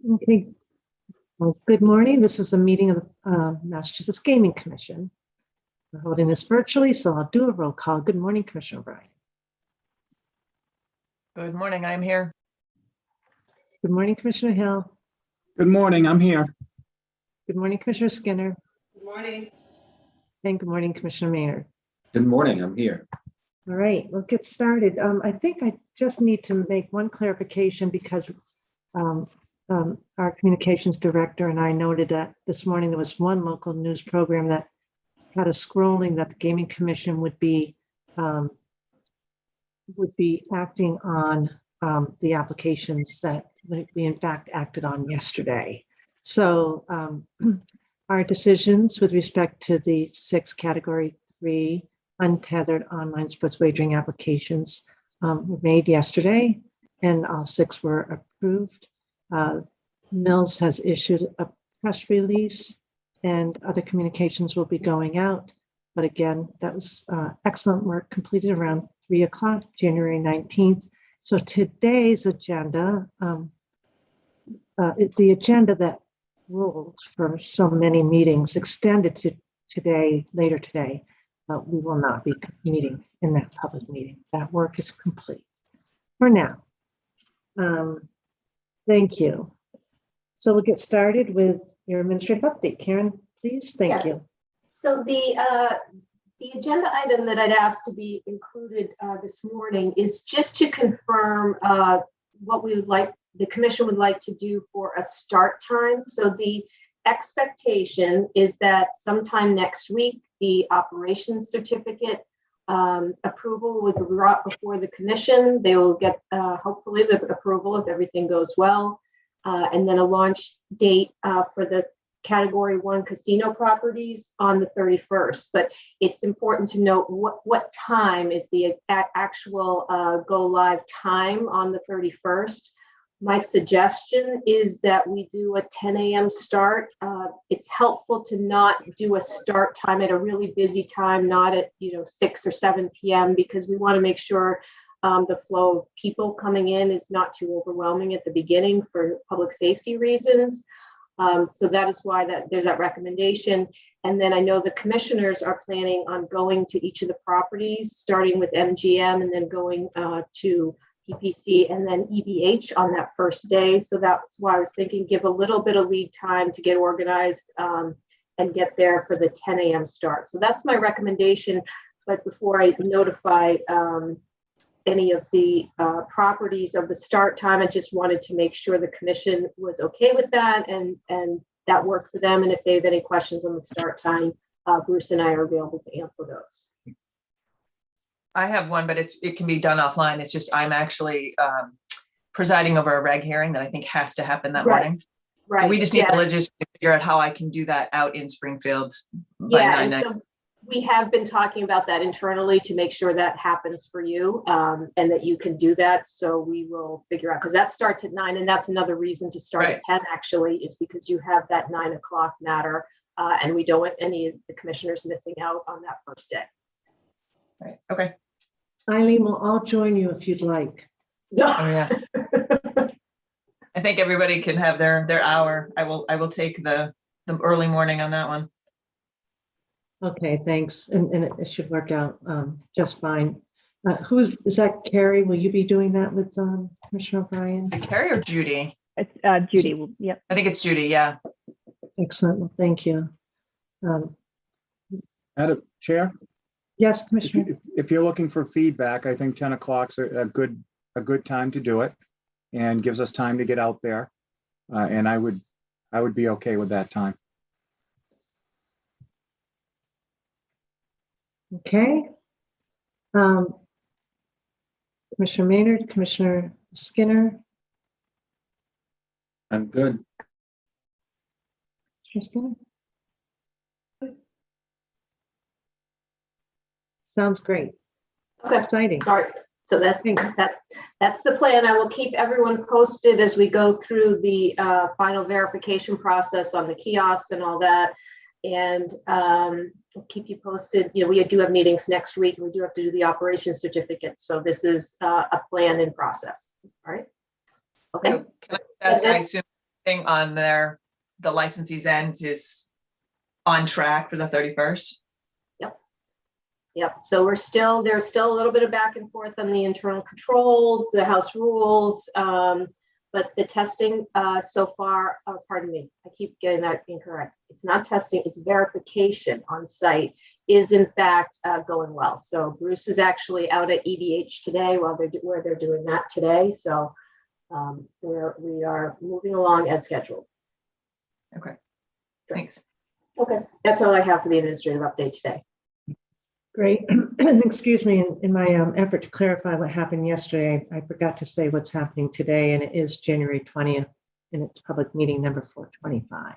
Okay, well, good morning. This is a meeting of the Massachusetts Gaming Commission. We're holding this virtually, so I'll do a roll call. Good morning, Commissioner O'Brien. Good morning, I'm here. Good morning, Commissioner Hill. Good morning, I'm here. Good morning, Commissioner Skinner. Good morning. And good morning, Commissioner Maynard. Good morning, I'm here. All right, we'll get started. I think I just need to make one clarification because our communications director and I noted that this morning there was one local news program that had a scrolling that the Gaming Commission would be acting on the applications that we in fact acted on yesterday. So our decisions with respect to the 6 category 3 untethered online sports wagering applications were made yesterday, and all 6 were approved. Mills has issued a press release and other communications will be going out. But again, that was excellent work completed around 3 o'clock, January 19th. So today's agenda, the agenda that ruled for so many meetings extended to today, later today. We will not be meeting in that public meeting. That work is complete for now. Thank you. So we'll get started with your administrative update. Karen, please. Thank you. So the agenda item that I'd asked to be included this morning is just to confirm what we would like, the commission would like to do for a start time. So the expectation is that sometime next week, the operations certificate approval will be brought before the commission. They will get hopefully the approval if everything goes well. And then a launch date for the category 1 casino properties on the 31st. But it's important to note what time is the actual go live time on the 31st. My suggestion is that we do a 10 a.m. start. It's helpful to not do a start time at a really busy time, not at 6 or 7 p.m. because we want to make sure the flow of people coming in is not too overwhelming at the beginning for public safety reasons. So that is why there's that recommendation. And then I know the commissioners are planning on going to each of the properties, starting with MGM and then going to PPC and then EBH on that first day. So that's why I was thinking give a little bit of lead time to get organized and get there for the 10 a.m. start. So that's my recommendation. But before I notify any of the properties of the start time, I just wanted to make sure the commission was okay with that and that worked for them. And if they have any questions on the start time, Bruce and I are available to answer those. I have one, but it can be done offline. It's just I'm actually presiding over a reg hearing that I think has to happen that morning. Right. So we just need to logistically figure out how I can do that out in Springfield. And so we have been talking about that internally to make sure that happens for you and that you can do that. So we will figure out, because that starts at 9, and that's another reason to start at 10 actually, is because you have that 9 o'clock matter and we don't want any of the commissioners missing out on that first day. Right. Okay. Eileen, we'll all join you if you'd like. Oh, yeah. I think everybody can have their hour. I will take the early morning on that one. Okay, thanks. And it should work out just fine. Is that Carrie? Will you be doing that with Commissioner O'Brien? Is it Carrie or Judy? It's Judy. Yep. I think it's Judy. Yeah. Excellent. Well, thank you. Madam Chair? Yes, Commissioner. If you're looking for feedback, I think 10 o'clock's a good time to do it and gives us time to get out there. And I would be okay with that time. Okay. Commissioner Maynard, Commissioner Skinner. I'm good. Commissioner Skinner. Sounds great. Okay. Exciting. All right. So that's the plan. I will keep everyone posted as we go through the final verification process on the kiosks and all that. And I'll keep you posted. We do have meetings next week, and we do have to do the operations certificate. So this is a plan in process. All right. Okay. So can I ask, I assume thing on the licensee's end is on track for the 31st. Yep. So there's still a little bit of back and forth on the internal controls, the house rules, but the testing so far, pardon me, I keep getting that incorrect. It's not testing, it's verification on site is in fact going well. So Bruce is actually out at EDH today where they're doing that today. So we are moving along as scheduled. Okay. Thanks. Okay. That's all I have for the administrative update today. Great. Excuse me, in my effort to clarify what happened yesterday, I forgot to say what's happening today, and it is January 20th, and it's public meeting number 425.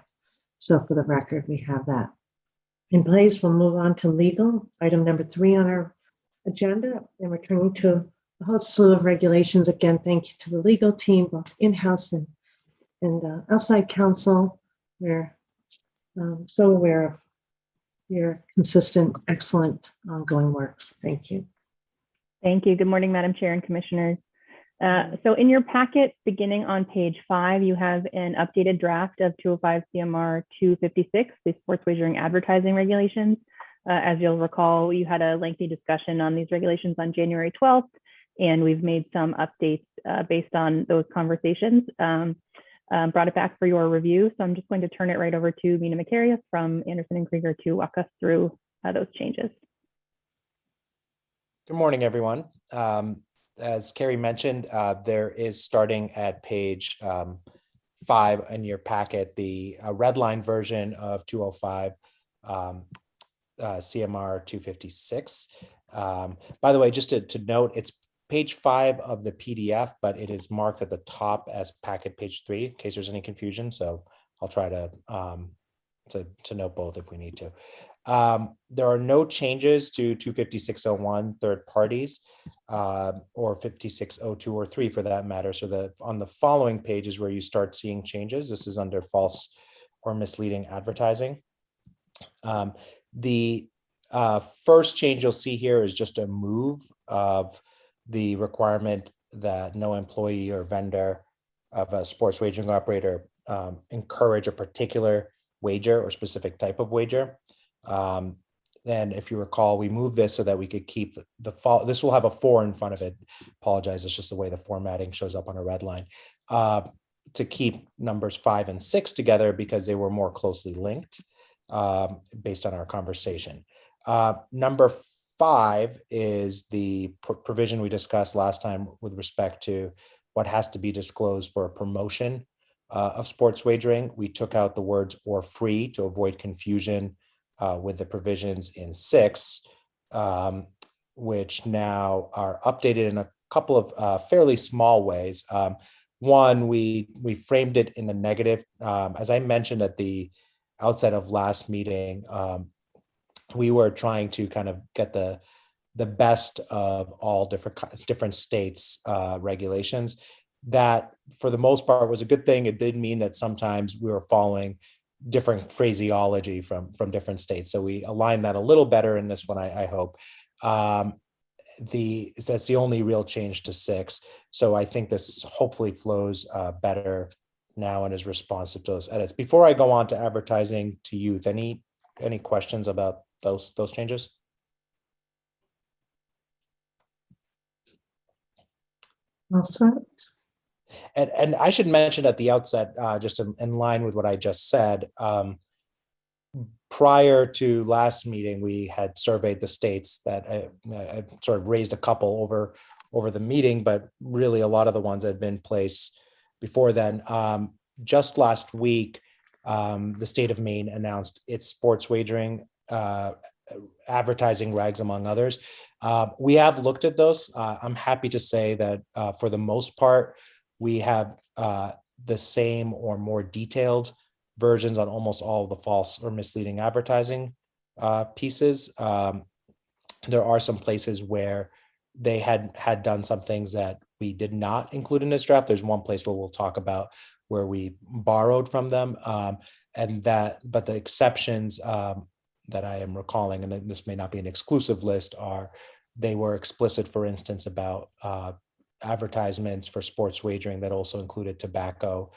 So for the record, we have that in place. We'll move on to legal, item number 3 on our agenda, and we're turning to a whole slew of regulations. Again, thank you to the legal team, both in-house and outside counsel. We're so aware of your consistent, excellent, ongoing work. So thank you. Thank you. Good morning, Madam Chair and Commissioners. So in your packet, beginning on page 5, you have an updated draft of 205 CMR 256, the sports wagering advertising regulations. As you'll recall, you had a lengthy discussion on these regulations on January 12th, and we've made some updates based on those conversations. Brought it back for your review. So I'm just going to turn it right over to Mina Macarius from Anderson and Krieger to walk us through those changes. Good morning, everyone. As Carrie mentioned, there is starting at page 5 in your packet, the red line version of 205 CMR 256. By the way, just to note, it's page 5 of the PDF, but it is marked at the top as packet page 3 in case there's any confusion. So I'll try to note both if we need to. There are no changes to 256.01 third parties or 56.02 or 3 for that matter. So on the following page is where you start seeing changes. This is under false or misleading advertising. The first change you'll see here is just a move of the requirement that no employee or vendor of a sports wagering operator encourage a particular wager or specific type of wager. And if you recall, we moved this so that we could keep this will have a 4 in front of it. Apologize, it's just the way the formatting shows up on a red line. To keep numbers 5 and 6 together because they were more closely linked based on our conversation. Number 5 is the provision we discussed last time with respect to what has to be disclosed for a promotion of sports wagering. We took out the words or free to avoid confusion with the provisions in 6, which now are updated in a couple of fairly small ways. One, we framed it in the negative. As I mentioned at the outset of last meeting, we were trying to kind of get the best of all different states' regulations. That, for the most part, was a good thing. It did mean that sometimes we were following different phraseology from different states. So we aligned that a little better in this one, I hope. That's the only real change to 6. So I think this hopefully flows better now and is responsive to those edits. Before I go on to advertising to youth, any questions about those changes? All set. And I should mention at the outset, just in line with what I just said, prior to last meeting, we had surveyed the states that I sort of raised a couple over the meeting, but really a lot of the ones that had been in place before then. Just last week, the state of Maine announced its sports wagering advertising regs, among others. We have looked at those. I'm happy to say that for the most part, we have the same or more detailed versions on almost all of the false or misleading advertising pieces. There are some places where they had done some things that we did not include in this draft. There's one place where we'll talk about where we borrowed from them, but the exceptions that I am recalling, and this may not be an exclusive list, are they were explicit, for instance, about advertisements for sports wagering that also included tobacco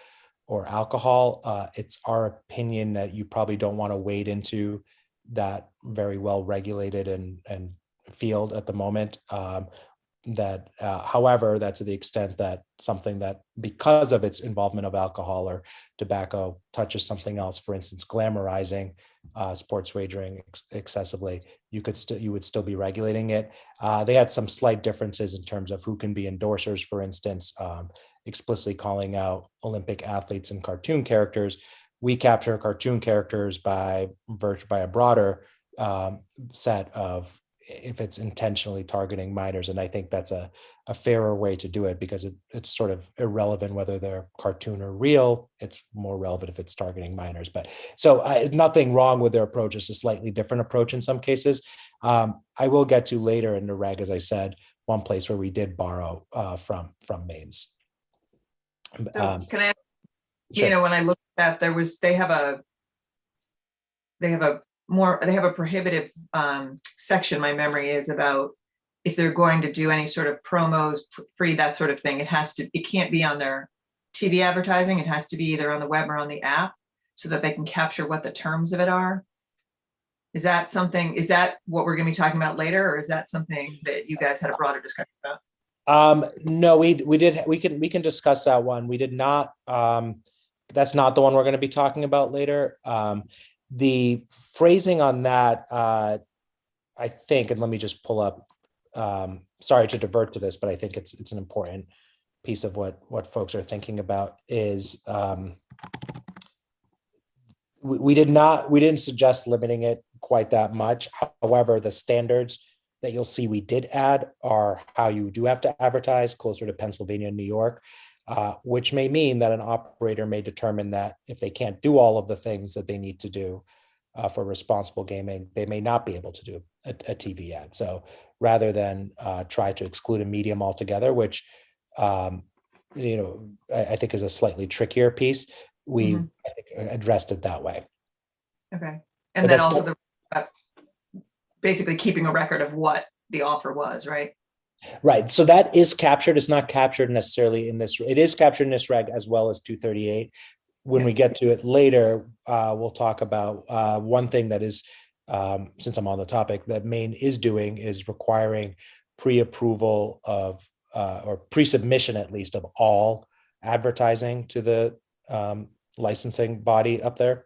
or alcohol. It's our opinion that you probably don't want to wade into that very well regulated and field at the moment. However, that to the extent that something that, because of its involvement of alcohol or tobacco, touches something else, for instance, glamorizing sports wagering excessively, you would still be regulating it. They had some slight differences in terms of who can be endorsers, for instance, explicitly calling out Olympic athletes and cartoon characters. We capture cartoon characters by a broader set of, if it's intentionally targeting minors. And I think that's a fairer way to do it, because it's sort of irrelevant whether they're cartoon or real. It's more relevant if it's targeting minors. But so nothing wrong with their approach. It's a slightly different approach in some cases. I will get to later in the reg, as I said, one place where we did borrow from Maine's. So can I, Sure. when I looked at, they have a prohibitive section. My memory is about if they're going to do any sort of promos, free, that sort of thing. It can't be on their TV advertising. It has to be either on the web or on the app, so that they can capture what the terms of it are. Is that what we're going to be talking about later, or is that something that you guys had a broader discussion about? No, we can discuss that one. We did not. That's not the one we're going to be talking about later. The phrasing on that, I think, and let me just pull up. Sorry to divert to this, but I think it's an important piece of what folks are thinking about. Is we didn't suggest limiting it quite that much. However, the standards that you'll see we did add are how you do have to advertise closer to Pennsylvania and New York, which may mean that an operator may determine that if they can't do all of the things that they need to do for responsible gaming, they may not be able to do a TV ad. So rather than try to exclude a medium altogether, which I think is a slightly trickier piece, we I think, addressed it that way. Okay. But And then that's also basically keeping a record of what the offer was, right? Right. So that is captured. It's not captured necessarily in this. It is captured in this reg as well as 238. When we get to it later, we'll talk about one thing that is, since I'm on the topic, that Maine is doing is requiring pre-approval of or pre-submission at least of all advertising to the licensing body up there.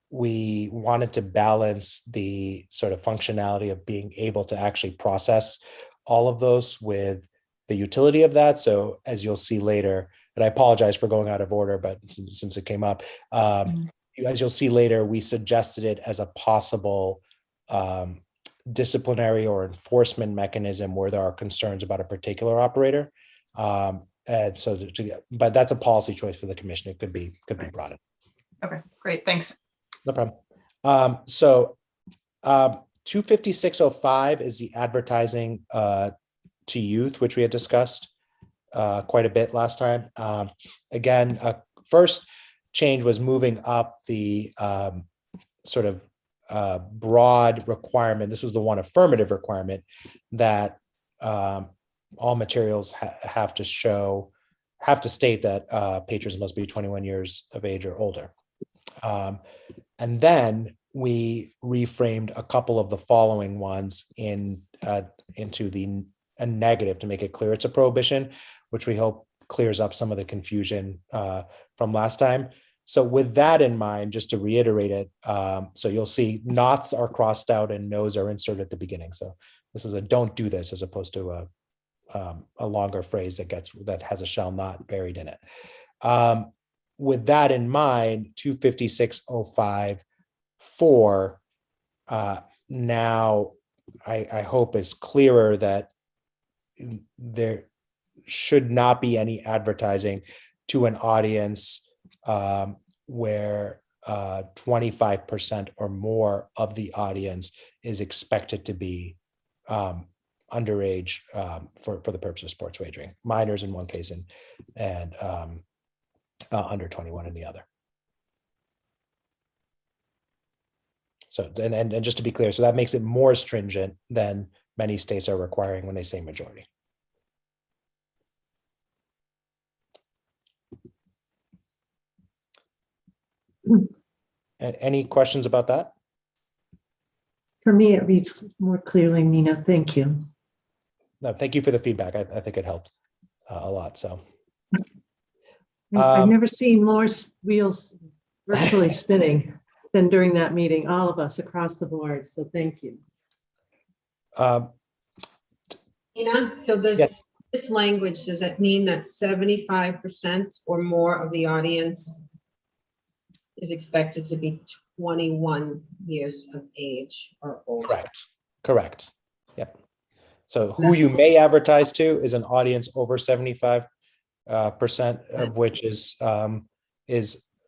We wanted to balance the sort of functionality of being able to actually process all of those with the utility of that. So as you'll see later, and I apologize for going out of order, but since it came up, as you'll see later, we suggested it as a possible disciplinary or enforcement mechanism where there are concerns about a particular operator. And so, but that's a policy choice for the commission. It could be brought in. Okay, great, thanks. No problem. 25605 is the advertising to youth, which we had discussed quite a bit last time. Again, first change was moving up the sort of broad requirement. This is the one affirmative requirement that all materials have to state that patrons must be 21 years of age or older. And then we reframed a couple of the following ones into a negative to make it clear it's a prohibition, which we hope clears up some of the confusion from last time. So with that in mind, just to reiterate it, so you'll see nots are crossed out and no's are inserted at the beginning. So this is a don't do this as opposed to a longer phrase that has a shall not buried in it. With that in mind, 25605-4 now I hope is clearer that there should not be any advertising to an audience where 25% or more of the audience is expected to be underage for the purpose of sports wagering, minors in one case and under 21 in the other. So, and just to be clear, so that makes it more stringent than many states are requiring when they say majority. Any questions about that? For me, it reads more clearly, Nina. Thank you. No, thank you for the feedback. I think it helped a lot. So I've Um, never seen more wheels virtually spinning than during that meeting, all of us across the board. So thank you. um, Ina, so Yes. this language, does that mean that 75% or more of the audience is expected to be 21 years of age or older? Correct. Yep. So who you may advertise to is an audience over 75% of which is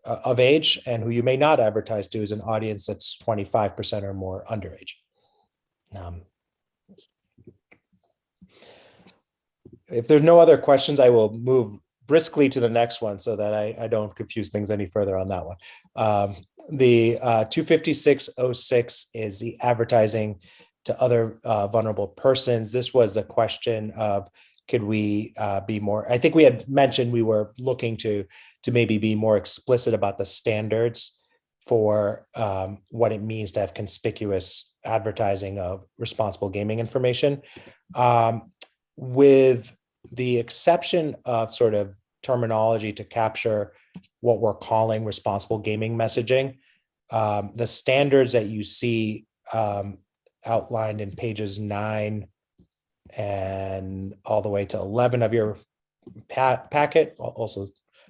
of age, and who you may not advertise to is an audience that's 25% or more underage. If there's no other questions, I will move briskly to the next one so that I don't confuse things any further on that one. The 25606 is the advertising to other vulnerable persons. This was a question of, could we be more, I think we had mentioned we were looking to maybe be more explicit about the standards for what it means to have conspicuous advertising of responsible gaming information. With the exception of sort of terminology to capture what we're calling responsible gaming messaging, the standards that you see outlined in pages 9 and all the way to 11 of your packet, also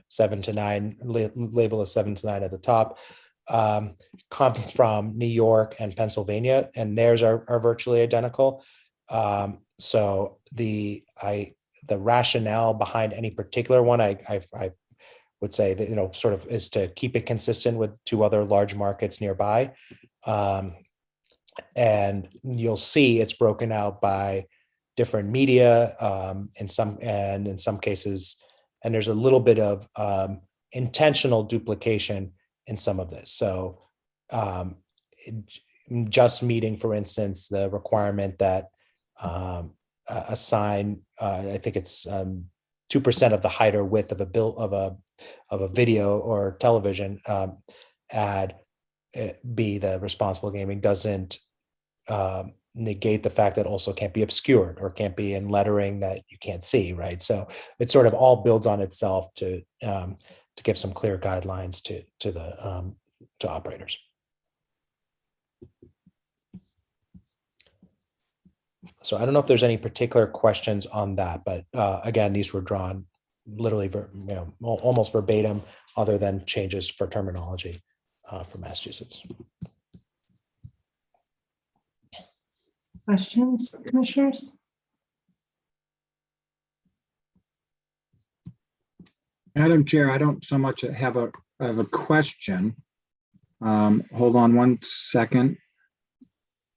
7 to 9, label as 7 to 9 at the top, come from New York and Pennsylvania, and theirs are virtually identical. So the rationale behind any particular one, I would say that, sort of is to keep it consistent with 2 other large markets nearby. And you'll see it's broken out by different media in some cases, and there's a little bit of intentional duplication in some of this. So just meeting, for instance, the requirement that a sign, I think it's 2% of the height or width of a video or television ad be the responsible gaming doesn't negate the fact that also can't be obscured or can't be in lettering that you can't see, right? So it sort of all builds on itself to give some clear guidelines to operators. So I don't know if there's any particular questions on that, but again, these were drawn literally, almost verbatim, other than changes for terminology for Massachusetts. Questions, commissioners? Madam Chair, I don't so much have a question. Hold on one second,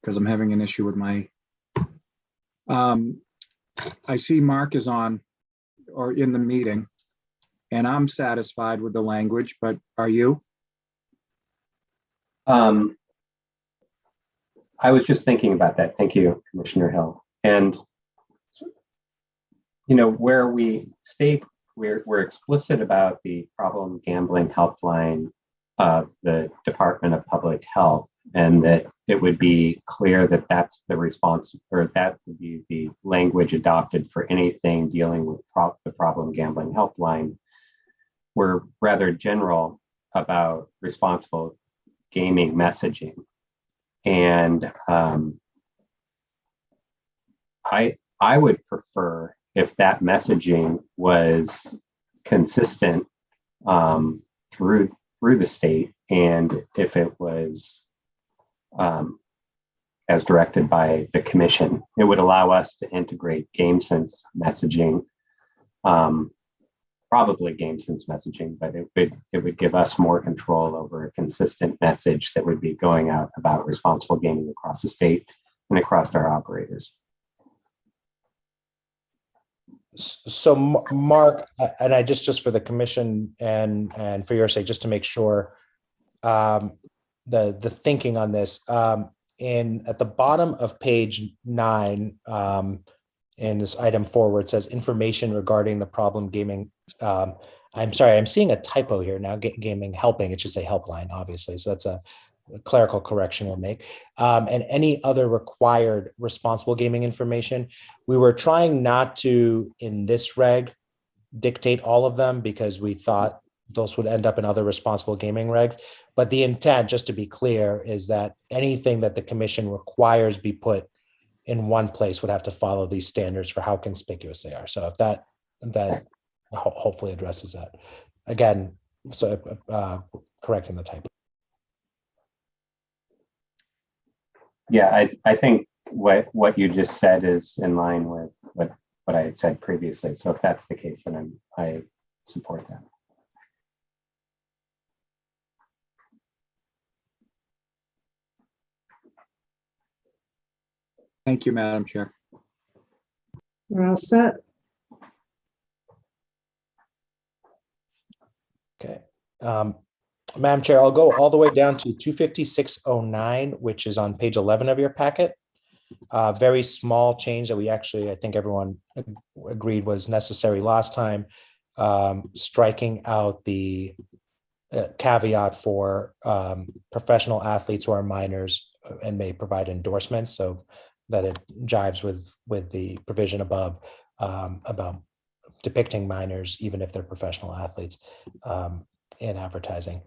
because I'm having an issue with my. I see Mark is on or in the meeting, and I'm satisfied with the language, but are you? I was just thinking about that. Thank you, Commissioner Hill. And, where we state we're explicit about the problem gambling helpline of the Department of Public Health, and that it would be clear that that's the response, or that would be the language adopted for anything dealing with the problem gambling helpline. We're rather general about responsible gaming messaging. And I would prefer if that messaging was consistent through the state, and if it was as directed by the commission. It would allow us to integrate GameSense messaging, probably GameSense messaging, but it would give us more control over a consistent message that would be going out about responsible gaming across the state and across our operators. So Mark, and I just for the commission and for your sake, just to make sure the thinking on this, at the bottom of page 9, in this item 4, where it says information regarding the problem gaming I'm sorry, I'm seeing a typo here now, gaming helping, it should say helpline, obviously. So that's a clerical correction we'll make. And any other required responsible gaming information. We were trying not to, in this reg, dictate all of them because we thought those would end up in other responsible gaming regs. But the intent, just to be clear, is that anything that the commission requires be put in one place would have to follow these standards for how conspicuous they are. So if that hopefully addresses that. Again, so correcting the typo. Yeah, I think what you just said is in line with what I had said previously. So if that's the case, then I support that. Thank you, Madam Chair. We're all set. Okay. Madam Chair, I'll go all the way down to 25609, which is on page 11 of your packet. Very small change that we actually, I think everyone agreed was necessary last time, striking out the caveat for professional athletes who are minors and may provide endorsements, so that it jives with the provision above about depicting minors, even if they're professional athletes, in advertising.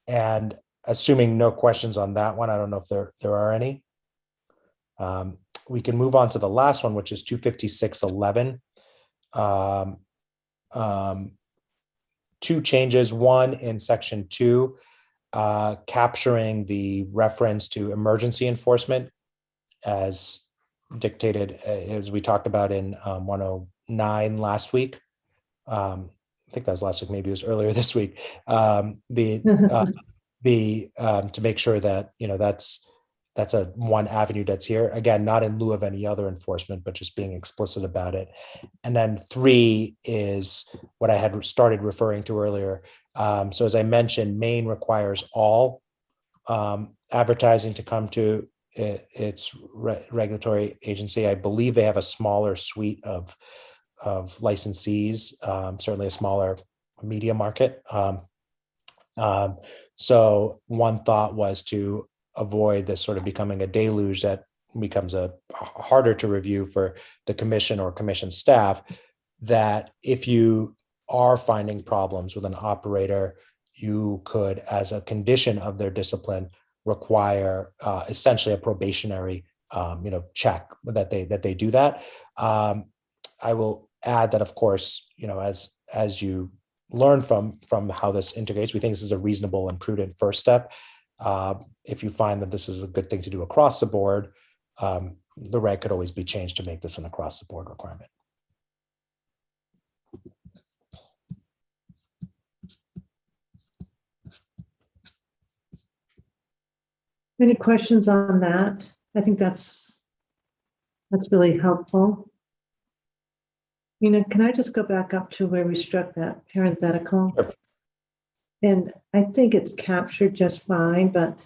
And assuming no questions on that one, I don't know if there are any. We can move on to the last one, which is 25611. Two changes, one in section 2, capturing the reference to emergency enforcement as dictated, as we talked about in 109 last week. I think that was last week, maybe it was earlier this week. To make sure that, you know, that's a one avenue that's here. Again, not in lieu of any other enforcement, but just being explicit about it. And then 3 is what I had started referring to earlier. So as I mentioned, Maine requires all advertising to come to its regulatory agency. I believe they have a smaller suite of licensees, certainly a smaller media market. So one thought was to avoid this sort of becoming a deluge that becomes a harder to review for the commission or commission staff, that if you are finding problems with an operator, you could, as a condition of their discipline, require essentially a probationary check that they do that. I will add that, of course, as you learn from how this integrates, we think this is a reasonable and prudent first step. If you find that this is a good thing to do across the board, the reg could always be changed to make this an across the board requirement. Any questions on that? I think that's really helpful. Can I just go back up to where we struck that parenthetical? Sure. And I think it's captured just fine, but I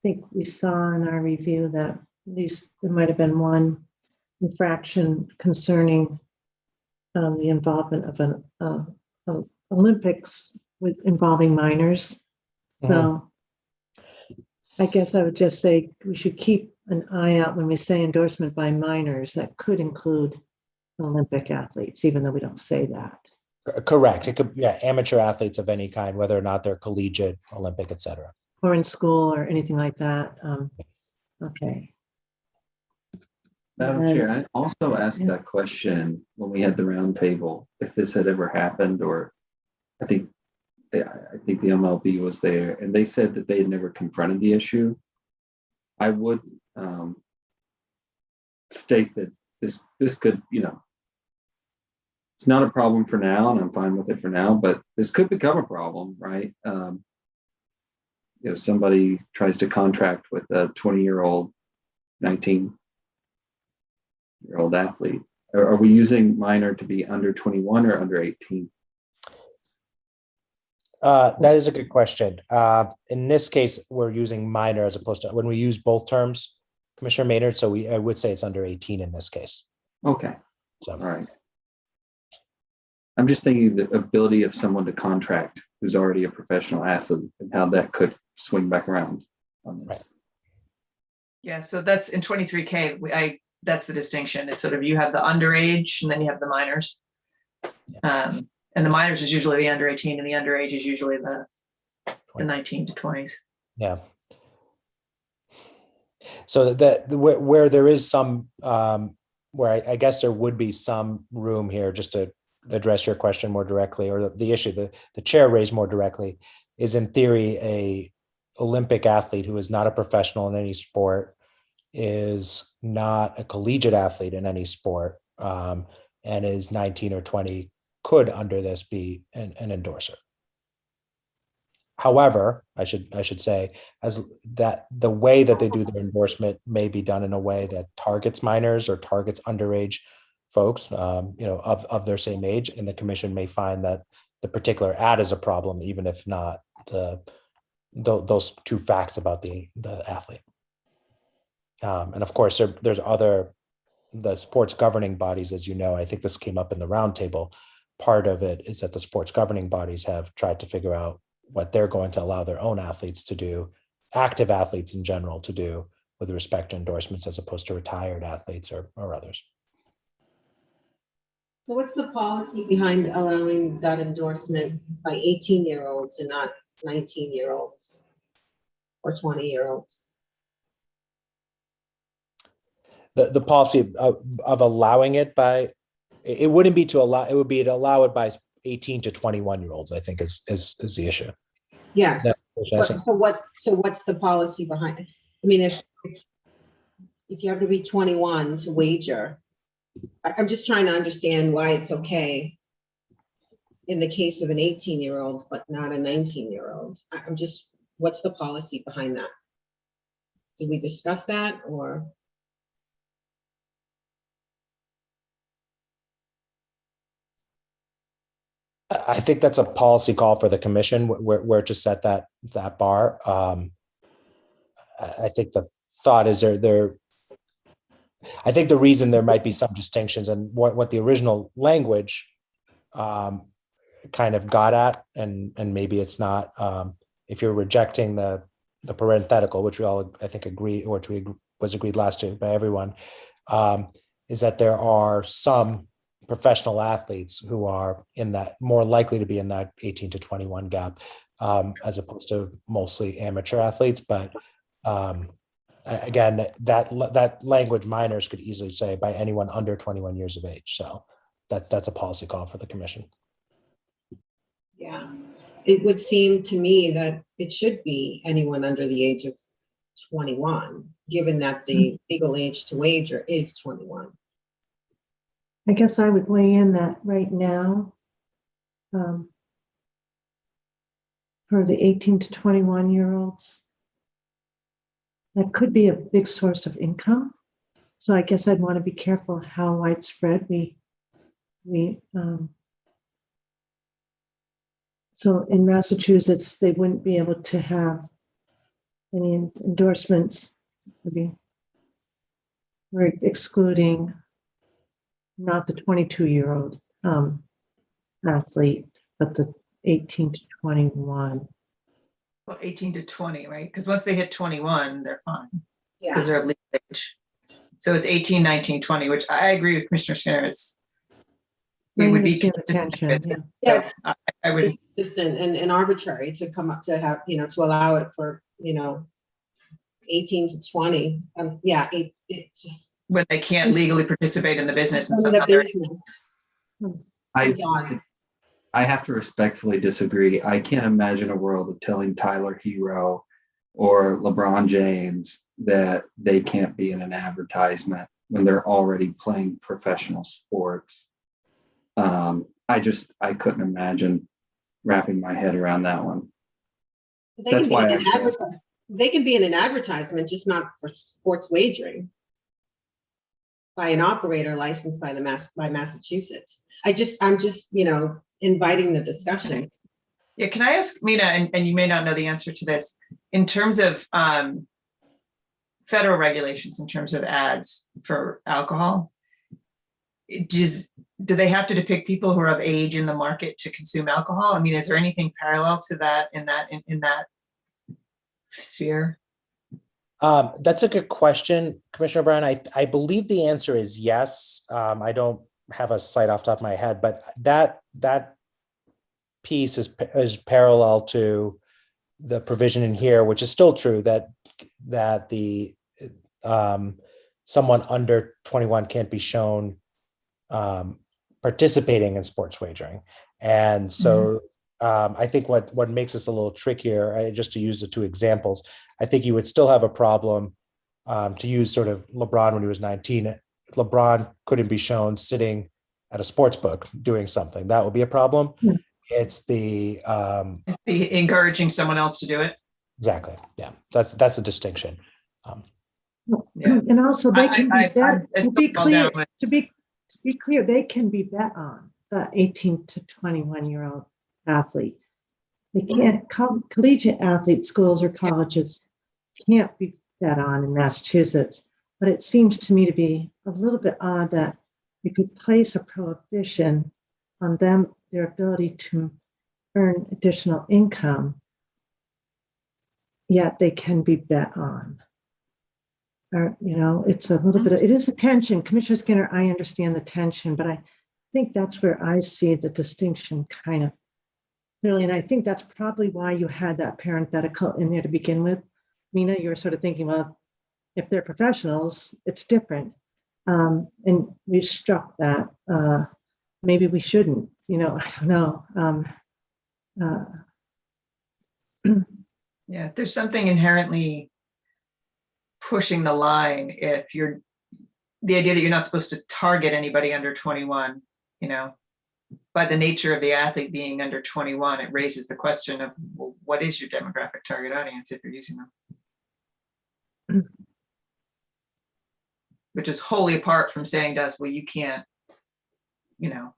think we saw in our review that at least there might have been one infraction concerning the involvement of an Olympics involving minors. So I guess I would just say we should keep an eye out when we say endorsement by minors. That could include Olympic athletes, even though we don't say that. Correct. It could, amateur athletes of any kind, whether or not they're collegiate, Olympic, etc. Or in school or anything like that. Okay. Madam Chair, I also asked that question when we had the roundtable, if this had ever happened, or I think the MLB was there, and they said that they had never confronted the issue. I would state that this could, it's not a problem for now, and I'm fine with it for now, but this could become a problem, right? Somebody tries to contract with a 20-year-old, 19-year-old athlete. Are we using minor to be under 21 or under 18? That is a good question. In this case, we're using minor as opposed to when we use both terms, Commissioner Maynard. So I would say it's under 18 in this case. Okay. So, all right. I'm just thinking the ability of someone to contract who's already a professional athlete and how that could swing back around on this. Right. Yeah, so that's in 23K, that's the distinction. It's sort of, you have the underage and then you have the minors. And the minors is usually the under 18 and the underage is usually the 19 to 20s. Yeah. So where there is some, where I guess there would be some room here, just to address your question more directly, or the issue the chair raised more directly, is in theory a Olympic athlete who is not a professional in any sport, is not a collegiate athlete in any sport, and is 19 or 20, could under this be an endorser. However, I should say, as that the way that they do their endorsement may be done in a way that targets minors or targets underage folks, of their same age, and the commission may find that the particular ad is a problem, even if not those two facts about the athlete. And of course, there's the sports governing bodies, as you know. I think this came up in the roundtable. Part of it is that the sports governing bodies have tried to figure out what they're going to allow their own athletes to do, active athletes in general to do, with respect to endorsements, as opposed to retired athletes or others. So what's the policy behind allowing that endorsement by 18-year-olds and not 19-year-olds or 20-year-olds? The policy of allowing it by, it wouldn't be to allow, it would be to allow it by 18 to 21-year-olds, I think is the issue. Yes. That- So what's the policy behind it? I mean, if you have to be 21 to wager, I'm just trying to understand why it's okay in the case of an 18-year-old, but not a 19-year-old. I'm just, what's the policy behind that? Did we discuss that, or? I think that's a policy call for the commission where to set that bar. I think the thought is I think the reason there might be some distinctions, and what the original language kind of got at, and maybe it's not, if you're rejecting the parenthetical, which we all, I think, agree, or was agreed last year by everyone, is that there are some professional athletes who are in that, more likely to be in that 18 to 21 gap, as opposed to mostly amateur athletes. But again, that language, minors, could easily say by anyone under 21 years of age. So that's a policy call for the commission. Yeah, it would seem to me that it should be anyone under the age of 21, given that the legal age to wager is 21. I guess I would weigh in that right now, for the 18 to 21-year-olds, that could be a big source of income. So I guess I'd want to be careful how widespread so in Massachusetts, they wouldn't be able to have any endorsements. We're excluding not the 22-year-old athlete, but the 18 to 21. Well, 18 to 20, right? Because once they hit 21, they're fine Yeah, because they're of legal age. So it's 18, 19, 20, which I agree with Commissioner Skinner. It would be attention. Yeah. yeah, it's I would, consistent and arbitrary to come up to have, to allow it for, 18 to 20. Yeah, it just. when they can't legally participate in the business and Some some of the other. business. I, on. I have to respectfully disagree. I can't imagine a world of telling Tyler Hero or LeBron James that they can't be in an advertisement when they're already playing professional sports. I couldn't imagine wrapping my head around that one. That's why They can be in an advertisement, just not for sports wagering, by an operator licensed by Massachusetts. I'm just inviting the discussion. Yeah, can I ask Mina, and you may not know the answer to this, in terms of federal regulations, in terms of ads for alcohol, does do they have to depict people who are of age in the market to consume alcohol? I mean, is there anything parallel to that in that sphere? That's a good question, Commissioner Brown. I believe the answer is yes. I don't have a site off the top of my head, but that piece is parallel to the provision in here, which is still true, that the someone under 21 can't be shown participating in sports wagering. And so I think what makes this a little trickier, just to use the two examples, I think you would still have a problem to use sort of LeBron when he was 19. LeBron couldn't be shown sitting at a sports book doing something. That would be a problem. Yeah. It's the encouraging someone else to do it. exactly. Yeah, that's a distinction. Yeah. And also they can be bet, I to be still fall clear, down with- to be clear, they can be bet on, the 18 to 21-year-old athlete. They can't, collegiate athlete schools or colleges can't be bet on in Massachusetts. But it seems to me to be a little bit odd that you could place a prohibition on them, their ability to earn additional income, yet they can be bet on. Or, it's a little bit, it is a tension. Commissioner Skinner, I understand the tension, but I think that's where I see the distinction kind of clearly. And I think that's probably why you had that parenthetical in there to begin with. Mina, you were sort of thinking, well, if they're professionals, it's different. And we struck that. Maybe we shouldn't, I don't know. Yeah, there's something inherently pushing the line if the idea that you're not supposed to target anybody under 21, by the nature of the athlete being under 21, it raises the question of, well, what is your demographic target audience if you're using them? Which is wholly apart from saying to us, well, you can't,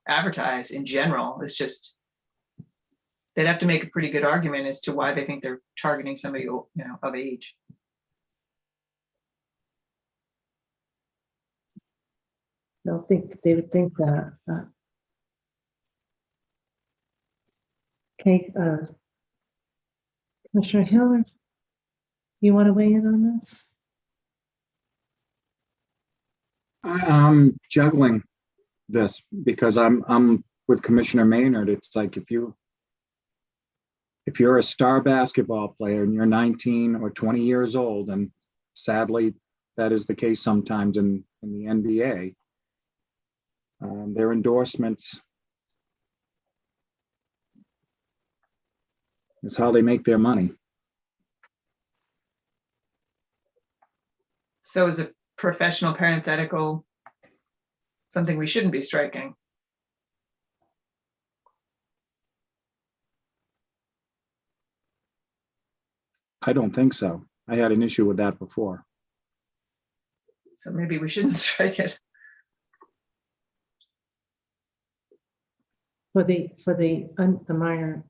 advertise in general. It's just, they'd have to make a pretty good argument as to why they think they're targeting somebody, of age. I don't think they would think that. Okay, Commissioner Hill, you want to weigh in on this? I'm juggling this because I'm with Commissioner Maynard. It's like if you're a star basketball player and you're 19 or 20 years old, and sadly that is the case sometimes in the NBA, their endorsements is how they make their money. So is a professional parenthetical something we shouldn't be striking? I don't think so. I had an issue with that before. So maybe we shouldn't strike it. For the minor,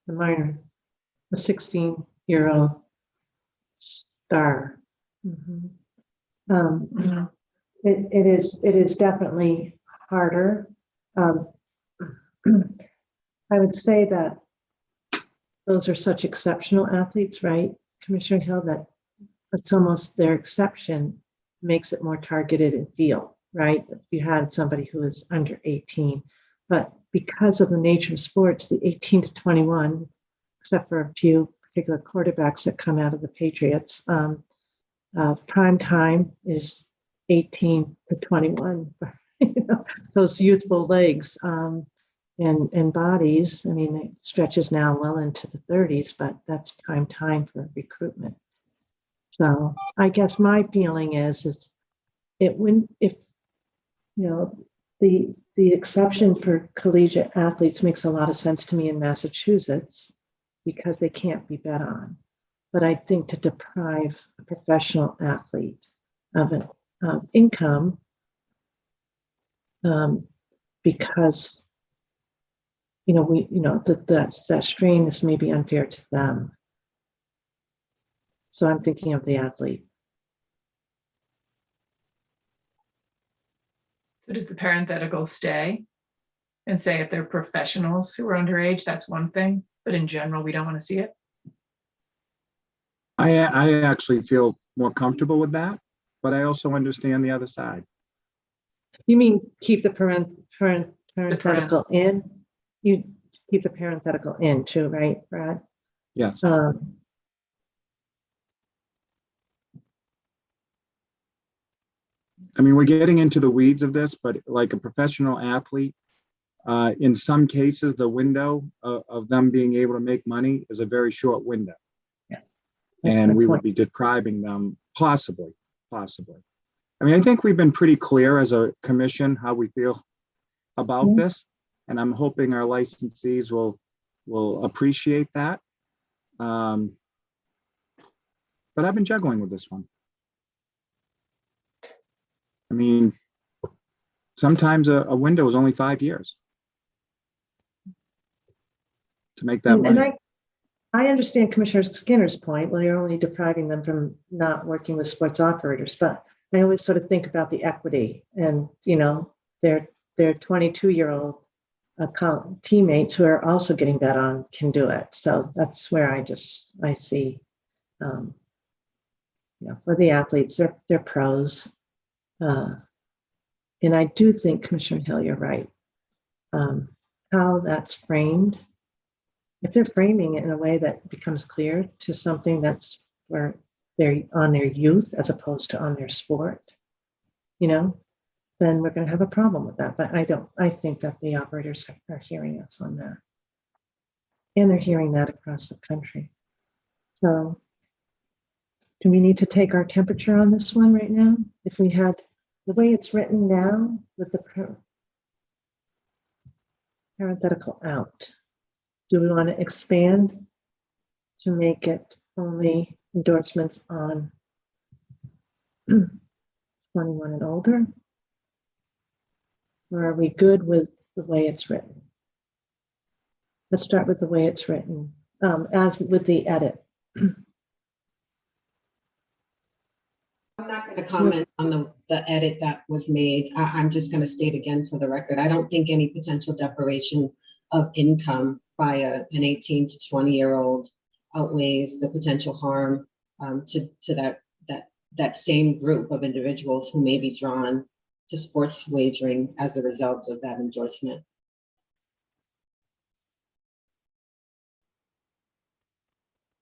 the 16-year-old star. It is definitely harder. I would say that those are such exceptional athletes, right, Commissioner Hill, that it's almost their exception makes it more targeted and feel, right? If you had somebody who is under 18, but because of the nature of sports, the 18 to 21, except for a few particular quarterbacks that come out of the Patriots, prime time is 18 to 21. Those youthful legs and bodies. I mean, it stretches now well into the 30s, but that's prime time for recruitment. So I guess my feeling is it wouldn't, if the exception for collegiate athletes makes a lot of sense to me in Massachusetts because they can't be bet on. But I think to deprive a professional athlete of an income because that strain is maybe unfair to them. So I'm thinking of the athlete. So does the parenthetical stay? And say if they're professionals who are underage, that's one thing, but in general, we don't want to see it. I actually feel more comfortable with that, but I also understand the other side. You mean keep the parenthetical in? You keep the parenthetical in too, right, Brad? Yes. I mean, we're getting into the weeds of this, but like a professional athlete, in some cases, the window of them being able to make money is a very short window. Yeah. That's And my we would point. be depriving them, possibly. I mean, I think we've been pretty clear as a commission how we feel about Mhm. this, and I'm hoping our licensees will appreciate that. But I've been juggling with this one. I mean, sometimes a window is only 5 years to make that And money. I understand Commissioner Skinner's point. Well, you're only depriving them from not working with sports operators, but I always sort of think about the equity and, you know, their 22-year-old teammates who are also getting bet on can do it. So that's where I see, for the athletes, they're pros. And I do think, Commissioner Hill, you're right. How that's framed, if they're framing it in a way that becomes clear to something that's where they're on their youth as opposed to on their sport, then we're going to have a problem with that. But I think that the operators are hearing us on that. And they're hearing that across the country. So do we need to take our temperature on this one right now? If we had the way it's written now with the parenthetical out, do we want to expand to make it only endorsements on 21 and older? Or are we good with the way it's written? Let's start with the way it's written, as with the edit. I'm not going to comment on the edit that was made. I'm just going to state again for the record, I don't think any potential deprivation of income by an 18 to 20-year-old outweighs the potential harm to that same group of individuals who may be drawn to sports wagering as a result of that endorsement.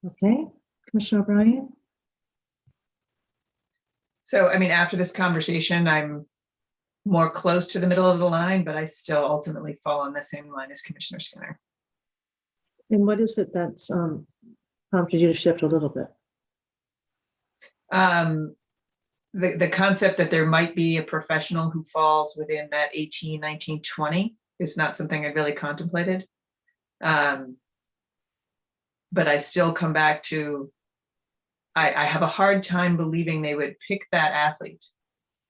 Okay, Commissioner O'Brien? So, I mean, after this conversation, I'm more close to the middle of the line, but I still ultimately fall on the same line as Commissioner Skinner. And what is it that's prompted you to shift a little bit? The concept that there might be a professional who falls within that 18, 19, 20 is not something I've really contemplated. But I still come back to, I have a hard time believing they would pick that athlete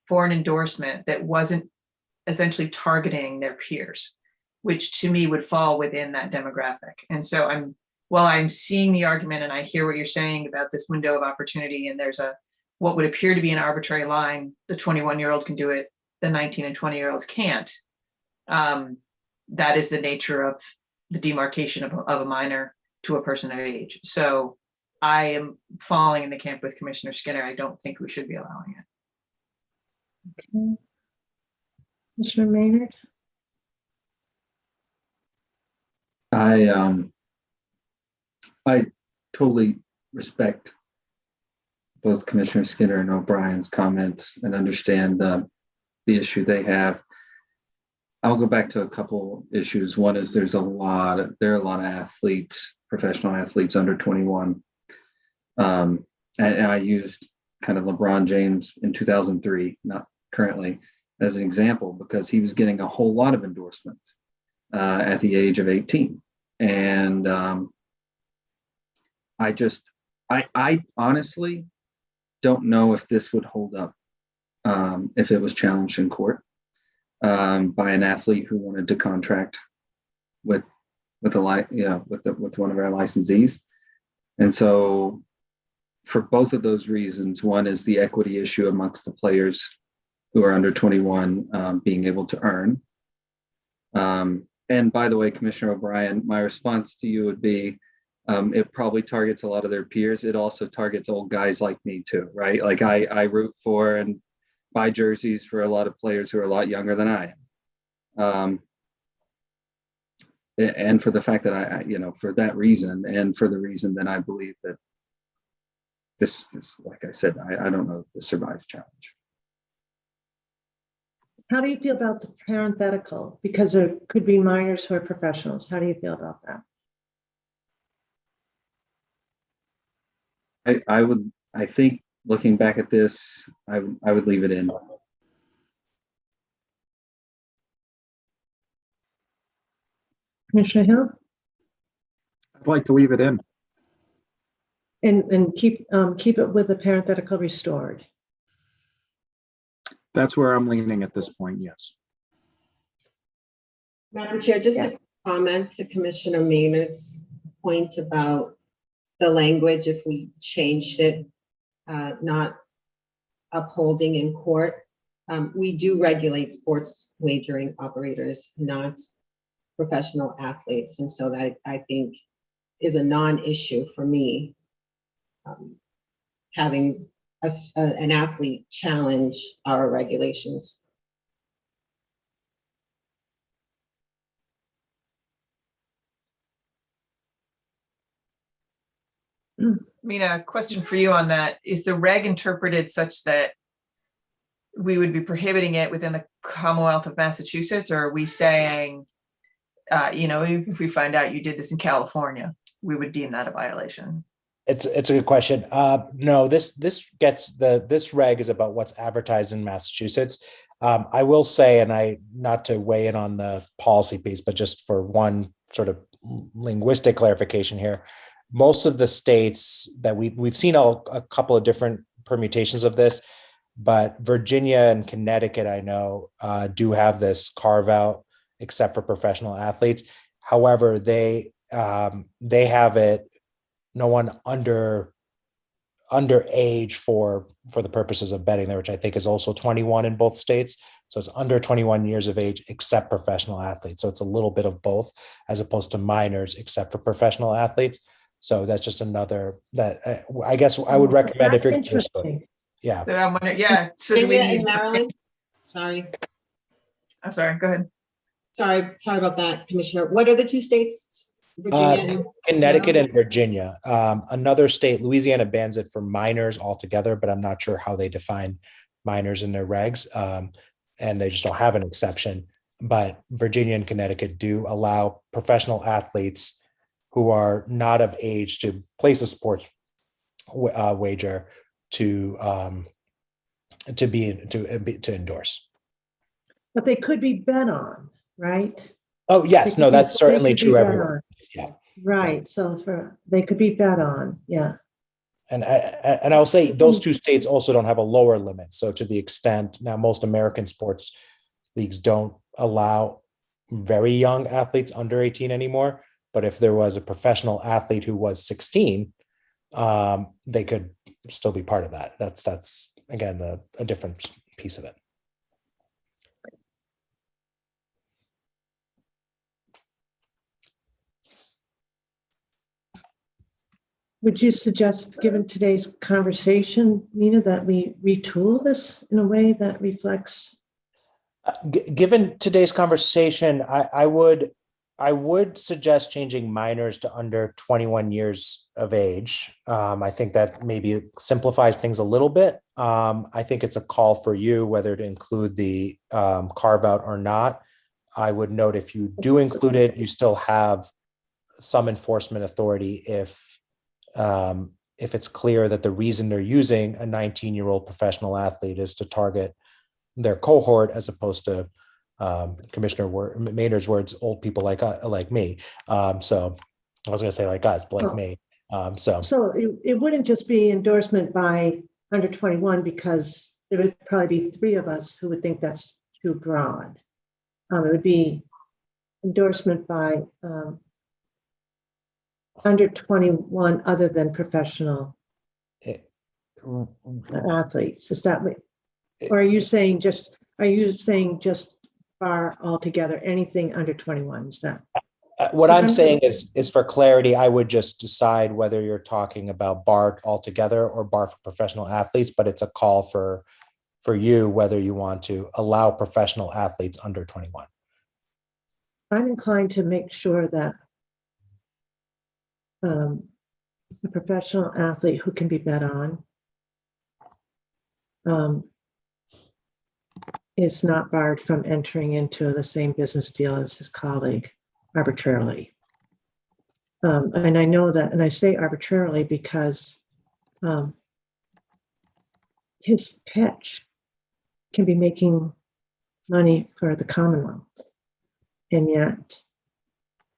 for an endorsement that wasn't essentially targeting their peers, which to me would fall within that demographic. And so while I'm seeing the argument and I hear what you're saying about this window of opportunity, and there's what would appear to be an arbitrary line, the 21-year-old can do it, the 19 and 20-year-olds can't. That is the nature of the demarcation of a minor to a person of age. So I am falling in the camp with Commissioner Skinner. I don't think we should be allowing it. Okay. Commissioner Maynard? I totally respect both Commissioner Skinner and O'Brien's comments and understand the issue they have. I'll go back to a couple issues. One is there are a lot of athletes, professional athletes under 21. And I used kind of LeBron James in 2003, not currently, as an example, because he was getting a whole lot of endorsements at the age of 18. And I honestly don't know if this would hold up if it was challenged in court by an athlete who wanted to contract with one of our licensees. And so for both of those reasons, one is the equity issue amongst the players who are under 21 being able to earn. And by the way, Commissioner O'Brien, my response to you would be, it probably targets a lot of their peers. It also targets old guys like me too, right? Like I root for and buy jerseys for a lot of players who are a lot younger than I am. And for the fact that for that reason, and for the reason that I believe that this like I said, I don't know if this survives challenge. How do you feel about the parenthetical? Because there could be minors who are professionals. How do you feel about that? I think looking back at this, I would leave it in. Commissioner Hill? I'd like to leave it in. And keep it with the parenthetical restored. That's where I'm leaning at this point, yes. Madam Chair, just a comment to Commissioner Maynard's point about the language, if we changed it, not upholding in court. We do regulate sports wagering operators, not professional athletes. And so that I think is a non-issue for me. Having an athlete challenge our regulations. I mean, a question for you on that. Is the reg interpreted such that we would be prohibiting it within the Commonwealth of Massachusetts? Or are we saying, if we find out you did this in California, we would deem that a violation? It's a good question. No, this reg is about what's advertised in Massachusetts. I will say, and not to weigh in on the policy piece, but just for one sort of linguistic clarification here, most of the states that we've seen a couple of different permutations of this, but Virginia and Connecticut, I know, do have this carve out, except for professional athletes. However, they have it. No one underage for the purposes of betting there, which I think is also 21 in both states. So it's under 21 years of age, except professional athletes. So it's a little bit of both, as opposed to minors, except for professional athletes. So that's just another that I guess I would recommend if you're interesting. Yeah. So I'm wondering, yeah. So do we Virginia need? and Maryland? Sorry. I'm sorry. Go ahead. Sorry about that, Commissioner. What are the two states? Virginia and Connecticut Maryland? and Virginia. Another state, Louisiana, bans it for minors altogether, but I'm not sure how they define minors in their regs, and they just don't have an exception. But Virginia and Connecticut do allow professional athletes who are not of age to place a sports wager to endorse. But they could be bet on, right? Oh yes, no, that's certainly true everywhere. Yeah, right. So they could be bet on. Yeah. And I'll say those two states also don't have a lower limit. So to the extent now, most American sports leagues don't allow very young athletes under 18 anymore. But if there was a professional athlete who was 16, they could still be part of that. That's again a different piece of it. Would you suggest, given today's conversation, Nina, that we retool this in a way that reflects? Given today's conversation, I would suggest changing minors to under 21 years of age. I think that maybe simplifies things a little bit. I think it's a call for you whether to include the carve out or not. I would note if you do include it, you still have some enforcement authority if it's clear that the reason they're using a 19-year-old professional athlete is to target their cohort as opposed to Commissioner Maynard's words, old people like me. So I was going to say like us, but like me. So it wouldn't just be endorsement by under 21 because there would probably be 3 of us who would think that's too broad. It would be endorsement by under 21 other than professional athletes. Is that what? Or are you saying just bar altogether, anything under 21? Is that? What I'm saying is for clarity, I would just decide whether you're talking about bar altogether or bar for professional athletes, but it's a call for you whether you want to allow professional athletes under 21. I'm inclined to make sure that a professional athlete who can be bet on is not barred from entering into the same business deal as his colleague arbitrarily. And I know that, and I say arbitrarily because his pitch can be making money for the Commonwealth. And yet,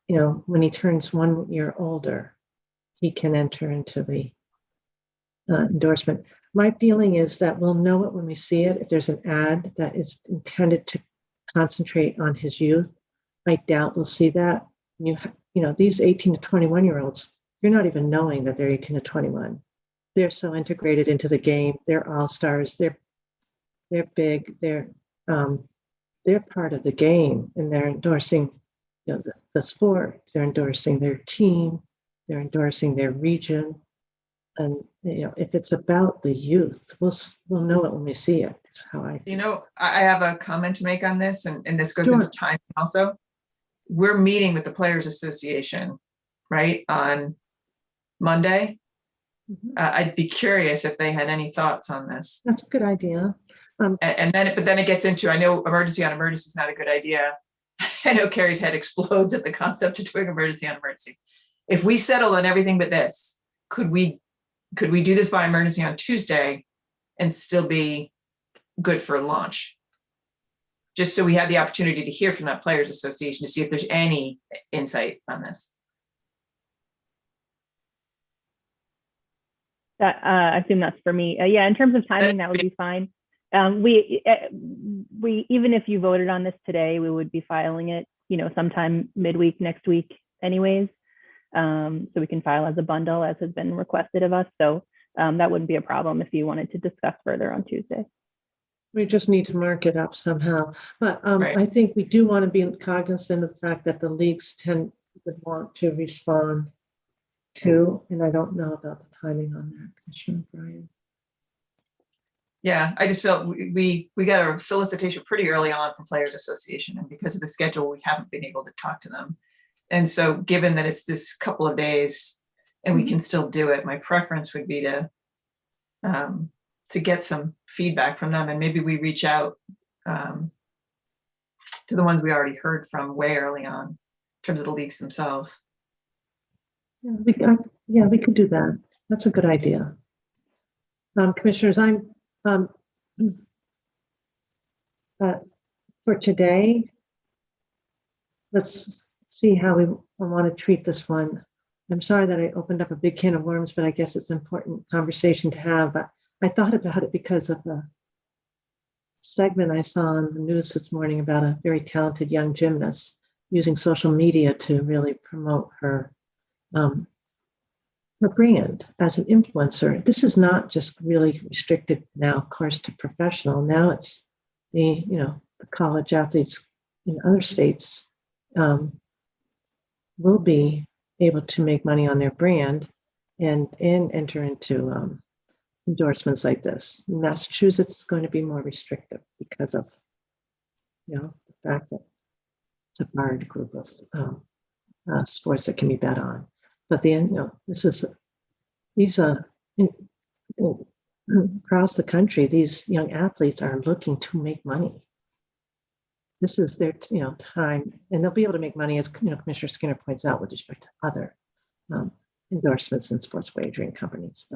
when he turns 1 year older, he can enter into the endorsement. My feeling is that we'll know it when we see it. If there's an ad that is intended to concentrate on his youth, I doubt we'll see that. These 18 to 21 year olds, you're not even knowing that they're 18 to 21. They're so integrated into the game. They're all stars. They're big. They're part of the game, and they're endorsing the sport. They're endorsing their team. They're endorsing their region. And if it's about the youth, we'll know it when we see it. That's how I feel. I have a comment to make on this, and this goes Sure. into timing also. We're meeting with the Players Association, right, on Monday. I'd be curious if they had any thoughts on this. That's a good idea. But then it gets into, I know emergency on emergency is not a good idea. I know Carrie's head explodes at the concept of doing emergency on emergency. If we settle on everything but this, could we do this by emergency on Tuesday and still be good for launch? Just so we have the opportunity to hear from that Players Association to see if there's any insight on this. I assume that's for me. Yeah, in terms of timing, that would be fine. We even if you voted on this today, we would be filing it, sometime midweek next week anyways. So we can file as a bundle as has been requested of us. So that wouldn't be a problem if you wanted to discuss further on Tuesday. We just need to mark it up somehow. But Right. I think we do want to be cognizant of the fact that the leagues would want to respond to, and I don't know about the timing on that, Commissioner Bryan. Yeah, I just felt we got a solicitation pretty early on from Players Association, and because of the schedule, we haven't been able to talk to them. And so given that it's this couple of days and we can still do it, my preference would be to get some feedback from them, and maybe we reach out to the ones we already heard from way early on in terms of the leagues themselves. Yeah, we could do that. That's a good idea. Commissioners, for today, let's see how we want to treat this one. I'm sorry that I opened up a big can of worms, but I guess it's an important conversation to have. But I thought about it because of the segment I saw on the news this morning about a very talented young gymnast using social media to really promote her brand as an influencer. This is not just really restricted now, of course, to professional. Now it's the college athletes in other states will be able to make money on their brand and enter into endorsements like this. In Massachusetts is going to be more restrictive because of the fact that it's a barred group of sports that can be bet on. But across the country, these young athletes are looking to make money. This is their time, and they'll be able to make money, as Commissioner Skinner points out, with respect to other endorsements in sports wagering companies.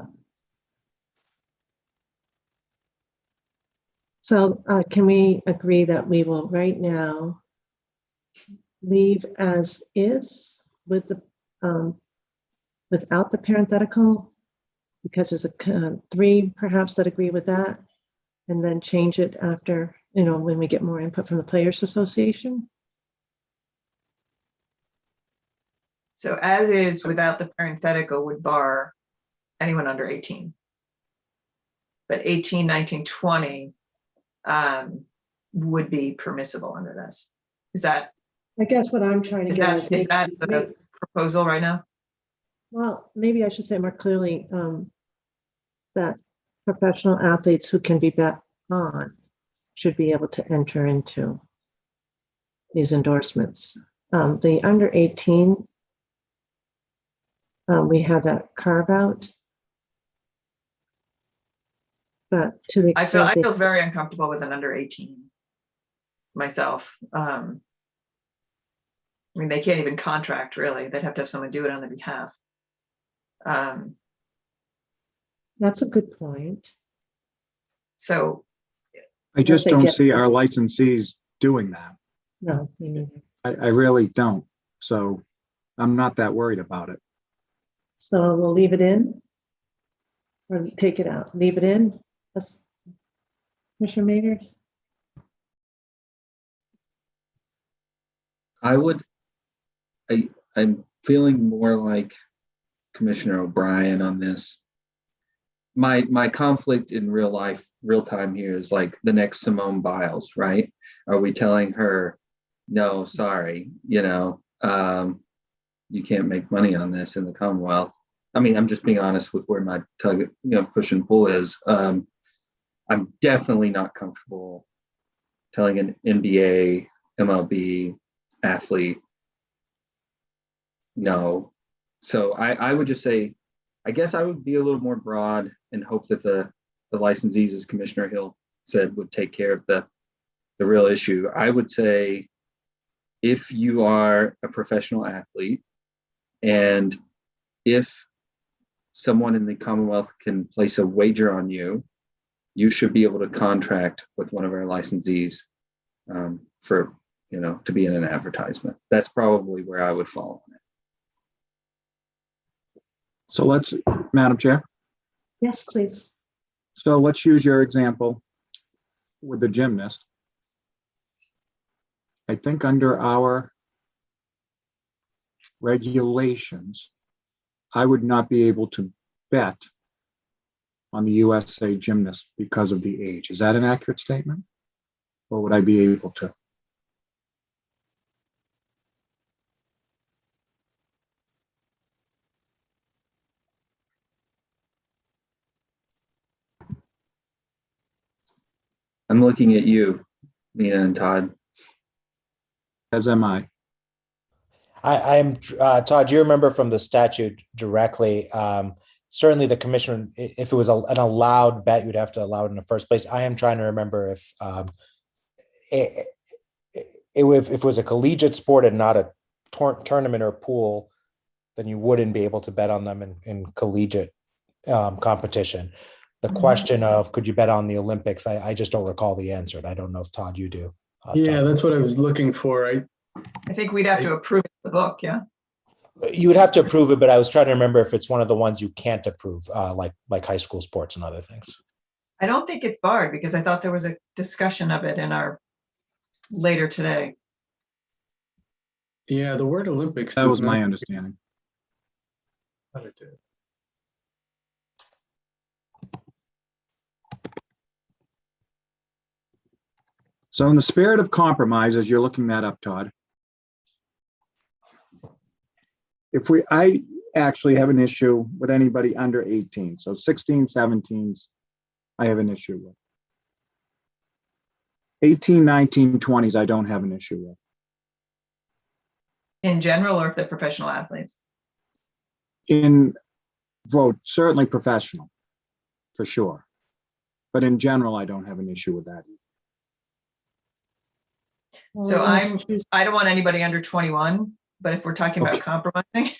So can we agree that we will right now leave as is with the without the parenthetical, because there's three perhaps that agree with that, and then change it after, when we get more input from the Players Association? So as is without the parenthetical would bar anyone under 18. But 18, 19, 20 would be permissible under this. Is that, I guess what I'm trying to is get that, is that the proposal right now? well, maybe I should say more clearly that professional athletes who can be bet on should be able to enter into these endorsements. The under 18, we have that carve out. But to the I feel extent very uncomfortable with an under 18 myself. I mean, they can't even contract really. They'd have to have someone do it on their behalf. that's a good point. So I just they don't get- see our licensees doing that. No, me neither. I really don't. So I'm not that worried about it. So we'll leave it in or take it out. Leave it in. That's Commissioner Maynard. I'm feeling more like Commissioner O'Brien on this. My conflict in real life, real time here is like the next Simone Biles, right? Are we telling her, no, sorry, you can't make money on this in the Commonwealth? I mean, I'm just being honest with where my push and pull is. I'm definitely not comfortable telling an NBA, MLB athlete no. So I would just say, I guess I would be a little more broad and hope that the licensees, as Commissioner Hill said, would take care of the real issue. I would say if you are a professional athlete and if someone in the Commonwealth can place a wager on you, you should be able to contract with one of our licensees for, to be in an advertisement. That's probably where I would fall on it. So let's, Madam Chair, Yes, please. so let's use your example with the gymnast. I think under our regulations, I would not be able to bet on the USA gymnast because of the age. Is that an accurate statement? Or would I be able to? I'm looking at you, Mina and Todd. As am I. I am, Todd, you remember from the statute directly, certainly the commissioner, if it was an allowed bet, you'd have to allow it in the first place. I am trying to remember if it was a collegiate sport and not a tournament or pool, then you wouldn't be able to bet on them in collegiate competition. The question of could you bet on the Olympics, I just don't recall the answer. And I don't know if Todd, you do. Yeah, that's what I was looking for. I think we'd have to approve the book, yeah. You would have to approve it, but I was trying to remember if it's one of the ones you can't approve, like high school sports and other things. I don't think it's barred because I thought there was a discussion of it in our later today. Yeah, the word Olympics. That was my understanding. So in the spirit of compromise, as you're looking that up, Todd, I actually have an issue with anybody under 18. So 16, 17s, I have an issue with. 18, 19, 20s, I don't have an issue with. In general, or if they're professional athletes? In vote, certainly professional, for sure. But in general, I don't have an issue with that. So I don't want anybody under 21, but if we're talking about compromising,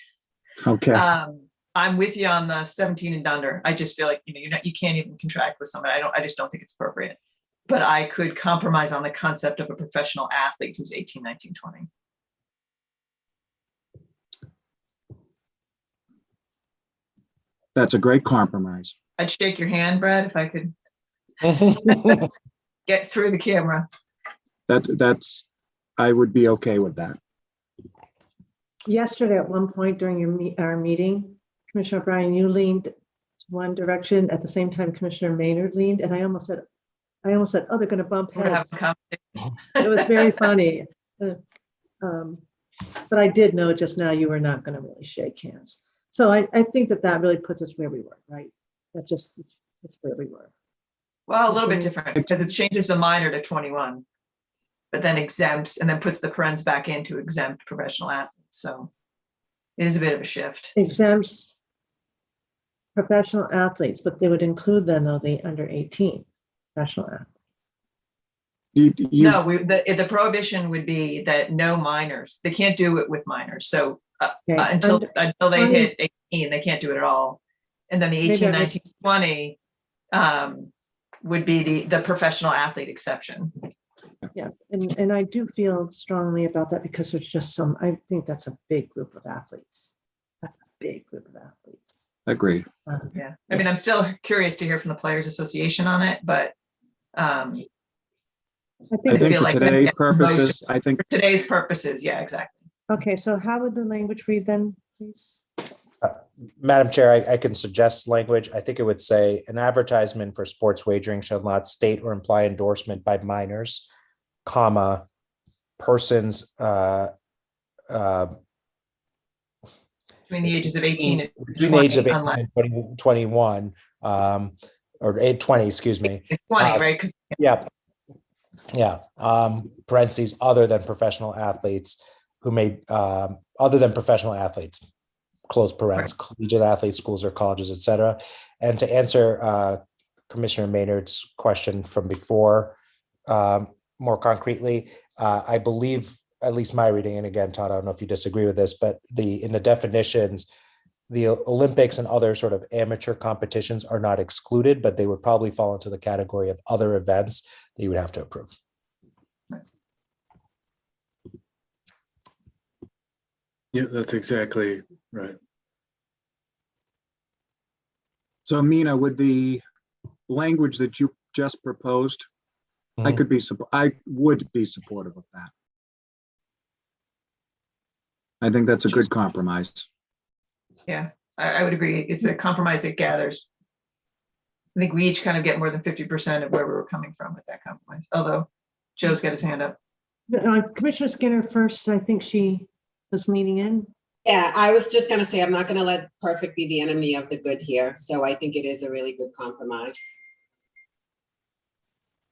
Okay. I'm with you on the 17 and under. I just feel like, you can't even contract with somebody. I just don't think it's appropriate, but I could compromise on the concept of a professional athlete who's 18, 19, 20. That's a great compromise. I'd shake your hand, Brad, if I could get through the camera. I would be okay with that. Yesterday, at one point during our meeting, Commissioner O'Brien, you leaned one direction. At the same time, Commissioner Maynard leaned, and I almost said, I almost said, oh, they're gonna bump We're gonna have heads. a conversation. It was very funny. But I did know just now you were not gonna really shake hands. So I think that really puts us where we were, right? That just, it's where we were. Well, a little bit different because it changes the minor to 21, but then exempts and then puts the parens back into exempt professional athletes. So it is a bit of a shift. Exempts professional athletes, but they would include then though the under 18 professional athletes. No, the prohibition would be that no minors, they can't do it with minors. So Okay, until they 20 hit 18, they can't do it at all. And then the Maybe 18, I 19, 20 would be the professional athlete exception. Yeah, and I do feel strongly about that because there's just I think that's a big group of athletes. That's a big group of athletes. Agreed. Yeah, I mean, I'm still curious to hear from the Players Association on it, but I I think, think feel for like today's that purposes, I think for today's purposes, yeah, exactly. okay, so how would the language read then, please? Madam Chair, I can suggest language. I think it would say an advertisement for sports wagering shall not state or imply endorsement by minors, comma, persons Between the ages of 18 and between the age of 20, 18 unless and 21, or 20, excuse me. it's 20, right? Because Yeah. Yeah. Parentheses, other than professional athletes who may, other than professional athletes, close parents, collegiate athletes, schools or colleges, et cetera. And to answer Commissioner Maynard's question from before, more concretely, I believe, at least my reading, and again, Todd, I don't know if you disagree with this, but in the definitions, the Olympics and other sort of amateur competitions are not excluded, but they would probably fall into the category of other events that you would have to approve. Yeah, that's exactly right. so. Mina, with the language that you just proposed, I would be supportive of that. I think that's a good compromise. yeah, I would agree. It's a compromise that gathers. I think we each kind of get more than 50% of where we were coming from with that compromise. Although Joe's got his hand up. Commissioner Skinner first, I think she was leaning in. Yeah, I was just gonna say, I'm not gonna let perfect be the enemy of the good here. So I think it is a really good compromise.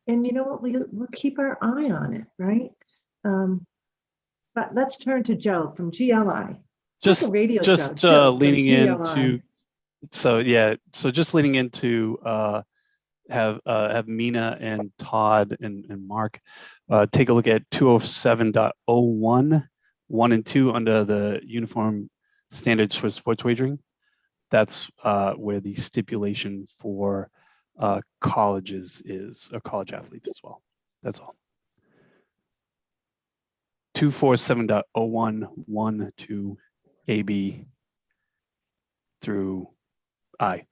And you know what, we'll keep our eye on it, right? But let's turn to Joe from GLI. It's like a radio show. Joe from leaning GLI. into, so just leaning into have Mina and Todd and Mark take a look at 207.01, 1 and 2 under the Uniform Standards for Sports Wagering. That's where the stipulation for colleges is, or college athletes as well. That's all. 247.01, 1 to AB through I.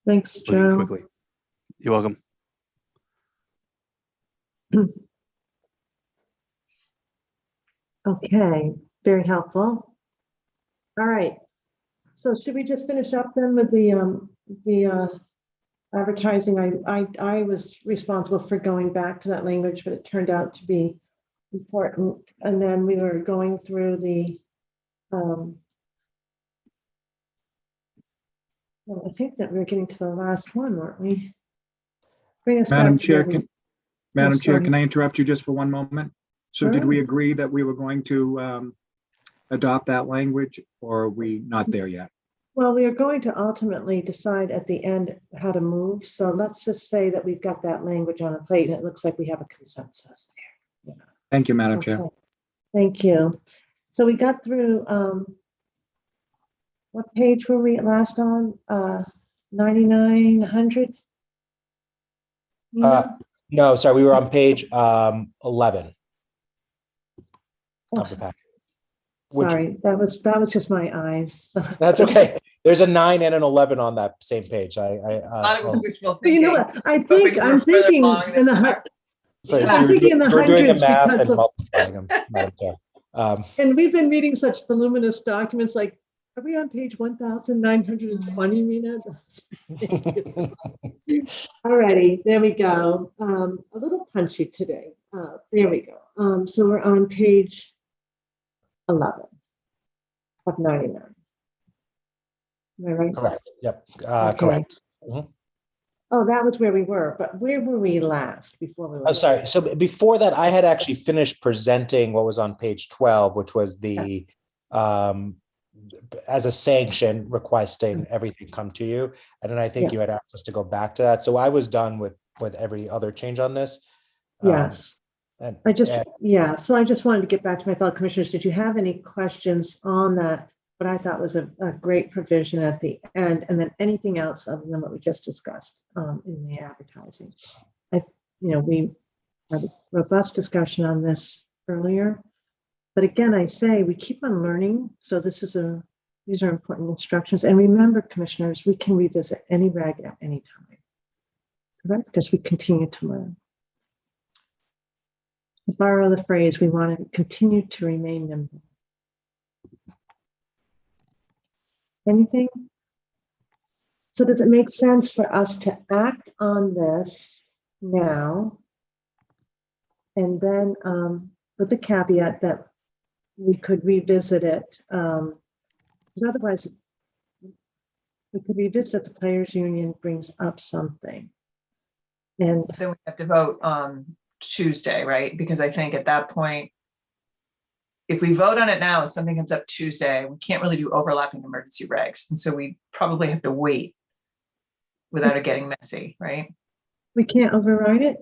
Thanks, Moving Joe. quickly. You're welcome. Okay, very helpful. All right. So should we just finish up then with the advertising? I was responsible for going back to that language, but it turned out to be important. And then we were going through the well, I think that we were getting to the last one, weren't we? Bring us Madam back to Chair, the- Madam Chair, sorry. can I interrupt you just for one moment? So did Sure. we agree that we were going to adopt that language, or are we not there yet? Well, we are going to ultimately decide at the end how to move. So let's just say that we've got that language on a plate and it looks like we have a consensus there. Thank you, Madam Chair. Okay. Thank you. So we got through, what page were we last on? 9900? No, sorry, we were on page 11 of the packet. Which, Sorry, that was just my eyes. that's okay. There's a 9 and an 11 on that same page. I thought it was wishful But you thinking. know what? I'm thinking in the sorry, I'm so thinking in the we're doing the hundreds math because and of- multiplying them, Madam Chair. and we've been reading such voluminous documents like Are we on page 1920, Rena? Alrighty, there we go. A little punchy today. There we go. So we're on page 11 of 99. Am I right? Correct. Yep. Okay. Correct. Mhm. Oh, that was where we were, but where were we last before we were? Oh, sorry. So before that, I had actually finished presenting what was on page 12, which was the as a sanction requesting everything come to you. And then I think you had asked us to go back to that. So I was done with every other change on this. Yes. And So I just wanted to get back to my fellow commissioners. Did you have any questions on that? What I thought was a great provision at the end, and then anything else other than what we just discussed in the advertising. We had a robust discussion on this earlier, but again, I say we keep on learning. So these are important instructions. And remember, commissioners, we can revisit any reg at any time, correct? As we continue to learn. To borrow the phrase, we want to continue to remain nimble. Anything? So does it make sense for us to act on this now? And then with the caveat that we could revisit it, because otherwise we could revisit if the players union brings up something. And Then we have to vote on Tuesday, right? Because I think at that point, if we vote on it now and something comes up Tuesday, we can't really do overlapping emergency regs. And so we probably have to wait without it getting messy, right? we can't override it?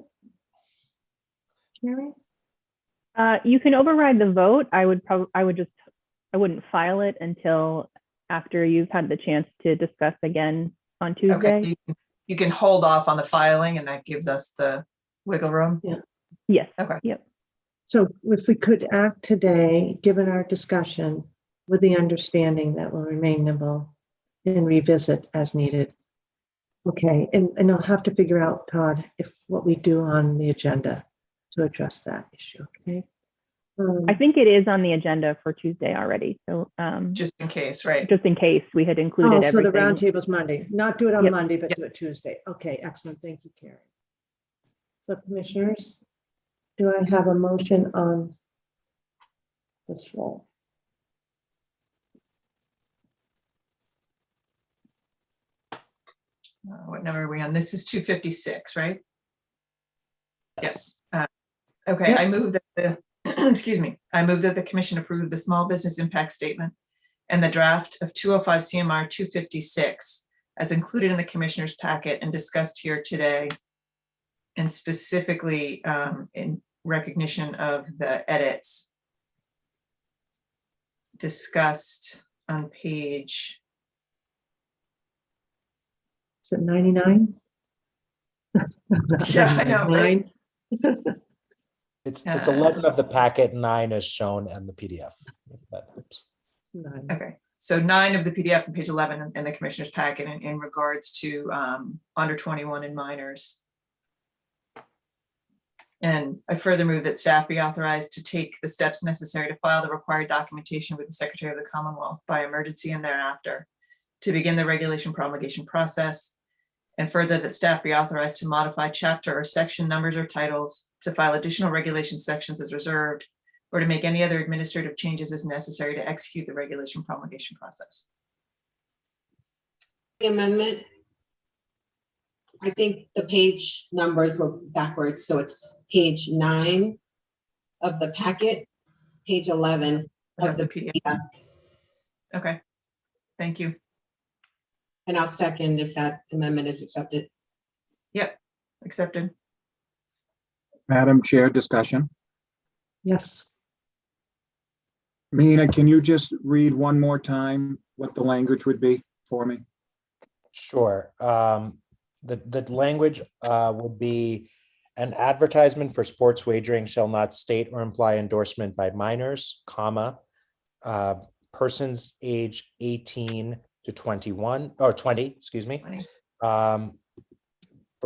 Carrie? You can override the vote. I wouldn't file it until after you've had the chance to discuss again on Tuesday. Okay, you can hold off on the filing and that gives us the wiggle room. Yeah. Yes. Okay. Yep. So if we could act today, given our discussion, with the understanding that we'll remain nimble and revisit as needed. Okay, and I'll have to figure out, Todd, if what we do on the agenda to address that issue, okay? I think it is on the agenda for Tuesday already. So Just in case, right? just in case we had included so everything. the roundtable's Monday, not do it on Yep. Monday, but Yep. do it Tuesday. Okay, excellent, thank you, Carrie. So commissioners, do I have a motion on this roll? What number are we on? This is 256, right? yes. Okay, Yep. I move that the, excuse me, I move that the commission approve the small business impact statement and the draft of 205 CMR 256 as included in the commissioner's packet and discussed here today. And specifically in recognition of the edits discussed on page, Is it 99? Yeah, I know, right? 9? It's 11 of the packet, 9 is shown in the PDF. if that helps. 9. okay. So 9 of the PDF on page 11 in the commissioner's packet in regards to under 21 and minors. And I further move that staff be authorized to take the steps necessary to file the required documentation with the Secretary of the Commonwealth by emergency and thereafter to begin the regulation promulgation process. And further that staff be authorized to modify chapter or section numbers or titles, to file additional regulation sections as reserved, or to make any other administrative changes as necessary to execute the regulation promulgation process. Amendment. I think the page numbers were backwards, so it's page 9 of the packet, page 11 of the PDF. Okay, thank you. And I'll second if that amendment is accepted. Yep, accepted. Madam Chair, discussion. Yes. Mina, can you just read one more time what the language would be for me? Sure. The language would be an advertisement for sports wagering shall not state or imply endorsement by minors, comma, persons age 18 to 21 or 20, excuse me. 20.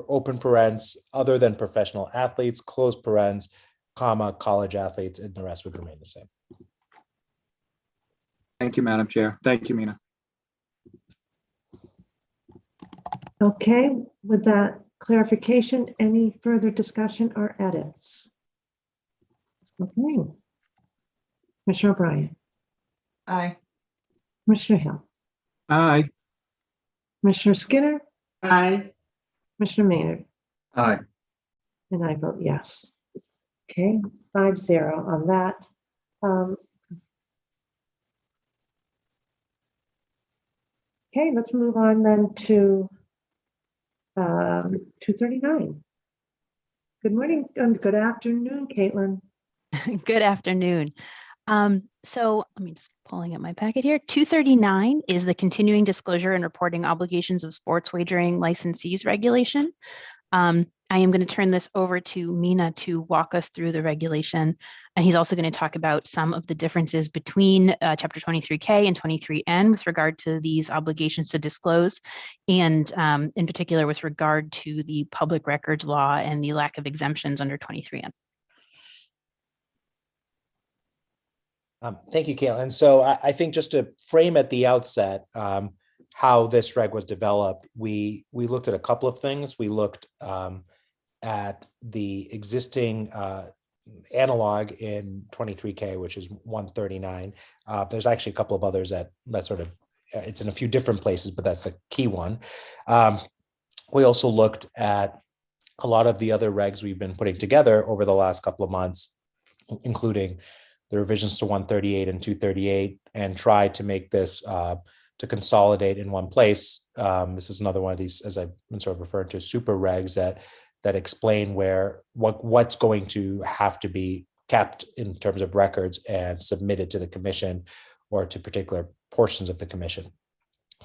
Open parens, other than professional athletes, close parens, comma, college athletes, and the rest would remain the same. Thank you, Madam Chair. Thank you, Mina. Okay, with that clarification, any further discussion or edits? Okay. Commissioner O'Brien, Aye. Commissioner Hill, Aye. Commissioner Skinner, Aye. Commissioner Maynard, Aye. and I vote yes. Okay, 5-0 on that. Okay, let's move on then to 239. Good morning and good afternoon, Caitlin. Good afternoon. So let me just pulling up my packet here. 239 is the continuing disclosure and reporting obligations of sports wagering licensees regulation. I am going to turn this over to Mina to walk us through the regulation. And he's also going to talk about some of the differences between Chapter 23K and 23N with regard to these obligations to disclose, and in particular with regard to the public records law and the lack of exemptions under 23N. Thank you, Caitlin. So I think just to frame at the outset how this reg was developed, we looked at a couple of things. We looked at the existing analog in 23K, which is 139. There's actually a couple of others that sort of, it's in a few different places, but that's a key one. We also looked at a lot of the other regs we've been putting together over the last couple of months, including the revisions to 138 and 238, and tried to make this to consolidate in one place. This is another one of these, as I've been sort of referring to, super regs that explain what's going to have to be kept in terms of records and submitted to the commission or to particular portions of the commission,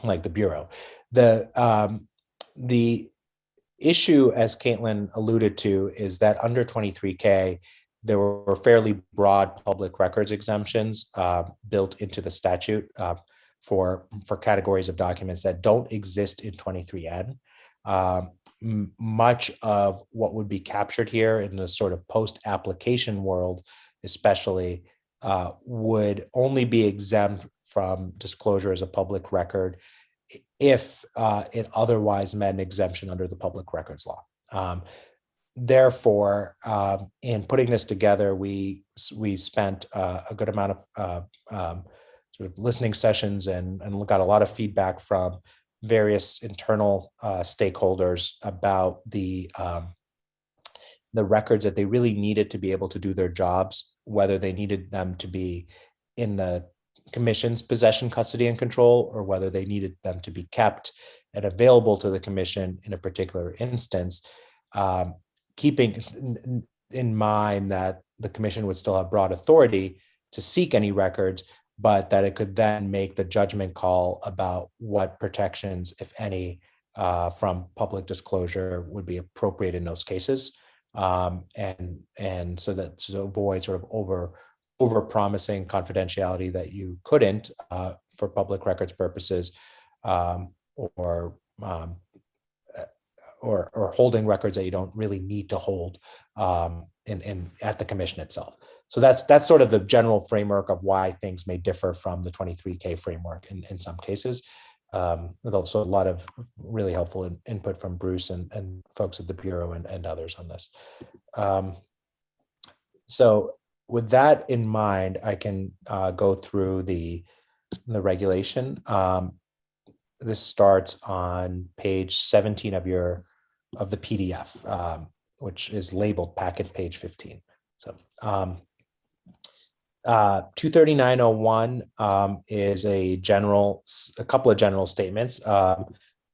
like the Bureau. The issue, as Caitlin alluded to, is that under 23K, there were fairly broad public records exemptions built into the statute for categories of documents that don't exist in 23N. Much of what would be captured here in the sort of post-application world, especially, would only be exempt from disclosure as a public record if it otherwise met an exemption under the public records law. Therefore, in putting this together, we spent a good amount of sort of listening sessions and got a lot of feedback from various internal stakeholders about the records that they really needed to be able to do their jobs, whether they needed them to be in the commission's possession, custody, and control, or whether they needed them to be kept and available to the commission in a particular instance, keeping in mind that the commission would still have broad authority to seek any records, but that it could then make the judgment call about what protections, if any, from public disclosure would be appropriate in those cases, and so that to avoid sort of over promising confidentiality that you couldn't for public records purposes, or holding records that you don't really need to hold at the commission itself. So that's sort of the general framework of why things may differ from the 23K framework in some cases. With also a lot of really helpful input from Bruce and folks at the Bureau and others on this. So with that in mind, I can go through the regulation. This starts on page 17 of the PDF, which is labeled packet page 15. So 239.01 is a couple of general statements.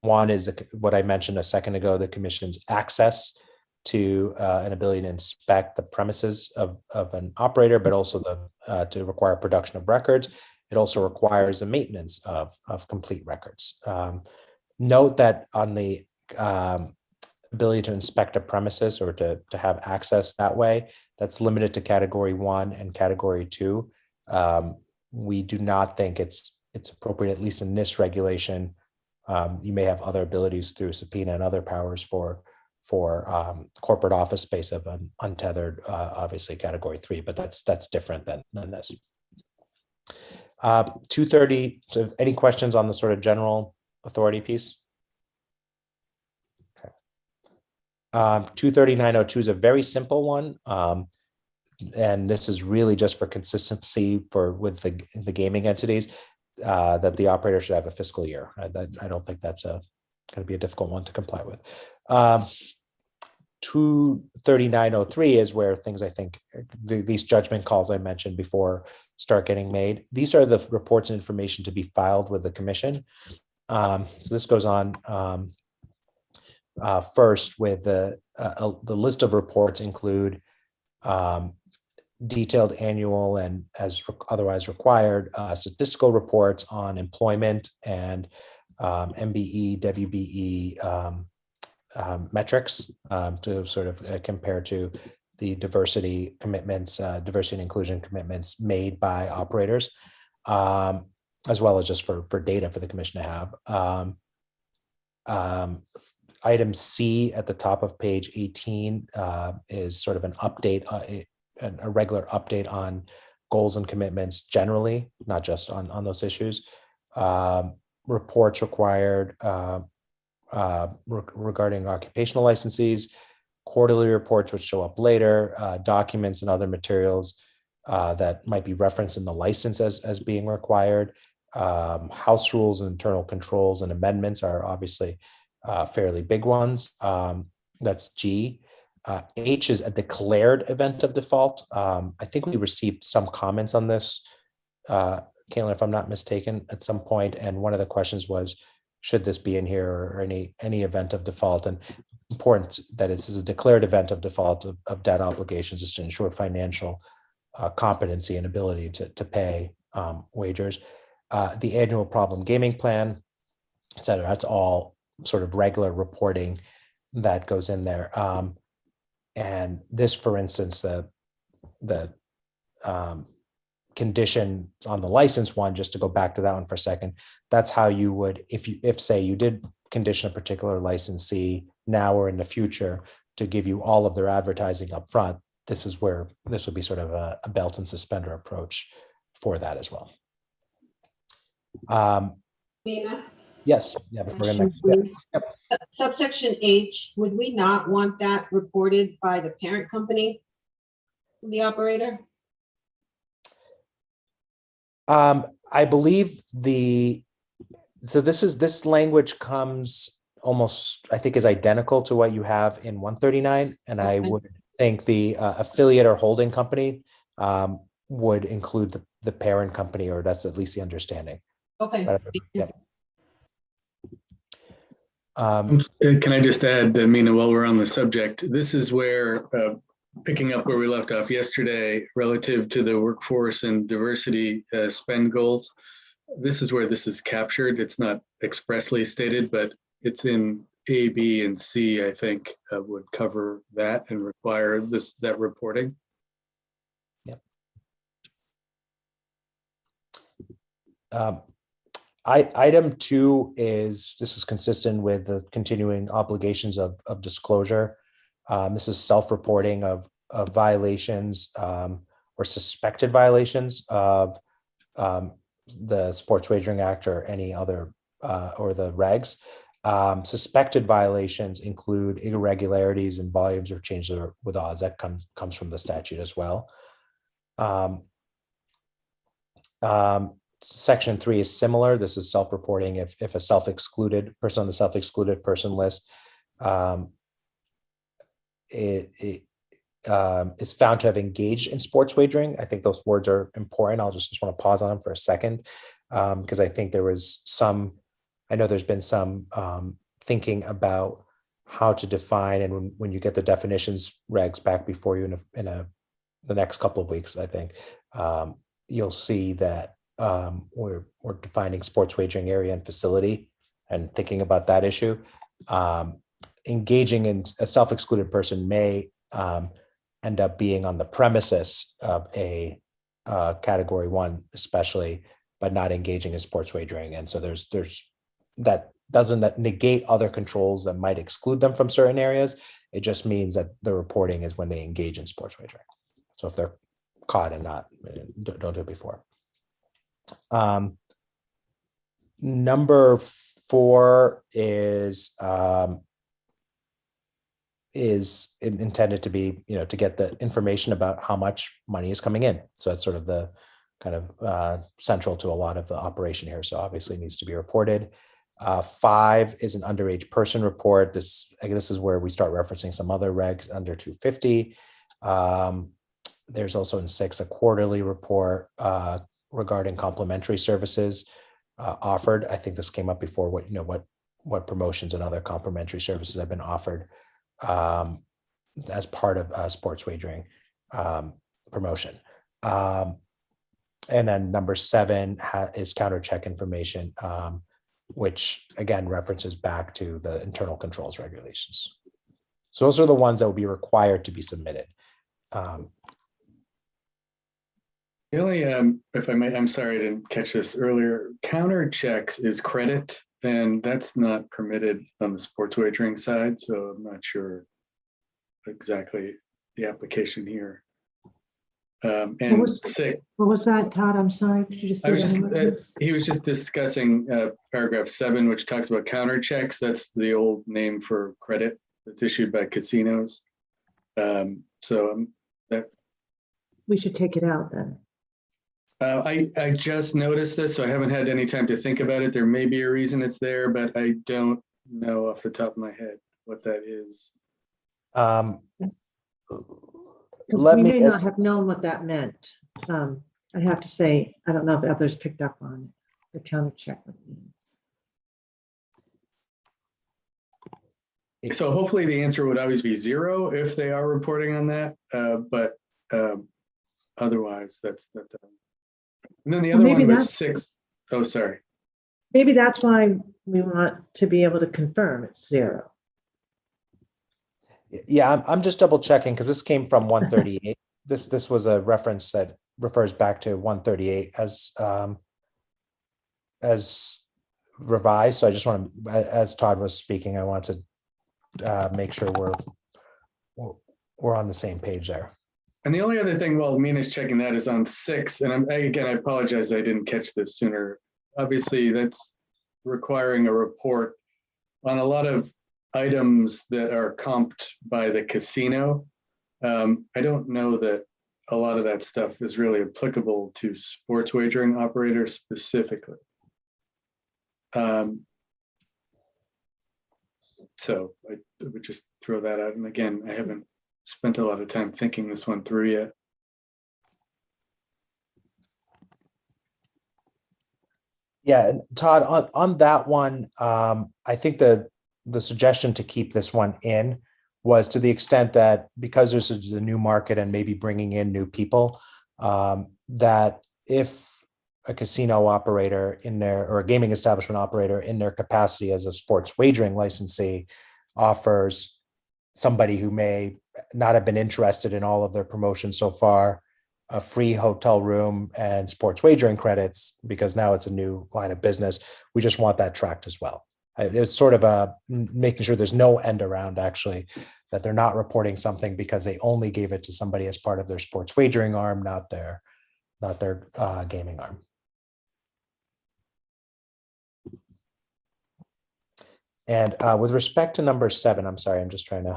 One is what I mentioned a second ago, the commission's access to an ability to inspect the premises of an operator, but also to require production of records. It also requires the maintenance of complete records. Note that on the ability to inspect a premises or to have access that way, that's limited to category 1 and category 2. We do not think it's appropriate, at least in this regulation. You may have other abilities through subpoena and other powers for corporate office space of an untethered, obviously category 3, but that's different than this. 230, so any questions on the sort of general authority piece? Okay. 239.02 is a very simple one. And this is really just for consistency with the gaming entities, that the operator should have a fiscal year. I don't think that's going to be a difficult one to comply with. 239.03 is where things, I think, these judgment calls I mentioned before start getting made. These are the reports and information to be filed with the commission. So this goes on first with the list of reports include detailed annual and, as otherwise required, statistical reports on employment and MBE, WBE metrics to sort of compare to the diversity commitments, diversity and inclusion commitments made by operators, as well as just for data for the commission to have. Item C at the top of page 18 is sort of an update, a regular update on goals and commitments generally, not just on those issues. Reports required regarding occupational licensees, quarterly reports which show up later, documents and other materials that might be referenced in the license as being required. House rules and internal controls and amendments are obviously fairly big ones. That's G. H is a declared event of default. I think we received some comments on this, Caitlin, if I'm not mistaken, at some point, and one of the questions was, should this be in here, or any event of default? And important that this is a declared event of default of debt obligations, is to ensure financial competency and ability to pay wagers. The annual problem gaming plan, et cetera, that's all sort of regular reporting that goes in there. And this, for instance, the condition on the license one, just to go back to that one for a second, that's how you would, if say you did condition a particular licensee now or in the future to give you all of their advertising up front, this is where this would be sort of a belt and suspender approach for that as well. Mina, Yes, yeah, but we're gonna, question, please. Subsection H, would we not want that reported by the parent company, the operator? I believe this language comes almost, I think, is identical to what you have in 139, and I would think the affiliate or holding company would include the parent company, or that's at least the understanding. Okay. Yeah. Can I just add, Mina, while we're on the subject, this is where, picking up where we left off yesterday, relative to the workforce and diversity spend goals, this is where this is captured. It's not expressly stated, but it's in A, B, and C, I think, would cover that and require that reporting. Yep. Item 2 is, this is consistent with the continuing obligations of disclosure. This is self-reporting of violations or suspected violations of the Sports Wagering Act or any other or the regs. Suspected violations include irregularities in volumes or changes with odds. That comes from the statute as well. Section 3 is similar. This is self-reporting if a self-excluded person on the self-excluded person list is found to have engaged in sports wagering. I think those words are important. I'll just want to pause on them for a second, because I think there was I know there's been some thinking about how to define, and when you get the definitions regs back before you in the next couple of weeks, I think you'll see that we're defining sports wagering area and facility and thinking about that issue. Engaging in a self-excluded person may end up being on the premises of a category 1, especially, but not engaging in sports wagering. And so there's that doesn't negate other controls that might exclude them from certain areas. It just means that the reporting is when they engage in sports wagering. So if they're caught and don't do it before. Number 4 is intended to be, to get the information about how much money is coming in. So that's sort of the kind of central to a lot of the operation here. So obviously it needs to be reported. 5 is an underage person report. This is where we start referencing some other regs under 250. There's also in 6 a quarterly report regarding complimentary services offered. I think this came up before. What promotions and other complimentary services have been offered as part of sports wagering promotion. And then number 7 is counter check information, which again references back to the internal controls regulations. So those are the ones that will be required to be submitted. The only, if I may, I'm sorry I didn't catch this earlier. Counter checks is credit, and that's not permitted on the sports wagering side. So I'm not sure exactly the application here. And What was that, Todd? I'm sorry. Could you just say I was that just, one more time? he was just discussing paragraph 7, which talks about counter checks. That's the old name for credit that's issued by casinos. So that We should take it out then. I just noticed this, so I haven't had any time to think about it. There may be a reason it's there, but I don't know off the top of my head what that is. We may not have known what that meant. I have to say, I don't know if others picked up on it, the counter check what it means. So hopefully the answer would always be 0 if they are reporting on that, but otherwise that's. And then the other one was 6. Oh, sorry. Maybe that's why we want to be able to confirm it's 0. Yeah, I'm just double checking because this came from 138. This was a reference that refers back to 138 as revised. So I just want to, as Todd was speaking, I want to make sure we're on the same page there. And the only other thing while Mina's checking that is on 6, and again, I apologize I didn't catch this sooner. Obviously, that's requiring a report on a lot of items that are comped by the casino. I don't know that a lot of that stuff is really applicable to sports wagering operators specifically. So I would just throw that out. And again, I haven't spent a lot of time thinking this one through yet. Yeah, and Todd, on that one, I think the suggestion to keep this one in was to the extent that because this is a new market and maybe bringing in new people, that if a casino operator in their, or a gaming establishment operator in their capacity as a sports wagering licensee offers somebody who may not have been interested in all of their promotions so far a free hotel room and sports wagering credits, because now it's a new line of business, we just want that tracked as well. It's sort of a making sure there's no end around, actually, that they're not reporting something because they only gave it to somebody as part of their sports wagering arm, not their gaming arm. And with respect to number 7, I'm sorry, I'm just trying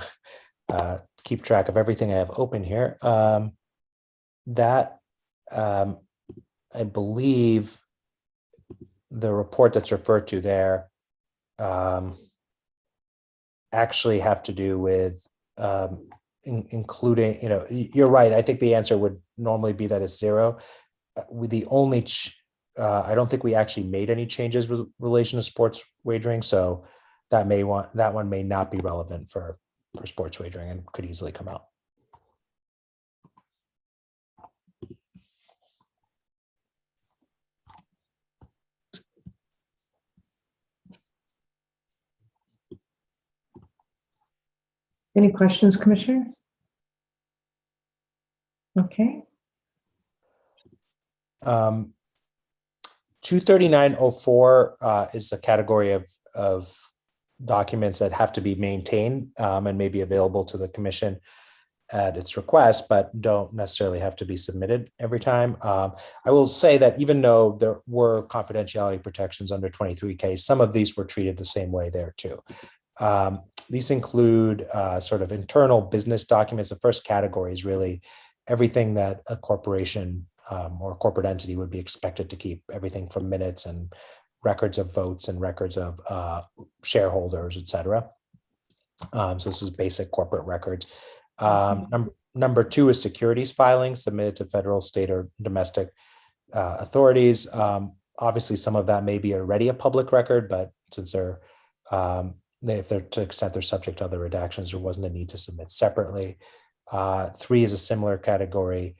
to keep track of everything I have open here. I believe the report that's referred to there actually have to do with including, you're right. I think the answer would normally be that it's 0. With the only, I don't think we actually made any changes with relation to sports wagering. So that one may not be relevant for sports wagering and could easily come out. Any questions, Commissioner? Okay. 23904 is a category of documents that have to be maintained and may be available to the commission. at its request, but don't necessarily have to be submitted every time. I will say that even though there were confidentiality protections under 23K, some of these were treated the same way there too. These include sort of internal business documents. The first category is really everything that a corporation or a corporate entity would be expected to keep, everything from minutes and records of votes and records of shareholders, et cetera. So this is basic corporate records. Number two is securities filings submitted to federal, state, or domestic authorities. Obviously, some of that may be already a public record, but since they're if they're to the extent they're subject to other redactions, there wasn't a need to submit separately. Three is a similar category.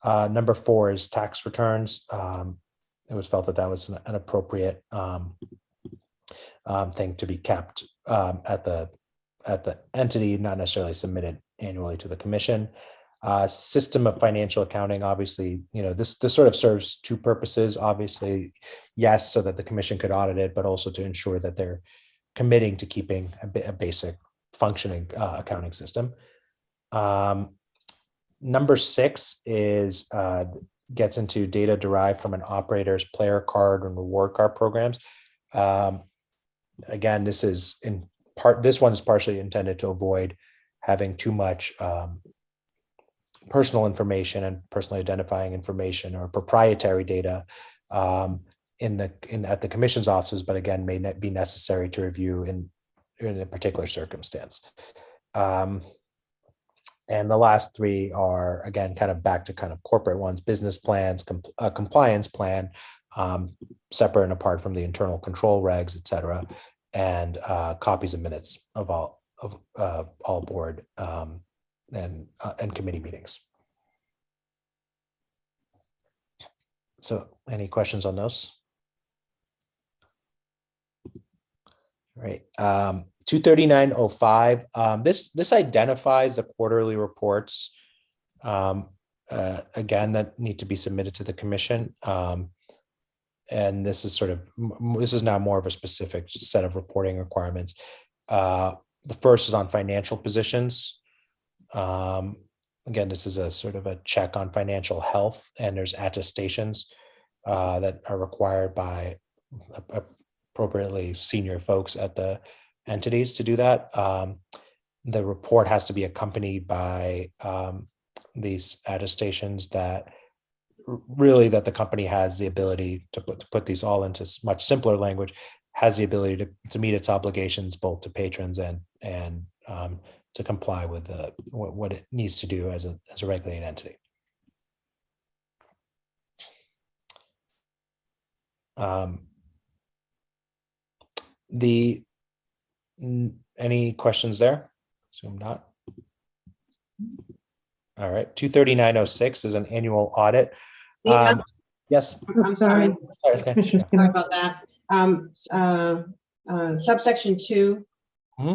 Number four is tax returns. It was felt that that was an appropriate thing to be kept at the entity, not necessarily submitted annually to the commission. System of financial accounting, obviously, this sort of serves two purposes. Obviously, yes, so that the commission could audit it, but also to ensure that they're committing to keeping a basic functioning accounting system. Number six is gets into data derived from an operator's player card and reward card programs. Again, this is in part, this one is partially intended to avoid having too much personal information and personally identifying information or proprietary data at the commission's offices, but again, may not be necessary to review in a particular circumstance. And the last three are, again, kind of back to kind of corporate ones: business plans, compliance plan, separate and apart from the internal control regs, et cetera, and copies of minutes of all board and committee meetings. So any questions on those? Right. 23905. This identifies the quarterly reports, again, that need to be submitted to the commission. And this is now more of a specific set of reporting requirements. The first is on financial positions. Again, this is a sort of a check on financial health, and there's attestations that are required by appropriately senior folks at the entities to do that. The report has to be accompanied by these attestations that really that the company has the ability to put these all into much simpler language, has the ability to meet its obligations both to patrons and to comply with what it needs to do as a regulated entity. Any questions there? Assume not. All right, 23906 is an annual audit. Yes. I'm sorry. Sorry, Sorry about that. Subsection 2,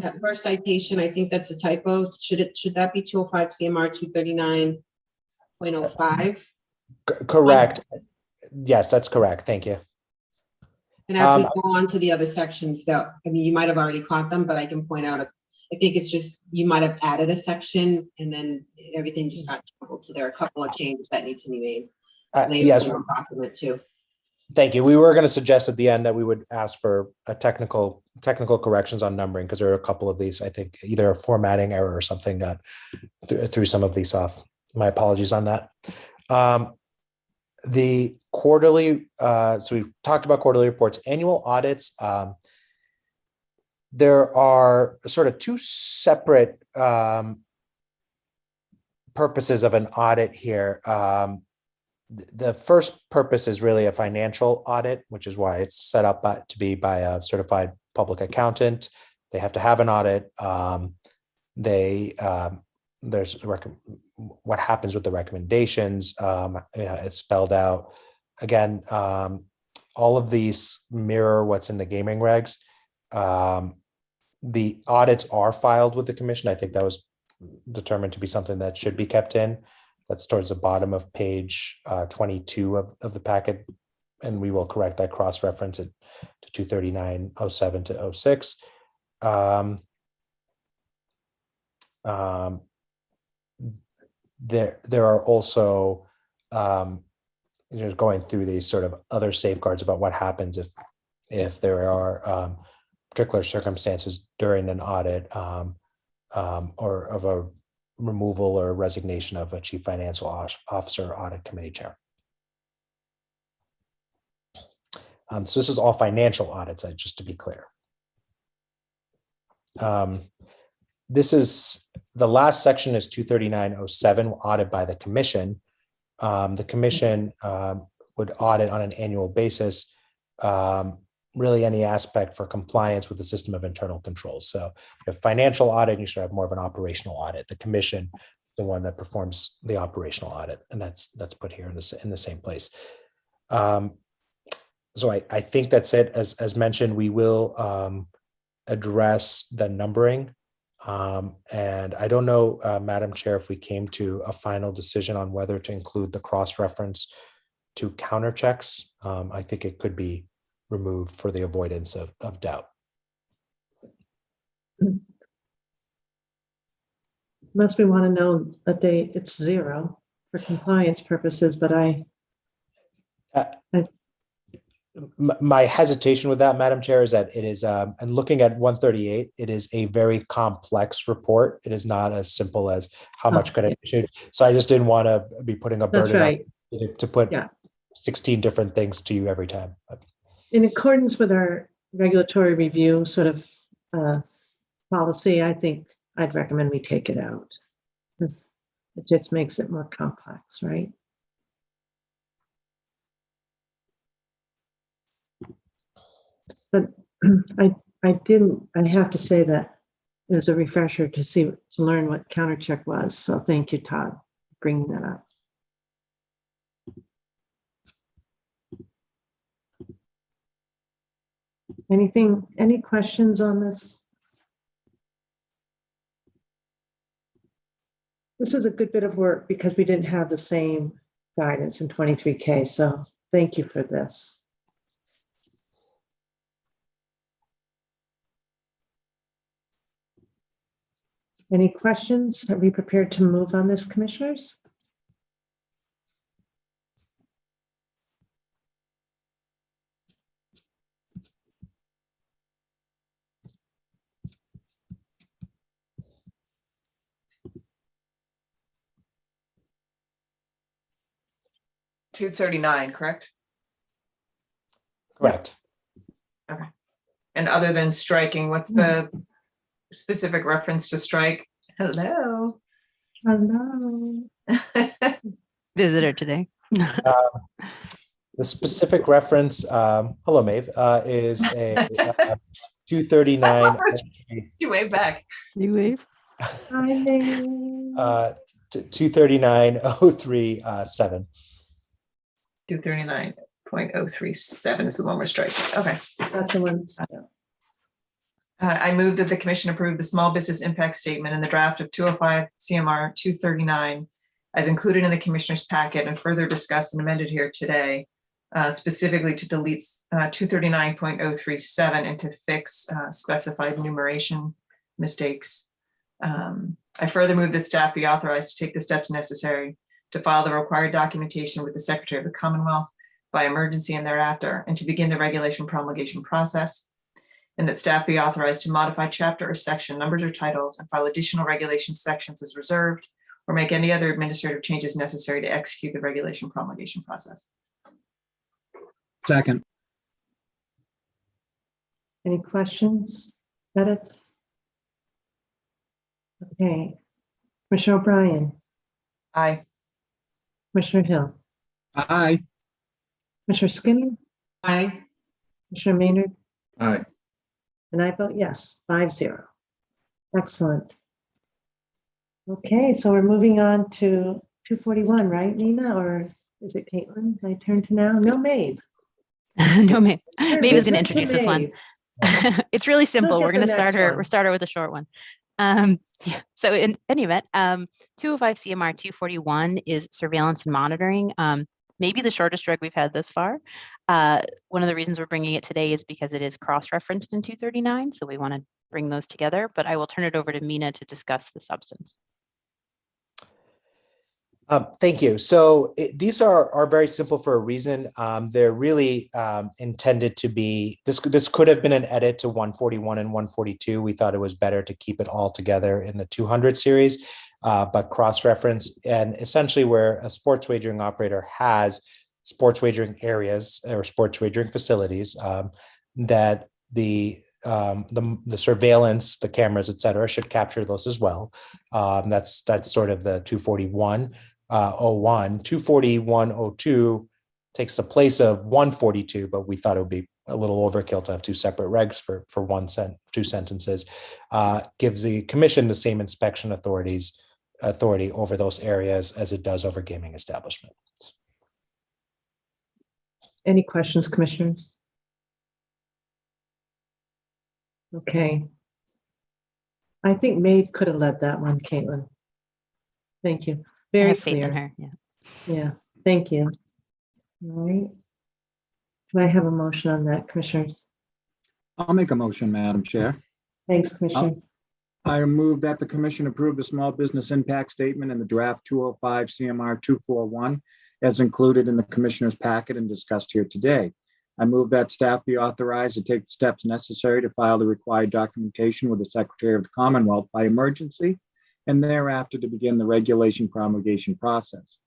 that first citation, I think that's a typo. Should that be 205 CMR 239.05? Correct. Yes, that's correct. Thank you. And as we go on to the other sections, that, I mean, you might have already caught them, but I can point out, I think it's just, you might have added a section and then everything just got jumbled. So there are a couple of changes that need to be made. Yes. Document too. Thank you. We were going to suggest at the end that we would ask for a technical corrections on numbering, because there are a couple of these, I think either a formatting error or something that threw some of these off. My apologies on that. The quarterly, so we've talked about quarterly reports, annual audits. There are sort of two separate purposes of an audit here. The first purpose is really a financial audit, which is why it's set up to be by a certified public accountant. They have to have an audit. There's what happens with the recommendations. It's spelled out. Again, all of these mirror what's in the gaming regs. The audits are filed with the commission. I think that was determined to be something that should be kept in. That's towards the bottom of page 22 of the packet, and we will correct that cross-reference it to 23907 to 06. there are also going through these sort of other safeguards about what happens if there are particular circumstances during an audit or of a removal or resignation of a chief financial officer or audit committee chair. So this is all financial audits, just to be clear. This is the last section is 23907, audit by the commission. The commission would audit on an annual basis, really any aspect for compliance with the system of internal controls. So you have financial audit, you should have more of an operational audit. The commission is the one that performs the operational audit, and that's put here in the same place. So I think that's it. As mentioned, we will address the numbering. And I don't know, Madam Chair, if we came to a final decision on whether to include the cross-reference to counter checks. I think it could be removed for the avoidance of doubt. Unless we want to know that it's 0 for compliance purposes, but my hesitation with that, Madam Chair, is that it is, and looking at 138, it is a very complex report. It is not as simple as how much could I issue. So I just didn't want to be putting a burden on to put 16 different things to you every time. In accordance with our regulatory review sort of policy, I think I'd recommend we take it out. It just makes it more complex, right? But I have to say that it was a refresher to learn what counter check was. So thank you, Todd, for bringing that up. Any questions on this? This is a good bit of work because we didn't have the same guidance in 23K. So thank you for this. Any questions? Are we prepared to move on this, commissioners? $239, correct? Correct. Okay. And other than striking, what's the specific reference to strike? Hello. Hello. Visitor today. The specific reference, hello, Maeve, is a 239. You wave back. You wave. 239.037. 239.037 is the one we're striking. Okay. That's the one. I move that the commission approve the small business impact statement in the draft of 205 CMR 239 as included in the commissioner's packet and further discussed and amended here today, specifically to delete 239.037 and to fix specified numeration mistakes. I further move that staff be authorized to take the steps necessary to file the required documentation with the Secretary of the Commonwealth by emergency and thereafter, and to begin the regulation promulgation process. And that staff be authorized to modify chapter or section numbers or titles and file additional regulation sections as reserved, or make any other administrative changes necessary to execute the regulation promulgation process. Second. Any questions? Edits? Okay. Commissioner O'Brien, Aye. Commissioner Hill, Aye. Commissioner Skinner, Aye. Commissioner Maynard, Aye. and I vote yes, 5-0. Excellent. Okay, so we're moving on to 241, right, Nina, or is it Caitlin? I turn to now? No, Maeve. No, Maeve. Sure, Maeve is going to listen introduce this one. Maeve. It's really simple. get We're going to the start next her. one. We'll start her with a short one. So in any event, 205 CMR 241 is surveillance and monitoring. Maybe the shortest drug we've had this far. One of the reasons we're bringing it today is because it is cross-referenced in 239. So we want to bring those together, but I will turn it over to Mina to discuss the substance. Thank you. So these are very simple for a reason. They're really intended to be, this could have been an edit to 141 and 142. We thought it was better to keep it all together in the 200 series, but cross-reference, and essentially where a sports wagering operator has sports wagering areas or sports wagering facilities, that the surveillance, the cameras, et cetera, should capture those as well. That's sort of the 241. 01, 24102 takes the place of 142, but we thought it would be a little overkill to have two separate regs for two sentences. Gives the commission the same inspection authority over those areas as it does over gaming establishments. Any questions, commissioners? Okay. I think Maeve could have led that one, Caitlin. Thank you. I Very have faith clear. in her. Yeah. Yeah, thank you. All right. Do I have a motion on that, commissioners? I'll make a motion, Madam Chair. Thanks, Commissioner. I move that the commission approve the small business impact statement in the draft 205 CMR 241 as included in the commissioner's packet and discussed here today. I move that staff be authorized to take the steps necessary to file the required documentation with the Secretary of the Commonwealth by emergency and thereafter to begin the regulation promulgation process.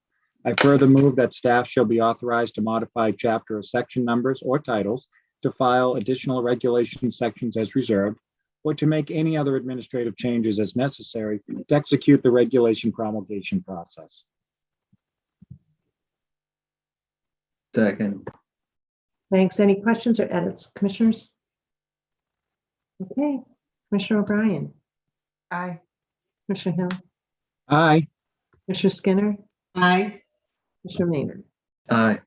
I further move that staff shall be authorized to modify chapter or section numbers or titles to file additional regulation sections as reserved, or to make any other administrative changes as necessary to execute the regulation promulgation process. Second. Thanks. Any questions or edits, commissioners? Okay, Commissioner O'Brien, Aye. Commissioner Hill, Aye. Commissioner Skinner, Aye. Commissioner Maynard. Aye.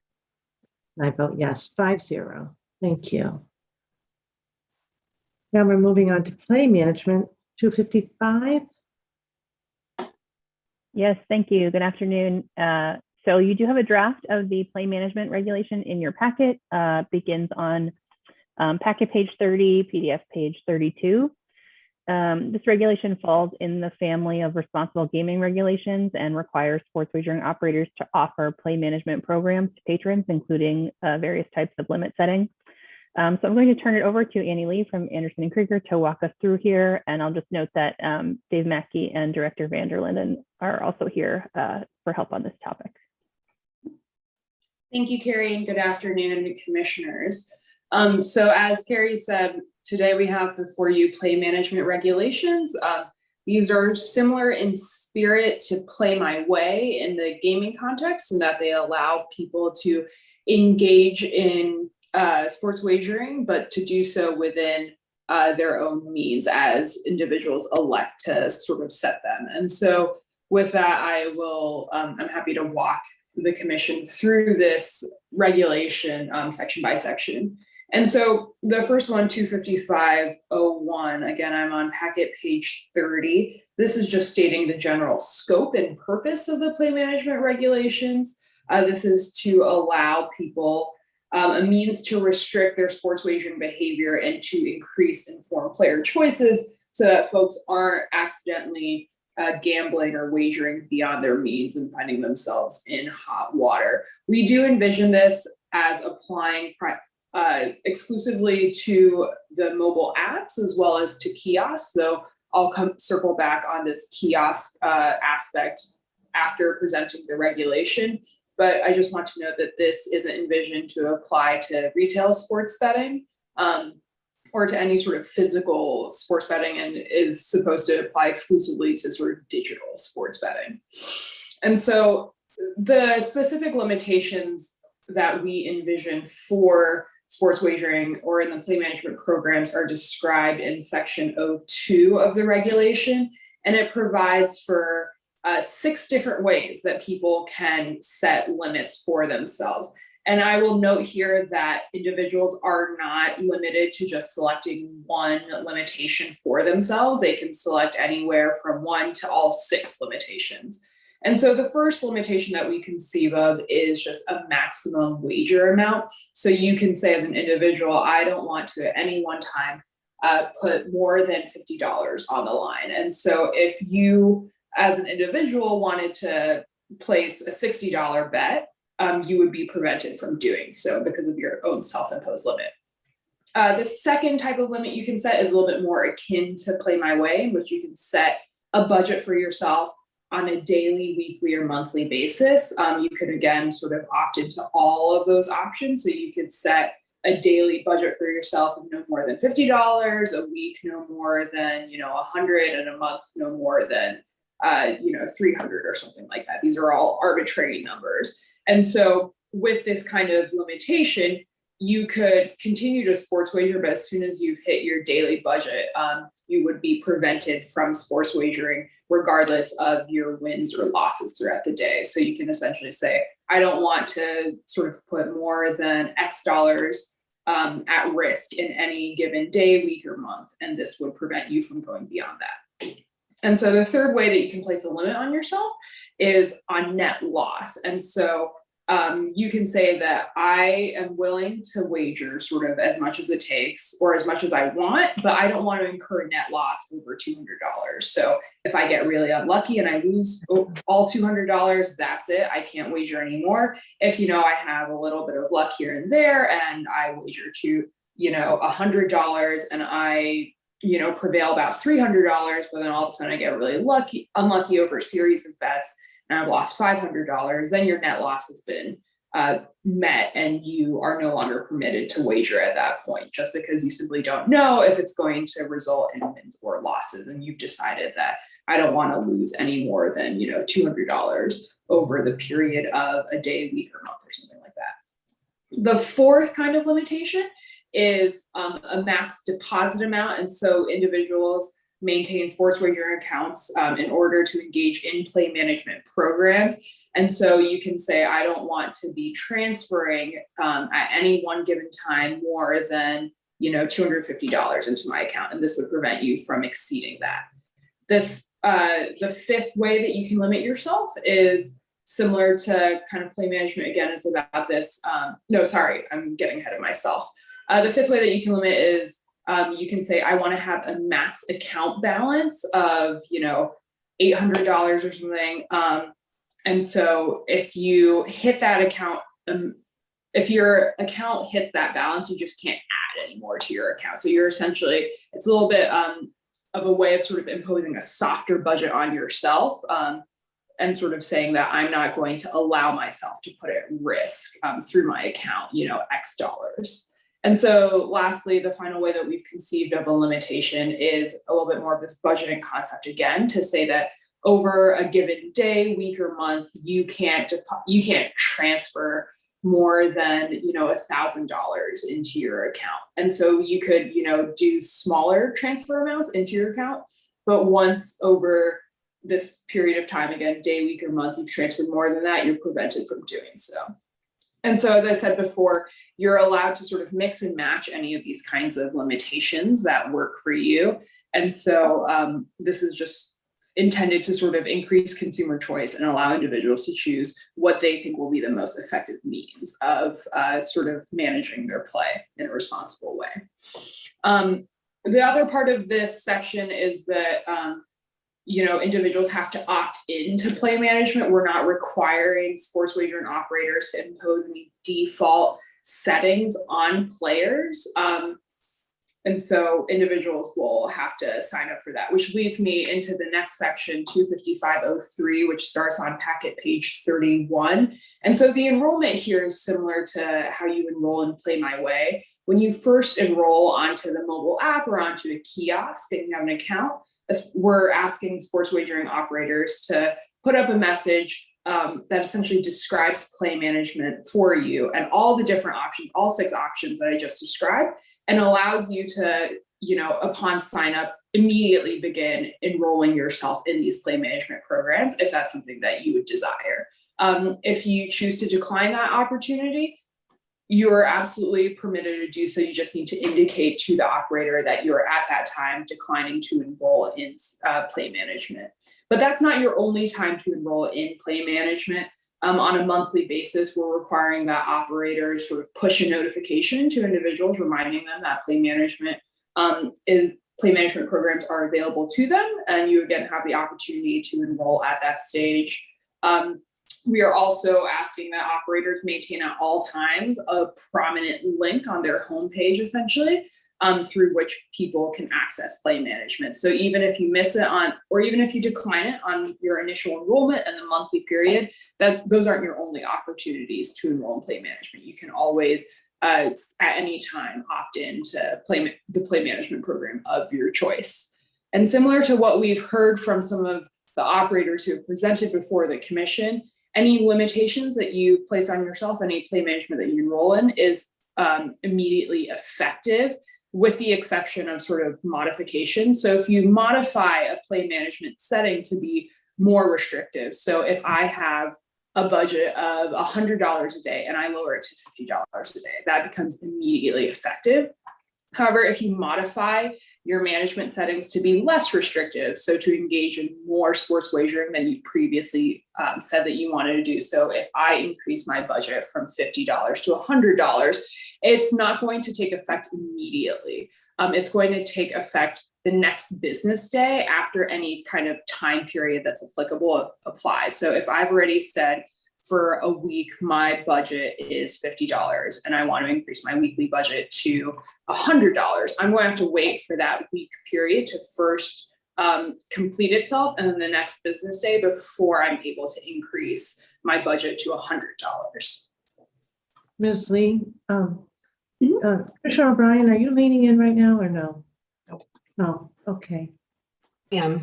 I vote yes, 5-0. Thank you. Now we're moving on to play management, 255. Yes, thank you. Good afternoon. So you do have a draft of the play management regulation in your packet. Begins on packet page 30, PDF page 32. This regulation falls in the family of responsible gaming regulations and requires sports wagering operators to offer play management programs to patrons, including various types of limit setting. So I'm going to turn it over to Annie Lee from Anderson and Krieger to walk us through here. And I'll just note that Dave Mackey and Director Vanderlinden are also here for help on this topic. Thank you, Carrie, and good afternoon, commissioners. So as Carrie said, today we have before you play management regulations. These are similar in spirit to Play My Way in the gaming context, in that they allow people to engage in sports wagering, but to do so within their own means as individuals elect to sort of set them. And so with that, I'm happy to walk the commission through this regulation section by section. And so the first one, 255.01, again, I'm on packet page 30. This is just stating the general scope and purpose of the play management regulations. This is to allow people a means to restrict their sports wagering behavior and to increase informed player choices so that folks aren't accidentally gambling or wagering beyond their means and finding themselves in hot water. We do envision this as applying exclusively to the mobile apps as well as to kiosks, though I'll circle back on this kiosk aspect after presenting the regulation. But I just want to note that this isn't envisioned to apply to retail sports betting or to any sort of physical sports betting, and is supposed to apply exclusively to sort of digital sports betting. And so the specific limitations that we envision for sports wagering or in the play management programs are described in section 02 of the regulation, and it provides for 6 different ways that people can set limits for themselves. And I will note here that individuals are not limited to just selecting one limitation for themselves. They can select anywhere from 1 to all 6 limitations. And so the first limitation that we conceive of is just a maximum wager amount. So you can say as an individual, I don't want to at any one time put more than $50 on the line. And so if you as an individual wanted to place a $60 bet, you would be prevented from doing so because of your own self-imposed limit. The second type of limit you can set is a little bit more akin to Play My Way, in which you can set a budget for yourself on a daily, weekly, or monthly basis. You could, again, sort of opt into all of those options. So you could set a daily budget for yourself of no more than $50, a week no more than, you know, 100, and a month no more than, you know, 300 or something like that. These are all arbitrary numbers. And so with this kind of limitation, you could continue to sports wager, but as soon as you've hit your daily budget, you would be prevented from sports wagering regardless of your wins or losses throughout the day. So you can essentially say, I don't want to sort of put more than X dollars at risk in any given day, week, or month, and this would prevent you from going beyond that. And so the third way that you can place a limit on yourself is on net loss. And so you can say that I am willing to wager sort of as much as it takes or as much as I want, but I don't want to incur net loss over $200. So if I get really unlucky and I lose all $200, that's it. I can't wager anymore. If, you know, I have a little bit of luck here and there and I wager to, you know, $100 and I, you know, prevail about $300, but then all of a sudden I get really unlucky over a series of bets and I've lost $500, then your net loss has been met and you are no longer permitted to wager at that point, just because you simply don't know if it's going to result in wins or losses. And you've decided that I don't want to lose any more than, you know, $200 over the period of a day, week, or month or something like that. The fourth kind of limitation is a max deposit amount. And so individuals maintain sports wagering accounts in order to engage in play management programs. And so you can say, I don't want to be transferring at any one given time more than, you know, $250 into my account. And this would prevent you from exceeding that. This, the fifth way that you can limit yourself is similar to kind of play management. Again, is about this. No, sorry, I'm getting ahead of myself. The fifth way that you can limit is you can say, I want to have a max account balance of, you know, $800 or something. And so if you hit that account, if your account hits that balance, you just can't add any more to your account. So you're essentially, it's a little bit of a way of sort of imposing a softer budget on yourself and sort of saying that I'm not going to allow myself to put at risk through my account, you know, X dollars. And so lastly, the final way that we've conceived of a limitation is a little bit more of this budgeting concept again, to say that over a given day, week, or month, you can't transfer more than, you know, $1,000 into your account. And so you could, you know, do smaller transfer amounts into your account, but once over this period of time, again, day, week, or month, you've transferred more than that, you're prevented from doing so. And so, as I said before, you're allowed to sort of mix and match any of these kinds of limitations that work for you. And so this is just intended to sort of increase consumer choice and allow individuals to choose what they think will be the most effective means of sort of managing their play in a responsible way. The other part of this section is that you know, individuals have to opt into play management. We're not requiring sports wagering operators to impose any default settings on players. And so individuals will have to sign up for that, which leads me into the next section, 255.03, which starts on packet page 31. And so the enrollment here is similar to how you enroll in Play My Way. When you first enroll onto the mobile app or onto a kiosk and you have an account, we're asking sports wagering operators to put up a message that essentially describes play management for you and all the different options, all 6 options that I just described, and allows you to, you know, upon sign up, immediately begin enrolling yourself in these play management programs if that's something that you would desire. If you choose to decline that opportunity, you are absolutely permitted to do so. You just need to indicate to the operator that you're at that time declining to enroll in play management. But that's not your only time to enroll in play management. On a monthly basis, we're requiring that operators sort of push a notification to individuals, reminding them that play management programs are available to them, and you again have the opportunity to enroll at that stage. We are also asking that operators maintain at all times a prominent link on their homepage, essentially, through which people can access play management. So even if you miss it on, or even if you decline it on your initial enrollment and the monthly period, that those aren't your only opportunities to enroll in play management. You can always, at any time, opt in to the play management program of your choice. And similar to what we've heard from some of the operators who have presented before the commission, any limitations that you place on yourself, any play management that you enroll in is immediately effective, with the exception of sort of modification. So if you modify a play management setting to be more restrictive, so if I have a budget of $100 a day and I lower it to $50 a day, that becomes immediately effective. However, if you modify your management settings to be less restrictive, so to engage in more sports wagering than you previously said that you wanted to do. So if I increase my budget from $50 to $100, it's not going to take effect immediately. It's going to take effect the next business day after any kind of time period that's applicable applies. So if I've already said, for a week, my budget is $50 and I want to increase my weekly budget to $100. I'm going to have to wait for that week period to first complete itself, and then the next business day before I'm able to increase my budget to $100. Ms. Lee, Commissioner O'Brien, are you leaning in right now or no? Nope. No, okay. Yeah.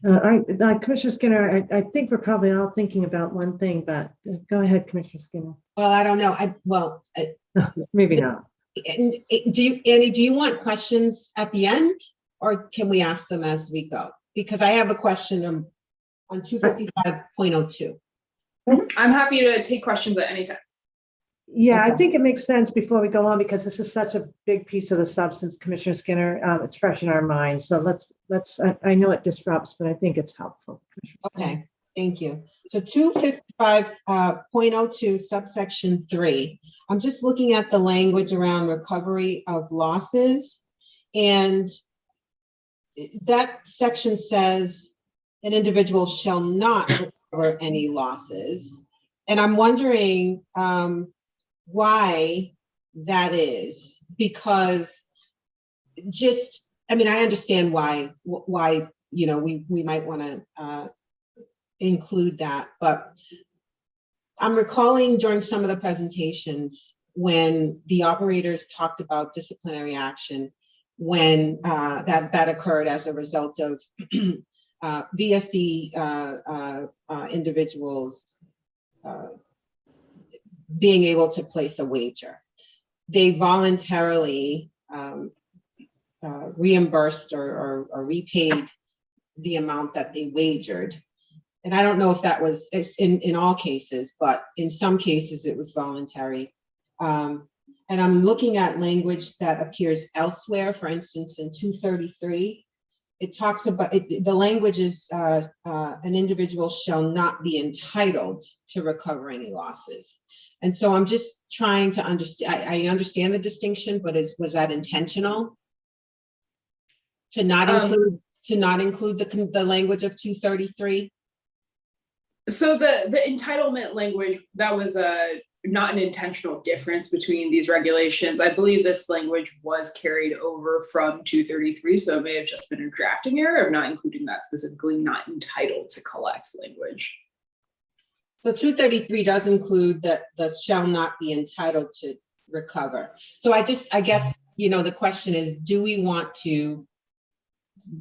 Commissioner Skinner, I think we're probably all thinking about one thing, but go ahead, Commissioner Skinner. Well, I don't know. Maybe not. Annie, do you want questions at the end, or can we ask them as we go? Because I have a question on 255.02. I'm happy to take questions at any time. Yeah, Okay. I think it makes sense before we go on, because this is such a big piece of the substance, Commissioner Skinner. It's fresh in our minds. So I know it disrupts, but I think it's helpful. Okay, thank you. So 255.02 subsection 3, I'm just looking at the language around recovery of losses. And that section says an individual shall not recover any losses. And I'm wondering why that is, because I understand why we might want to include that, but I'm recalling during some of the presentations when the operators talked about disciplinary action, when that occurred as a result of VSE individuals being able to place a wager. They voluntarily reimbursed or repaid the amount that they wagered. And I don't know if that was in all cases, but in some cases it was voluntary. And I'm looking at language that appears elsewhere. For instance, in 233, it talks about the language is an individual shall not be entitled to recover any losses. And so I'm just trying to understand. I understand the distinction, but was that intentional to not include the language of 233? So the entitlement language, that was not an intentional difference between these regulations. I believe this language was carried over from 233, so it may have just been a drafting error of not including that specifically not entitled to collect language. So 233 does include that the shall not be entitled to recover. So I guess, the question is, do we want to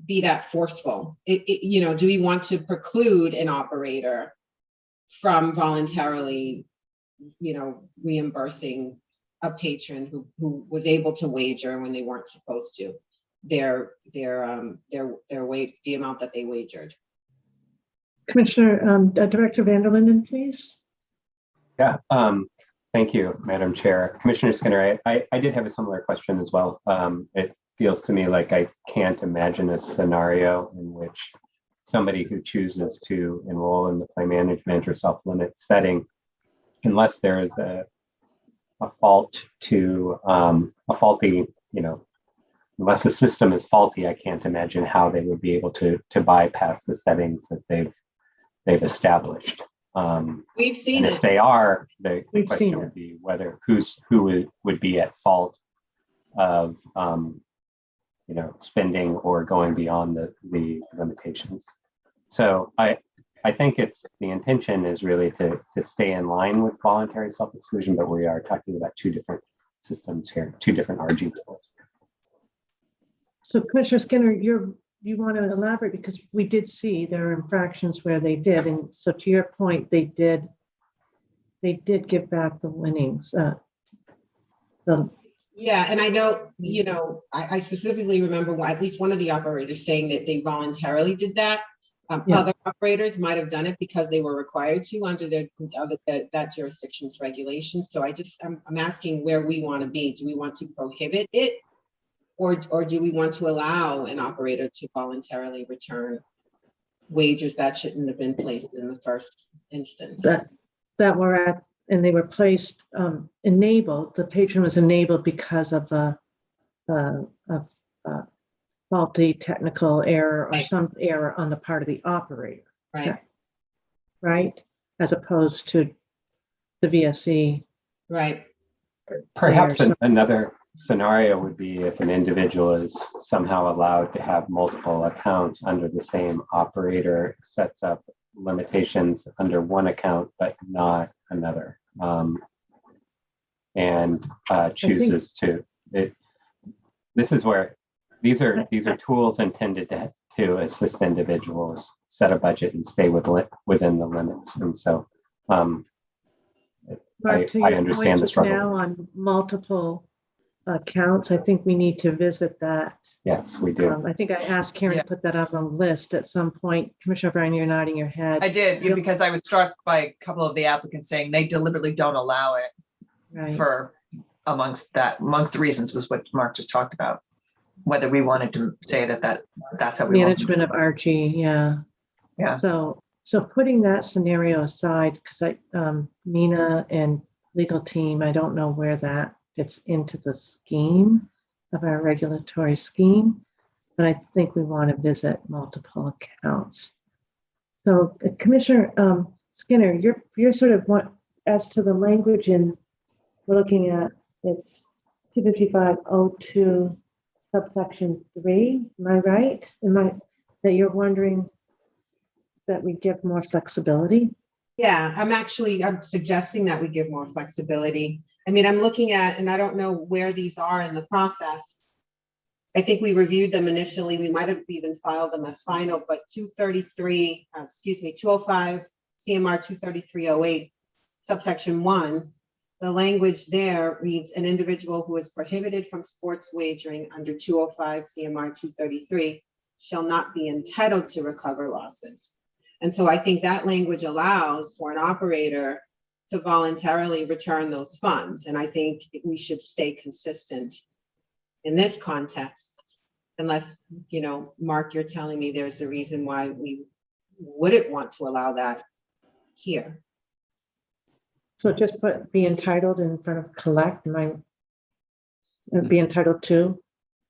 be that forceful? Do we want to preclude an operator from voluntarily, reimbursing a patron who was able to wager when they weren't supposed to, the amount that they wagered? Commissioner, Director Vanderlinden, please. Yeah, thank you, Madam Chair. Commissioner Skinner, I did have a similar question as well. It feels to me like I can't imagine a scenario in which somebody who chooses to enroll in the play management or self-limit setting, unless there is a fault to a faulty, unless the system is faulty, I can't imagine how they would be able to bypass the settings that they've established. We've seen And if it. they are, the We've question seen would be whether who would be at fault of spending or going beyond the limitations. So I think the intention is really to stay in line with voluntary self-exclusion, but we are talking about two different systems here, two different RG tools. So Commissioner Skinner, you want to elaborate, because we did see there are infractions where they did, and so to your point, they did give back the winnings. Yeah, and I know, I specifically remember at least one of the operators saying that they voluntarily did that. Yeah. Other operators might have done it because they were required to under that jurisdiction's regulations. So I'm asking where we want to be. Do we want to prohibit it? Or do we want to allow an operator to voluntarily return wagers that shouldn't have been placed in the first instance? That were at, and they were placed, enabled, the patron was enabled because of a faulty technical error or some error on the part of the operator. Right. Right? As opposed to the VSE. Right. Perhaps another scenario would be if an individual is somehow allowed to have multiple accounts under the same operator, sets up limitations under one account but not another, and chooses to. This is where these are tools intended to assist individuals set a budget and stay within the limits, and so I understand the struggle. Now on multiple accounts, I think we need to visit that. Yes, we do. I think I asked Karen to put that up on the list at some point. Commissioner O'Brien, you're nodding your head. I did, because I was struck by a couple of the applicants saying they deliberately don't allow it. Right. For amongst the reasons was what Mark just talked about. Whether we wanted to say that's how we management of RG, yeah. Yeah. So putting that scenario aside, because Nina and legal team, I don't know where that fits into the scheme of our regulatory scheme, but I think we want to visit multiple accounts. So Commissioner Skinner, you're sort of as to the language we're looking at, it's 255.02 subsection 3. Am I right? That you're wondering that we give more flexibility? Yeah, I'm suggesting that we give more flexibility. I mean, I'm looking at, and I don't know where these are in the process. I think we reviewed them initially. We might have even filed them as final, but 205 CMR 23308 subsection 1, the language there reads, an individual who is prohibited from sports wagering under 205 CMR 233 shall not be entitled to recover losses. And so I think that language allows for an operator to voluntarily return those funds. And I think we should stay consistent in this context, unless, Mark, you're telling me there's a reason why we wouldn't want to allow that here. So just be entitled in front of collect, be entitled to?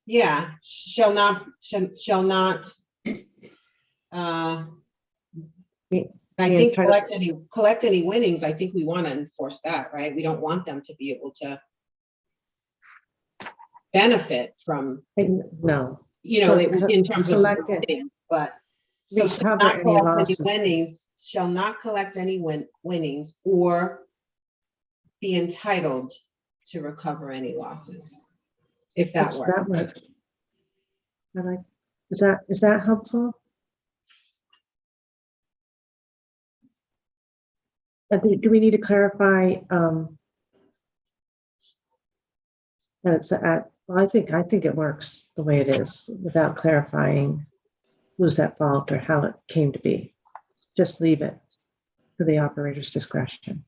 Yeah, shall not. I think collect any winnings. I think we want to enforce that, right? We don't want them to be able to benefit from. No. In terms of winning, but so shall not collect any winnings, shall not collect any winnings or be entitled to recover any losses, if that works. Is that helpful? Do we need to clarify that it's at? Well, I think it works the way it is without clarifying who's at fault or how it came to be. Just leave it to the operator's discretion.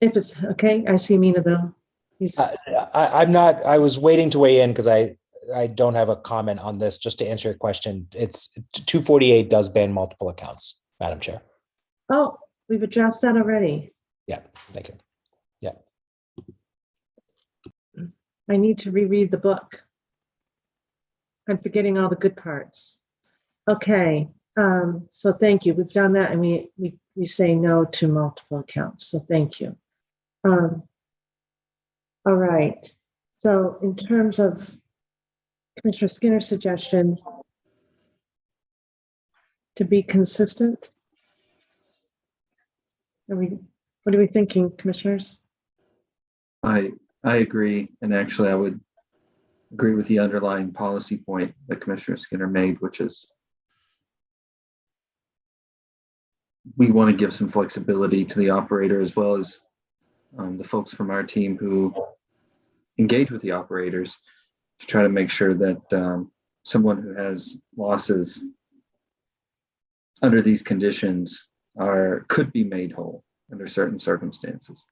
If it's okay, I see Mina though. I was waiting to weigh in because I don't have a comment on this. Just to answer your question, it's 248 does ban multiple accounts, Madam Chair. Oh, we've addressed that already. Yeah, thank you. Yeah. I need to reread the book. I'm forgetting all the good parts. Okay, So thank you. We've done that, and we say no to multiple accounts. So thank you. All right. So in terms of Commissioner Skinner's suggestion to be consistent, what are we thinking, commissioners? I agree, and actually I would agree with the underlying policy point that Commissioner Skinner made, which is we want to give some flexibility to the operator as well as the folks from our team who engage with the operators to try to make sure that someone who has losses under these conditions could be made whole under certain circumstances.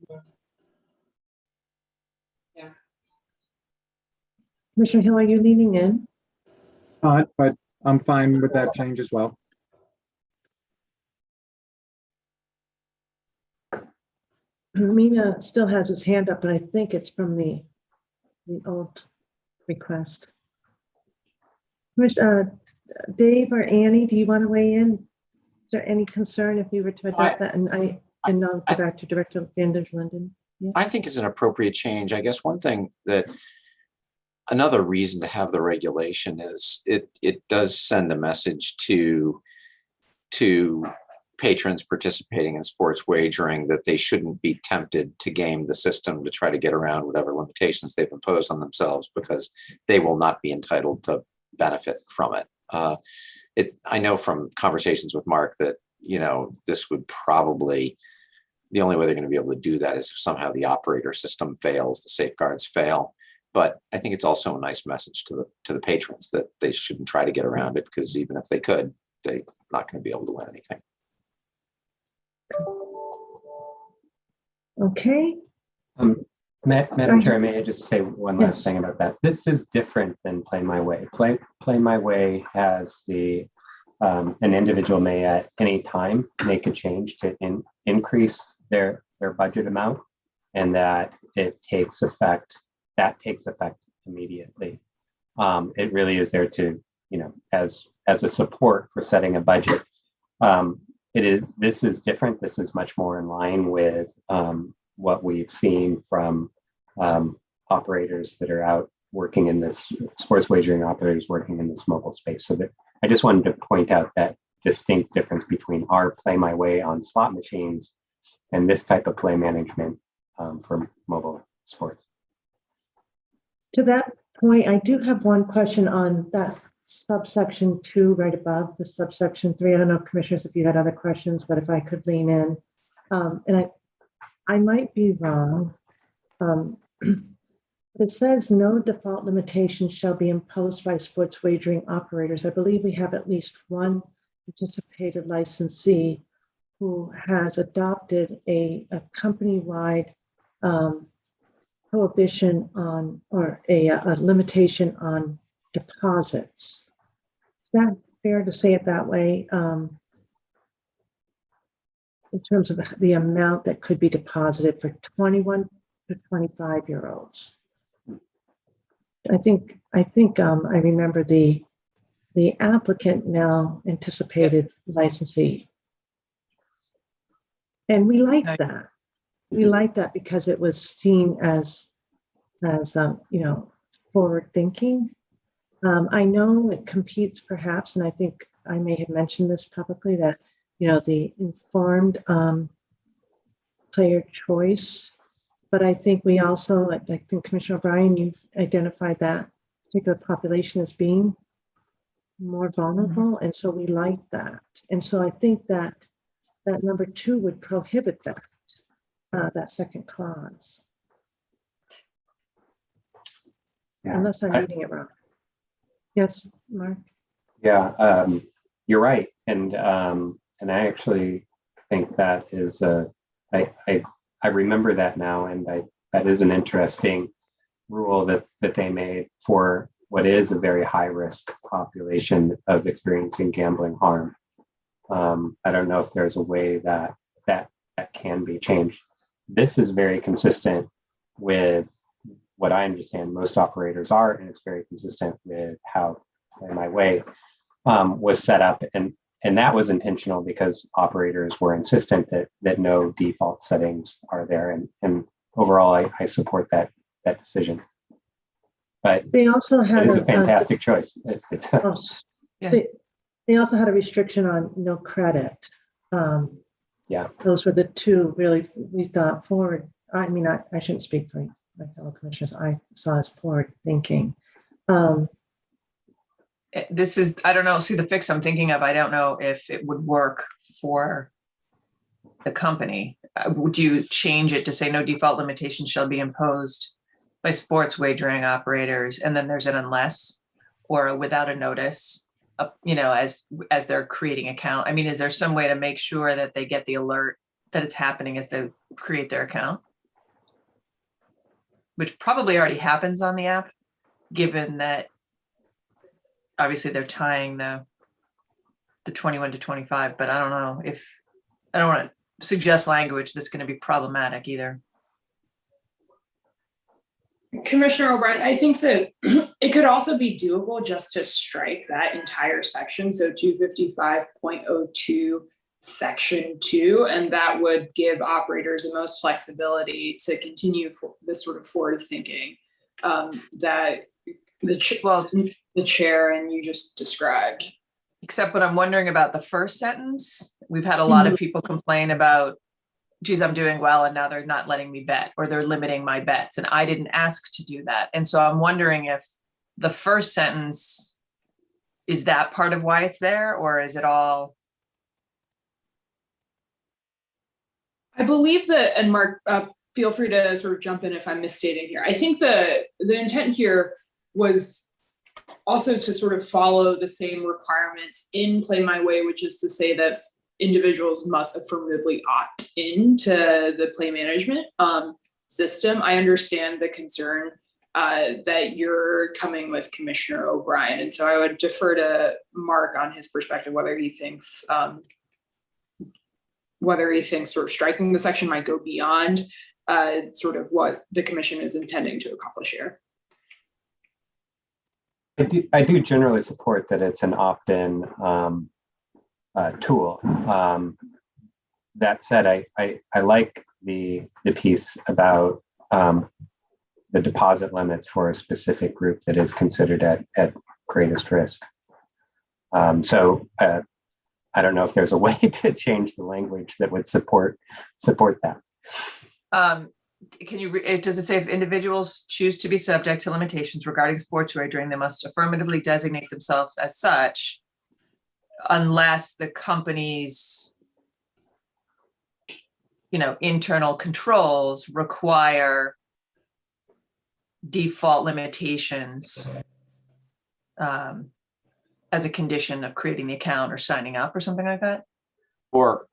Commissioner Hill, are you leaning in? But I'm fine with that change as well. Mina still has his hand up, but I think it's from the old request. Dave or Annie, do you want to weigh in? Is there any concern if we were to adopt that? And I'll go back to Director Van der Linden. Yeah. I think it's an appropriate change. I guess another reason to have the regulation is it does send a message to patrons participating in sports wagering that they shouldn't be tempted to game the system to try to get around whatever limitations they've imposed on themselves, because they will not be entitled to benefit from it. I know from conversations with Mark that, this would probably, the only way they're going to be able to do that is if somehow the operator system fails, the safeguards fail. But I think it's also a nice message to the patrons that they shouldn't try to get around it, because even if they could, they're not going to be able to win anything. Okay. Madam Chair, may I just say one last Yes. thing about that? This is different than Play My Way. Play My Way has an individual may at any time make a change to increase their budget amount, and that takes effect immediately. It really is there to, as a support for setting a budget. This is different. This is much more in line with what we've seen from operators that are out working in this, sports wagering operators working in this mobile space. So that I just wanted to point out that distinct difference between our Play My Way on slot machines and this type of play management for mobile sports. To that point, I do have one question on that subsection 2 right above the subsection 3. I don't know, commissioners, if you had other questions, but if I could lean in. And I might be wrong. It says no default limitations shall be imposed by sports wagering operators. I believe we have at least one participated licensee who has adopted a company-wide prohibition on, or a limitation on deposits. Is that fair to say it that way? In terms of the amount that could be deposited for 21 to 25-year-olds. I think I remember the applicant now anticipated licensee. And we like that. We like that because it was seen as forward thinking. I know it competes perhaps, and I think I may have mentioned this publicly, that the informed player choice. But I think we also, I think Commissioner O'Brien, you've identified that particular population as being more vulnerable, and so we like that. And so I think that number 2 would prohibit that second clause. Yeah. Unless I'm reading it wrong. Yes, Mark? Yeah, you're right. And I actually think that is I remember that now, and that is an interesting rule that they made for what is a very high risk population of experiencing gambling harm. I don't know if there's a way that can be changed. This is very consistent with what I understand most operators are, and it's very consistent with how Play My Way was set up. And And that was intentional because operators were insistent that no default settings are there. And overall, I support that decision. But They also had it is a fantastic choice. Oh, Yeah. they also had a restriction on no credit. Yeah. Those were the two really we thought forward. I mean, I shouldn't speak for my fellow commissioners. I saw as forward thinking. This is, I don't know, see the fix I'm thinking of, I don't know if it would work for the company. Would you change it to say no default limitations shall be imposed by sports wagering operators, and then there's an unless or a without a notice, you know, as they're creating account? I mean, is there some way to make sure that they get the alert that it's happening as they create their account? Which probably already happens on the app, given that obviously they're tying the 21 to 25, but I don't know if, I don't want to suggest language that's going to be problematic either. Commissioner O'Brien, I think that it could also be doable just to strike that entire section. So 255.02 section 2, and that would give operators the most flexibility to continue for this sort of forward thinking that the chair and you just described. Except what I'm wondering about the first sentence, we've had a lot of people complain about, geez, I'm doing well and now they're not letting me bet, or they're limiting my bets, and I didn't ask to do that. And so I'm wondering if the first sentence, is that part of why it's there, or is it all? I believe that, and Mark, feel free to sort of jump in if I'm misstating here. I think the intent here was also to sort of follow the same requirements in Play My Way, which is to say that individuals must affirmatively opt into the play management system. I understand the concern that you're coming with, Commissioner O'Brien, and so I would defer to Mark on his perspective, whether he thinks sort of striking the section might go beyond sort of what the commission is intending to accomplish here. I do generally support that it's an opt-in tool. That said, I like the piece about the deposit limits for a specific group that is considered at greatest risk. So I don't know if there's a way to change the language that would support that. Can you, does it say if individuals choose to be subject to limitations regarding sports wagering, they must affirmatively designate themselves as such unless the company's, you know, internal controls require default limitations as a condition of creating the account or signing up or something like that? Or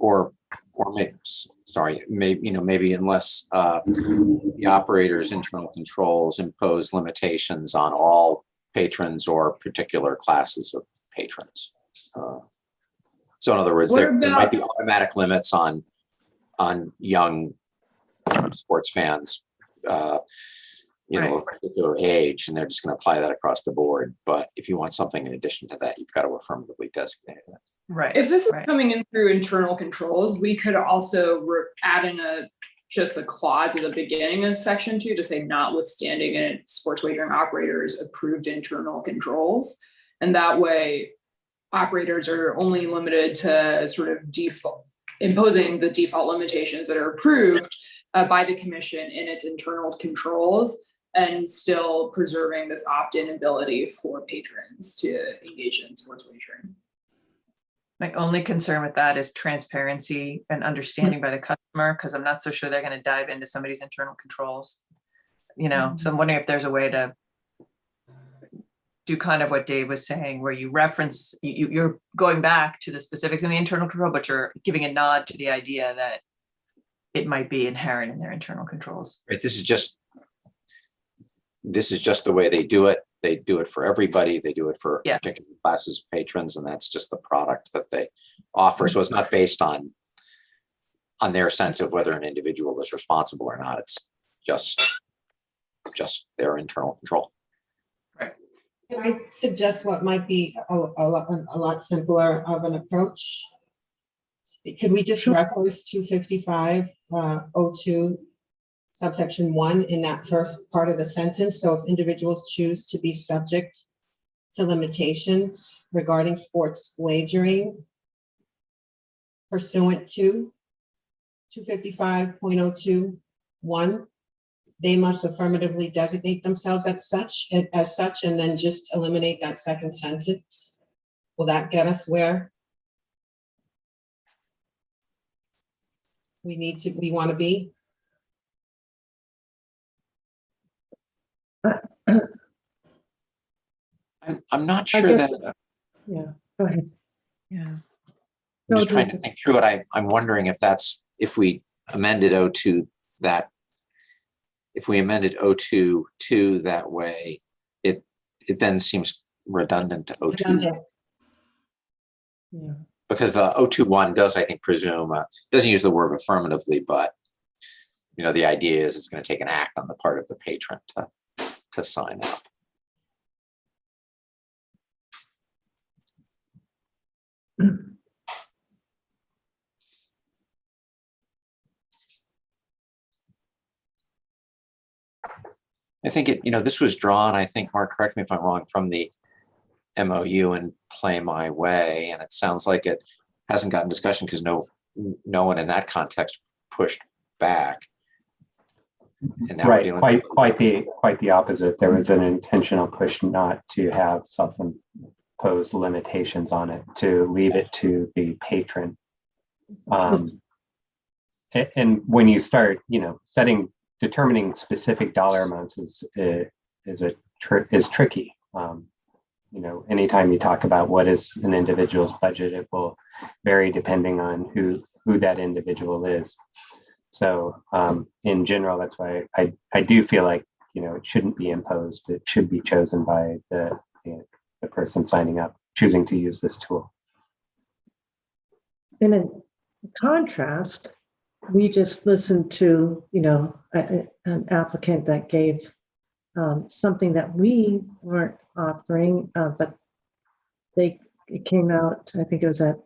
maybe, sorry, maybe unless the operator's internal controls impose limitations on all patrons or particular classes of patrons. So in other words, there might be automatic limits on young sports fans, you know, of a particular age, and they're just going to apply that across the board. But if you want something in addition to that, you've got to affirmatively designate it. Right. If this is coming in through internal controls, we could also add in just a clause at the beginning of section 2 to say notwithstanding a sports wagering operators approved internal controls. And that way operators are only limited to sort of imposing the default limitations that are approved by the commission in its internal controls, and still preserving this opt-in ability for patrons to engage in sports wagering. My only concern with that is transparency and understanding by the customer, because I'm not so sure they're going to dive into somebody's internal controls, you know. So I'm wondering if there's a way to do kind of what Dave was saying, where you reference, you're going back to the specifics in the internal control, but you're giving a nod to the idea that it might be inherent in their internal controls. Right. This is just the way they do it. They do it for everybody. They do it for particular classes of patrons, and that's just the product that they offer. So it's not based on their sense of whether an individual is responsible or not. It's just their internal control. Right. Can I suggest what might be a lot simpler of an approach? Could we just reference 255.02 subsection 1 in that first part of the sentence? So if individuals choose to be subject to limitations regarding sports wagering pursuant to 255.02(1), they must affirmatively designate themselves as such, and then just eliminate that second sentence. Will that get us where we want to be? I'm not I sure guess- that, Yeah, go ahead. Yeah. I'm just No, trying to Jason. think through it. I'm wondering if we amended O2 that, if we amended O2 that way, it then seems redundant to O2. Redundant. Yeah. Because the 021 does, I think, presume, doesn't use the word affirmatively, but, you know, the idea is it's going to take an act on the part of the patron to sign up. I think this was drawn, I think, Mark, correct me if I'm wrong, from the MOU and Play My Way, and it sounds like it hasn't gotten discussion because no one in that context pushed back. And now we're Right, dealing quite the opposite. There was an intentional push not to have self-imposed limitations on it, to leave it to the patron. And when you start, determining specific dollar amounts is tricky. Anytime you talk about what is an individual's budget, it will vary depending on who that individual is. So in general, that's why I do feel like, it shouldn't be imposed. It should be chosen by the person signing up, choosing to use this tool. In contrast, we just listened to, an applicant that gave something that we weren't offering, but it came out, I think it was at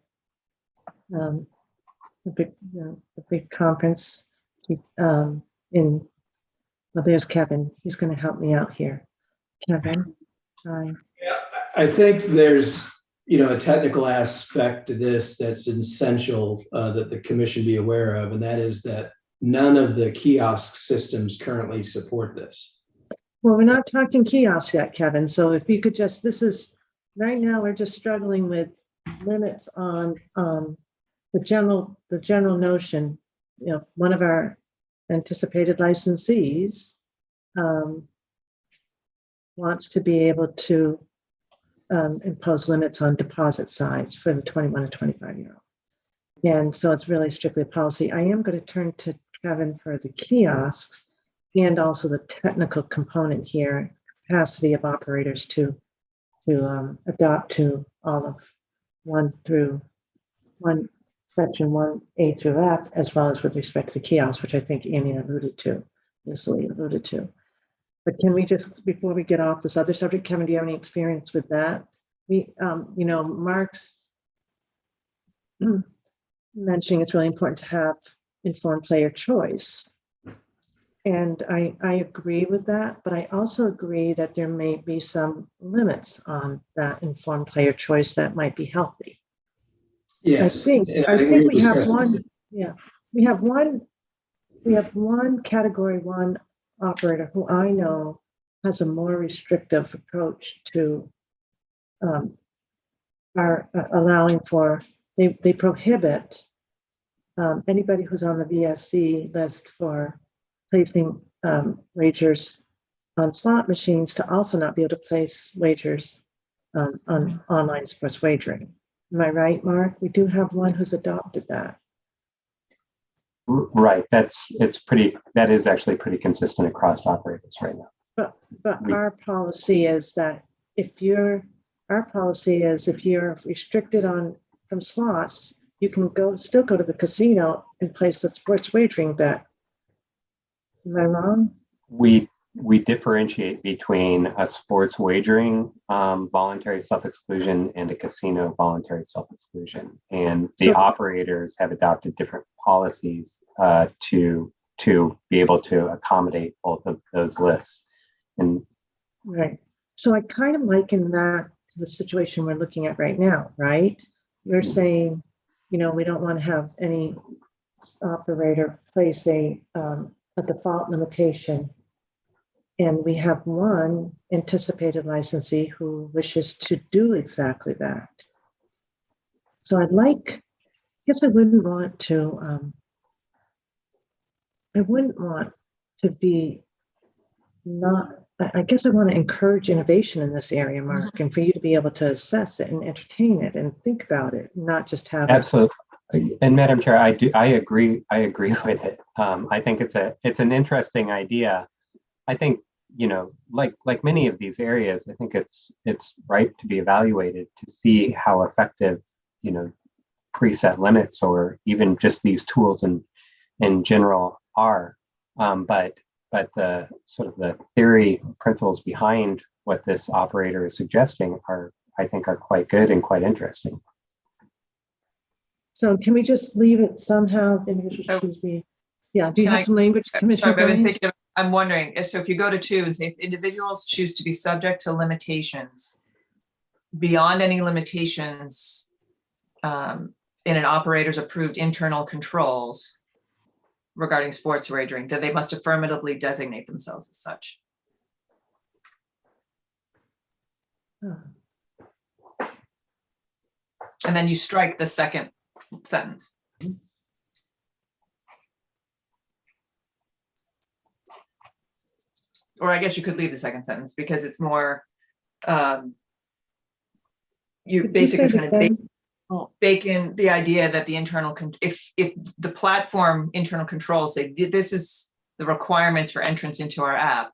the big conference well, there's Kevin. He's going to help me out here. Kevin, hi. Yeah, I think there's, a technical aspect to this that's essential that the commission be aware of, and that is that none of the kiosk systems currently support this. Well, we're not talking kiosks yet, Kevin. So if you could just, right now we're just struggling with limits on the general notion. One of our anticipated licensees wants to be able to impose limits on deposit size for the 21 to 25-year-old. And so it's really strictly a policy. I am going to turn to Kevin for the kiosks and also the technical component here, capacity of operators to adopt to all of section 1A through F, as well as with respect to the kiosks, which I think Annie alluded to, Ms. Lee alluded to. But can we just, before we get off this other subject, Kevin, do you have any experience with that? Mark's mentioning it's really important to have informed player choice. And I agree with that, but I also agree that there may be some limits on that informed player choice that might be healthy. Yes. I think we have one, we have one category 1 operator who I know has a more restrictive approach to allowing for, they prohibit anybody who's on the VSC list for placing wagers on slot machines to also not be able to place wagers on online sports wagering. Am I right, Mark? We do have one who's adopted that. Right. That is actually pretty consistent across operators right now. But our policy is that if you're restricted from slots, you can still go to the casino and place a sports wagering bet. Am I wrong? We we differentiate between a sports wagering voluntary self-exclusion and a casino voluntary self-exclusion. And the So- operators have adopted different policies to be able to accommodate both of those lists. And Right. So I kind of liken that to the situation we're looking at right now, right? You're saying, we don't want to have any operator place a default limitation. And we have one anticipated licensee who wishes to do exactly that. So I guess I wouldn't want to be I guess I want to encourage innovation in this area, Mark, and for you to be able to assess it and entertain it and think about it, not just have absolutely. And Madam Chair, I agree with it. I think it's an interesting idea. I think, like many of these areas, I think it's right to be evaluated to see how effective, preset limits or even just these tools in general are. But the sort of the theory principles behind what this operator is suggesting I think are quite good and quite interesting. So can we just leave it somehow? Yeah. Do you have some language, Commissioner? I'm wondering, so if you go to 2 and say, if individuals choose to be subject to limitations beyond any limitations in an operator's approved internal controls regarding sports wagering, that they must affirmatively designate themselves as such. And then you strike the second sentence. Or I guess you could leave the second sentence because it's more, you basically trying to bake in the idea that the internal, if the platform internal controls say this is the requirements for entrance into our app.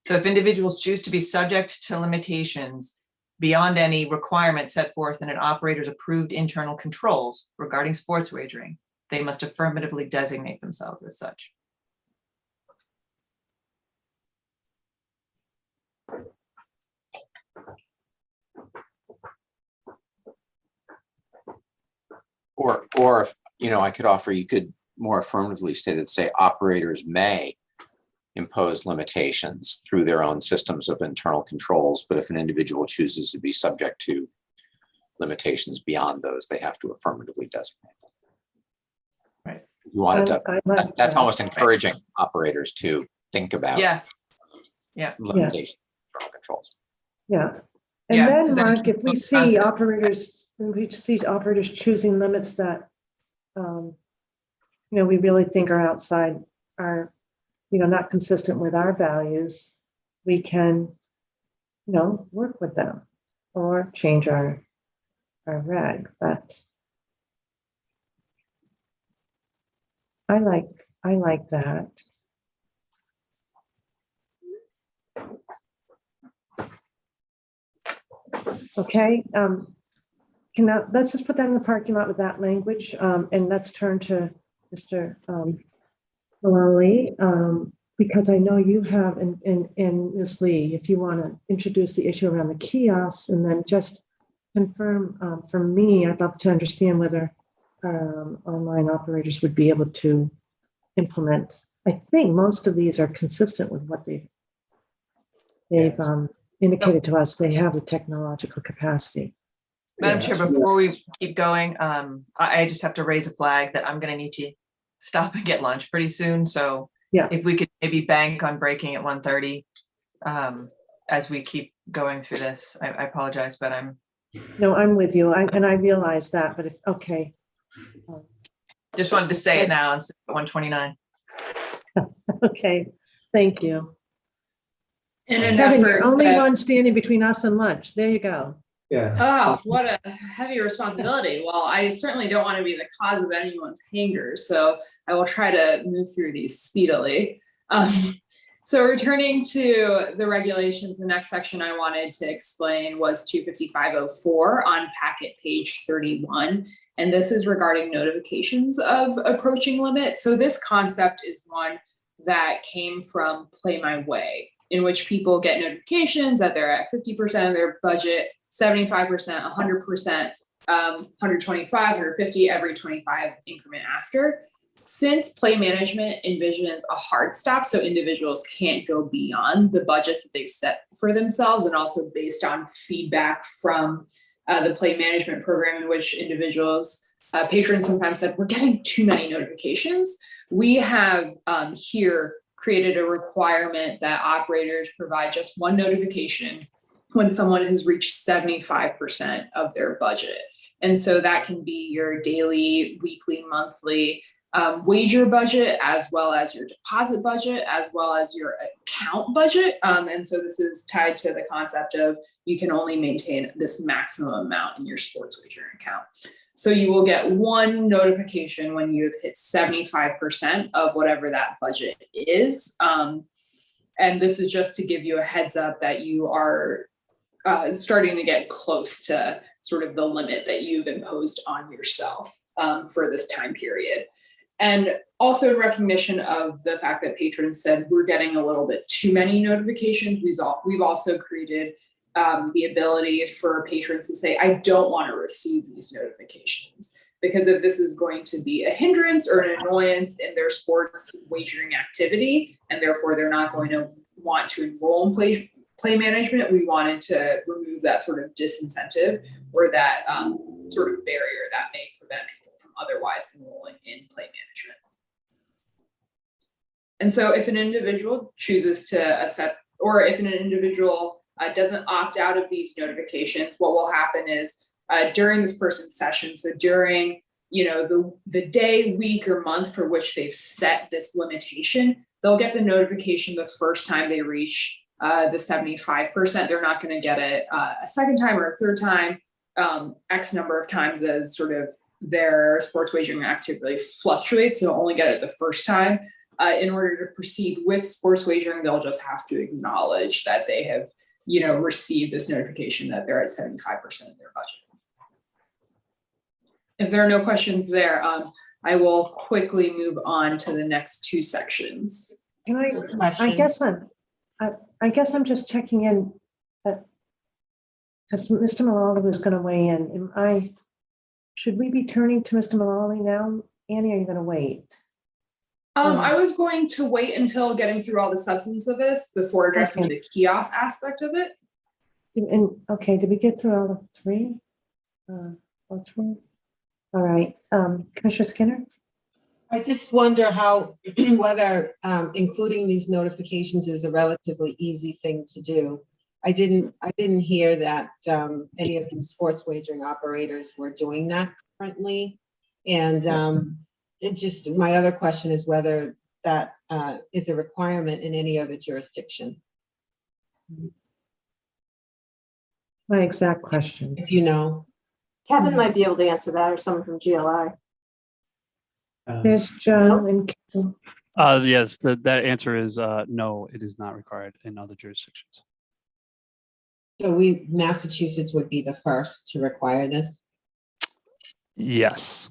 So if individuals choose to be subject to limitations beyond any requirement set forth in an operator's approved internal controls regarding sports wagering, they must affirmatively designate themselves as such. Or I could offer, you could more affirmatively state it, say operators may impose limitations through their own systems of internal controls, but if an individual chooses to be subject to limitations beyond those, they have to affirmatively designate them. Right. You wanted to, that's almost encouraging operators to think about limitations, internal controls. Yeah. And then, Mark, if we see operators choosing limits that, we really think are outside our, not consistent with our values, we can, work with them or change our reg. But I like that. Okay, let's just put that in the parking lot with that language, and let's turn to Mr. Mullally, because I know you have, and Ms. Lee, if you want to introduce the issue around the kiosks, and then just confirm for me, I'd love to understand whether online operators would be able to implement. I think most of these are consistent with what they've indicated to us. They have the technological capacity. Madam Chair, before we keep going, I just have to raise a flag that I'm going to need to stop and get lunch pretty soon. So if we could maybe bank on breaking at 1:30 as we keep going through this, I apologize, but I'm with you. I realize that, but okay. Just wanted to say it now instead of 1:29. Okay, thank you. In an Kevin, effort you're only to- one standing between us and lunch. There you go. Yeah. Oh, what a heavy responsibility. Well, I certainly don't want to be the cause of anyone's hanger, so I will try to move through these speedily. So returning to the regulations, the next section I wanted to explain was 25504 on packet page 31. And this is regarding notifications of approaching limit. So this concept is one that came from Play My Way, in which people get notifications that they're at 50% of their budget, 75%, 100%, 125, 150, every 25 increment after. Since Play Management envisions a hard stop, so individuals can't go beyond the budgets that they've set for themselves, and also based on feedback from the Play Management program, in which individuals, patrons sometimes said, we're getting too many notifications. We have here created a requirement that operators provide just one notification when someone has reached 75% of their budget. And so that can be your daily, weekly, monthly wager budget, as well as your deposit budget, as well as your account budget. And so this is tied to the concept of you can only maintain this maximum amount in your sports wagering account. So you will get one notification when you've hit 75% of whatever that budget is. And this is just to give you a heads up that you are starting to get close to sort of the limit that you've imposed on yourself for this time period. And also in recognition of the fact that patrons said we're getting a little bit too many notifications, we've also created the ability for patrons to say, I don't want to receive these notifications, because if this is going to be a hindrance or an annoyance in their sports wagering activity, and therefore they're not going to want to enroll in play management, we wanted to remove that sort of disincentive or that sort of barrier that may prevent people from otherwise enrolling in play management. And so if an individual chooses to accept, or if an individual doesn't opt out of these notifications, what will happen is during this person's session, so during the day, week, or month for which they've set this limitation, they'll get the notification the first time they reach the 75%. They're not going to get it a second time or a third time, X number of times as sort of their sports wagering activity fluctuates. So they'll only get it the first time. In order to proceed with sports wagering, they'll just have to acknowledge that they have received this notification that they're at 75% of their budget. If there are no questions there, I will quickly move on to the next two sections. Can I guess I'm just checking in because Mr. Mullally was going to weigh in. Should we be turning to Mr. Mullally now? Annie, are you going to wait? I was going to wait until getting through all the substance of this before addressing the kiosk aspect of it. And okay, did we get through all the three? All three? All right, Commissioner Skinner? I just wonder whether including these notifications is a relatively easy thing to do. I didn't hear that any of the sports wagering operators were doing that currently. And my other question is whether that is a requirement in any other jurisdiction. My exact question. If you know. Kevin might be able to answer that, or someone from GLI. There's Joe and Kevin. Yes, that answer is no, it is not required in other jurisdictions. So Massachusetts would be the first to require this? Yes.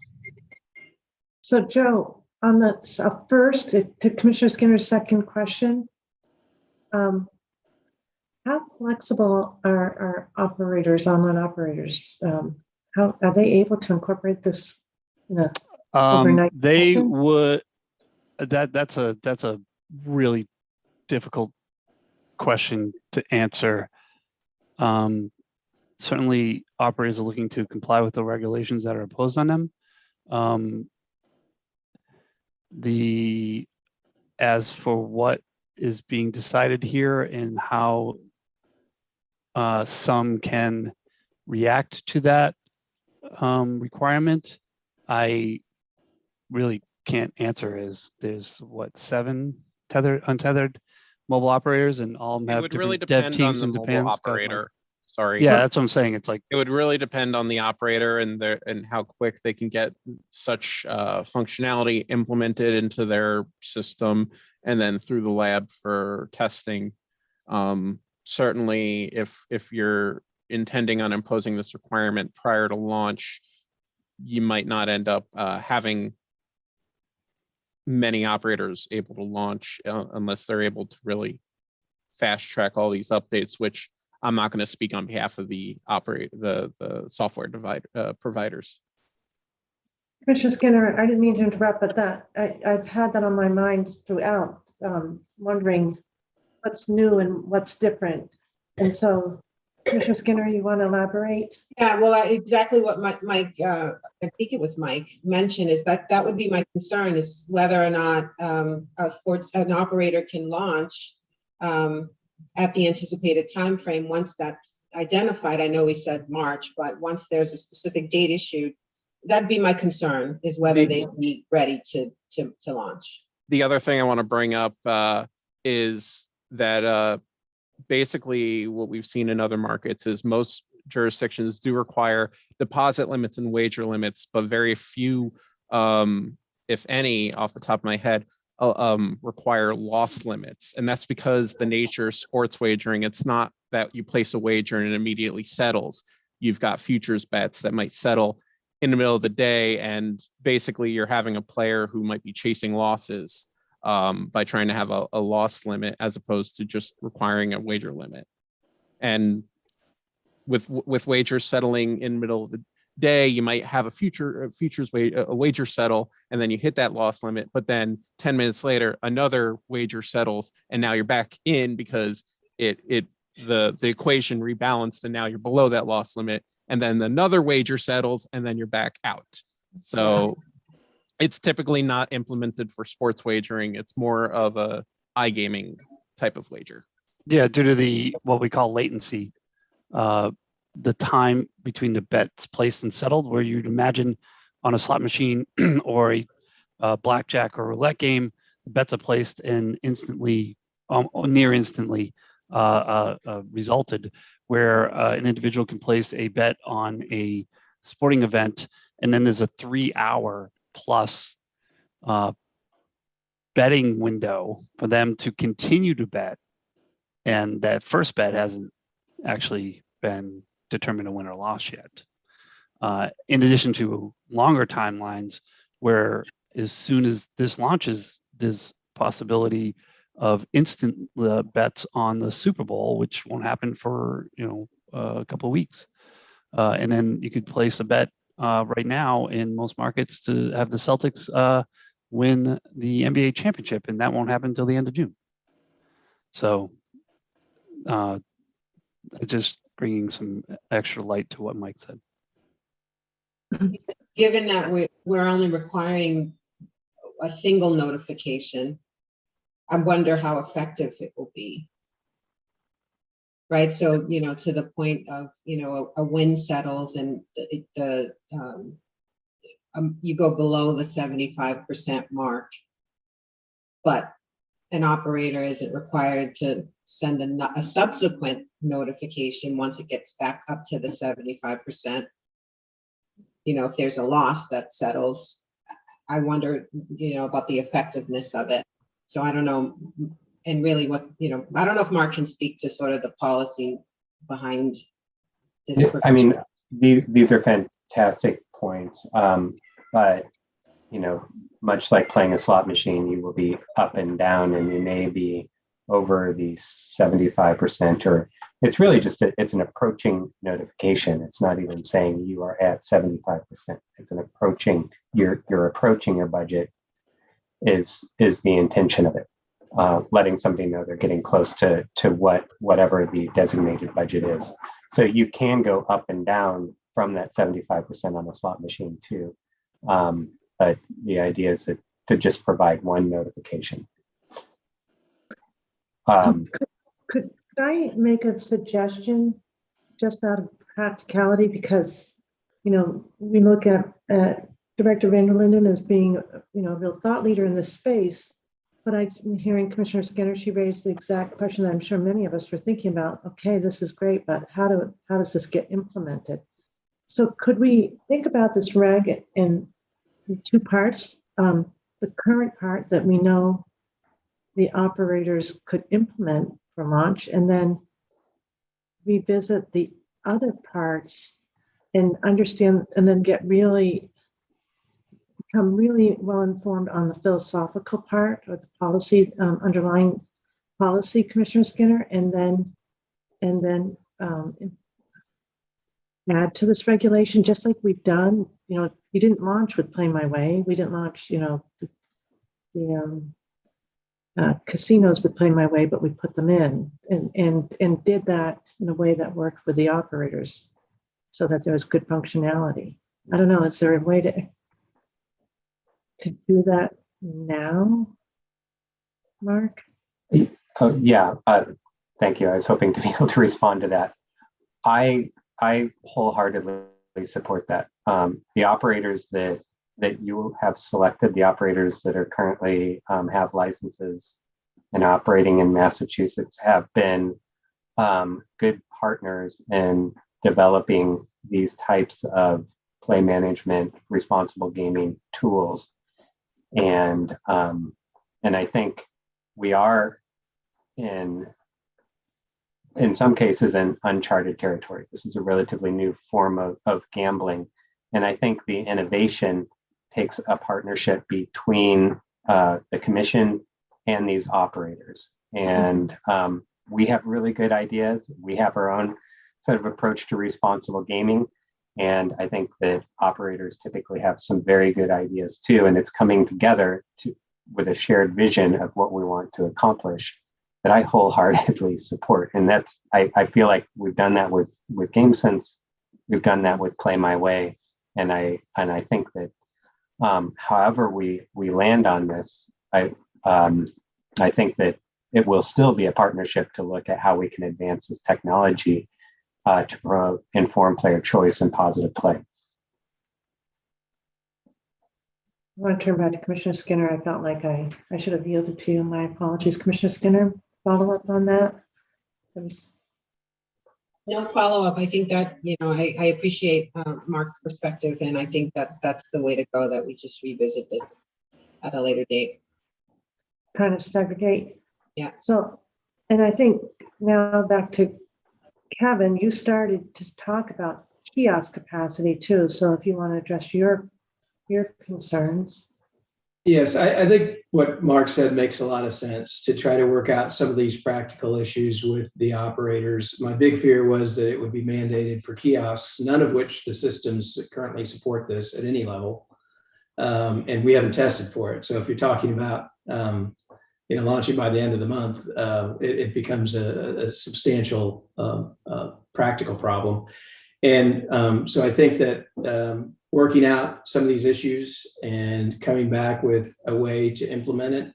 So Joe, on the first, to Commissioner Skinner's second question, how flexible are operators, online operators? How are they able to incorporate this overnight? They session? would. That's a really difficult question to answer. Certainly, operators are looking to comply with the regulations that are imposed on them. As for what is being decided here and how some can react to that requirement, I really can't answer. There's 7 untethered mobile operators, and all have would really different dev depend on teams the and mobile depends. operator. Sorry. Yeah, that's what I'm saying. It's like it would really depend on the operator and how quick they can get such functionality implemented into their system and then through the lab for testing. Certainly, if you're intending on imposing this requirement prior to launch, you might not end up having many operators able to launch unless they're able to really fast track all these updates, which I'm not going to speak on behalf of the software providers. Commissioner Skinner, I didn't mean to interrupt, but I've had that on my mind throughout, wondering what's new and what's different. And so, Commissioner Skinner, you want to elaborate? Yeah, well, exactly what Mike, I think it was Mike, mentioned is that would be my concern, is whether or not an operator can launch at the anticipated time frame once that's identified. I know we said March, but once there's a specific date issued, that'd be my concern, is whether they'd be ready to launch. The other thing I want to bring up is that basically what we've seen in other markets is most jurisdictions do require deposit limits and wager limits, but very few, if any, off the top of my head, require loss limits. And that's because the nature of sports wagering, it's not that you place a wager and it immediately settles. You've got futures bets that might settle in the middle of the day, and basically you're having a player who might be chasing losses by trying to have a loss limit as opposed to just requiring a wager limit. And with wagers settling in the middle of the day, you might have a wager settle, and then you hit that loss limit, but then 10 minutes later another wager settles, and now you're back in because the equation rebalanced, and now you're below that loss limit, and then another wager settles, and then you're back out. So it's typically not implemented for sports wagering. It's more of a iGaming type of wager. Yeah, due to what we call latency, the time between the bets placed and settled, where you'd imagine on a slot machine or a blackjack or roulette game, the bets are placed and instantly, near instantly, resulted, where an individual can place a bet on a sporting event, and then there's a 3-hour plus betting window for them to continue to bet, and that first bet hasn't actually been determined a win or loss yet. In addition to longer timelines, where as soon as this launches, there's possibility of instant bets on the Super Bowl, which won't happen for a couple of weeks, and then you could place a bet right now in most markets to have the Celtics win the NBA championship, and that won't happen until the end of June. So, just bringing some extra light to what Mike said. Given that we're only requiring a single notification, I wonder how effective it will be. Right, so to the point of a win settles and you go below the 75% mark, but an operator isn't required to send a subsequent notification once it gets back up to the 75%. If there's a loss that settles, I wonder about the effectiveness of it. So I don't know. And really I don't know if Mark can speak to sort of the policy behind this. I mean, these are fantastic points. But, much like playing a slot machine, you will be up and down, and you may be over the 75%, or it's really just it's an approaching notification. It's not even saying you are at 75%. It's an approaching, you're approaching your budget is the intention of it. Letting somebody know they're getting close to whatever the designated budget is. So you can go up and down from that 75% on a slot machine too. But the idea is to just provide one notification. Could I make a suggestion just out of practicality? Because, we look at Director Van der Linden as being, a real thought leader in this space. But I'm hearing Commissioner Skinner, she raised the exact question that I'm sure many of us were thinking about. Okay, this is great, but how does this get implemented? So could we think about this reg in two parts? The current part that we know the operators could implement for launch, and then revisit the other parts and understand, and then get really become really well informed on the philosophical part or the policy, underlying policy, Commissioner Skinner, and then add to this regulation, just like we've done. You know, you didn't launch with Play My Way. We didn't launch, you know, the casinos with Play My Way, but we put them in and did that in a way that worked for the operators so that there was good functionality. I don't know, is there a way to do that now, Mark? Oh, yeah, thank you. I was hoping to be able to respond to that. I wholeheartedly support that. The operators that you have selected, the operators that are currently have licenses and operating in Massachusetts, have been good partners in developing these types of play management, responsible gaming tools, and I think we are in some cases in uncharted territory. This is a relatively new form of gambling. And I think the innovation takes a partnership between the commission and these operators. And we have really good ideas. We have our own sort of approach to responsible gaming. And I think that operators typically have some very good ideas too. And it's coming together with a shared vision of what we want to accomplish that I wholeheartedly support. And that's, I feel like we've done that with GameSense, we've done that with Play My Way. And I think that however we land on this, I think that it will still be a partnership to look at how we can advance this technology to promote informed player choice and positive play. I want to turn back to Commissioner Skinner. I felt like I should have yielded to you. My apologies. Commissioner Skinner, follow up on that? No follow-up. I think that, you know, I appreciate Mark's perspective, and I think that that's the way to go, that we just revisit this at a later date. Kind of segregate. Yeah. So, and I think now back to Kevin, you started to talk about kiosk capacity too. So if you want to address your concerns. Yes, I think what Mark said makes a lot of sense, to try to work out some of these practical issues with the operators. My big fear was that it would be mandated for kiosks, none of which the systems currently support this at any level. And we haven't tested for it. So if you're talking about launching by the end of the month, it becomes a substantial practical problem. And so I think that working out some of these issues and coming back with a way to implement it.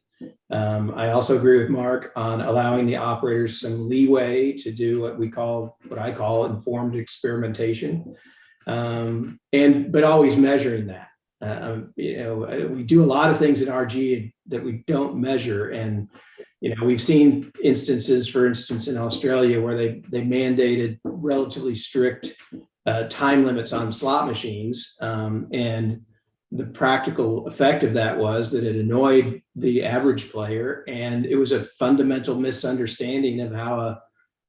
I also agree with Mark on allowing the operators some leeway to do what I call informed experimentation, but always measuring that. We do a lot of things in RG that we don't measure, and we've seen instances, for instance, in Australia where they mandated relatively strict time limits on slot machines, and the practical effect of that was that it annoyed the average player, and it was a fundamental misunderstanding of how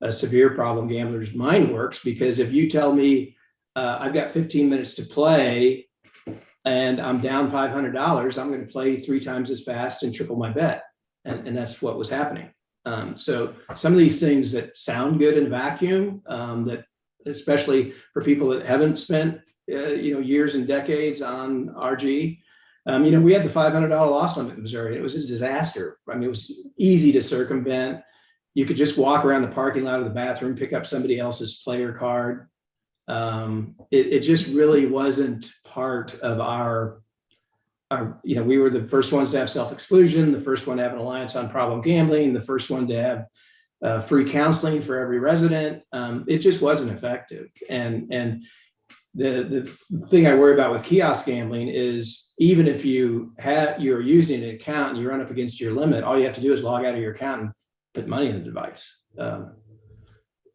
a severe problem gambler's mind works. Because if you tell me I've got 15 minutes to play and I'm down $500, I'm going to play 3 times as fast and triple my bet, and that's what was happening. So some of these things that sound good in a vacuum, that especially for people that haven't spent years and decades on RG. We had the $500 loss limit in Missouri. It was a disaster. I mean, it was easy to circumvent. You could just walk around the parking lot of the bathroom, pick up somebody else's player card. It just really wasn't part of our, we were the first ones to have self-exclusion, the first one to have an alliance on problem gambling, the first one to have free counseling for every resident. It just wasn't effective. And the thing I worry about with kiosk gambling is, even if you're using an account and you run up against your limit, all you have to do is log out of your account and put money in the device.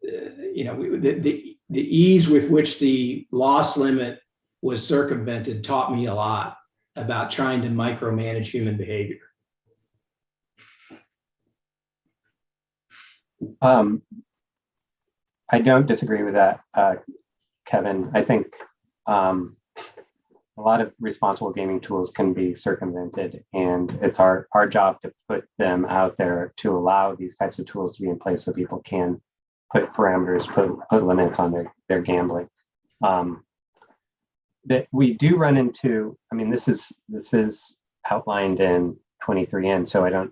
The ease with which the loss limit was circumvented taught me a lot about trying to micromanage human behavior. I don't disagree with that, Kevin. I think a lot of responsible gaming tools can be circumvented, and it's our job to put them out there to allow these types of tools to be in place so people can put parameters, put limits on their gambling. That we do run into, I mean, this is outlined in 23N, so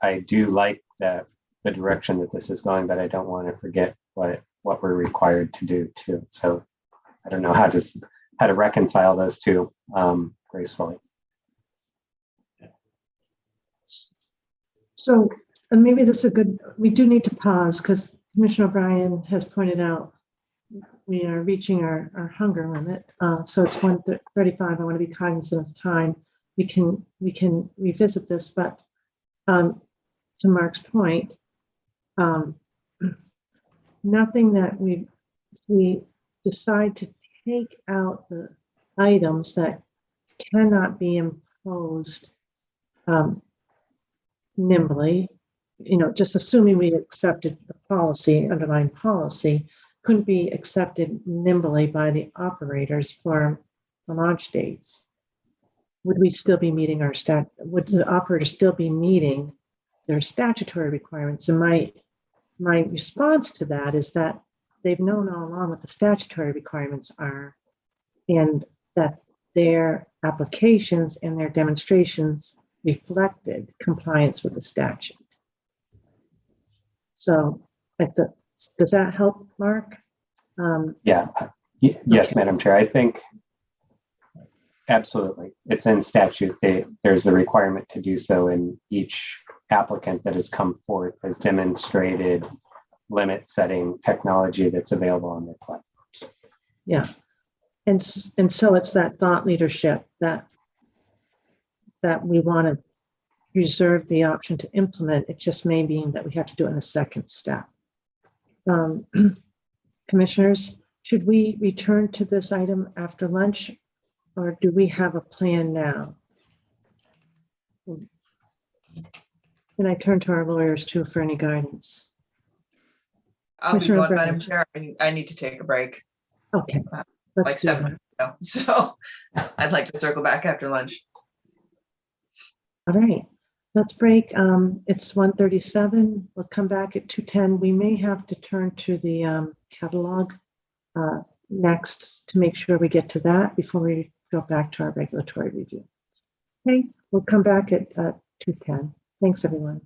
I do like the direction that this is going, but I don't want to forget what we're required to do too. So I don't know how to reconcile those two gracefully. So maybe this is a good, we do need to pause because Commissioner O'Brien has pointed out we are reaching our hunger limit. So it's 1:35. I want to be cognizant of time. We can revisit this, but to Mark's point, nothing that we decide to take out the items that cannot be imposed nimbly, just assuming we accepted the policy, underlying policy, couldn't be accepted nimbly by the operators for the launch dates. Would we still be meeting would the operators still be meeting their statutory requirements? And my response to that is that they've known all along what the statutory requirements are, and that their applications and their demonstrations reflected compliance with the statute. So does that help, Mark? Yes, okay. Madam Chair, I think absolutely. It's in statute. There's a requirement to do so, in each applicant that has come forth has demonstrated limit setting technology that's available on their platforms. Yeah. And so it's that thought leadership that we want to reserve the option to implement. It just may mean that we have to do it in a second step. Commissioners, should we return to this item after lunch, or do we have a plan now? And I turn to our lawyers too for any guidance. I'll be blunt, Madam Chair. I need to take a break. Okay. Like 7 minutes ago. So I'd like to circle back after lunch. All right. Let's break. It's 1:37. We'll come back at 2:10. We may have to turn to the catalog next to make sure we get to that before we go back to our regulatory review. Okay, we'll come back at 2:10. Thanks, everyone.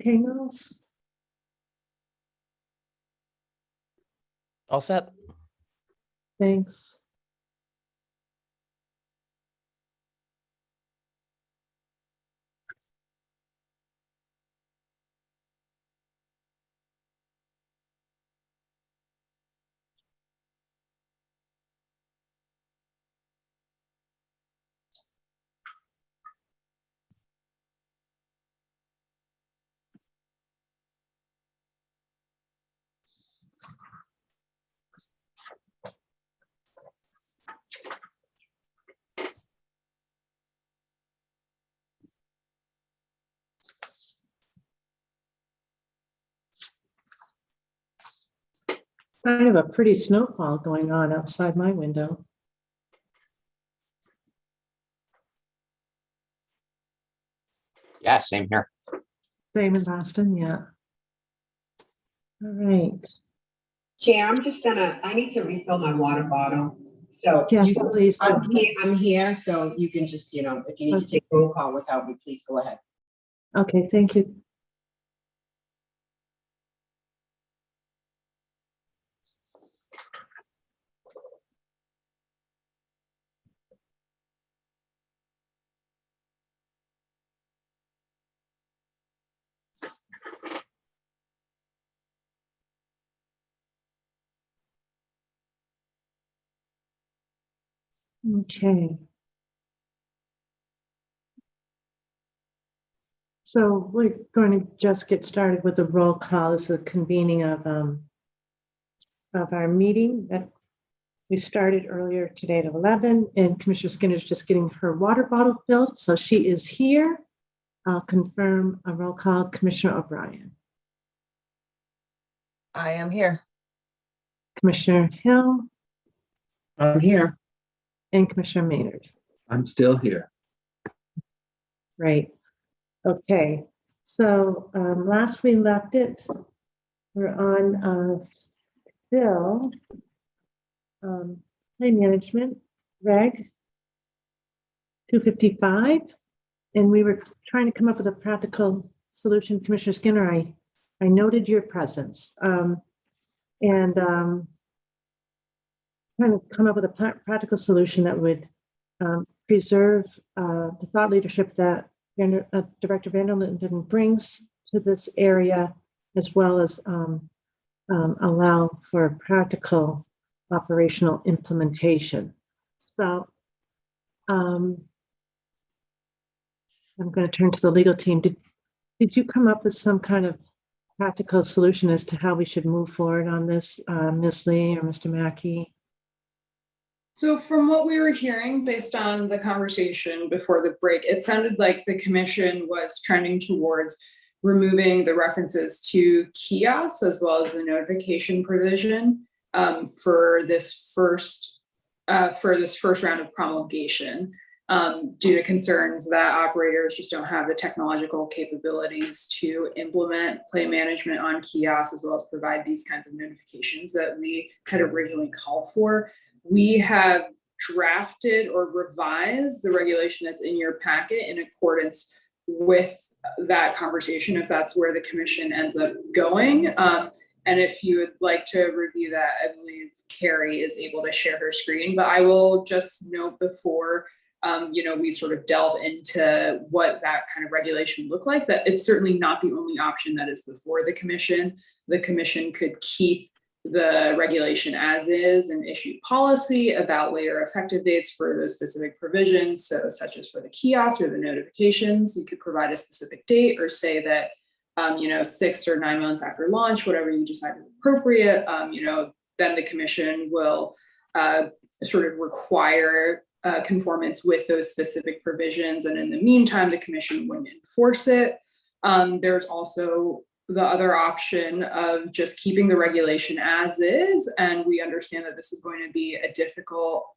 Okay, Nels? All set. Thanks. Kind of a pretty snowfall going on outside my window. Yeah, same here. Same in Boston, yeah. All right. Chair, I need to refill my water bottle. So Yes, please. I'm here, so you can just, if you need to take roll call without me, please go ahead. Okay, thank you. Okay. So we're going to just get started with the roll call. This is the convening of our meeting that we started earlier today at 11, and Commissioner Skinner's just getting her water bottle filled, so she is here. I'll confirm a roll call. Commissioner O'Brien. I am here. Commissioner Hill. I'm here. And Commissioner Maynard. I'm still here. Right. Okay. So last we left it, we're on still play management, Reg 255. And we were trying to come up with a practical solution. Commissioner Skinner, I noted your presence and trying to come up with a practical solution that would preserve the thought leadership that Director Vanderlinden brings to this area, as well as allow for practical operational implementation. So I'm going to turn to the legal team. Did you come up with some kind of practical solution as to how we should move forward on this, Ms. Lee or Mr. Mackey? So from what we were hearing, based on the conversation before the break, it sounded like the commission was trending towards removing the references to kiosks as well as the notification provision for this first round of promulgation, due to concerns that operators just don't have the technological capabilities to implement play management on kiosks, as well as provide these kinds of notifications that we had originally called for. We have drafted or revised the regulation that's in your packet in accordance with that conversation, if that's where the commission ends up going. And if you would like to review that, I believe Carrie is able to share her screen, but I will just note before we sort of delve into what that kind of regulation looked like, that it's certainly not the only option that is before the commission. The commission could keep the regulation as is and issue policy about later effective dates for those specific provisions. So such as for the kiosks or the notifications, you could provide a specific date or say that, 6 or 9 months after launch, whatever you decide is appropriate, then the commission will sort of require conformance with those specific provisions. And in the meantime, the commission wouldn't enforce it. There's also the other option of just keeping the regulation as is. And we understand that this is going to be a difficult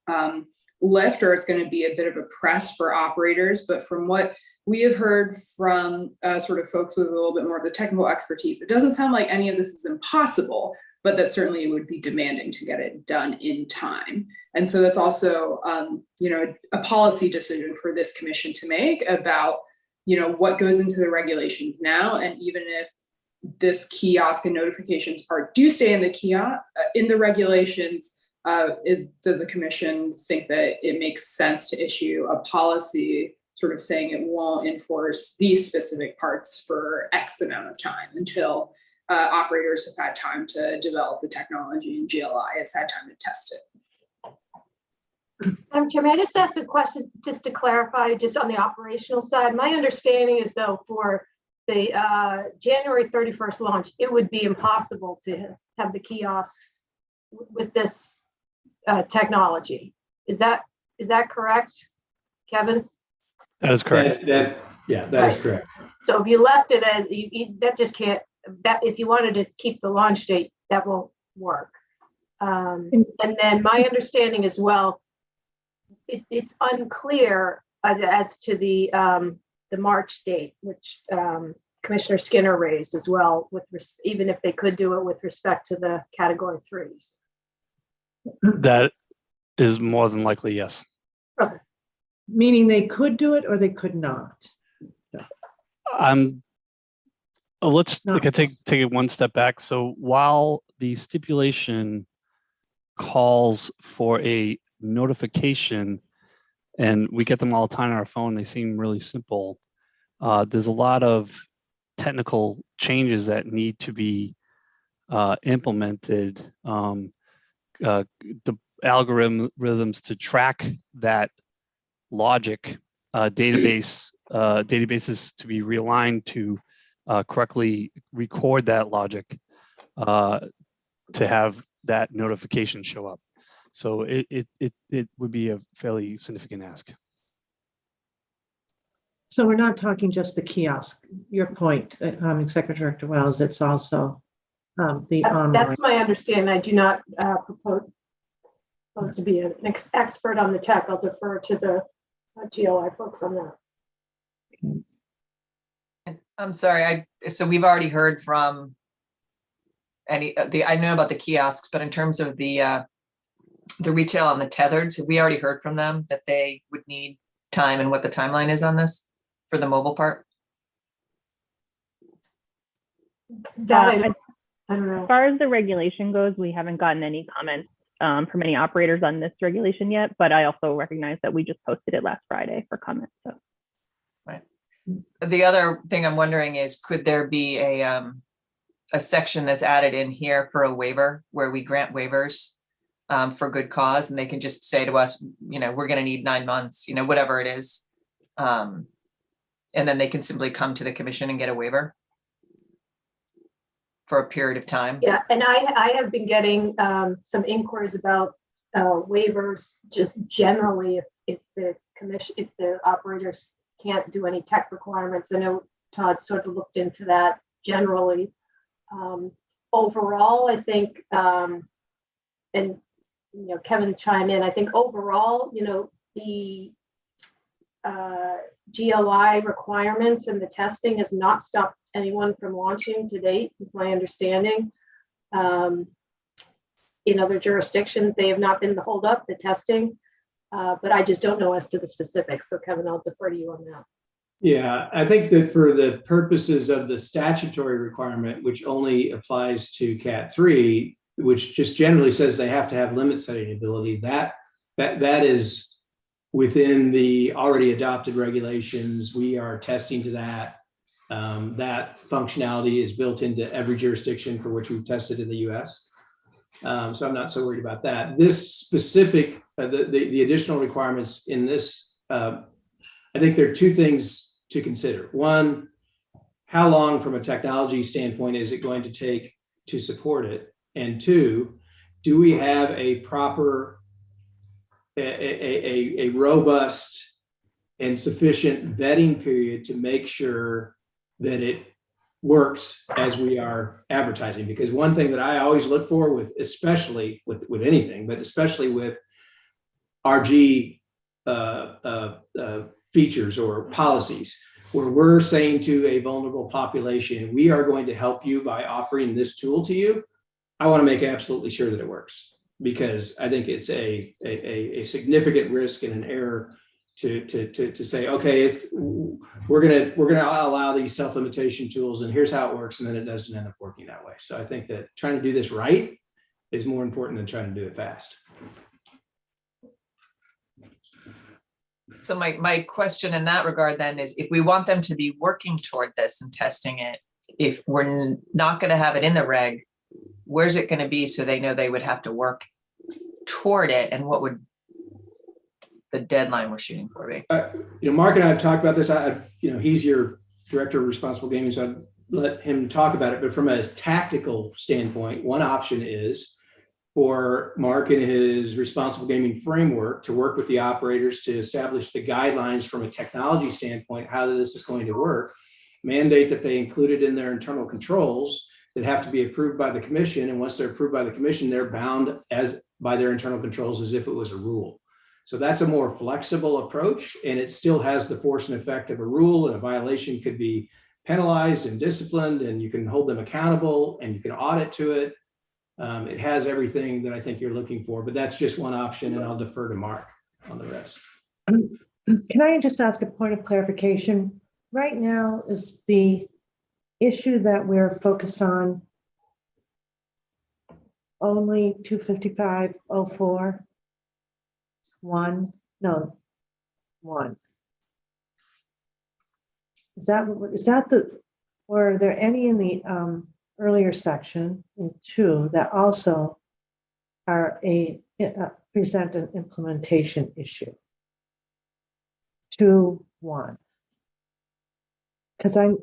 lift, or it's going to be a bit of a press for operators. But from what we have heard from sort of folks with a little bit more of the technical expertise. It doesn't sound like any of this is impossible, but that certainly would be demanding to get it done in time. And so that's also, a policy decision for this commission to make about, what goes into the regulations now. And even if this kiosk and notifications part do stay in the kiosk, in the regulations, does the commission think that it makes sense to issue a policy sort of saying it won't enforce these specific parts for X amount of time until operators have had time to develop the technology and GLI has had time to test it? Chair, may I just ask a question just to clarify, just on the operational side? My understanding is though for the January 31st launch, it would be impossible to have the kiosks with this technology. Is that correct, Kevin? That is correct. That is correct. So if you left it as that just can't. That if you wanted to keep the launch date, that won't work. And then my understanding as well, it's unclear as to the March date, which Commissioner Skinner raised as well, even if they could do it with respect to the category 3s. That is more than likely, yes. Okay. Meaning they could do it or they could not. Let's take it one step back. So while the stipulation calls for a notification, and we get them all the time on our phone, they seem really simple. There's a lot of technical changes that need to be implemented. The algorithms to track that logic, databases to be realigned to correctly record that logic to have that notification show up. So it would be a fairly significant ask. So we're not talking just the kiosk. Your point, Executive Director Wells, it's also the online. That's my understanding. I do not propose to be an expert on the tech. I'll defer to the GLI folks on that. I'm sorry, so we've already heard from I know about the kiosks, but in terms of the retail on the tethered, so we already heard from them that they would need time and what the timeline is on this for the mobile part? I don't know. As far as the regulation goes, we haven't gotten any comments from any operators on this regulation yet, but I also recognize that we just posted it last Friday for comment. So. Right. The other thing I'm wondering is, could there be a section that's added in here for a waiver where we grant waivers for good cause, and they can just say to us, we're going to need 9 months, whatever it is. And then they can simply come to the commission and get a waiver for a period of time. Yeah, and I have been getting some inquiries about waivers just generally if the operators can't do any tech requirements. I know Todd sort of looked into that generally. Overall, I think, and Kevin chime in, I think overall, the GLI requirements and the testing has not stopped anyone from launching to date, is my understanding. In other jurisdictions, they have not been the holdup, the testing, but I just don't know as to the specifics. So Kevin, I'll defer to you on that. Yeah, I think that for the purposes of the statutory requirement, which only applies to Cat 3, which just generally says they have to have limit setting ability, that is within the already adopted regulations. We are testing to that. That functionality is built into every jurisdiction for which we've tested in the US. So I'm not so worried about that. This specific, the additional requirements in this, I think there are two things to consider. One, how long from a technology standpoint is it going to take to support it? And two, do we have a proper, a robust and sufficient vetting period to make sure that it works as we are advertising? Because one thing that I always look for with, especially with anything, but especially with RG features or policies, where we're saying to a vulnerable population, we are going to help you by offering this tool to you, I want to make absolutely sure that it works, because I think it's a significant risk and an error to say, okay, we're gonna allow these self-limitation tools, and here's how it works, and then it doesn't end up working that way. So I think that trying to do this right is more important than trying to do it fast. So my question in that regard then is, if we want them to be working toward this and testing it, if we're not going to have it in the reg, where's it going to be so they know they would have to work toward it, and what would the deadline we're shooting for be? Mark and I have talked about this. He's your director of responsible gaming, so I'd let him talk about it. But from a tactical standpoint, one option is for Mark and his responsible gaming framework to work with the operators to establish the guidelines from a technology standpoint, how this is going to work, mandate that they include it in their internal controls that have to be approved by the commission. And once they're approved by the commission, they're bound by their internal controls as if it was a rule. So that's a more flexible approach, and it still has the force and effect of a rule, and a violation could be penalized and disciplined, and you can hold them accountable, and you can audit to it. It has everything that I think you're looking for, but that's just one option, and I'll defer to Mark on the rest. Can I just ask a point of clarification? Right now, is the issue that we're focused on only 255.04? One. Is that or are there any in the earlier section in 2 that also are present an implementation issue? 2.1. Because I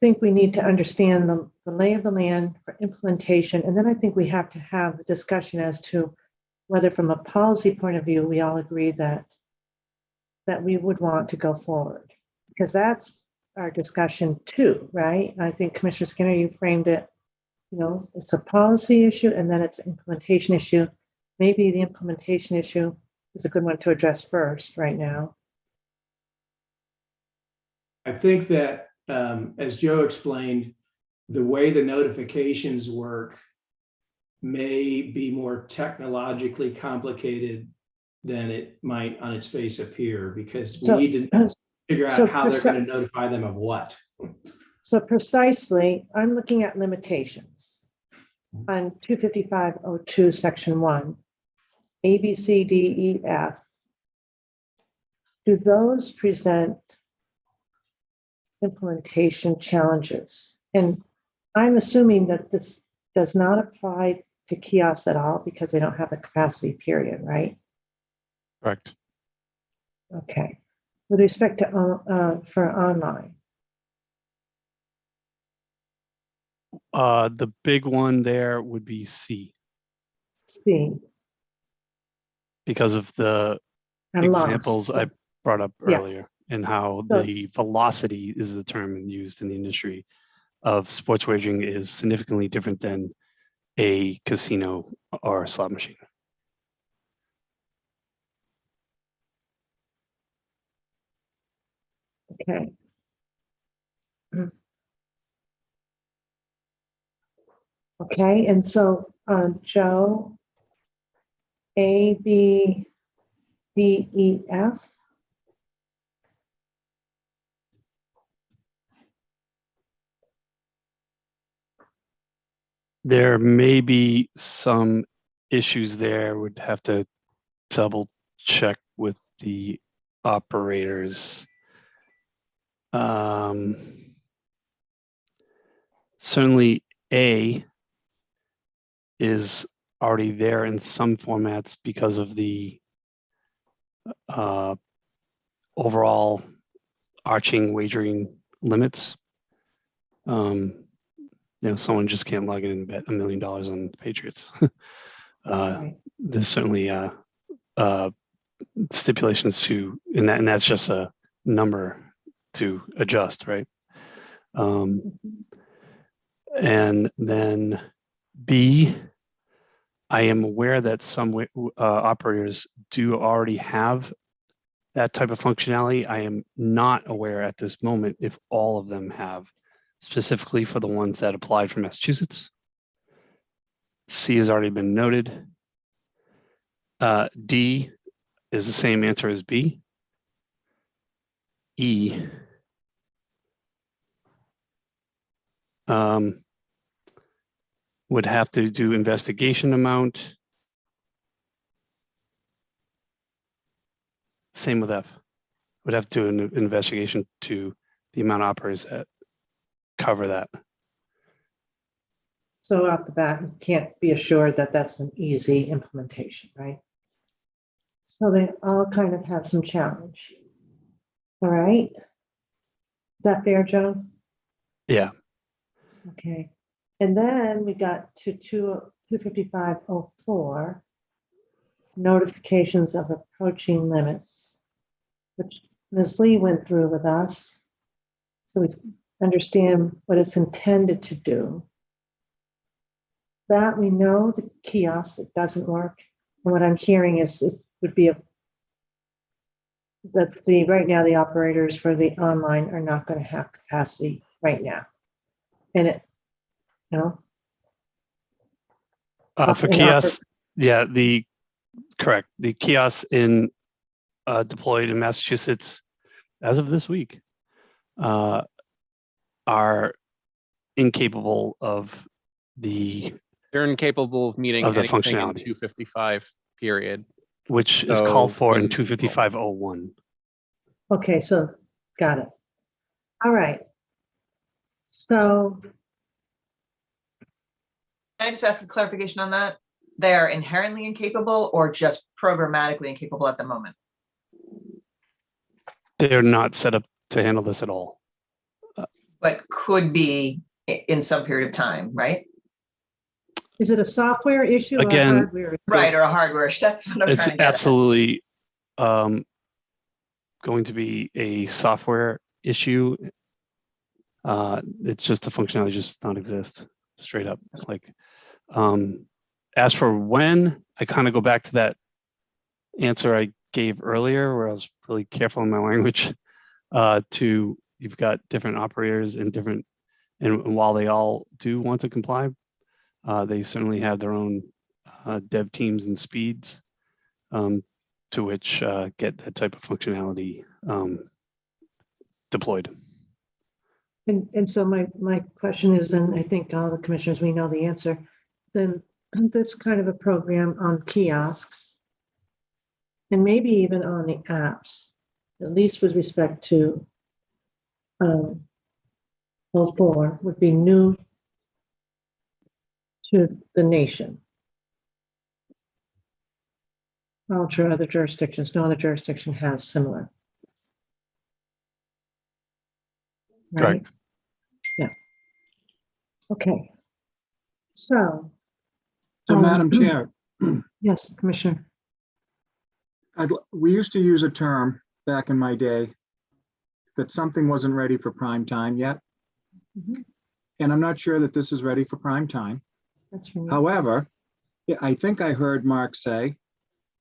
think we need to understand the lay of the land for implementation, and then I think we have to have a discussion as to whether from a policy point of view, we all agree that we would want to go forward, because that's our discussion too, right? I think Commissioner Skinner, you framed it, it's a policy issue and then it's an implementation issue. Maybe the implementation issue is a good one to address first right now. I think that, as Joe explained, the way the notifications work may be more technologically complicated than it might on its face appear, because we need to figure out how they're going to notify them of what. So precisely, I'm looking at limitations on 255.02 section 1, A, B, C, D, E, F. Do those present implementation challenges? And I'm assuming that this does not apply to kiosks at all because they don't have the capacity period, right? Correct. Okay. With respect to for online, the big one there would be C, because of the examples I brought up earlier, and how the velocity is the term used in the industry of sports wagering is significantly different than a casino or a slot machine. Okay. Okay, and so Joe, A, B, D, E, F. There may be some issues there. Would have to double check with the operators. Certainly A is already there in some formats because of the overall arching wagering limits. Someone just can't log in and bet $1 million on the Patriots. There's certainly stipulations to, and that's just a number to adjust, right? And then B, I am aware that some operators do already have that type of functionality. I am not aware at this moment if all of them have, specifically for the ones that applied from Massachusetts. C has already been noted. D is the same answer as B. E. Would have to do investigation amount. Same with F. Would have to do an investigation to the amount of operators that cover that. So off the bat, you can't be assured that that's an easy implementation, right? So they all kind of have some challenge. All right. Is that fair, Joe? Yeah. Okay. And then we got to 255.04, notifications of approaching limits, which Ms. Lee went through with us. So we understand what it's intended to do. That we know the kiosk, it doesn't work. And what I'm hearing is it would be that right now the operators for the online are not going to have capacity right now. And it, you know. For kiosks, yeah, correct. The kiosks deployed in Massachusetts as of this week are incapable of They're incapable of meeting of the anything in functionality. 255 period. Which is So called for in when- 255.01. Okay, so got it. All right. So Can I just ask a clarification on that? They are inherently incapable or just programmatically incapable at the moment? They're not set up to handle this at all. But could be in some period of time, right? is it a software issue or a Again, hardware issue? Right, or a hardware issue. That's what I'm It's trying to get at. absolutely going to be a software issue. It's just the functionality just does not exist, straight up. Like, as for when, I kind of go back to that answer I gave earlier, where I was really careful in my language. You've got different operators and while they all do want to comply, they certainly have their own dev teams and speeds to which get that type of functionality deployed. And so my question is, and I think all the commissioners, we know the answer, then this kind of a program on kiosks and maybe even on the apps, at least with respect to 04, would be new to the nation. Well, to other jurisdictions, no other jurisdiction has similar. Right? Correct. Yeah. Okay. So. Madam Chair, Yes, Commissioner. we used to use a term back in my day that something wasn't ready for prime time yet. Mhm. And I'm not sure that this is ready for prime time. That's from you. However, yeah, I think I heard Mark say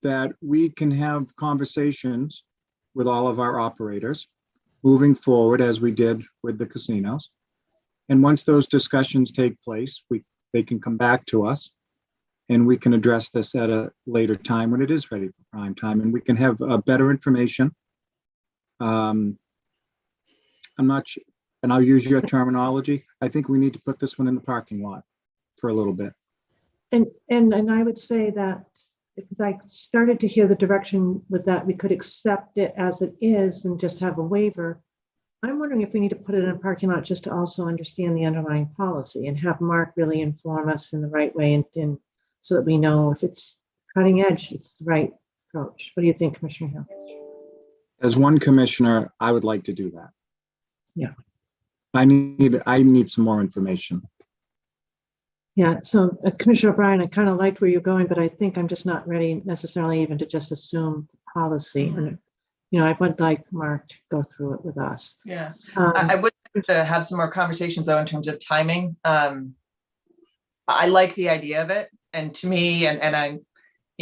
that we can have conversations with all of our operators moving forward as we did with the casinos. And once those discussions take place, they can come back to us and we can address this at a later time when it is ready for prime time and we can have better information. I'm not sure, and I'll use your terminology. I think we need to put this one in the parking lot for a little bit. And I would say that because I started to hear the direction with that, we could accept it as it is and just have a waiver. I'm wondering if we need to put it in a parking lot just to also understand the underlying policy and have Mark really inform us in the right way and so that we know if it's cutting edge, it's the right approach. What do you think, Commissioner Hill? As one commissioner, I would like to do that. Yeah. I need some more information. Yeah, so Commissioner O'Brien, I kind of liked where you're going, but I think I'm just not ready necessarily even to just assume the policy. And, I would like Mark to go through it with us. Yeah, I would like to have some more conversations though in terms of timing. I like the idea of it, and to me, and I,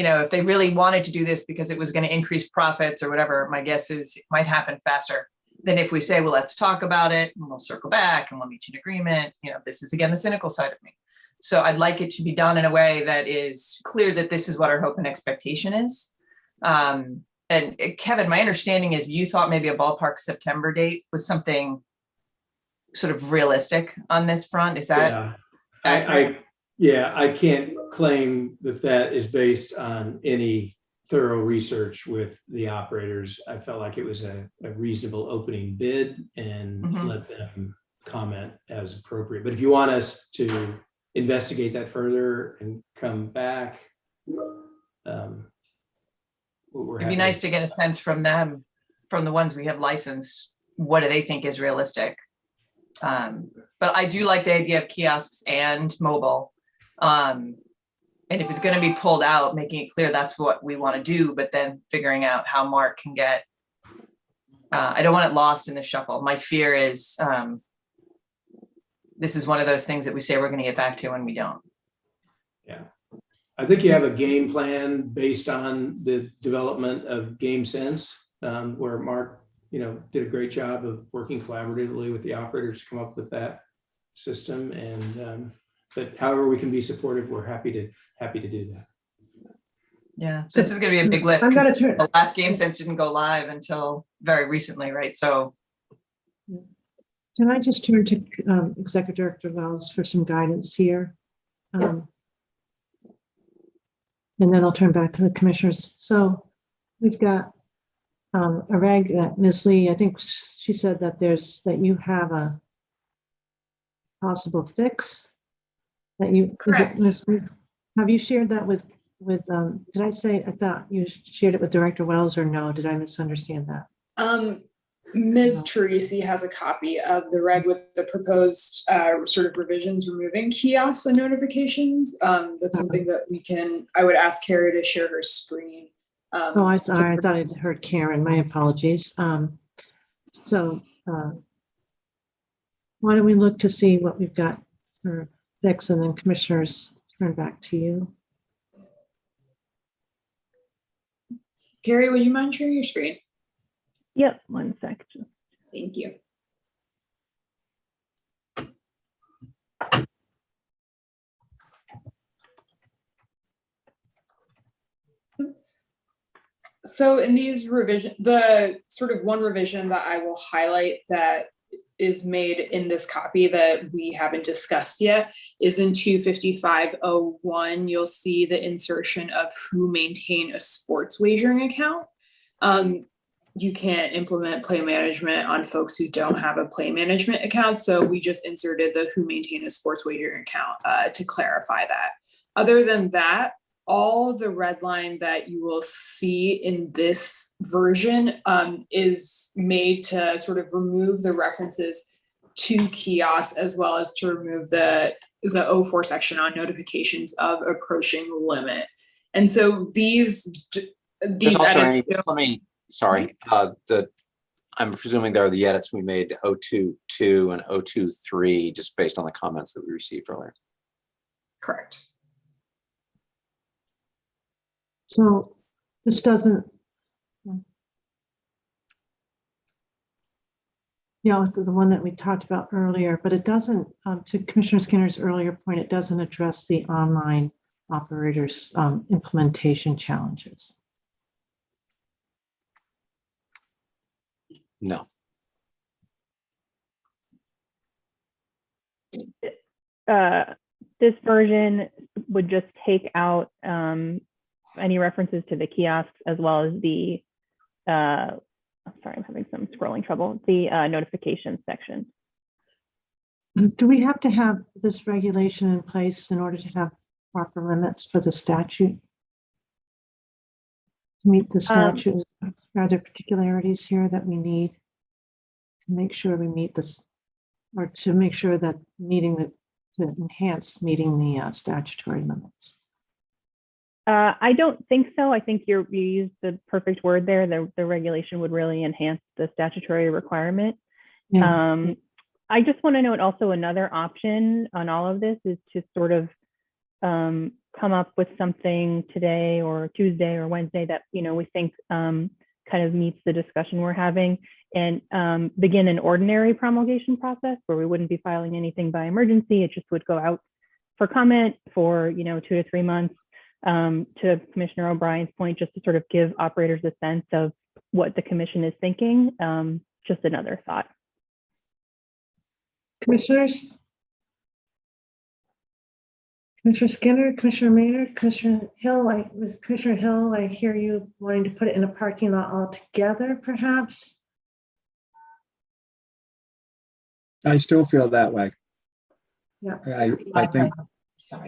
if they really wanted to do this because it was going to increase profits or whatever, my guess is it might happen faster than if we say, well, let's talk about it and we'll circle back and we'll reach an agreement. This is again the cynical side of me. So I'd like it to be done in a way that is clear that this is what our hope and expectation is. And Kevin, my understanding is you thought maybe a ballpark September date was something sort of realistic on this front. Is that accurate? I can't claim that is based on any thorough research with the operators. I felt like it was a reasonable opening bid and let them comment as appropriate. But if you want us to investigate that further and come back, it'd be nice to get a sense from them, from the ones we have licensed, what do they think is realistic? But I do like the idea of kiosks and mobile. And if it's going to be pulled out, making it clear that's what we want to do, but then figuring out how Mark can get, I don't want it lost in the shuffle. My fear is this is one of those things that we say we're going to get back to and we don't. Yeah. I think you have a game plan based on the development of GameSense, where Mark, did a great job of working collaboratively with the operators to come up with that system. And but however we can be supportive, we're happy to do that. Yeah, this is going to be a big lift. The last GameSense didn't go live until very recently, right? So, can I just turn to Executive Director Wells for some guidance here? And then I'll turn back to the commissioners. So we've got a reg that Ms. Lee, I think she said that you have a possible fix that you, Correct. Ms. Lee, have you shared that with, did I say, I thought you shared it with Director Wells or no? Did I misunderstand that? Ms. Teresi has a copy of the reg with the proposed sort of revisions removing kiosks and notifications. That's something that I would ask Carrie to share her screen. I thought I heard Karen, my apologies. So why don't we look to see what we've got for fix, and then commissioners turn back to you. Carrie, would you mind sharing your screen? Yep, one sec. Thank you. So in these revisions, the sort of one revision that I will highlight that is made in this copy that we haven't discussed yet is in 255.01. You'll see the insertion of who maintain a sports wagering account. You can't implement play management on folks who don't have a play management account. So we just inserted the who maintain a sports wagering account to clarify that. Other than that, all the red line that you will see in this version is made to sort of remove the references to kiosks, as well as to remove the 04 section on notifications of approaching limit. And so these edits. Sorry, I'm presuming there are the edits we made to 022 and 023 just based on the comments that we received earlier. Correct. So this doesn't, it's the one that we talked about earlier, but it doesn't, to Commissioner Skinner's earlier point, it doesn't address the online operators implementation challenges. No. This version would just take out any references to the kiosks, as well as the, I'm sorry, I'm having some scrolling trouble, the notification section. Do we have to have this regulation in place in order to have proper limits for the statute? To meet the statute, are there particularities here that we need to make sure we meet this, or to make sure that to enhance meeting the statutory limits? I don't think so. I think you used the perfect word there. The regulation would really enhance the statutory requirement. Yeah. I just want to note also another option on all of this is to sort of come up with something today or Tuesday or Wednesday that, we think kind of meets the discussion we're having, and begin an ordinary promulgation process where we wouldn't be filing anything by emergency. It just would go out for comment for, 2 to 3 months. To Commissioner O'Brien's point, just to sort of give operators a sense of what the commission is thinking. Just another thought. Commissioners? Commissioner Skinner, Commissioner Maynard, Commissioner Hill, Commissioner Hill, I hear you wanting to put it in a parking lot altogether, perhaps? I still feel that way. Yeah.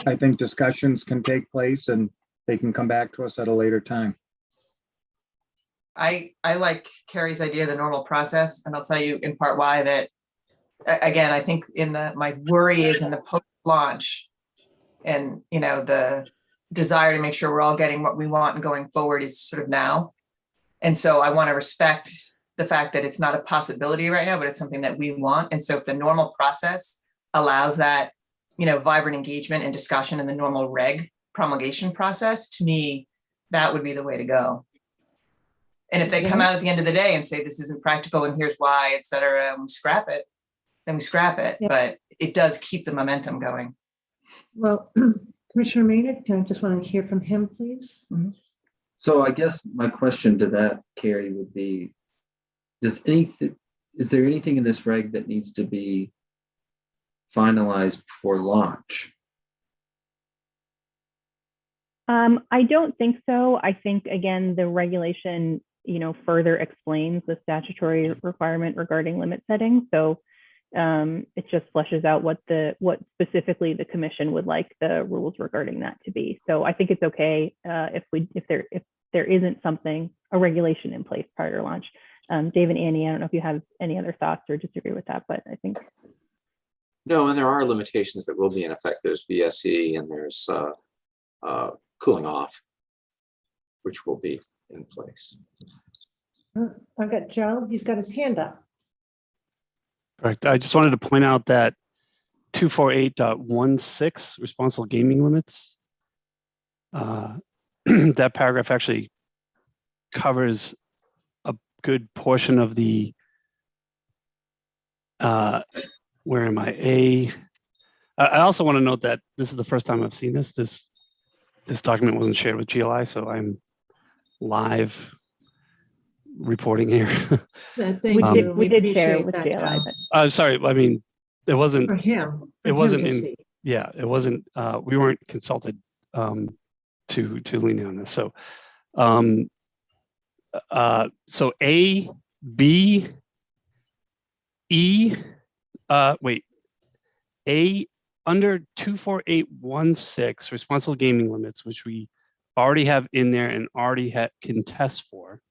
I think discussions can take place and they can come back to us at a later time. I like Carrie's idea of the normal process, and I'll tell you in part why. That again, I think my worry is in the post-launch, and the desire to make sure we're all getting what we want and going forward is sort of now. And so I want to respect the fact that it's not a possibility right now, but it's something that we want. And so if the normal process allows that, vibrant engagement and discussion in the normal reg promulgation process, to me, that would be the way to go. And if they come out at the end of the day and say this isn't practical and here's why, et cetera, and we scrap it, then we scrap it. Yeah. But it does keep the momentum going. Well, Commissioner Maynard, I just want to hear from him, please. Mm-hmm. So I guess my question to that, Carrie, would be, is there anything in this reg that needs to be finalized before launch? I don't think so. I think, again, the regulation, further explains the statutory requirement regarding limit setting. So it just fleshes out what specifically the commission would like the rules regarding that to be. So I think it's okay if there isn't a regulation in place prior to launch. Dave and Annie, I don't know if you have any other thoughts or disagree with that, but I think. No, and there are limitations that will be in effect. There's VSE and there's cooling off, which will be in place. I've got Joe, he's got his hand up. Correct. I just wanted to point out that 248.16 responsible gaming limits, that paragraph actually covers a good portion of the, where am I? I also want to note that this is the first time I've seen this. This document wasn't shared with GLI, so I'm live reporting here. We did share with GLI. I'm sorry. I mean, it wasn't for him. It wasn't in. Yeah, it wasn't. We weren't consulted to lean in on this. So, so A, B, E. A under 24816 responsible gaming limits, which we already have in there and already can test for.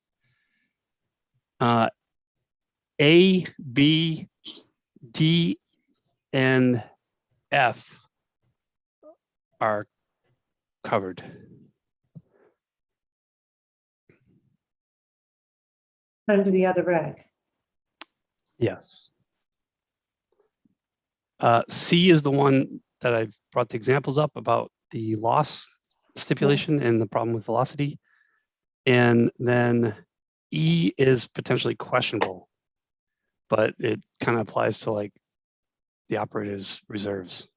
A, B, D, and F are covered. Under the other reg. Yes. C is the one that I've brought the examples up about the loss stipulation and the problem with velocity. And then E is potentially questionable, but it kind of applies to like the operator's reserves.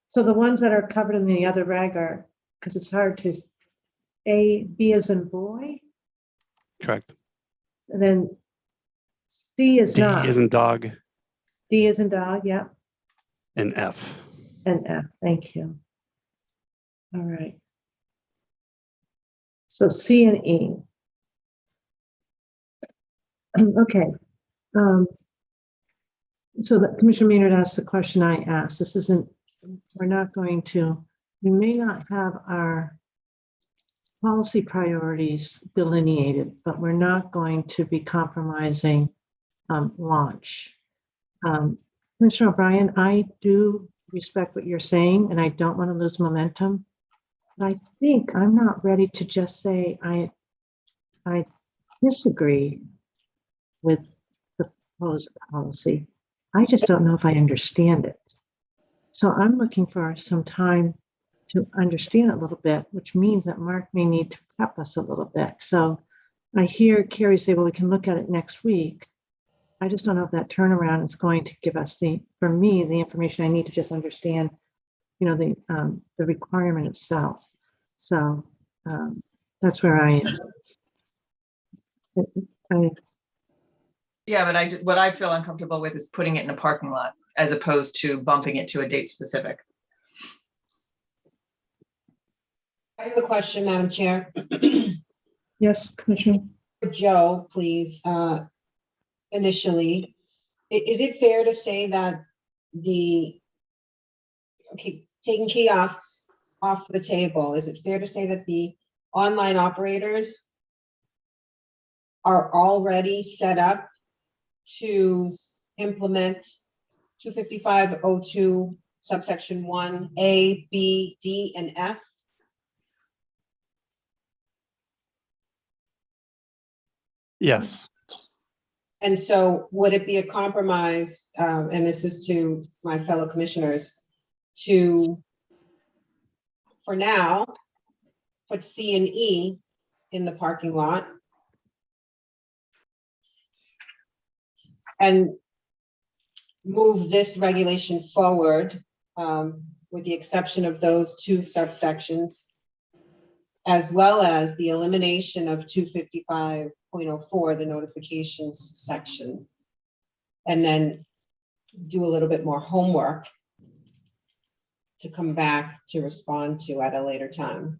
So the ones that are covered in the other reg are, because it's hard to, A, B as in boy. Correct. And then C is not. D is in dog. D is in dog, yeah. And F. And F, thank you. All right. So C and E. Okay. So the Commissioner Maynard asked the question I asked. This isn't, we're not going to, we may not have our policy priorities delineated, but we're not going to be compromising launch. Commissioner O'Brien, I do respect what you're saying, and I don't want to lose momentum. But I think I'm not ready to just say I disagree with the proposed policy. I just don't know if I understand it. So I'm looking for some time to understand a little bit, which means that Mark may need to prep us a little bit. So I hear Carrie say, well, we can look at it next week. I just don't know if that turnaround is going to give us for me, the information I need to just understand, the requirement itself. So that's where I am. Yeah, but what I feel uncomfortable with is putting it in a parking lot as opposed to bumping it to a date specific. I have a question, Madam Chair. Yes, Commissioner. For Joe, please, initially, is it fair to say that taking kiosks off the table, is it fair to say that the online operators are already set up to implement 255.02 subsection 1 A, B, D, and F? Yes. And so would it be a compromise, and this is to my fellow commissioners, to, for now, put C and E in the parking lot and move this regulation forward, with the exception of those two subsections, as well as the elimination of 255.04, the notifications section, and then do a little bit more homework to come back to respond to at a later time.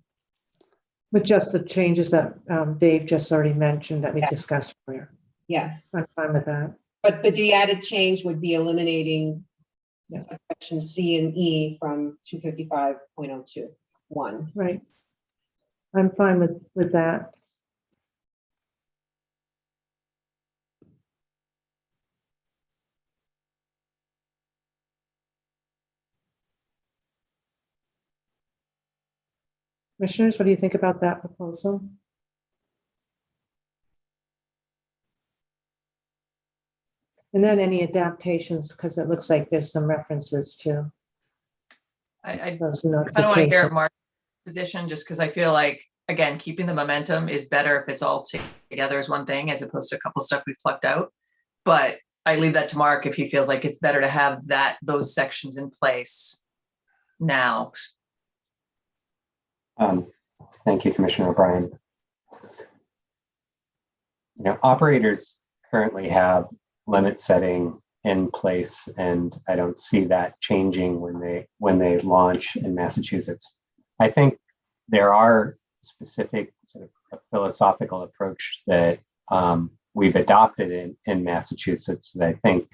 With just the changes that Dave just already mentioned that we discussed earlier. Yes. I'm fine with that. But the added change would be eliminating section C and E from 255.02.1. Right. I'm fine with that. Commissioners, what do you think about that proposal? And then any adaptations, because it looks like there's some references to I those don't want to hear notifications. Mark's position just because I feel like, again, keeping the momentum is better if it's all together as one thing as opposed to a couple stuff we plucked out. But I leave that to Mark if he feels like it's better to have those sections in place now. Thank you, Commissioner O'Brien. Operators currently have limit setting in place, and I don't see that changing when they launch in Massachusetts. I think there are specific sort of a philosophical approach that we've adopted in Massachusetts that I think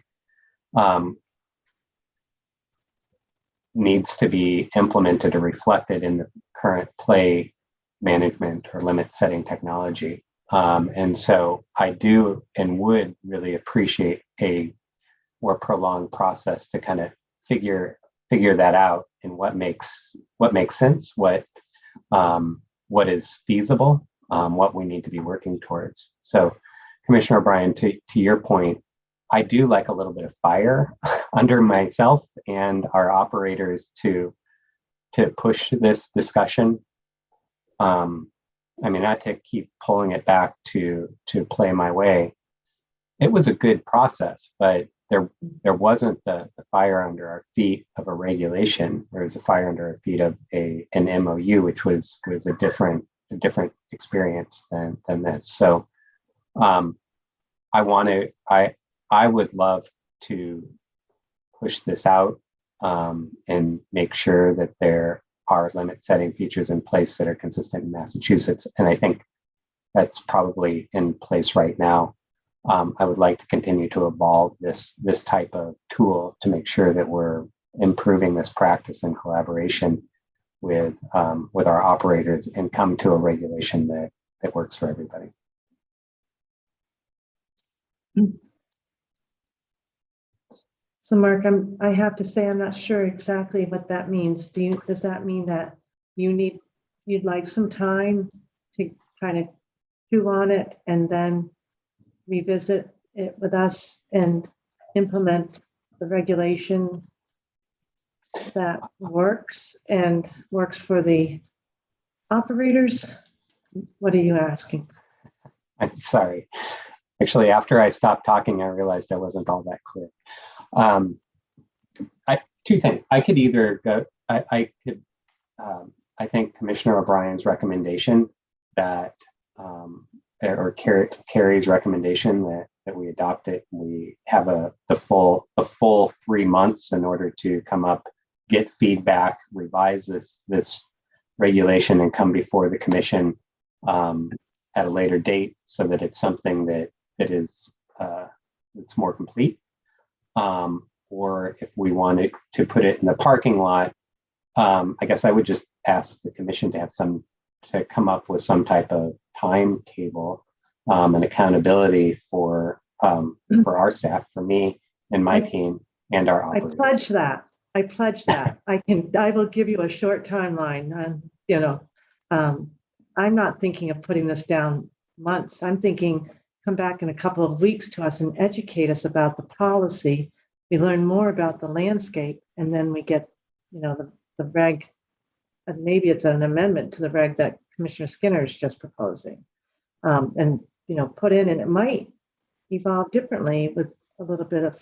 needs to be implemented or reflected in the current play management or limit setting technology. And so I do and would really appreciate a more prolonged process to kind of figure that out and what makes sense, what is feasible, what we need to be working towards. So Commissioner O'Brien, to your point, I do like a little bit of fire under myself and our operators to push this discussion. I mean, not to keep pulling it back to play my way. It was a good process, but there wasn't the fire under our feet of a regulation. There was a fire under our feet of an MOU, which was a different experience than this. So I would love to push this out and make sure that there are limit setting features in place that are consistent in Massachusetts. And I think that's probably in place right now. I would like to continue to evolve this type of tool to make sure that we're improving this practice in collaboration with our operators and come to a regulation that works for everybody. So Mark, I have to say, I'm not sure exactly what that means. Does that mean that you'd like some time to kind of chew on it and then revisit it with us and implement the regulation that works and works for the operators? What are you asking? I'm sorry. Actually, after I stopped talking, I realized I wasn't all that clear. Two things. I could either go, I could, I think Commissioner O'Brien's recommendation that, or Carrie's recommendation that we adopt it. We have the full 3 months in order to come up, get feedback, revise this regulation, and come before the commission at a later date, so that it's something that is it's more complete. Or if we wanted to put it in the parking lot, I guess I would just ask the commission to have to come up with some type of timetable and accountability for our staff, for me and my team and our I operators. pledge that. I will give you a short timeline. I'm not thinking of putting this down months. I'm thinking come back in a couple of weeks to us and educate us about the policy. We learn more about the landscape, and then we get, the reg, and maybe it's an amendment to the reg that Commissioner Skinner is just proposing. And, put in, and it might evolve differently with a little bit of,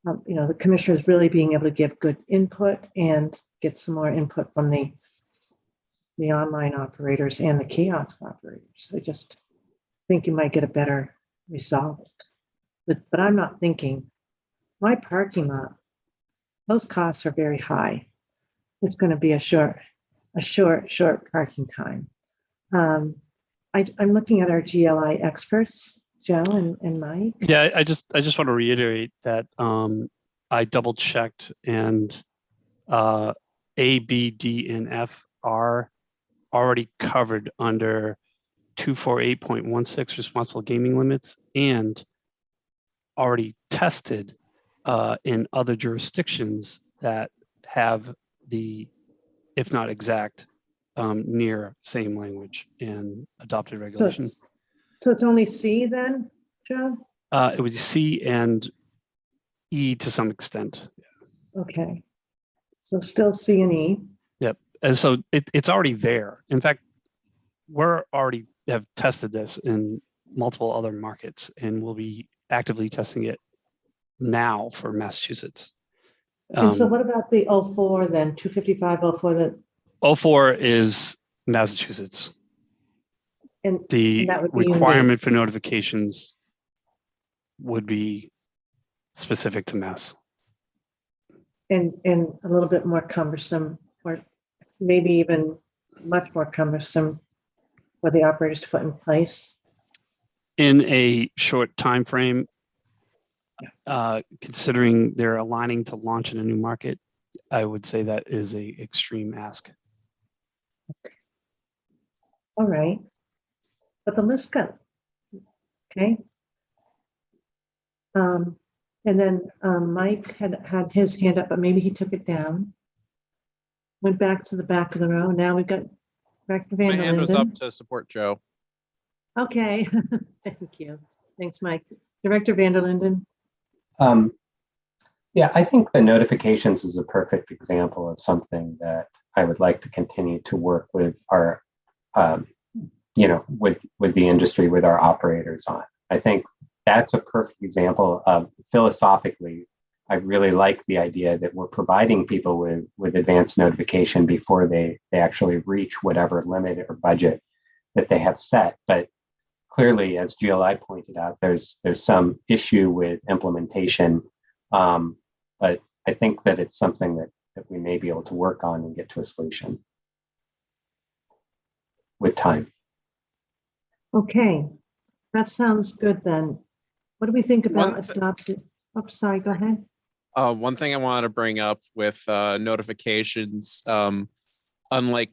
the commissioners really being able to give good input and get some more input from the online operators and the kiosk operators. I just think you might get a better result. But I'm not thinking, my parking lot, those costs are very high. It's going to be a short parking time. I'm looking at our GLI experts, Joe and Mike. Yeah, I just want to reiterate that I double checked, and A, B, D, and F are already covered under 248.16 responsible gaming limits, and already tested in other jurisdictions that have the, if not exact, near same language and adopted regulation. So it's only C then, Joe? It was C and E to some extent. Okay. So still C and E. Yep. And so it's already there. In fact, we're already have tested this in multiple other markets, and we'll be actively testing it now for Massachusetts. And so what about the 04 then, 25504 that? 04 is Massachusetts. And The that would be requirement for notifications would be specific to Mass. And a little bit more cumbersome, or maybe even much more cumbersome for the operators to put in place. In a short time frame, considering they're aligning to launch in a new market, I would say that is a extreme ask. All right. But the list got, okay. And then Mike had his hand up, but maybe he took it down. Went back to the back of the row. Now we've got Director Van My der hand was up Linden. to support Joe. Okay, thank you. Thanks, Mike. Director Van der Linden. Yeah, I think the notifications is a perfect example of something that I would like to continue to work with our, with the industry, with our operators on. I think that's a perfect example of, philosophically, I really like the idea that we're providing people with advanced notification before they actually reach whatever limit or budget that they have set. But clearly, as GLI pointed out, there's some issue with implementation. But I think that it's something that we may be able to work on and get to a solution with time. Okay, that sounds good then. What do we think about adopted? Oh, sorry, go ahead. One thing I wanted to bring up with notifications, unlike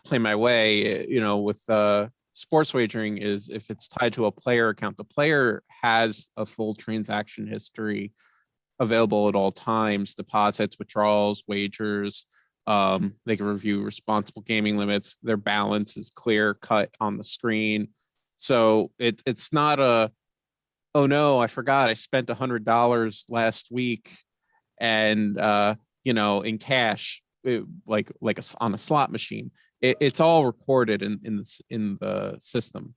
Play My Way, with sports wagering, is if it's tied to a player account, the player has a full transaction history available at all times: deposits, withdrawals, wagers. They can review responsible gaming limits. Their balance is clear cut on the screen. So it's not a, oh no, I forgot I spent $100 last week and in cash, on a slot machine. It's all recorded in the system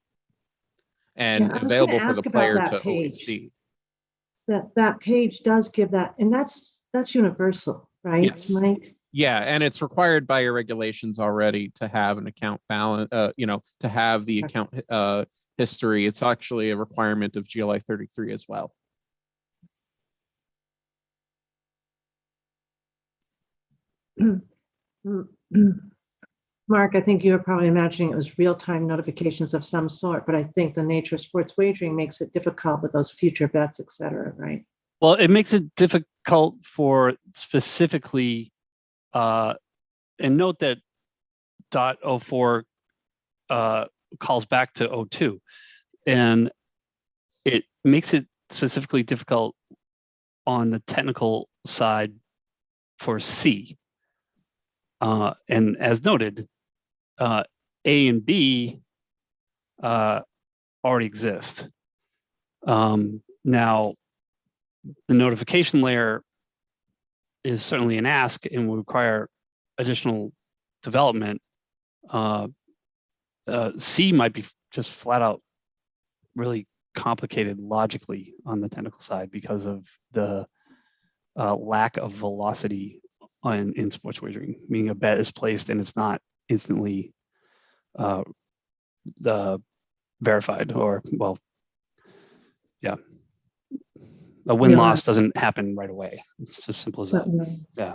and Yeah, I was gonna available for the ask about player that to always page. see. That page does give that, and that's universal, right, Yes. Mike? Yeah, and it's required by your regulations already to have an account balance, to have the account history. It's actually a requirement of GLI 33 as well. Mark, I think you were probably imagining it was real-time notifications of some sort, but I think the nature of sports wagering makes it difficult with those future bets, et cetera, right? Well, it makes it difficult for specifically, and note that .04 calls back to 02, and it makes it specifically difficult on the technical side for C. And as noted, A and B already exist. Now, the notification layer is certainly an ask and will require additional development. C might be just flat out really complicated logically on the technical side because of the lack of velocity in sports wagering, meaning a bet is placed and it's not instantly verified, or a win-loss doesn't happen right away. It's as simple as that. Yeah.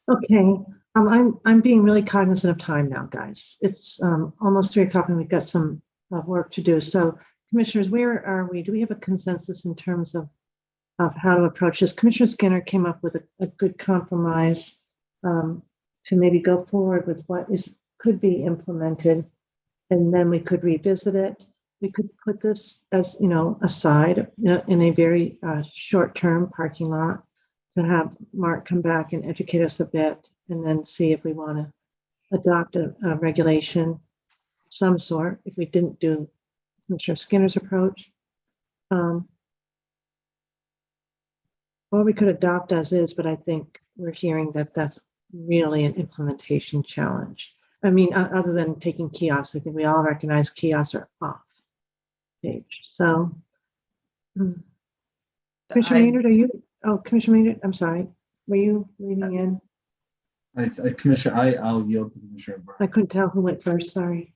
Okay, I'm being really cognizant of time now, guys. It's almost 3:00 and we've got some work to do. So commissioners, where are we? Do we have a consensus in terms of how to approach this? Commissioner Skinner came up with a good compromise to maybe go forward with what could be implemented, and then we could revisit it. We could put this as, aside in a very short-term parking lot to have Mark come back and educate us a bit, and then see if we want to adopt a regulation of some sort, if we didn't do Commissioner Skinner's approach. Or we could adopt as is, but I think we're hearing that that's really an implementation challenge. I mean, other than taking kiosks, I think we all recognize kiosks are off page. So, Commissioner Maynard, are you? Oh, Commissioner Maynard, I'm sorry. Were you leaning in? Commissioner, I'll yield to Commissioner Brown. I couldn't tell who went first. Sorry.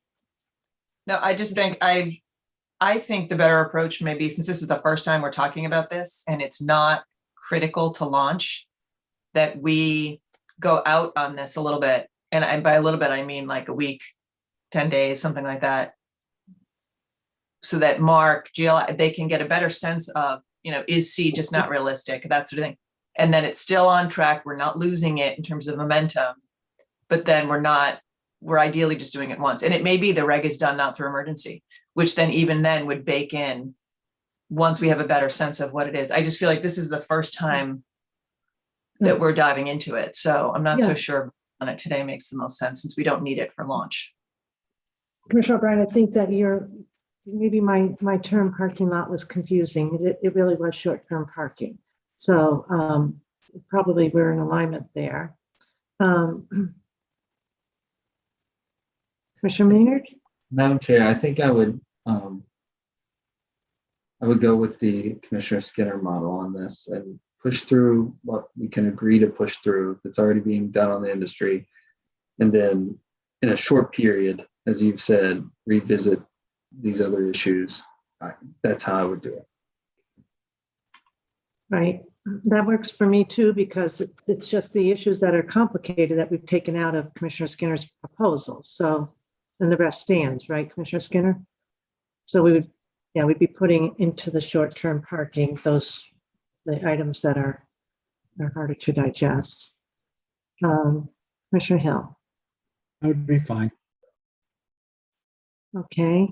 No, I just think I think the better approach may be, since this is the first time we're talking about this and it's not critical to launch, that we go out on this a little bit. And by a little bit, I mean like a week, 10 days, something like that. So that Mark, Jill, they can get a better sense of, is C just not realistic? That sort of thing. And then it's still on track. We're not losing it in terms of momentum, but then we're ideally just doing it once. And it may be the reg is done not through emergency, which then even then would bake in once we have a better sense of what it is. I just feel like this is the first time that we're diving into it. So I'm not so sure on it today makes the most sense, since we don't need it for launch. Commissioner O'Brien, I think that maybe my term parking lot was confusing. It really was short-term parking. So probably we're in alignment there. Commissioner Maynard? Madam Chair, I think I would go with the Commissioner Skinner model on this and push through what we can agree to push through that's already being done on the industry. And then in a short period, as you've said, revisit these other issues. That's how I would do it. Right. That works for me too, because it's just the issues that are complicated that we've taken out of Commissioner Skinner's proposal. So, and the rest stands, right, Commissioner Skinner? So we'd be putting into the short-term parking the items that are harder to digest. Commissioner Hill. That would be fine. Okay.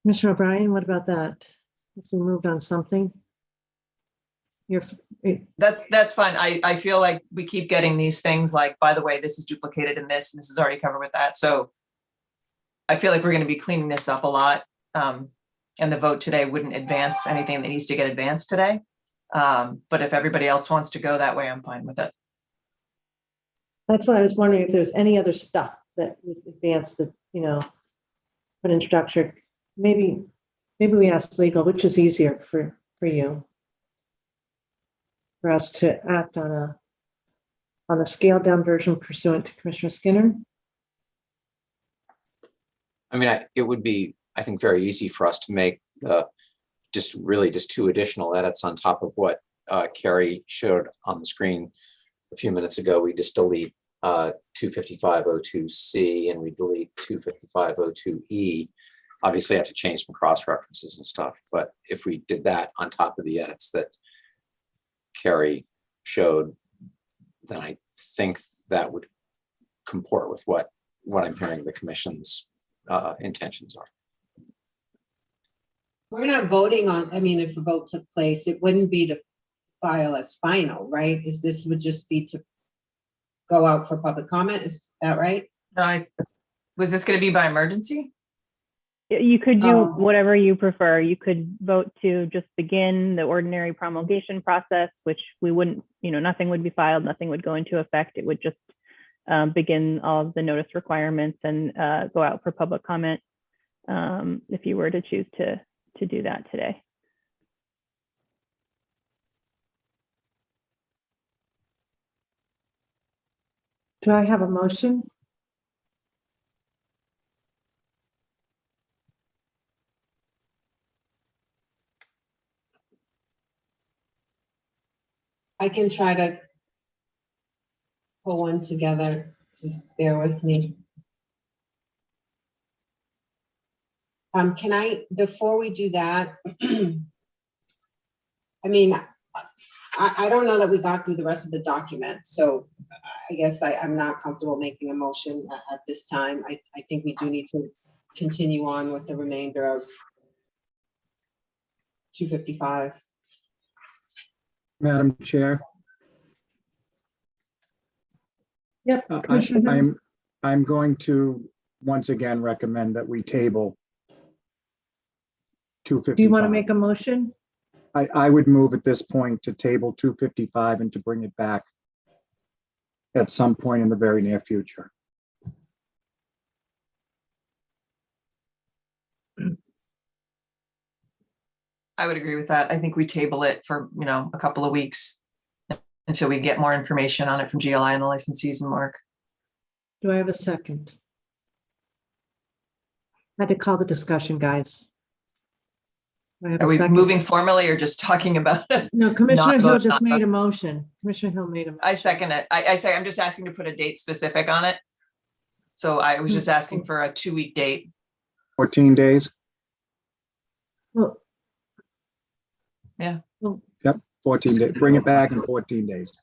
Commissioner O'Brien, what about that? If we moved on something? That's fine. I feel like we keep getting these things like, by the way, this is duplicated in this, and this is already covered with that. So I feel like we're going to be cleaning this up a lot. And the vote today wouldn't advance anything that needs to get advanced today. But if everybody else wants to go that way, I'm fine with it. That's why I was wondering if there's any other stuff that would advance the, put in structure. Maybe we ask legal, which is easier for you. For us to act on a scaled down version pursuant to Commissioner Skinner. I mean, it would be, I think, very easy for us to make just 2 additional edits on top of what Carrie showed on the screen a few minutes ago. We just delete 255.02C and we delete 255.02E. Obviously, I have to change some cross references and stuff, but if we did that on top of the edits that Carrie showed, then I think that would comport with what I'm hearing the commission's intentions are. We're not voting on, I mean, if a vote took place, it wouldn't be to file as final, right? This would just be to go out for public comment, is that right? Was this going to be by emergency? You could do whatever you prefer. You could vote to just begin the ordinary promulgation process, which we wouldn't, nothing would be filed, nothing would go into effect. It would just begin all of the notice requirements and go out for public comment if you were to choose to do that today. Do I have a motion? I can try to pull one together. Just bear with me. Can I, before we do that, I mean, I don't know that we got through the rest of the document, so I guess I'm not comfortable making a motion at this time. I think we do need to continue on with the remainder of 255. Madam Chair. Yep. I'm going to once again recommend that we table 255. Do you want to make a motion? I would move at this point to table 255 and to bring it back at some point in the very near future. I would agree with that. I think we table it for, a couple of weeks until we get more information on it from GLI and the licensees and Mark. Do I have a second? I had to call the discussion, guys. Are we moving formally or just talking about it? No, Commissioner Hill just made a motion. Commissioner Hill made a motion. I second it. I say I'm just asking to put a date specific on it. So I was just asking for a 2-week date. 14 days? Well, yeah. Well, yep, 14 days. Bring it back in 14 days.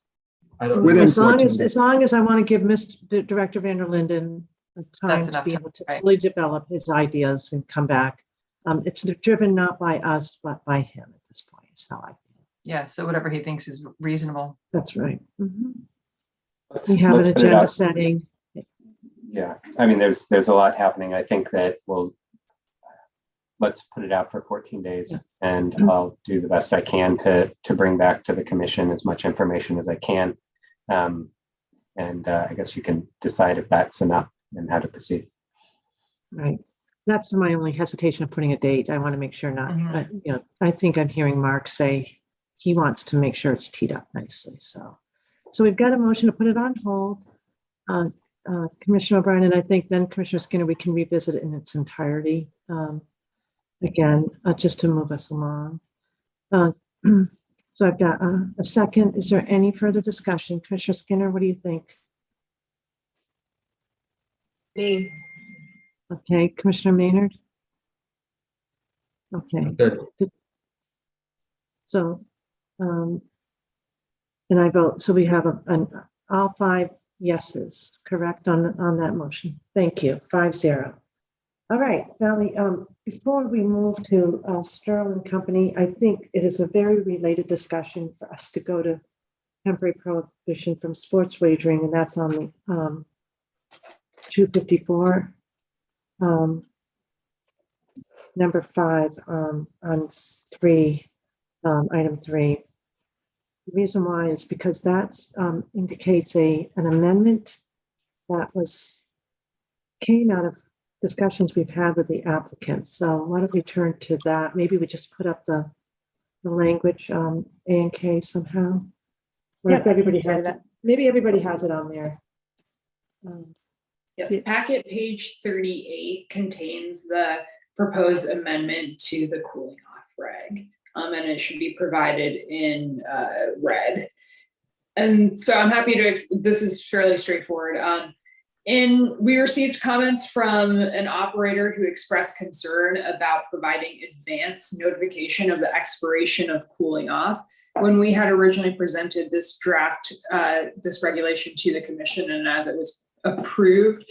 Within as long as I want to give Mr. Director Van der Linden time to be able to fully develop his ideas and come back. It's driven not by us, but by him at this point, is how I feel. Yeah, so whatever he thinks is reasonable. That's right. Mm-hmm. We have an agenda setting. Yeah, I mean, there's a lot happening. I think that let's put it out for 14 days, and I'll do the best I can to bring back to the commission as much information as I can. And I guess you can decide if that's enough and how to proceed. Right. That's my only hesitation of putting a date. I want to make sure not, I think I'm hearing Mark say he wants to make sure it's teed up nicely. So we've got a motion to put it on hold. Commissioner O'Brien, and I think then Commissioner Skinner, we can revisit it in its entirety again, just to move us along. So I've got a second. Is there any further discussion? Commissioner Skinner, what do you think? Me. Okay, Commissioner Maynard? Okay. Good. So, and I vote, so we have all 5 yeses, correct, on that motion. Thank you, 5-0. All right, now before we move to Sterling Company, I think it is a very related discussion for us to go to temporary prohibition from sports wagering, and that's on the 254. Number 5 on 3, item 3. The reason why is because that's indicates an amendment that came out of discussions we've had with the applicant. So why don't we turn to that? Maybe we just put up the language A and K somehow. Or Yep, if I can everybody share has it, that. maybe everybody has it on there. Yes, packet page 38 contains the proposed amendment to the cooling off reg. And it should be provided in red. And so I'm happy to, this is fairly straightforward. We received comments from an operator who expressed concern about providing advance notification of the expiration of cooling off. When we had originally presented this draft, this regulation to the commission, and as it was approved,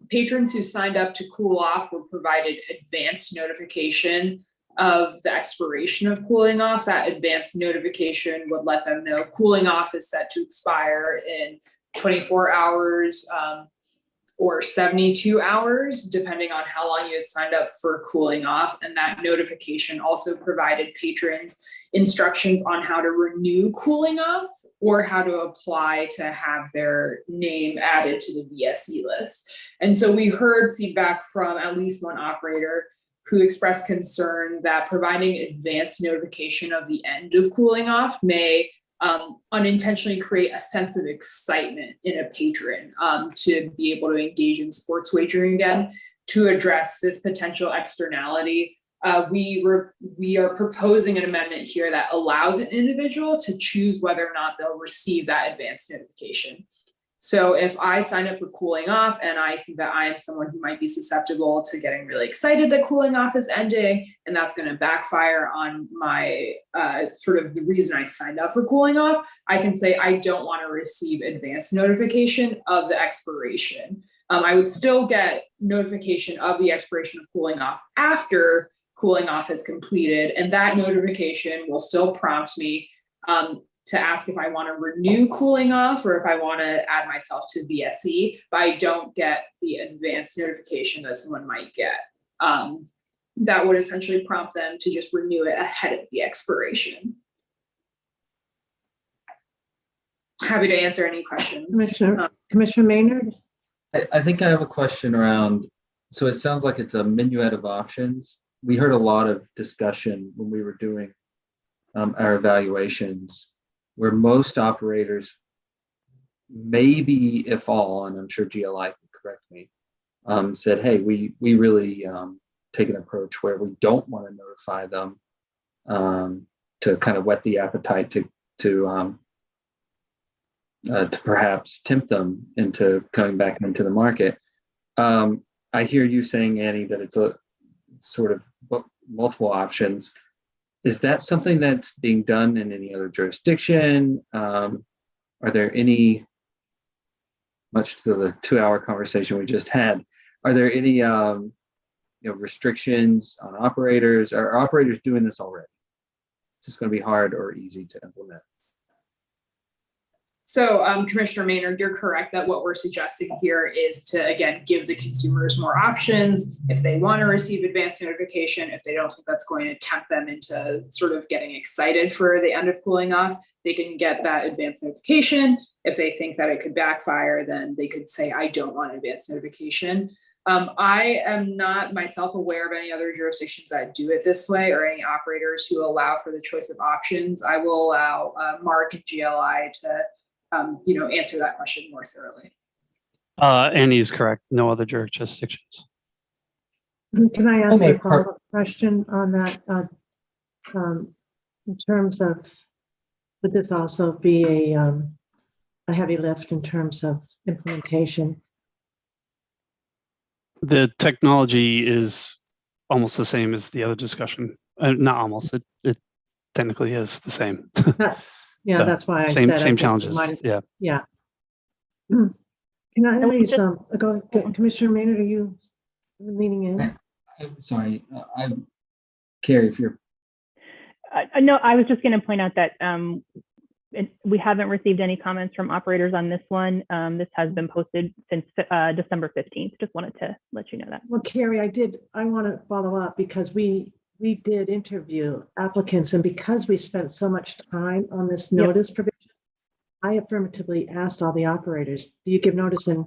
patrons who signed up to cool off were provided advanced notification of the expiration of cooling off. That advanced notification would let them know cooling off is set to expire in 24 hours or 72 hours, depending on how long you had signed up for cooling off. And that notification also provided patrons instructions on how to renew cooling off or how to apply to have their name added to the VSE list. And so we heard feedback from at least one operator who expressed concern that providing advanced notification of the end of cooling off may unintentionally create a sense of excitement in a patron to be able to engage in sports wagering again. To address this potential externality, we are proposing an amendment here that allows an individual to choose whether or not they'll receive that advanced notification. So if I sign up for cooling off and I think that I am someone who might be susceptible to getting really excited that cooling off is ending, and that's going to backfire on my sort of the reason I signed up for cooling off, I can say I don't want to receive advanced notification of the expiration. I would still get notification of the expiration of cooling off after cooling off is completed, and that notification will still prompt me to ask if I want to renew cooling off or if I want to add myself to VSE, but I don't get the advanced notification that someone might get. That would essentially prompt them to just renew it ahead of the expiration. Happy to answer any questions. Commissioner Maynard? I think I have a question around, so it sounds like it's a minuet of options. We heard a lot of discussion when we were doing our evaluations, where most operators, maybe if all, and I'm sure GLI can correct me, said, hey, we really take an approach where we don't want to notify them to kind of whet the appetite to perhaps tempt them into coming back into the market. I hear you saying, Annie, that it's a sort of multiple options. Is that something that's being done in any other jurisdiction? Are there any, much to the 2-hour conversation we just had, are there any restrictions on operators? Are operators doing this already? Is this going to be hard or easy to implement? So Commissioner Maynard, you're correct that what we're suggesting here is to, again, give the consumers more options. If they want to receive advanced notification, if they don't think that's going to tempt them into sort of getting excited for the end of cooling off, they can get that advanced notification. If they think that it could backfire, then they could say, I don't want advanced notification. I am not myself aware of any other jurisdictions that do it this way or any operators who allow for the choice of options. I will allow Mark and GLI to answer that question more thoroughly. Annie's correct. No other jurisdictions. Can I ask a follow-up question on that? In terms of, would this also be a heavy lift in terms of implementation? The technology is almost the same as the other discussion. Not almost. It technically is the same. Yeah, So, that's why I same said same challenges. Yeah. Yeah. Can I please go, Commissioner Maynard? Are you leaning in? I'm sorry, I'm Carrie. If you're no, I was just going to point out that we haven't received any comments from operators on this one. This has been posted since December 15th. Just wanted to let you know that. Well, Carrie, I want to follow up because we we did interview applicants, and because we spent so much time on this Yep. notice provision, I affirmatively asked all the operators, do you give notice? And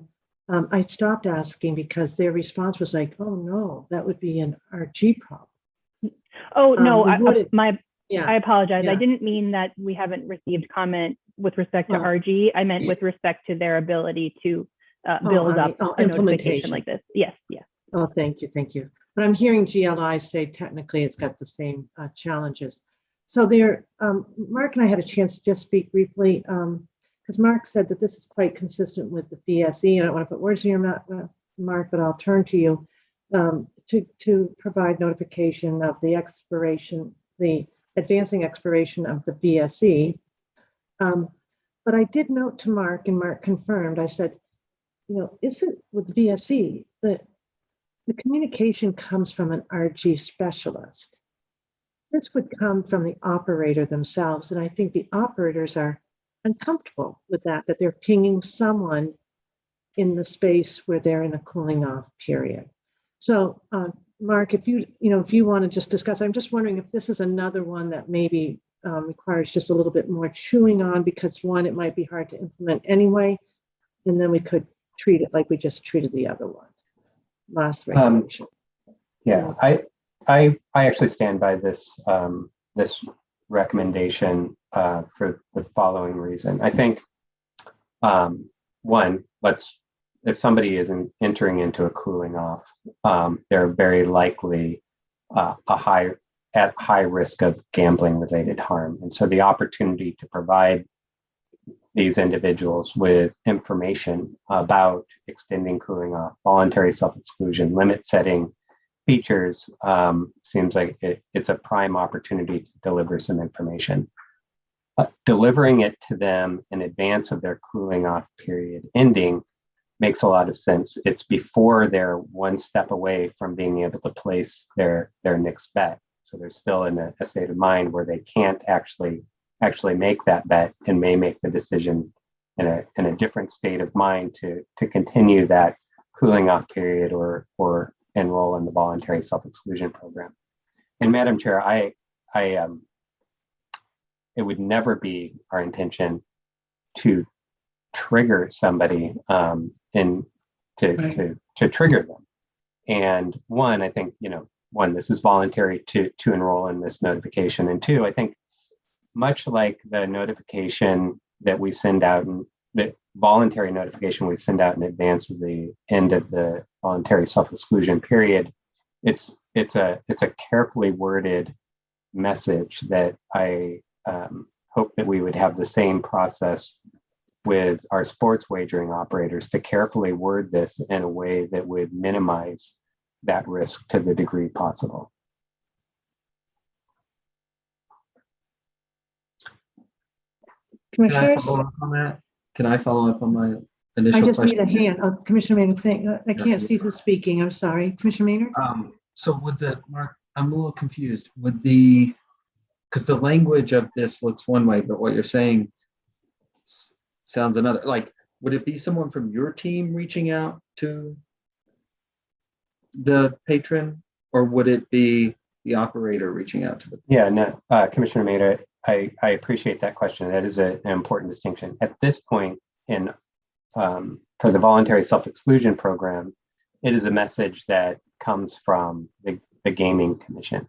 I stopped asking because their response was like, oh no, that would be an RG problem. Oh, no, we wouldn't- I Yeah, apologize. I yeah. didn't mean that we haven't received comment with respect to Oh. RG. I meant with respect to their ability to build up a notification implementation. like this. Yes, yes. Oh, thank you, thank you. But I'm hearing GLI say technically it's got the same challenges. So there, Mark and I had a chance to just speak briefly, because Mark said that this is quite consistent with the VSE. I don't want to put words in your mouth, Mark, but I'll turn to you to provide notification of the expiration, the advancing expiration of the VSE. But I did note to Mark, and Mark confirmed, I said, you know, isn't with the VSE, the communication comes from an RG specialist. This would come from the operator themselves. And I think the operators are uncomfortable with that they're pinging someone in the space where they're in a cooling off period. So Mark, if you want to just discuss, I'm just wondering if this is another one that maybe requires just a little bit more chewing on, because one, it might be hard to implement anyway, and then we could treat it like we just treated the other one, last regulation. Yeah, I actually stand by this this recommendation for the following reason. I think one, if somebody is entering into a cooling off, they're very likely at high risk of gambling related harm, and so the opportunity to provide these individuals with information about extending cooling off, voluntary self-exclusion, limit setting features seems like it's a prime opportunity to deliver some information. Delivering it to them in advance of their cooling off period ending makes a lot of sense. It's before they're one step away from being able to place their next bet. So they're still in a state of mind where they can't actually make that bet, and may make the decision in a different state of mind to continue that cooling off period or enroll in the voluntary self-exclusion program. And Madam Chair, it would never be our intention to trigger somebody to trigger them. And one, I think, this is voluntary to enroll in this notification. And two, I think much like the notification that we send out, and the voluntary notification we send out in advance of the end of the voluntary self-exclusion period, it's a carefully worded message that I hope that we would have the same process with our sports wagering operators, to carefully word this in a way that would minimize that risk to the degree possible. Commissioners? Can I follow up on my initial I just question? need a hand. Oh, Commissioner Maynard, I can't see who's speaking. I'm sorry. Commissioner Maynard? So Mark, I'm a little confused with because the language of this looks one way, but what you're saying sounds another. Like, would it be someone from your team reaching out to the patron, or would it be the operator reaching out to the patron? Yeah, no, Commissioner Maynard, I appreciate that question. That is an important distinction. At this point for the voluntary self-exclusion program, it is a message that comes from the Gaming Commission.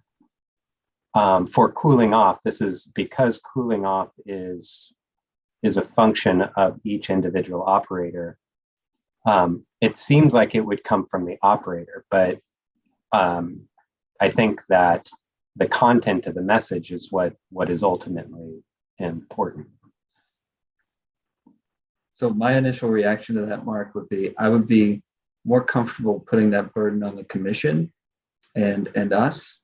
For cooling off, this is because cooling off is a function of each individual operator. It seems like it would come from the operator, but I think that the content of the message is what is ultimately important. So my initial reaction to that, Mark, would be I would be more comfortable putting that burden on the commission and us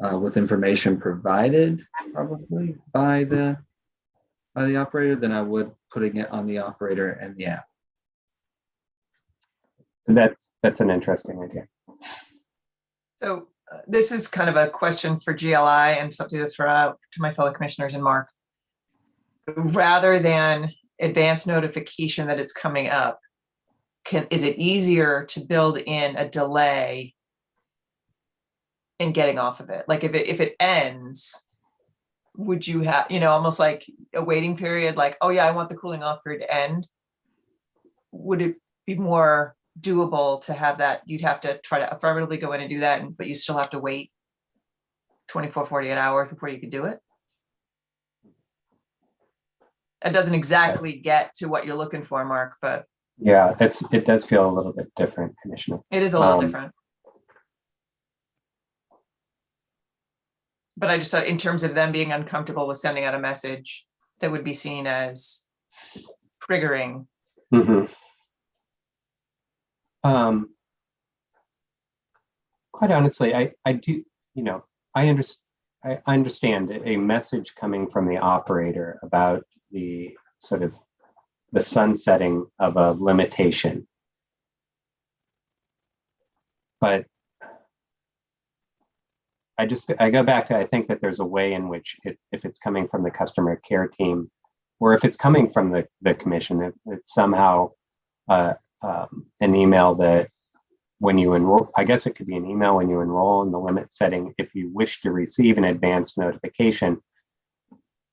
with information provided probably by the operator than I would putting it on the operator and the app. That's an interesting idea. So this is kind of a question for GLI and something to throw out to my fellow commissioners and Mark. Rather than advance notification that it's coming up, is it easier to build in a delay in getting off of it? Like if it ends, would you have, almost like a waiting period, like, oh yeah, I want the cooling off period to end? Would it be more doable to have that? You'd have to try to affirmatively go in and do that, but you still have to wait 24, 48 hours before you could do it? It doesn't exactly get to what you're looking for, Mark, but Yeah, it does feel a little bit different, Commissioner. it is a little different. But I just thought in terms of them being uncomfortable with sending out a message that would be seen as triggering. Mm-hmm. Quite honestly, I do, I understand a message coming from the operator about the sort of the sunsetting of a limitation. But I go back to, I think that there's a way in which if it's coming from the customer care team, or if it's coming from the commission, it's somehow an email that when you enroll, I guess it could be an email when you enroll in the limit setting, if you wish to receive an advance notification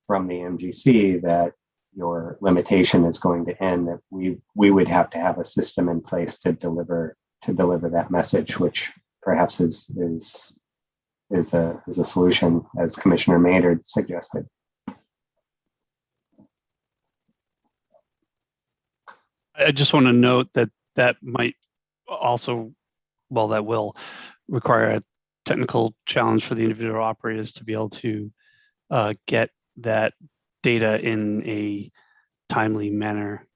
from the MGC that your limitation is going to end, that we would have to have a system in place to deliver that message, which perhaps is a solution, as Commissioner Maynard suggested. I just want to note that might also, well, that will require a technical challenge for the individual operators to be able to get that data in a timely manner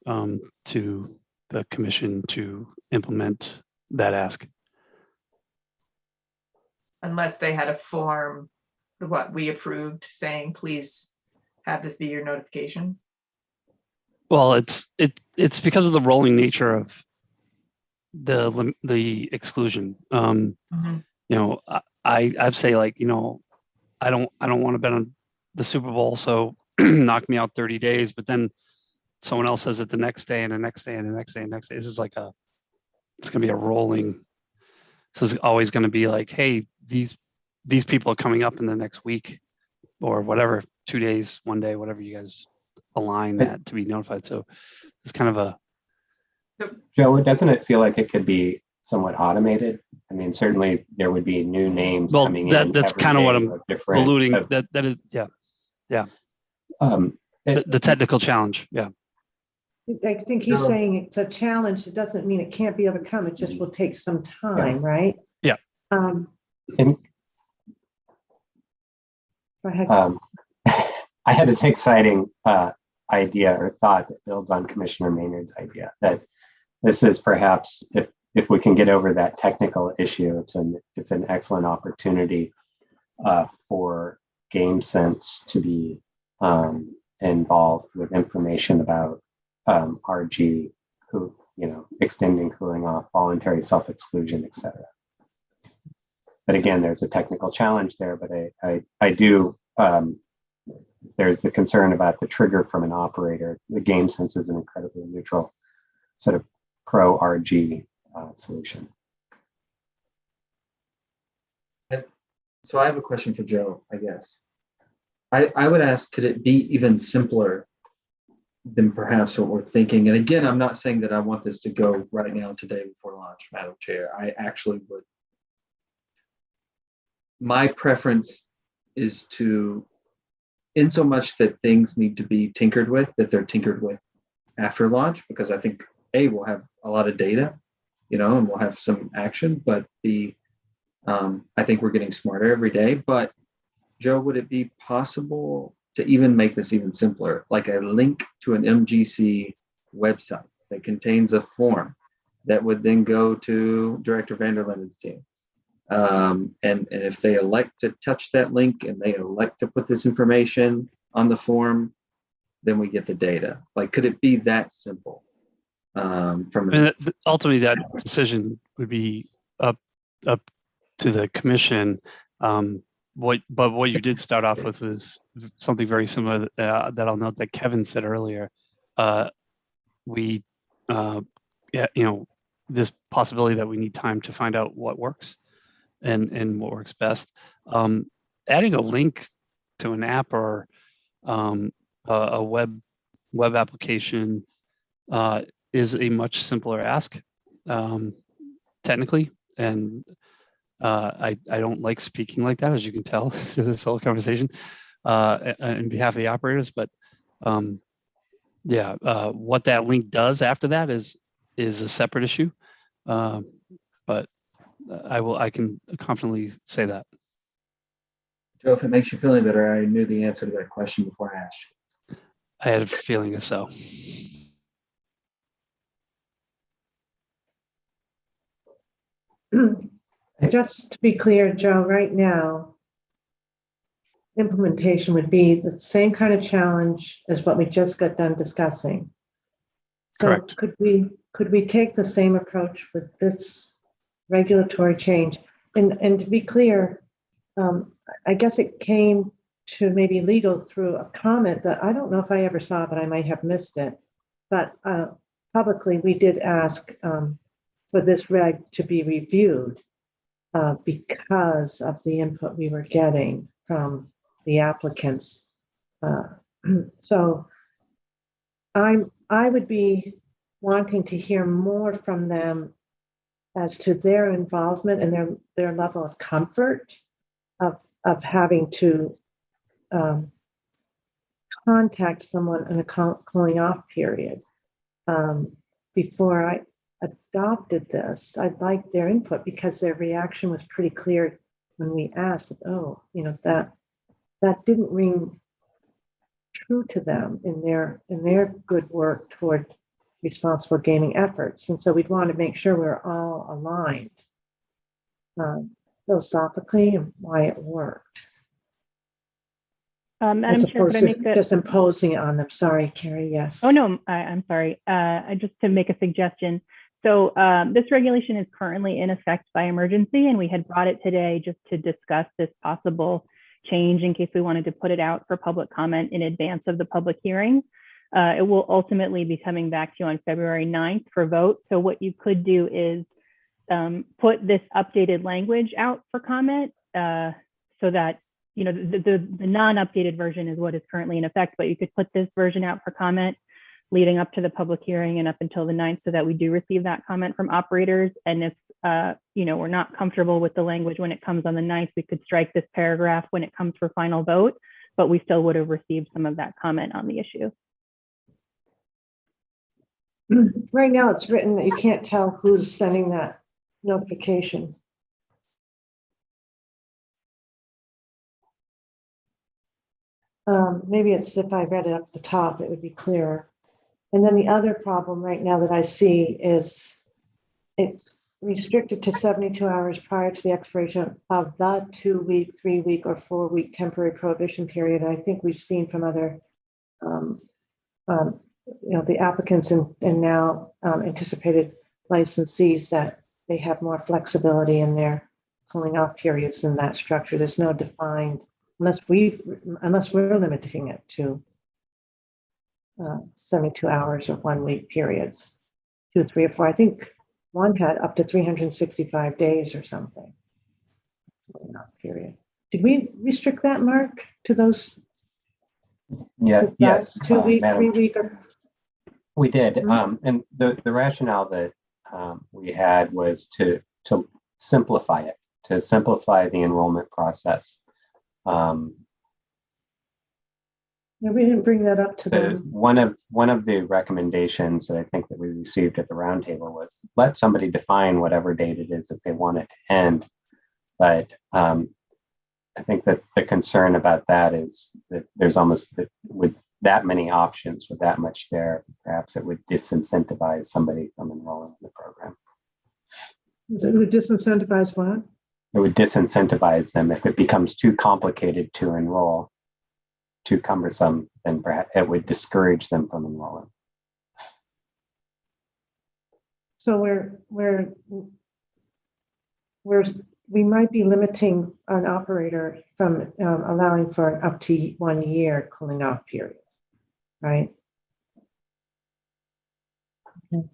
to the commission to implement that ask. Unless they had a form, what we approved, saying, please have this be your notification. Well, it's because of the rolling nature of the exclusion. I'd say, like, I don't want to bet on the Super Bowl, so knock me out 30 days, but then someone else says it the next day and the next day and the next day and the next day. This is like it's gonna be a rolling. This is always going to be like, hey, these people are coming up in the next week or whatever, 2 days, 1 day, whatever you guys align that to be notified. So it's kind of a. Joe, doesn't it feel like it could be somewhat automated? I mean, certainly there would be new names coming in. That's kind of what I'm alluding. That is, yeah. The technical challenge, yeah. I think he's saying it's a challenge. It doesn't mean it can't be overcome. It just will take some time, right? Yeah. And go ahead. I had an exciting idea or thought that builds on Commissioner Maynard's idea, that this is perhaps, if we can get over that technical issue, it's an excellent opportunity for GameSense to be involved with information about RG, extending cooling off, voluntary self-exclusion, etc. But again, there's a technical challenge there, but I do, there's the concern about the trigger from an operator. The GameSense is an incredibly neutral sort of pro RG solution. So I have a question for Joe, I guess. I would ask, could it be even simpler than perhaps what we're thinking? And again, I'm not saying that I want this to go right now today before launch, Madam Chair. I actually would. My preference is to, in so much that things need to be tinkered with, that they're tinkered with after launch, because I think we'll have a lot of data, and we'll have some action, but I think we're getting smarter every day. But Joe, would it be possible to even make this even simpler, like a link to an MGC website that contains a form that would then go to Director Vanderlinden's team? And if they elect to touch that link and they elect to put this information on the form, then we get the data. Like, could it be that simple? Ultimately, that decision would be up to the commission. But what you did start off with was something very similar that I'll note that Kevin said earlier. This possibility that we need time to find out what works. and what works best. Adding a link to an app or a web application is a much simpler ask, technically, and I don't like speaking like that, as you can tell through this whole conversation, on behalf of the operators. But yeah, what that link does after that is a separate issue. But I can confidently say that. Joe, if it makes you feel any better, I knew the answer to that question before I asked you. I had a feeling as so. Just to be clear, Joe, right now, implementation would be the same kind of challenge as what we just got done discussing. So Correct. could we take the same approach with this regulatory change? And to be clear, I guess it came to maybe legal through a comment that I don't know if I ever saw, but I might have missed it. But publicly, we did ask for this reg to be reviewed because of the input we were getting from the applicants. So I would be wanting to hear more from them as to their involvement and their level of comfort of having to contact someone in a cooling off period. Before I adopted this, I'd like their input because their reaction was pretty clear when we asked, oh, you know, that didn't ring true to them in their good work toward responsible gaming efforts. And so we'd want to make sure we're all aligned philosophically and why it worked. Madam Chair, could I make just imposing it on them? Sorry, Carrie, yes. Oh, no, I'm sorry. Just to make a suggestion. So this regulation is currently in effect by emergency, and we had brought it today just to discuss this possible change in case we wanted to put it out for public comment in advance of the public hearing. It will ultimately be coming back to you on February 9th for vote. So what you could do is put this updated language out for comment so that, you know, the non-updated version is what is currently in effect, but you could put this version out for comment leading up to the public hearing and up until the 9th so that we do receive that comment from operators. And if, you know, we're not comfortable with the language when it comes on the 9th, we could strike this paragraph when it comes for final vote, but we still would have received some of that comment on the issue. Right now it's written that you can't tell who's sending that notification. Maybe it's if I read it up at the top, it would be clearer. And then the other problem right now that I see is it's restricted to 72 hours prior to the expiration of the 2-week, 3-week, or 4-week temporary prohibition period. And I think we've seen from other, you know, the applicants and now anticipated licensees that they have more flexibility in their cooling off periods than that structure. There's no defined, unless we're limiting it to 72 hours or 1-week periods, 2, 3, or 4. I think one had up to 365 days or something. Period. Did we restrict that, Mark, to those? Yeah, yes. 2-week, 3-week, or? We did. And the rationale that we had was to simplify it, to simplify the enrollment process. Yeah, we didn't bring that up to them. One of the recommendations that I think that we received at the roundtable was let somebody define whatever date it is that they want it to end. But I think that the concern about that is that there's almost with that many options, with that much there, perhaps it would disincentivize somebody from enrolling in the program. It would disincentivize what? It would disincentivize them if it becomes too complicated to enroll, too cumbersome, then perhaps it would discourage them from enrolling. So we might be limiting an operator from allowing for an up to 1 year cooling off period, right? Okay.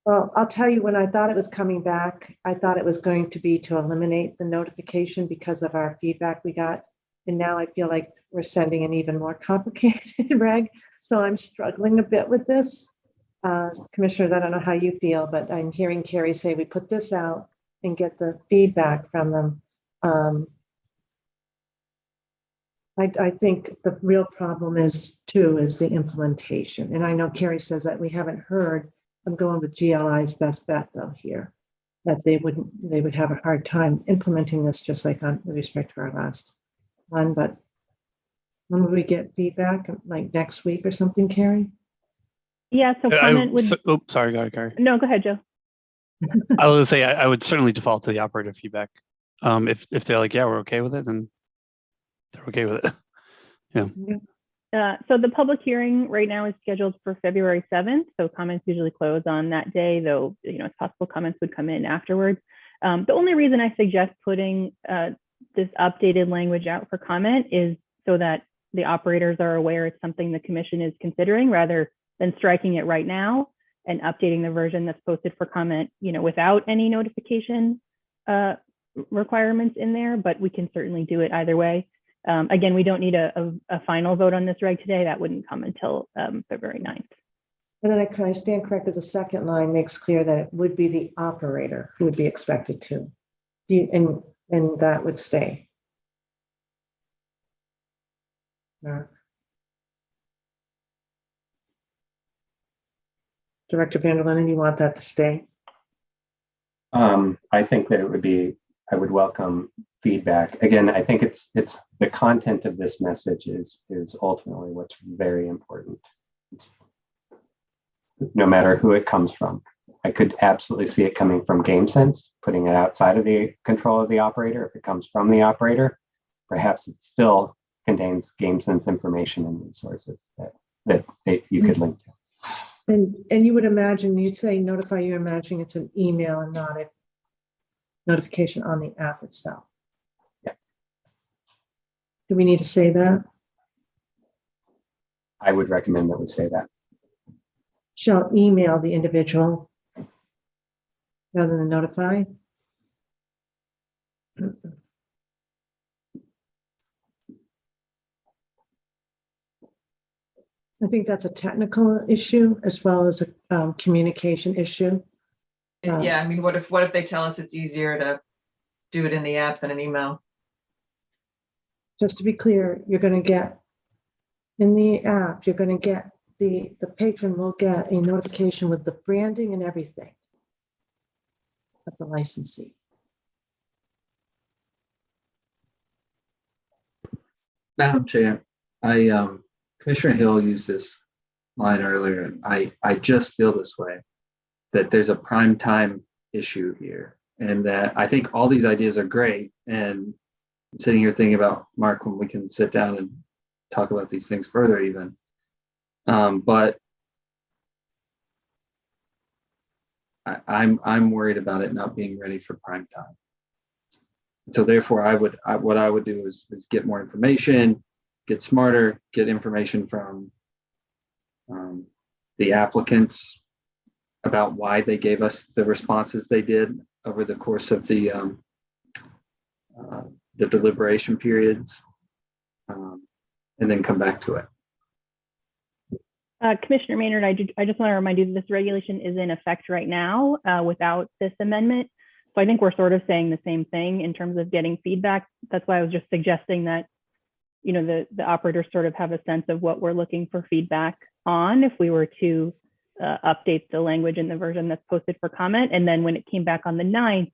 Well, I'll tell you, when I thought it was coming back, I thought it was going to be to eliminate the notification because of our feedback we got. And now I feel like we're sending an even more complicated reg. So I'm struggling a bit with this. Commissioners, I don't know how you feel, but I'm hearing Carrie say we put this out and get the feedback from them. I think the real problem is the implementation. And I know Carrie says that we haven't heard. I'm going with GLI's best bet though here, that they would have a hard time implementing this, just like on with respect to our last one. But when will we get feedback? Like next week or something, Carrie? Yeah, so comment would, Sorry, go ahead, Carrie. no, go ahead, Joe. I was say I would certainly default to the operator feedback. If they're like, yeah, we're okay with it, then they're okay with it. Yeah. So the public hearing right now is scheduled for February 7th. So comments usually close on that day, though, it's possible comments would come in afterwards. The only reason I suggest putting this updated language out for comment is so that the operators are aware it's something the commission is considering, rather than striking it right now and updating the version that's posted for comment, without any notification requirements in there, but we can certainly do it either way. Again, we don't need a final vote on this reg today. That wouldn't come until February 9th. And then I stand corrected. The second line makes clear that it would be the operator who would be expected to, and that would stay. Director Van der Linden, you want that to stay? I think that it would be, I would welcome feedback. Again, I think it's the content of this message is ultimately what's very important. It's, no matter who it comes from. I could absolutely see it coming from GameSense, putting it outside of the control of the operator. If it comes from the operator, perhaps it still contains GameSense information and resources that you could link to. And you would imagine, you'd say notify, you're imagining it's an email and not a notification on the app itself. Yes. Do we need to say that? I would recommend that we say that. Shall email the individual rather than notify. I think that's a technical issue as well as a communication issue. Yeah, I mean, what if they tell us it's easier to do it in the app than an email? Just to be clear, you're going to get in the app, you're going to get the patron will get a notification with the branding and everything of the licensee. Madam Chair, Commissioner Hill used this line earlier, and I just feel this way, that there's a prime time issue here, and that I think all these ideas are great. And I'm sitting here thinking about, Mark, when we can sit down and talk about these things further even. But I'm worried about it not being ready for prime time. So therefore, what I would do is get more information, get smarter, get information from the applicants about why they gave us the responses they did over the course of the deliberation periods, and then come back to it. Commissioner Maynard, I just want to remind you that this regulation is in effect right now without this amendment. So I think we're sort of saying the same thing in terms of getting feedback. That's why I was just suggesting that, the operators sort of have a sense of what we're looking for feedback on if we were to update the language in the version that's posted for comment. And then when it came back on the 9th,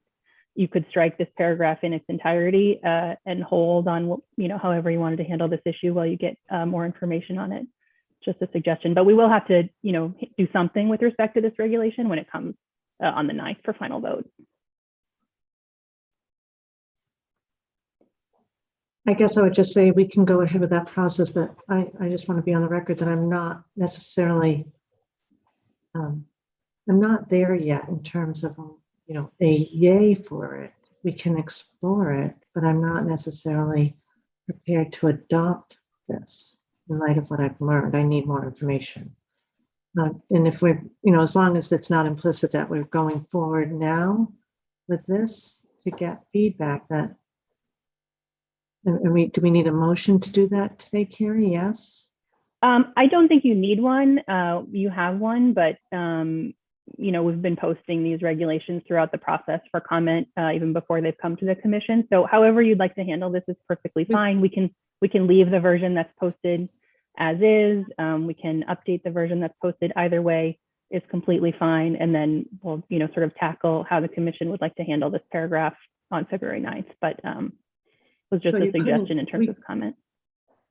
you could strike this paragraph in its entirety and hold on, however you wanted to handle this issue while you get more information on it. Just a suggestion, but we will have to, do something with respect to this regulation when it comes on the 9th for final vote. I guess I would just say we can go ahead with that process, but I just want to be on the record that I'm not necessarily, I'm not there yet in terms of, a yay for it. We can explore it, but I'm not necessarily prepared to adopt this in light of what I've learned. I need more information. And if we're, you know, as long as it's not implicit that we're going forward now with this to get feedback that, do we need a motion to do that today, Carrie? Yes? I don't think you need one. You have one, but you know, we've been posting these regulations throughout the process for comment, even before they've come to the commission. So however you'd like to handle this is perfectly fine. We can leave the version that's posted as is. We can update the version that's posted. Either way is completely fine. And then we'll, you know, sort of tackle how the commission would like to handle this paragraph on February 9th. But was just So a you couldn't- suggestion in terms of comment.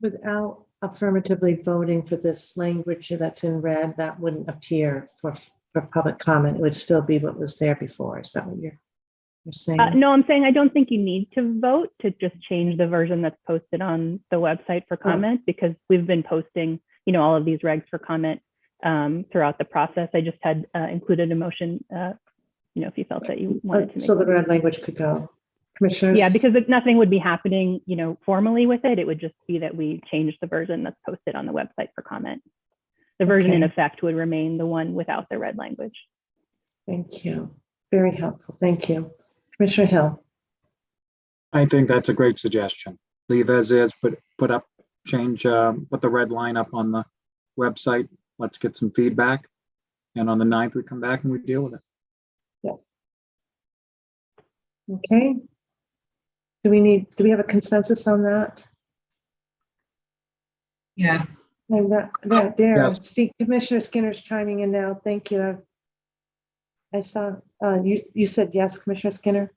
Without affirmatively voting for this language that's in red, that wouldn't appear for public comment. It would still be what was there before. Is that what you're saying? No, I'm saying I don't think you need to vote to just change the version that's posted on the website for comment, because we've been posting, you know, all of these regs for comment throughout the process. I just had included a motion, you know, if you felt that you wanted to make. So the red language could go. Commissioners? Yeah, because nothing would be happening, you know, formally with it. It would just be that we changed the version that's posted on the website for comment. The version in effect would remain the one without the red language. Thank you. Very helpful. Thank you. Commissioner Hill. I think that's a great suggestion. Leave as is, but put the red line up on the website. Let's get some feedback. And on the 9th, we come back and we deal with it. Yeah. Okay. Do we have a consensus on that? Yes. And there, Yes. See, Commissioner Skinner's chiming in now. Thank you. I saw you said yes, Commissioner Skinner.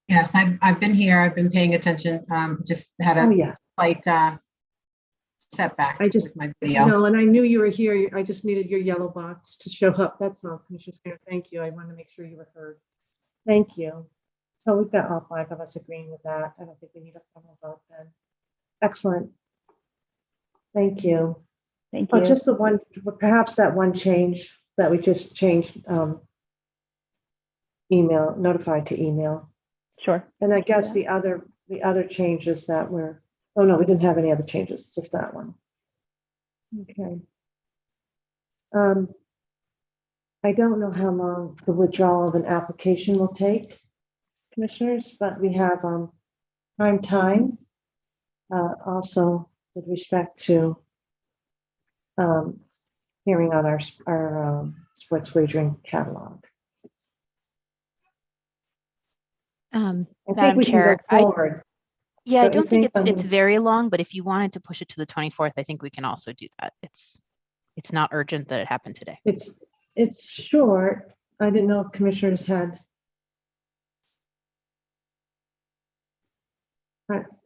Yes, I've been here. I've been paying attention. Just had a slight setback. With my video. No, and I knew you were here. I just needed your yellow box to show up. That's all, Commissioner Skinner. Thank you. I want to make sure you were heard. Thank you. So we've got all 5 of us agreeing with that. I don't think we need a formal vote then. Excellent. Thank you. Thank you. Just the one, perhaps that one change that we just changed, email, notified to email. Sure. And I guess the other changes that were, oh no, we didn't have any other changes, just that one. Okay. I don't know how long the withdrawal of an application will take, commissioners, but we have prime time. Also with respect to hearing on our sports wagering catalog. Madam Chair, I don't think think it's very long, but if you wanted to push it to the 24th, I think we can also do that. It's not urgent that it happened today. It's short. I didn't know if commissioners had.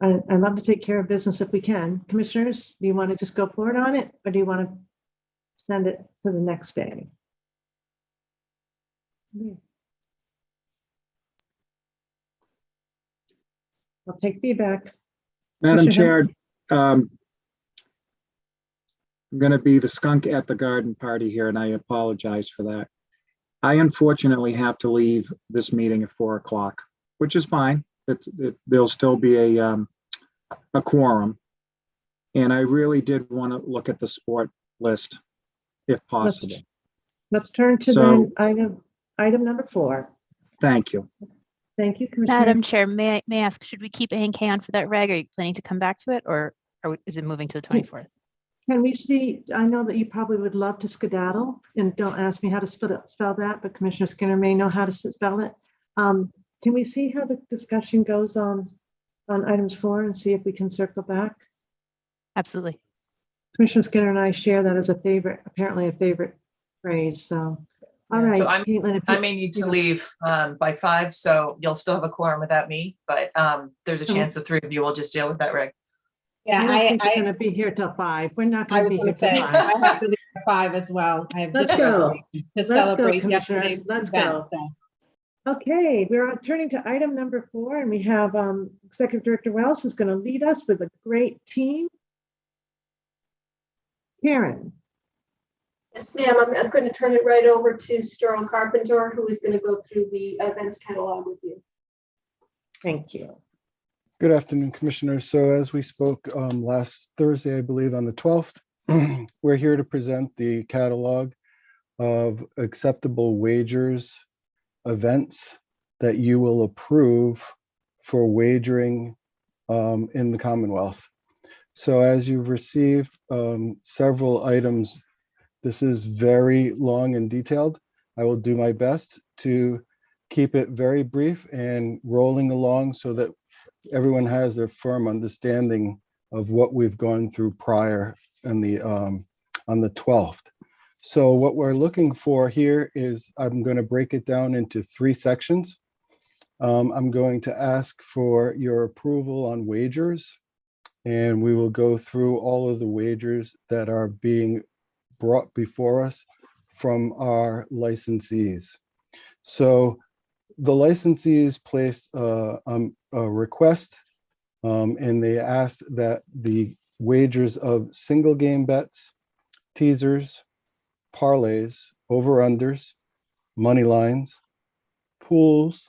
I'd love to take care of business if we can. Commissioners, do you want to just go forward on it, or do you want to send it to the next day? I'll take feedback. Madam Chair, I'm going to be the skunk at the garden party here, and I apologize for that. I unfortunately have to leave this meeting at 4 o'clock, which is fine. There'll still be a quorum. And I really did want to look at the sport list if possible. Let's turn to then item number 4. Thank you. Thank you, Commissioner. Madam Chair, may I ask, should we keep A&K on for that reg? Are you planning to come back to it, or is it moving to the 24th? Can we see, I know that you probably would love to skedaddle, and don't ask me how to spell that, but Commissioner Skinner may know how to spell it. Can we see how the discussion goes on items 4 and see if we can circle back? Absolutely. Commissioner Skinner and I share that as apparently a favorite phrase. So, all right. So Caitlin, I may need to leave by 5, so you'll still have a quorum without me, but there's a chance the 3 of you will just deal with that reg. Yeah, I'm going to be here till 5. We're not going to be here till 5. I have to leave at 5 as well. I have Let's go. to celebrate yesterday's Let's event. go. Okay, we're turning to item number 4, and we have Executive Director Wells, who's going to lead us with a great team. Karen. Yes, ma'am. I'm going to turn it right over to Sterling Carpenter, who is going to go through the events catalog with you. Thank you. Good afternoon, Commissioners. So as we spoke last Thursday, I believe on the 12th, we're here to present the catalog of acceptable wagers events that you will approve for wagering in the Commonwealth. So as you've received several items, this is very long and detailed. I will do my best to keep it very brief and rolling along so that everyone has their firm understanding of what we've gone through prior on the 12th. So what we're looking for here is, I'm going to break it down into 3 sections. I'm going to ask for your approval on wagers, and we will go through all of the wagers that are being brought before us from our licensees. So the licensees placed a request, and they asked that the wagers of single game bets, teasers, parlays, over-unders, money lines, pools,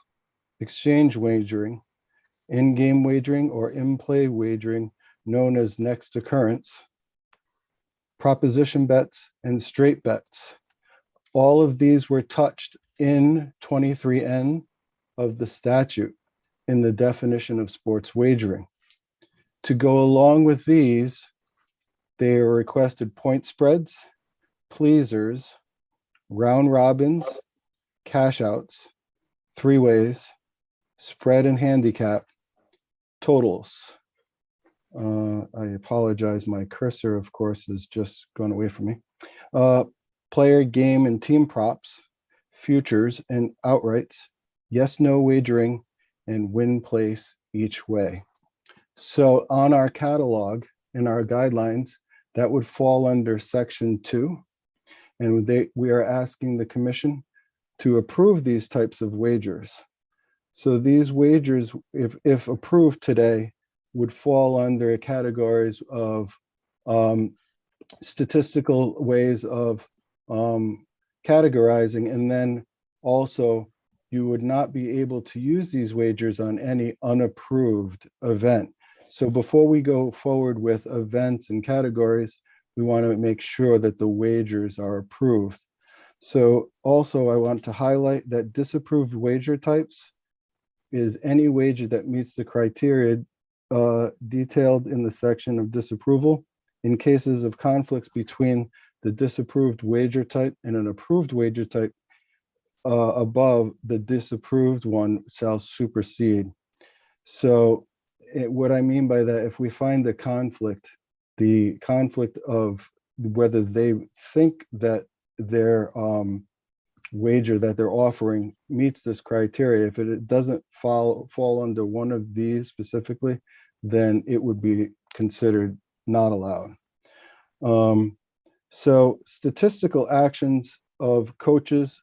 exchange wagering, in-game wagering or in-play wagering known as next occurrence, proposition bets, and straight bets. All of these were touched in 23N of the statute in the definition of sports wagering. To go along with these, they requested point spreads, pleasers, round robins, cash outs, 3-ways, spread and handicap, totals. I apologize, my cursor, of course, has just gone away from me. Player, game, and team props, futures and outrights, yes, no wagering, and win place each way. So on our catalog, in our guidelines, that would fall under section 2. And we are asking the commission to approve these types of wagers. So these wagers, if approved today, would fall under categories of statistical ways of categorizing, and then also you would not be able to use these wagers on any unapproved event. So before we go forward with events and categories, we want to make sure that the wagers are approved. So also I want to highlight that disapproved wager types is any wager that meets the criteria detailed in the section of disapproval. In cases of conflicts between the disapproved wager type and an approved wager type, above, the disapproved one shall supersede. So what I mean by that, if we find the conflict of whether they think that their wager that they're offering meets this criteria, if it doesn't fall under one of these specifically, then it would be considered not allowed. So statistical actions of coaches,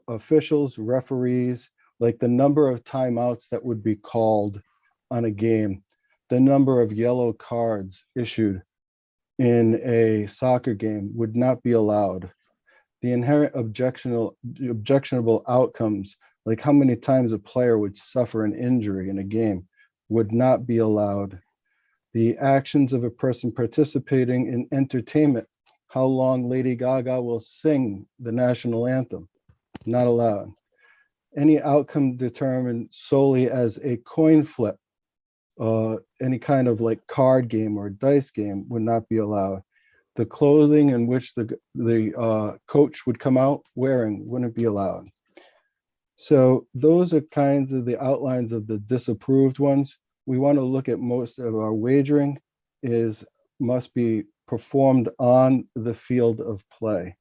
officials, referees, like the number of timeouts that would be called on a game, the number of yellow cards issued in a soccer game would not be allowed. The inherent objectionable outcomes, like how many times a player would suffer an injury in a game, would not be allowed. The actions of a person participating in entertainment, how long Lady Gaga will sing the national anthem, not allowed. Any outcome determined solely as a coin flip, any kind of like card game or dice game would not be allowed. The clothing in which the coach would come out wearing wouldn't be allowed. So those are kinds of the outlines of the disapproved ones. We want to look at most of our wagering must be performed on the field of play.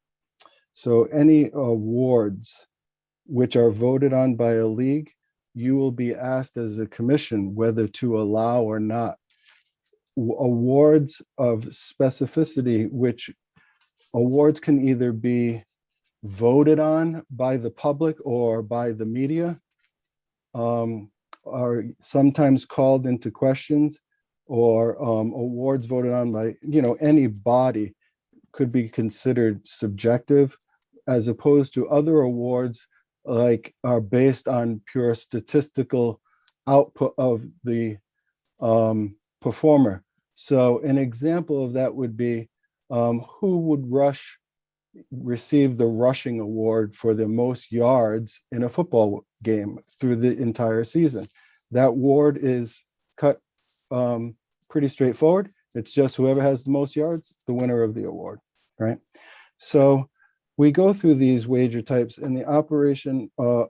So any awards which are voted on by a league, you will be asked as a commission whether to allow or not. Awards of specificity, which awards can either be voted on by the public or by the media, are sometimes called into questions, or awards voted on by any body could be considered subjective, as opposed to other awards like are based on pure statistical output of the performer. So an example of that would be who would receive the rushing award for the most yards in a football game through the entire season. That award is cut pretty straightforward. It's just whoever has the most yards, the winner of the award, right? So we go through these wager types, and the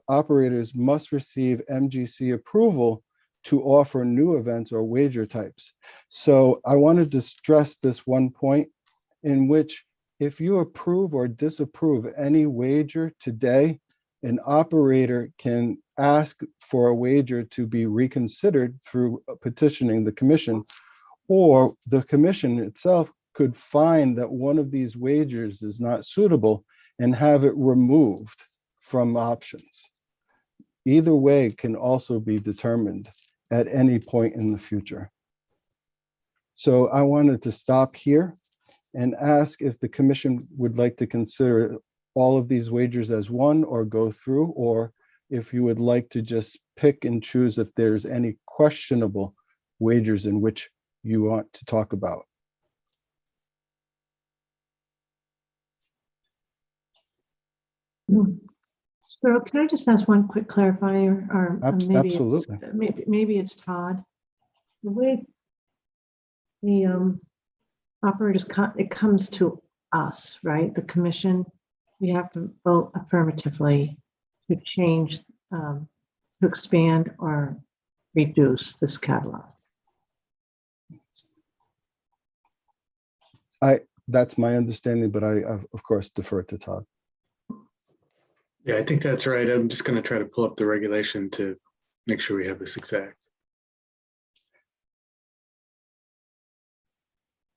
operators must receive MGC approval to offer new events or wager types. So I wanted to stress this one point, in which if you approve or disapprove any wager today, an operator can ask for a wager to be reconsidered through petitioning the commission, or the commission itself could find that one of these wagers is not suitable and have it removed from options. Either way can also be determined at any point in the future. So I wanted to stop here and ask if the commission would like to consider all of these wagers as one or go through, or if you would like to just pick and choose if there's any questionable wagers in which you want to talk about. So can I just ask one quick clarifier, or maybe Absolutely. maybe it's Todd. The way the operators it comes to us, right? The commission, we have to vote affirmatively to change, to expand or reduce this catalog. That's my understanding, but I of course defer to Todd. Yeah, I think that's right. I'm just going to try to pull up the regulation to make sure we have this exact.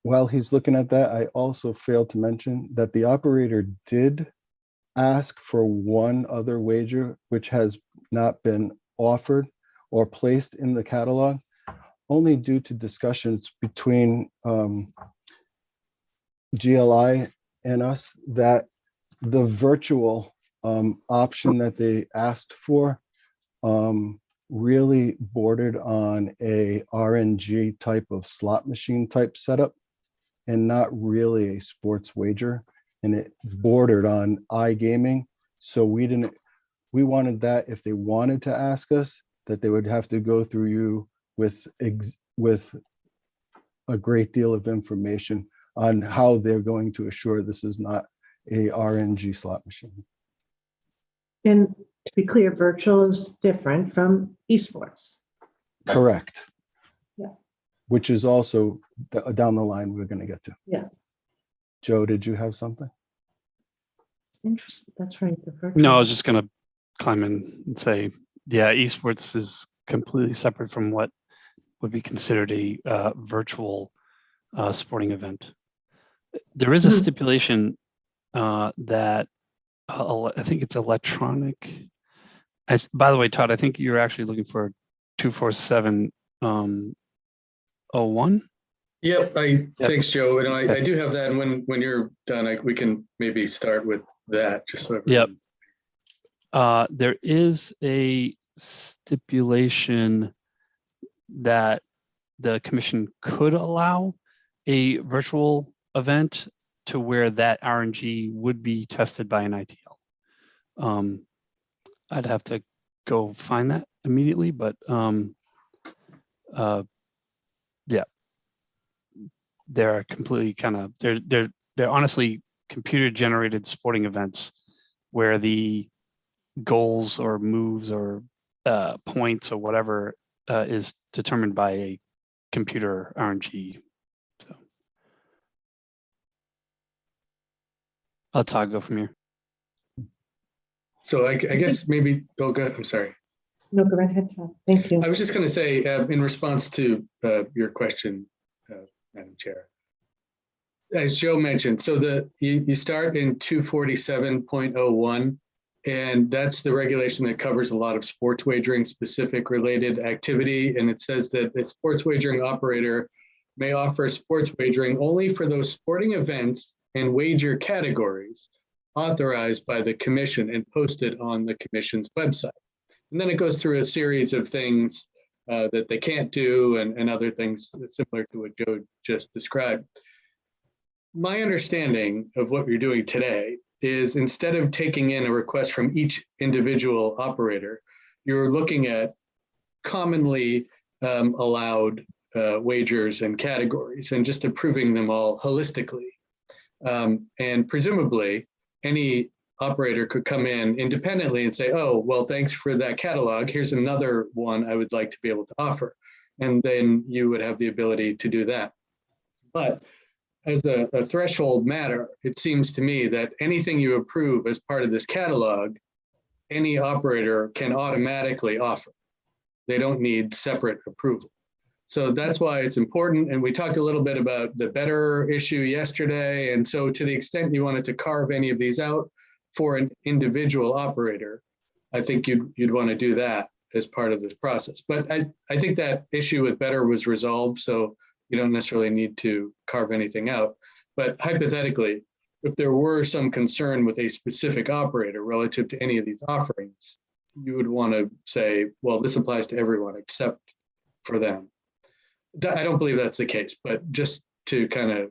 While he's looking at that, I also failed to mention that the operator did ask for one other wager, which has not been offered or placed in the catalog, only due to discussions between GLI and us, that the virtual option that they asked for really bordered on a RNG type of slot machine type setup, and not really a sports wager, and it bordered on iGaming. So we wanted that if they wanted to ask us, that they would have to go through you with a great deal of information on how they're going to assure this is not a RNG slot machine. And to be clear, virtual is different from esports. Correct. Yeah. Which is also down the line we're going to get to. Yeah. Joe, did you have something? Interesting. That's right. The virtual. No, I was just going to climb in and say, yeah, esports is completely separate from what would be considered a virtual sporting event. There is a stipulation that I think it's electronic. By the way, Todd, I think you're actually looking for 247.01. Yep. Thanks, Joe. And I do have that. And when you're done, we can maybe start with that. Just so. Yep. There is a stipulation that the commission could allow a virtual event to where that RNG would be tested by an ITL. I'd have to go find that immediately, but yeah, they're completely kind of they're honestly computer generated sporting events where the goals or moves or points or whatever is determined by a computer RNG. So I'll go from here. So I guess maybe, oh, go ahead. I'm sorry. No, go right ahead, Todd. Thank you. I was just going to say, in response to your question, Madam Chair, as Joe mentioned, so you start in 247.01, and that's the regulation that covers a lot of sports wagering specific related activity. And it says that the sports wagering operator may offer sports wagering only for those sporting events and wager categories authorized by the commission and posted on the commission's website. And then it goes through a series of things that they can't do and other things similar to what Joe just described. my understanding of what you're doing today is instead of taking in a request from each individual operator, you're looking at commonly allowed wagers and categories and just approving them all holistically. And presumably, any operator could come in independently and say, oh, well, thanks for that catalog. Here's another one I would like to be able to offer. And then you would have the ability to do that. But as a threshold matter, it seems to me that anything you approve as part of this catalog, any operator can automatically offer. They don't need separate approval. So that's why it's important. And we talked a little bit about the better issue yesterday. And so to the extent you wanted to carve any of these out for an individual operator, I think you'd want to do that as part of this process. But I think that issue with better was resolved. So you don't necessarily need to carve anything out. But hypothetically, if there were some concern with a specific operator relative to any of these offerings, you would want to say, well, this applies to everyone except for them. I don't believe that's the case, but just to kind of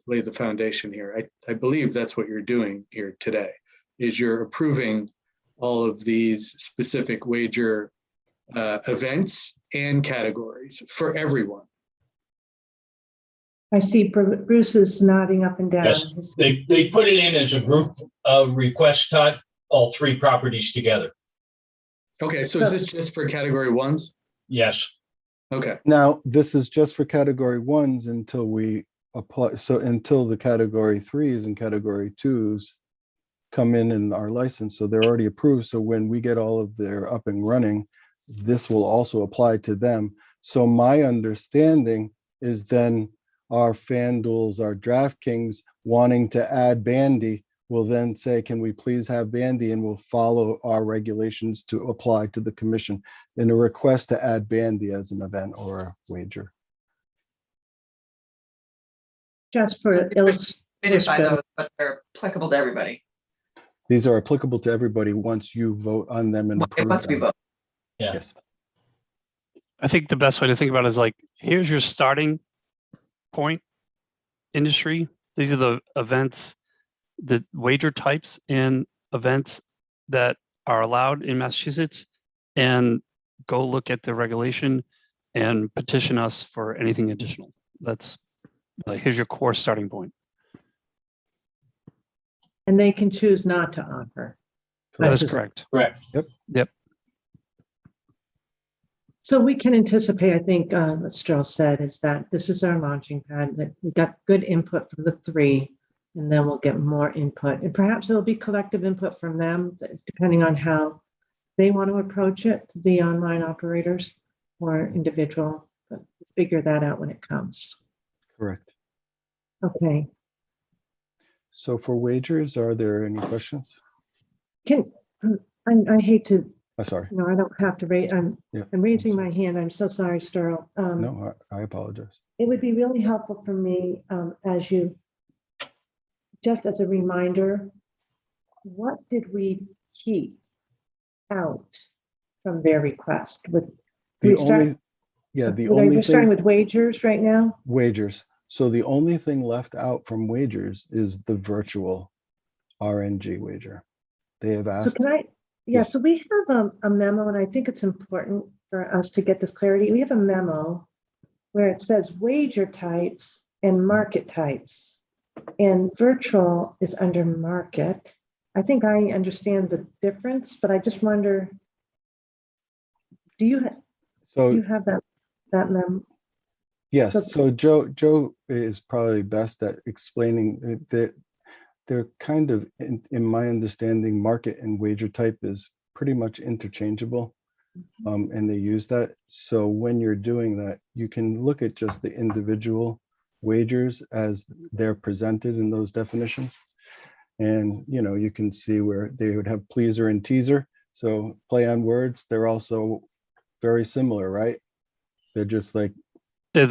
lay the foundation here, I believe that's what you're doing here today, is you're approving all of these specific wager events and categories for everyone. I see Bruce is nodding up and down. Yes, they put it in as a group request, Todd, all three properties together. Okay, so is this just for category ones? Yes. Okay. Now, this is just for category ones until we apply. So until the category threes and category twos come in our license. So they're already approved. So when we get all of their up and running, this will also apply to them. So my understanding is then our FanDuels, our DraftKings wanting to add bandy will then say, can we please have bandy, and we'll follow our regulations to apply to the commission in a request to add bandy as an event or a wager. Just for illustration, by those, but they're applicable to everybody. These are applicable to everybody once you vote on them and approve Once we them. vote. Yeah. Yes. I think the best way to think about it is like, here's your starting point industry. These are the events, the wager types and events that are allowed in Massachusetts, and go look at the regulation and petition us for anything additional. That's like, here's your core starting point. and they can choose not to offer. That is correct. Correct. Yep. So we can anticipate, I think, what Sterl said is that this is our launching pad, that we got good input from the three, and then we'll get more input. And perhaps it'll be collective input from them, depending on how they want to approach it, the online operators or individual. But we'll figure that out when it comes. Correct. Okay. So for wagers, are there any questions? I hate to. Sorry. No, I don't have to raise. I'm raising my hand. I'm so sorry, Sterl. No, I apologize. It would be really helpful for me as you, just as a reminder, what did we keep out from their request? We're starting with wagers right now. Wagers. So the only thing left out from wagers is the virtual RNG wager. They have asked. So can I? Yeah, so we have a memo, and I think it's important for us to get this clarity. We have a memo where it says wager types and market types, and virtual is under market. I think I understand the difference, but I just wonder, do you have that memo? Yes, so Joe is probably best at explaining that. They're kind of, in my understanding, market and wager type is pretty much interchangeable, and they use that. So when you're doing that, you can look at just the individual wagers as they're presented in those definitions. And, you can see where they would have pleaser and teaser. So play on words, they're also very similar, right? They're just like. They're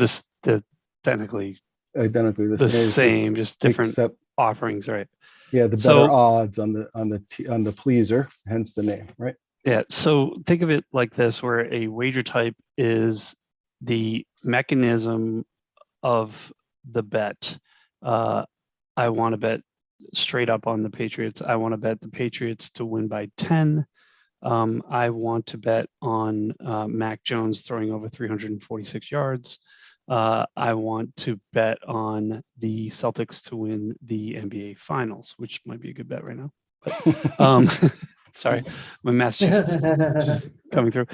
technically identically the same, just different offerings, right? Yeah, the better odds on the pleaser, hence the name, right? Yeah. So think of it like this, where a wager type is the mechanism of the bet. I want to bet straight up on the Patriots. I want to bet the Patriots to win by 10. I want to bet on Mac Jones throwing over 346 yards. I want to bet on the Celtics to win the NBA Finals, which might be a good bet right now. But sorry, my Massachusetts coming through.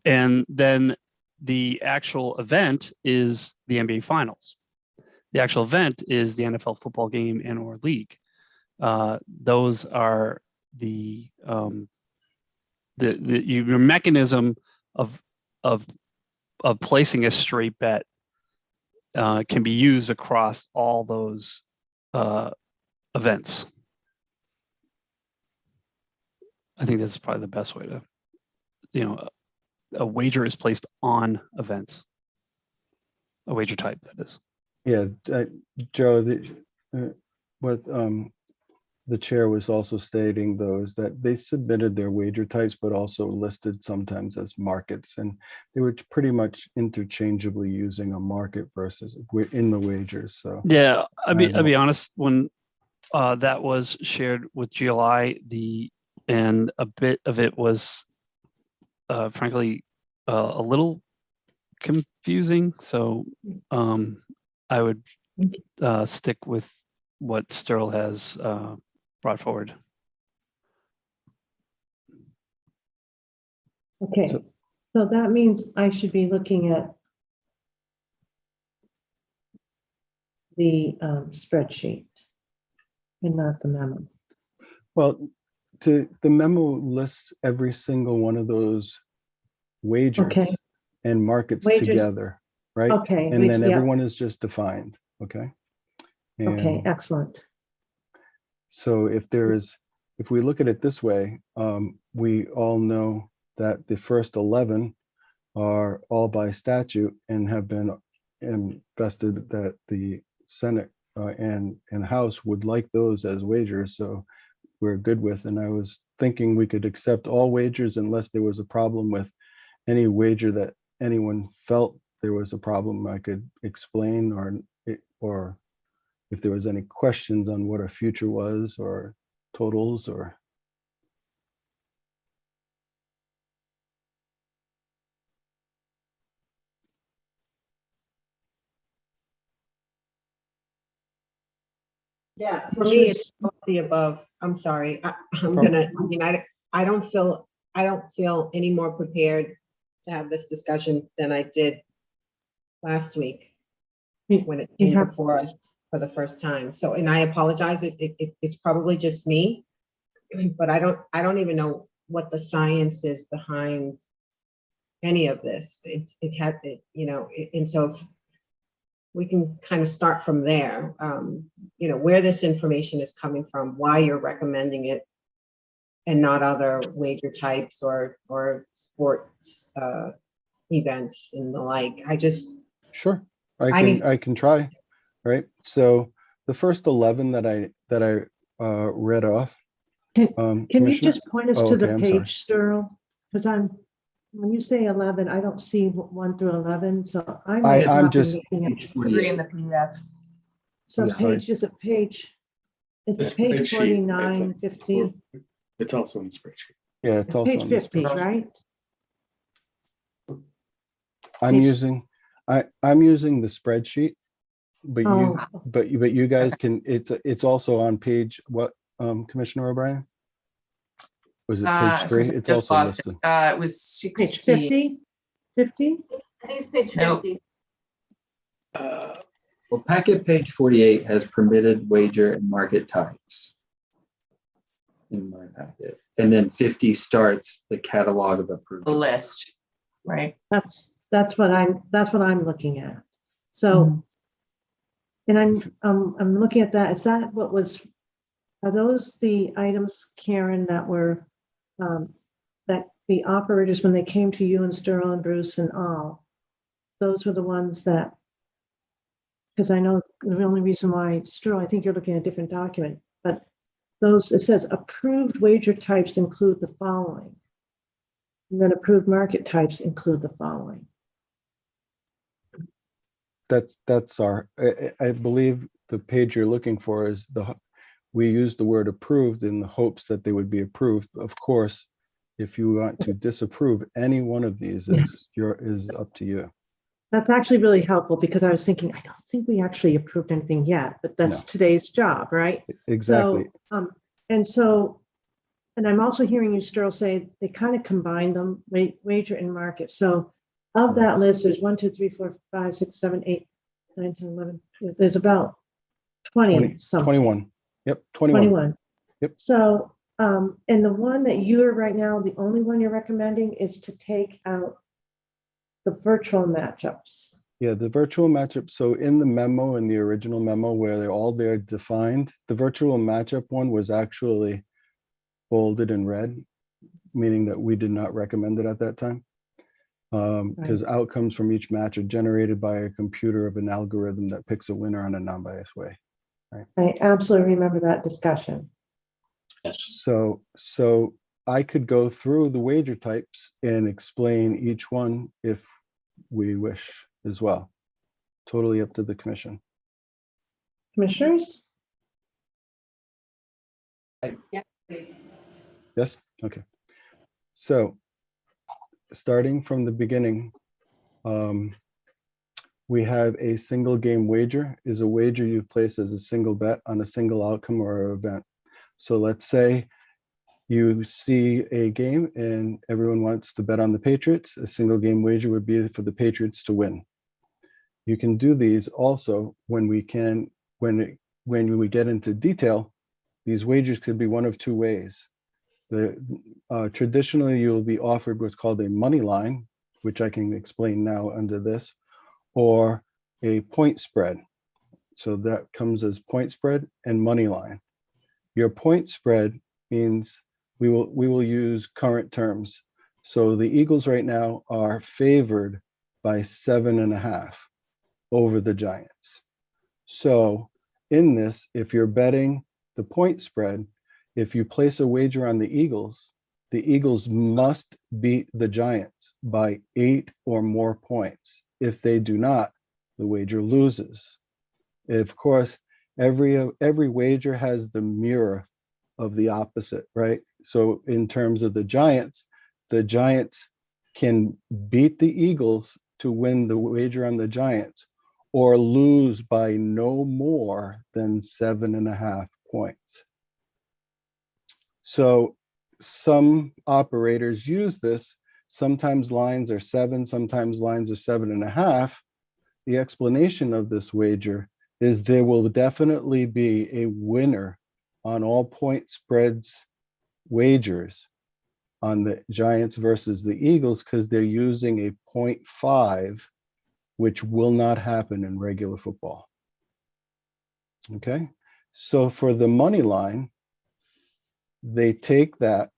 And then the actual event is the NBA Finals. The actual event is the NFL football game and or league. Those are your mechanism of placing a straight bet can be used across all those events. I think that's probably the best way to, a wager is placed on events. A wager type, that is. Yeah, Joe, what the chair was also stating, though, is that they submitted their wager types, but also listed sometimes as markets, and they were pretty much interchangeably using a market versus in the wagers. So yeah, I'll be honest. When that was shared with GLI, and a bit of it was, frankly, a little confusing. So I would stick with what Sterl has brought forward. Okay, so that means I should be looking at the spreadsheet and not the memo. Well, the memo lists every single one of those wagers and markets together, right? Okay. And then everyone is just defined, okay? Okay, excellent. So if we look at it this way, we all know that the first 11 are all by statute and have been invested that the Senate and House would like those as wagers. So we're good with, and I was thinking we could accept all wagers unless there was a problem with any wager that anyone felt there was a problem I could explain, or if there was any questions on what a future was or totals or. Yeah, for me, it's all the above. I'm sorry. I don't feel any more prepared to have this discussion than I did last week when it came before us for the first time. So, and I apologize. It's probably just me, but I don't even know what the science is behind any of this. And so if we can kind of start from there, where this information is coming from, why you're recommending it and not other wager types or sports events and the like. Sure, I can try. Right. So the first 11 that I read off. Can you just point us to the page, Sterl? Because when you say 11, I don't see 1 through 11. So I'm just looking at 3 in the PDF. So page is a page. It's page 49, 50. It's also in the spreadsheet. Yeah, it's also page 50, right? I'm using the spreadsheet, but you guys can. It's also on page what, Commissioner O'Brien? Was it page 3? It's also listed. It was 60. Page 50? 50? I think it's page 50. Well, packet page 48 has permitted wager and market types in my packet. And then 50 starts the catalog of approved. The list, right? That's what I'm looking at. So, and I'm looking at that. Is that what was? Are those the items, Karen, that were that the operators, when they came to you and Sterl and Bruce and all, those were the ones that? Because I know the only reason why, Sterl, I think you're looking at a different document, but it says approved wager types include the following. And then approved market types include the following. that's our, I believe the page you're looking for is we use the word approved in the hopes that they would be approved. Of course, if you want to disapprove any one of these, is up to you. That's actually really helpful because I was thinking, I don't think we actually approved anything yet, but that's today's job, right? Exactly. So, and I'm also hearing you, Sterl, say they kind of combine them, wager and market. So of that list, there's 1, 2, 3, 4, 5, 6, 7, 8, 9, 10, 11. There's about 20 something. 21. Yep, 21. Yep. So, and the one that you're right now, the only one you're recommending is to take out the virtual matchups. Yeah, the virtual matchup. So in the memo, in the original memo where they're all there defined, the virtual matchup one was actually bolded in red, meaning that we did not recommend it at that time. Because outcomes from each match are generated by a computer of an algorithm that picks a winner on a non-biased way. Right. I absolutely remember that discussion. So I could go through the wager types and explain each one if we wish as well. Totally up to the commission. Commissioners? Yeah, please. Yes, okay. So starting from the beginning, we have a single game wager is a wager you place as a single bet on a single outcome or event. So let's say you see a game and everyone wants to bet on the Patriots. A single game wager would be for the Patriots to win. You can do these also when we get into detail. These wagers could be one of two ways. Traditionally, you'll be offered what's called a money line, which I can explain now under this, or a point spread. So that comes as point spread and money line. Your point spread means we will use current terms. So the Eagles right now are favored by 7.5 over the Giants. So in this, if you're betting the point spread, if you place a wager on the Eagles must beat the Giants by 8 or more points. If they do not, the wager loses. And of course, every wager has the mirror of the opposite, right? So in terms of the Giants can beat the Eagles to win the wager on the Giants or lose by no more than 7.5 points. So some operators use this. Sometimes lines are 7, sometimes lines are 7.5. The explanation of this wager is there will definitely be a winner on all point spreads wagers on the Giants versus the Eagles because they're using a 0.5, which will not happen in regular football. Okay, so for the money line, they take that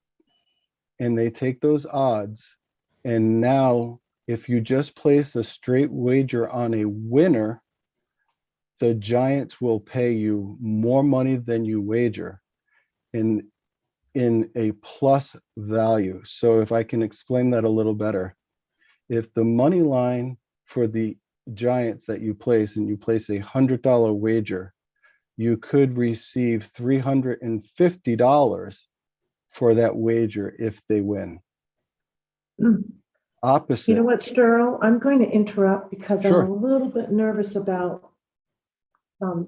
and they take those odds, and now if you just place a straight wager on a winner, the Giants will pay you more money than you wager in a plus value. So if I can explain that a little better, if the money line for the Giants that you place, and you place $100 wager, you could receive $350 for that wager if they win. Opposite. You know what, Sterl? I'm going to interrupt because Sure. I'm a little bit nervous about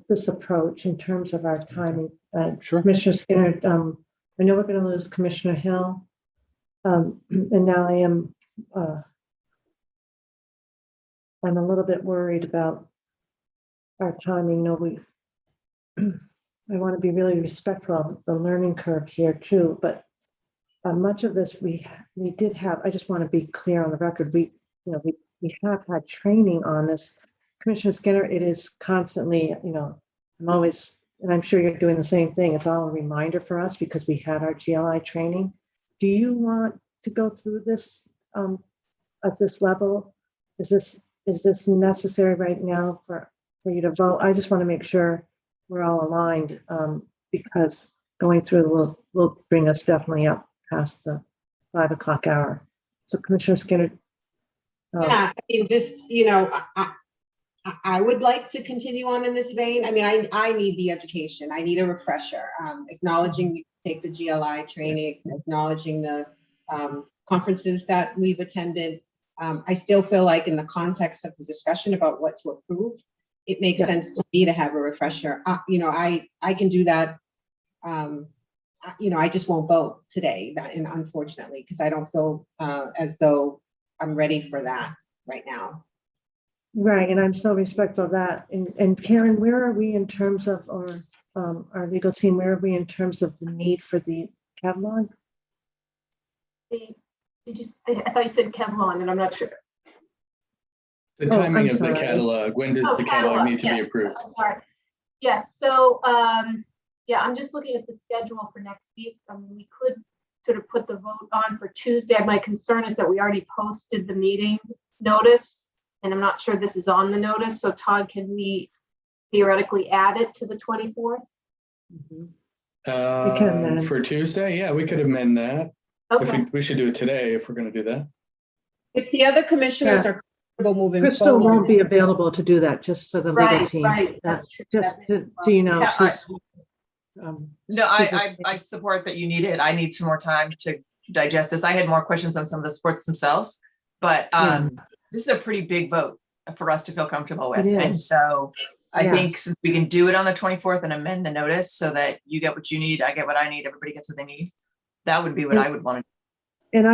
this approach in terms of our timing. Sure. Commissioner Skinner, I know we're going to lose Commissioner Hill, and now I'm a little bit worried about our timing. I want to be really respectful of the learning curve here too, but much of this we did have. I just want to be clear on the record. We have had training on this. Commissioner Skinner, it is constantly, I'm always, and I'm sure you're doing the same thing. It's all a reminder for us because we had our GLI training. Do you want to go through this at this level? Is this necessary right now for you to vote? I just want to make sure we're all aligned because going through will bring us definitely up past the 5 o'clock hour. So Commissioner Skinner. Yeah, I mean, just, I would like to continue on in this vein. I mean, I need the education. I need a refresher. Acknowledging we take the GLI training, acknowledging the conferences that we've attended. I still feel like in the context of the discussion about what to approve, it makes sense to me to have a refresher. I can do that. I just won't vote today, and unfortunately, because I don't feel as though I'm ready for that right now. Right, and I'm so respectful of that. And Karen, where are we in terms of, or our legal team, where are we in terms of the need for the catalog? I thought you said Kevlon, and I'm not sure. The timing of the catalog, when does the catalog need to be approved? Sorry. Yes, so yeah, I'm just looking at the schedule for next week. We could sort of put the vote on for Tuesday. My concern is that we already posted the meeting notice, and I'm not sure this is on the notice. So Todd, can we theoretically add it to the 24th? For Tuesday? Yeah, we could amend that. Okay. We should do it today if we're going to do that. If the other commissioners are comfortable moving Crystal forward. won't be available to do that, just so the legal team. Right, that's true. Just so you know, she's, No, I support that you need it. I need some more time to digest this. I had more questions on some of the sports themselves, but this is a pretty big vote for us to feel comfortable with. And so I think since we can do it on the 24th and amend the notice so that you get what you need, I get what I need, everybody gets what they need, that would be what I would want to do. And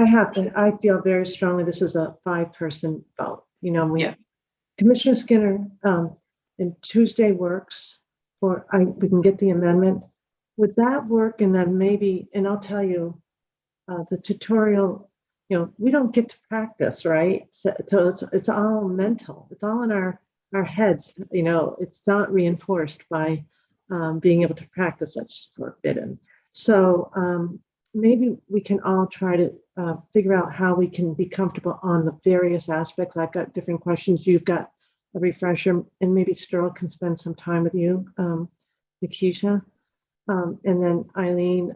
I feel very strongly this is a 5-person vote. Commissioner Skinner, and Tuesday works we can get the amendment. Would that work? And then maybe, and I'll tell you, the tutorial, we don't get to practice, right? So it's all mental. It's all in our heads. It's not reinforced by being able to practice. That's forbidden. So maybe we can all try to figure out how we can be comfortable on the various aspects. I've got different questions. You've got a refresher, and maybe Sterl can spend some time with you, Nikisha. And then Eileen,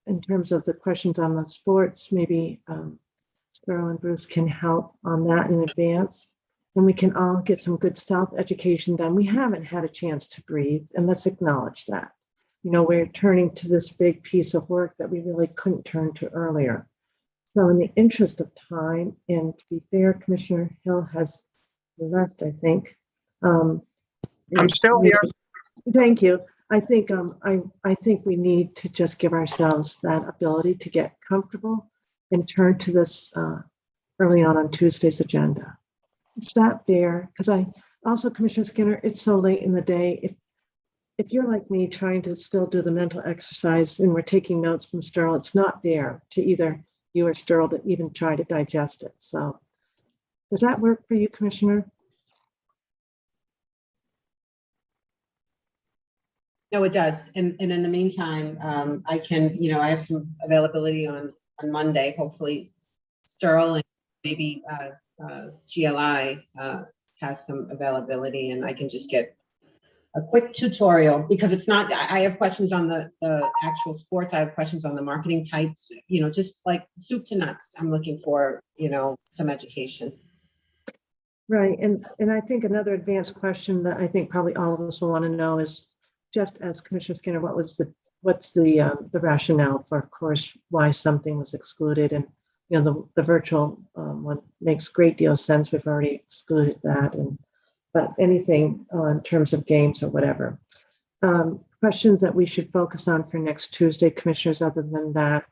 in terms of the questions on the sports, maybe Sterl and Bruce can help on that in advance. And we can all get some good self-education done. We haven't had a chance to breathe, and let's acknowledge that. We're turning to this big piece of work that we really couldn't turn to earlier. So in the interest of time, and to be fair, Commissioner Hill has left, I think. I'm still here. Thank you. I think we need to just give ourselves that ability to get comfortable and turn to this early on Tuesday's agenda. It's not fair, because also, Commissioner Skinner, it's so late in the day. If you're like me trying to still do the mental exercise and we're taking notes from Sterl, it's not fair to either you or Sterl to even try to digest it. So does that work for you, Commissioner? No, it does. And in the meantime, I can, I have some availability on Monday. Hopefully Sterl and maybe GLI has some availability, and I can just get a quick tutorial, because it's not, I have questions on the actual sports. I have questions on the marketing types, just like soup to nuts. I'm looking for, some education. Right. And I think another advanced question that I think probably all of us will want to know is, just as Commissioner Skinner, what's the rationale for, of course, why something was excluded? And the virtual one makes a great deal of sense. We've already excluded that, but anything in terms of games or whatever. Questions that we should focus on for next Tuesday, commissioners, other than that.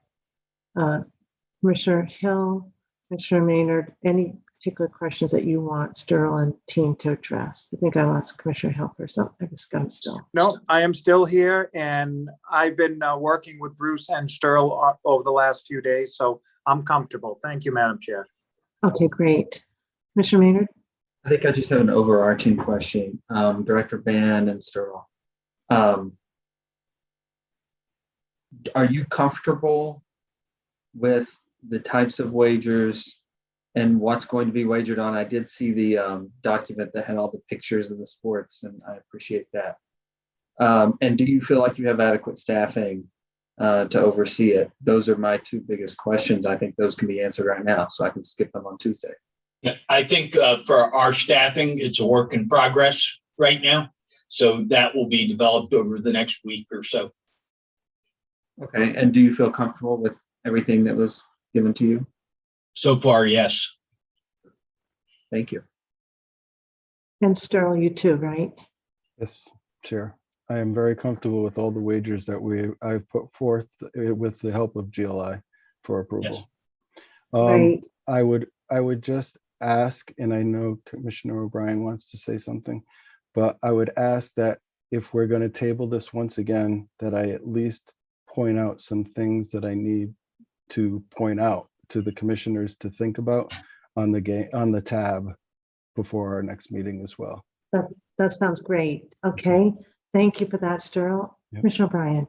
Commissioner Hill, Commissioner Maynard, any particular questions that you want Sterl and team to address? I think I lost Commissioner Hill for some. I just got him still. No, I am still here, and I've been working with Bruce and Sterl over the last few days, so I'm comfortable. Thank you, Madam Chair. Okay, great. Commissioner Maynard? I think I just have an overarching question. Director Ban and Sterl. Are you comfortable with the types of wagers and what's going to be wagered on? I did see the document that had all the pictures of the sports, and I appreciate that. And do you feel like you have adequate staffing to oversee it? Those are my two biggest questions. I think those can be answered right now, so I can skip them on Tuesday. Yeah, I think for our staffing, it's a work in progress right now. So that will be developed over the next week or so. Okay, and do you feel comfortable with everything that was given to you? So far, yes. Thank you. And Sterling, you too, right? Yes, Chair. I am very comfortable with all the wagers that I've put forth with the help of GLI for approval. Right. I would just ask, and I know Commissioner O'Brien wants to say something, but I would ask that if we're going to table this once again, that I at least point out some things that I need to point out to the commissioners to think about on the tab before our next meeting as well. That sounds great. Okay. Thank you for that, Sterling. Yep. Commissioner O'Brien.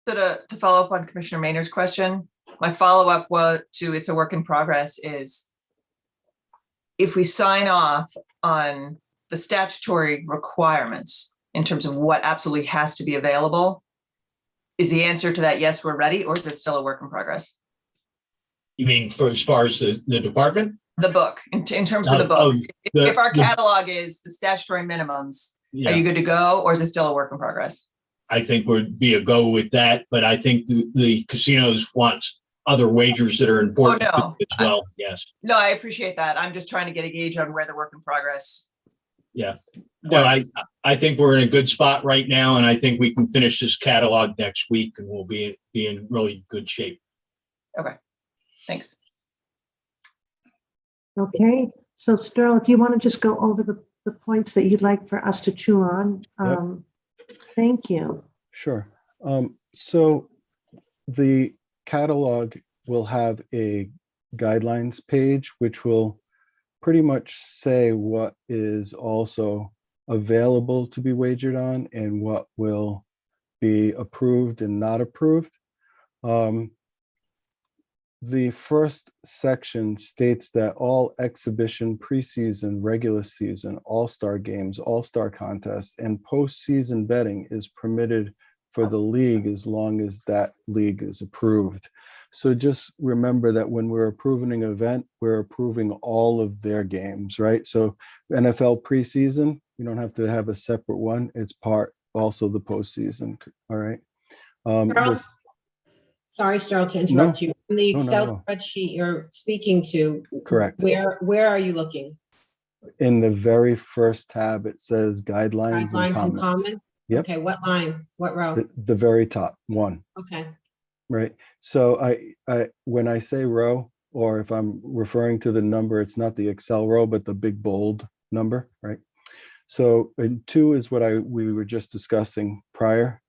So to follow up on Commissioner Maynard's question, my follow-up to it's a work in progress is if we sign off on the statutory requirements in terms of what absolutely has to be available, is the answer to that yes, we're ready, or is it still a work in progress? You mean for as far as the department? The book, in terms of the book. Oh, If our catalog is the statutory minimums, are you good to go, or is it still a work in progress? I think would be a go with that, but I think the casinos wants other wagers that are important no. as well. Yes. No, I appreciate that. I'm just trying to get a gauge on where the work in progress. Yeah. No, I think we're in a good spot right now, and I think we can finish this catalog next week, and we'll be in really good shape. Okay. Thanks. Okay. So Sterling, if you want to just go over the points that you'd like for us to chew on. Thank you. Sure. So the catalog will have a guidelines page, which will pretty much say what is also available to be wagered on and what will be approved and not approved. The first section states that all exhibition, preseason, regular season, all-star games, all-star contests, and postseason betting is permitted for the league as long as that league is approved. So just remember that when we're approving an event, we're approving all of their games, right? So NFL preseason, you don't have to have a separate one. It's part also the postseason, all right? Sorry, Sterling, to interrupt you. In the No, Excel no. spreadsheet you're speaking to, Correct. Where are you looking? In the very first tab, it says guidelines and Guidelines and comments. comment? Yep. Okay, what line? What row? The very top one, Okay. right? So I when I say row, or if I'm referring to the number, it's not the Excel row, but the big bold number, right? So and 2 is what we were just discussing prior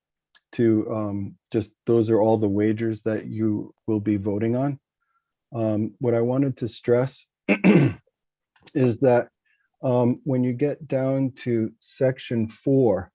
to just those are all the wagers that you will be voting on. What I wanted to stress is that when you get down to section 4,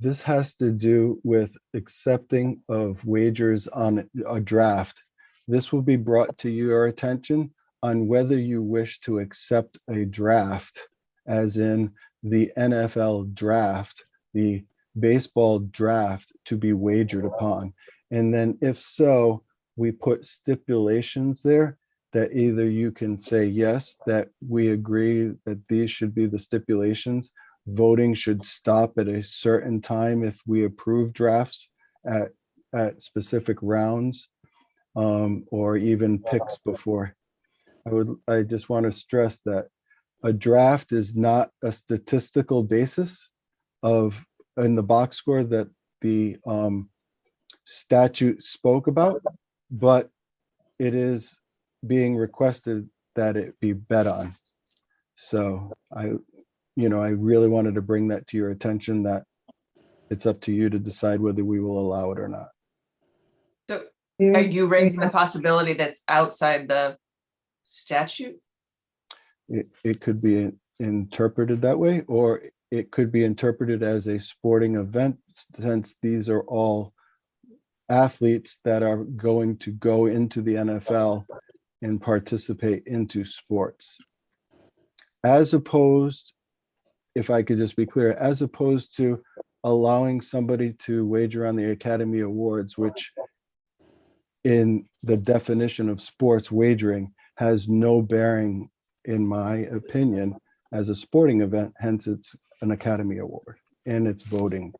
this has to do with accepting of wagers on a draft. This will be brought to your attention on whether you wish to accept a draft, as in the NFL draft, the baseball draft to be wagered upon. And then if so, we put stipulations there that either you can say, yes, that we agree that these should be the stipulations. Voting should stop at a certain time if we approve drafts at specific rounds, or even picks before. I just want to stress that a draft is not a statistical basis of in the box score that the statute spoke about, but it is being requested that it be bet on. So I really wanted to bring that to your attention, that it's up to you to decide whether we will allow it or not. So are you raising the possibility that's outside the statute? It could be interpreted that way, or it could be interpreted as a sporting event, since these are all athletes that are going to go into the NFL and participate into sports. As opposed, if I could just be clear, as opposed to allowing somebody to wager on the Academy Awards, which in the definition of sports wagering has no bearing in my opinion, as a sporting event, hence it's an Academy Award and it's voting.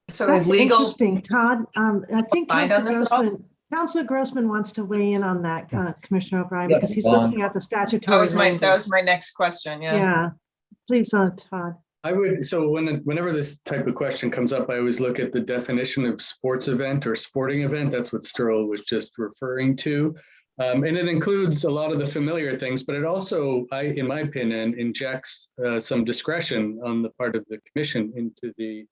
So That's is legal interesting, Todd. I think bind on this at all? Councilor Grossman wants to weigh in on that, Commissioner O'Brien, Yeah, because he's well, looking at the That statutory was my language. next question. Yeah. Yeah, please, Todd. I would, so whenever this type of question comes up, I always look at the definition of sports event or sporting event. That's what Sterl was just referring to. And it includes a lot of the familiar things, but it also, in my opinion, injects some discretion on the part of the commission into the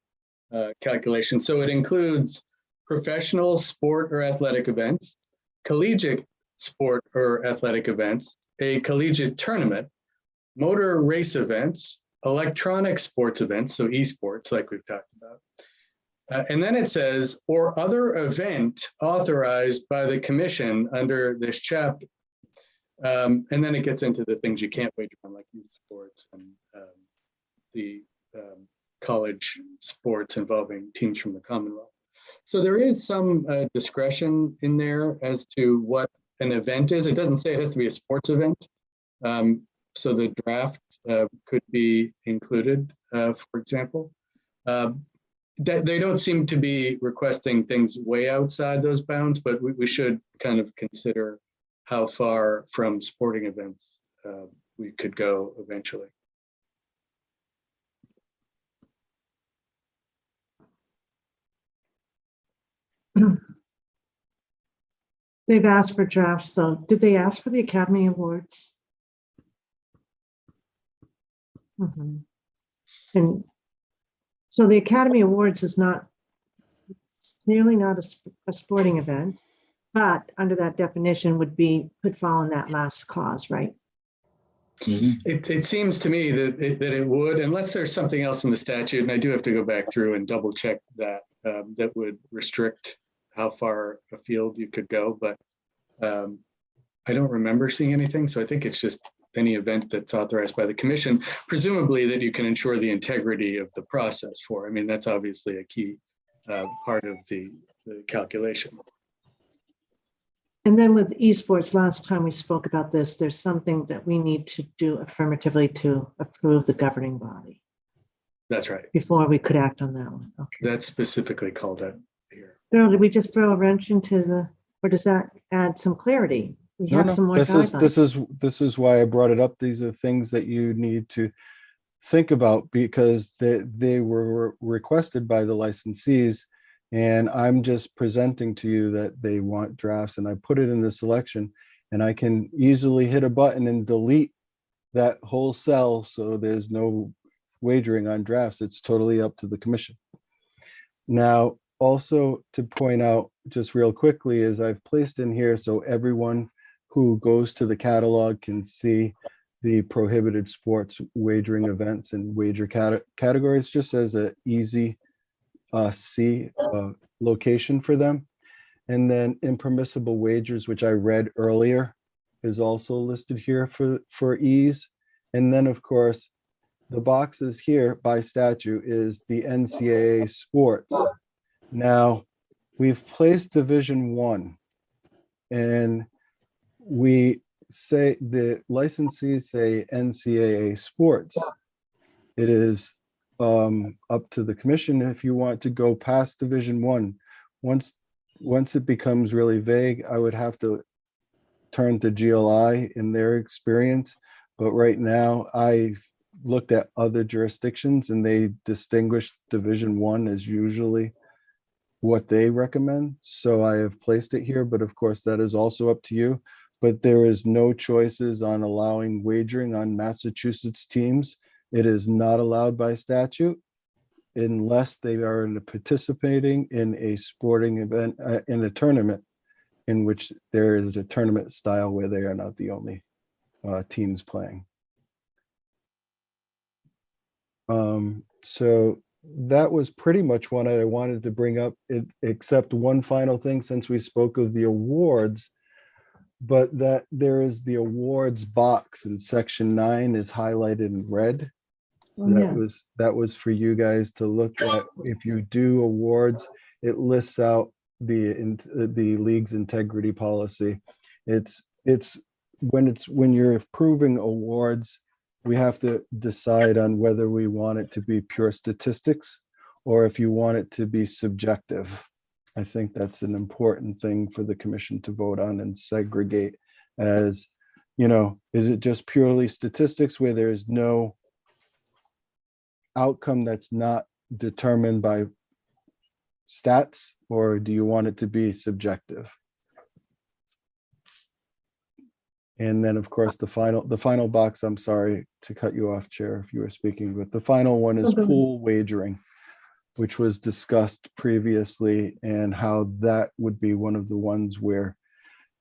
calculation. So it includes professional sport or athletic events, collegiate sport or athletic events, a collegiate tournament, motor race events, electronic sports events, so esports like we've talked about. And then it says, or other event authorized by the commission under this chapter. And then it gets into the things you can't wager on, like youth sports and the college sports involving teams from the Commonwealth. So there is some discretion in there as to what an event is. It doesn't say it has to be a sports event. So the draft could be included, for example. They don't seem to be requesting things way outside those bounds, but we should kind of consider how far from sporting events we could go eventually. They've asked for drafts, though. Did they ask for the Academy Awards? And so the Academy Awards is not, it's clearly not a sporting event, but under that definition could fall in that last cause, right? It seems to me that it would, unless there's something else in the statute, and I do have to go back through and double check that, that would restrict how far afield you could go, but I don't remember seeing anything. So I think it's just any event that's authorized by the commission, presumably that you can ensure the integrity of the process for. I mean, that's obviously a key part of the calculation. And then with esports, last time we spoke about this, there's something that we need to do affirmatively to approve the governing body. That's right. Before we could act on that one. Okay. That's specifically called out here. Daryl, did we just throw a wrench into or does that add some clarity? We have some more guidelines. This is why I brought it up. These are things that you need to think about because they were requested by the licensees, and I'm just presenting to you that they want drafts, and I put it in the selection, and I can easily hit a button and delete that whole cell so there's no wagering on drafts. It's totally up to the commission. Now, also to point out just real quickly is I've placed in here so everyone who goes to the catalog can see the prohibited sports wagering events and wager categories just as an easy see location for them. And then impermissible wagers, which I read earlier, is also listed here for ease. And then of course, the boxes here by statute is the NCAA sports. Now, we've placed Division I, and we say the licensees say NCAA sports. It is up to the commission if you want to go past Division I. Once it becomes really vague, I would have to turn to GLI in their experience. But right now, I looked at other jurisdictions and they distinguish Division I as usually what they recommend. So I have placed it here, but of course that is also up to you. But there is no choices on allowing wagering on Massachusetts teams. It is not allowed by statute unless they are participating in a sporting event, in a tournament in which there is a tournament style where they are not the only teams playing. So that was pretty much what I wanted to bring up, except one final thing since we spoke of the awards, but that there is the awards box in section 9 is highlighted in red. That was for you guys to look at. If you do awards, it lists out the league's integrity policy. It's when you're approving awards, we have to decide on whether we want it to be pure statistics or if you want it to be subjective. I think that's an important thing for the commission to vote on and segregate as, is it just purely statistics where there's no outcome that's not determined by stats, or do you want it to be subjective? And then, of course, the final box, I'm sorry to cut you off, Chair, if you were speaking, but the final one is pool wagering, which was discussed previously, and how that would be one of the ones where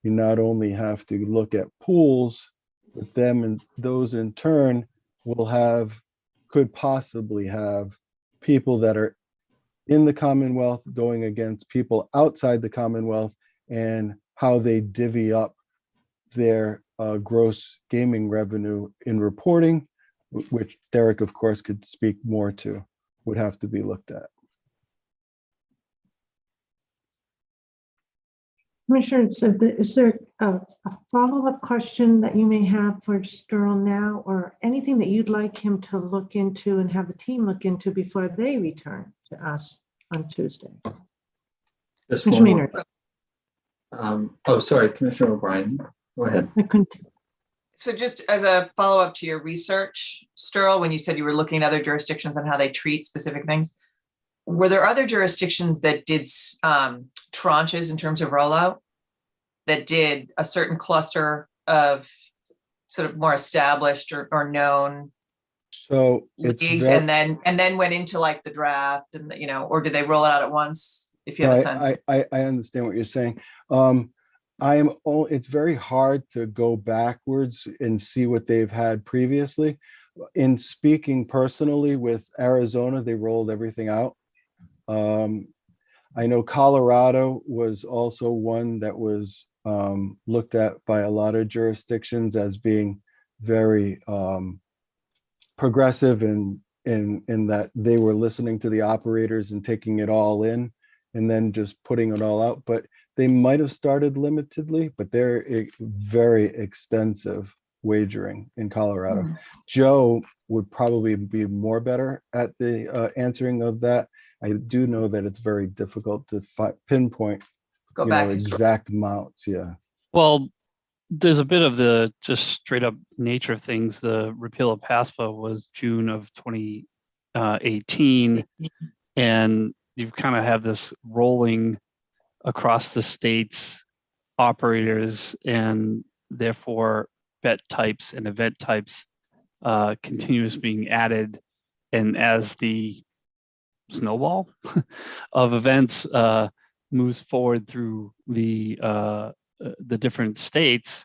you not only have to look at pools, but them and those in turn could possibly have people that are in the Commonwealth going against people outside the Commonwealth, and how they divvy up their gross gaming revenue in reporting, which Derek, of course, could speak more to, would have to be looked at. Commissioner, is there a follow-up question that you may have for Sterl now, or anything that you'd like him to look into and have the team look into before they return to us on Tuesday? Just Commissioner one Maynard. more. Oh, sorry, Commissioner O'Brien, go ahead. So just as a follow-up to your research, Sterl, when you said you were looking at other jurisdictions and how they treat specific things, were there other jurisdictions that did tranches in terms of rollout, that did a certain cluster of sort of more established or known leagues, and then went into like the draft, and or did they roll it out at once? If you have a sense. I understand what you're saying. It's very hard to go backwards and see what they've had previously. In speaking personally with Arizona, they rolled everything out. I know Colorado was also one that was looked at by a lot of jurisdictions as being very progressive in that they were listening to the operators and taking it all in and then just putting it all out. But they might have started limitedly, but they're very extensive wagering in Colorado. Joe would probably be more better at the answering of that. I do know that it's very difficult to pinpoint exact amounts. Yeah. Well, there's a bit of the just straight up nature of things. The repeal of PASPA was June of 2018, and you kind of have this rolling across the states operators, and therefore bet types and event types continues being added. And as the snowball of events moves forward through the different states,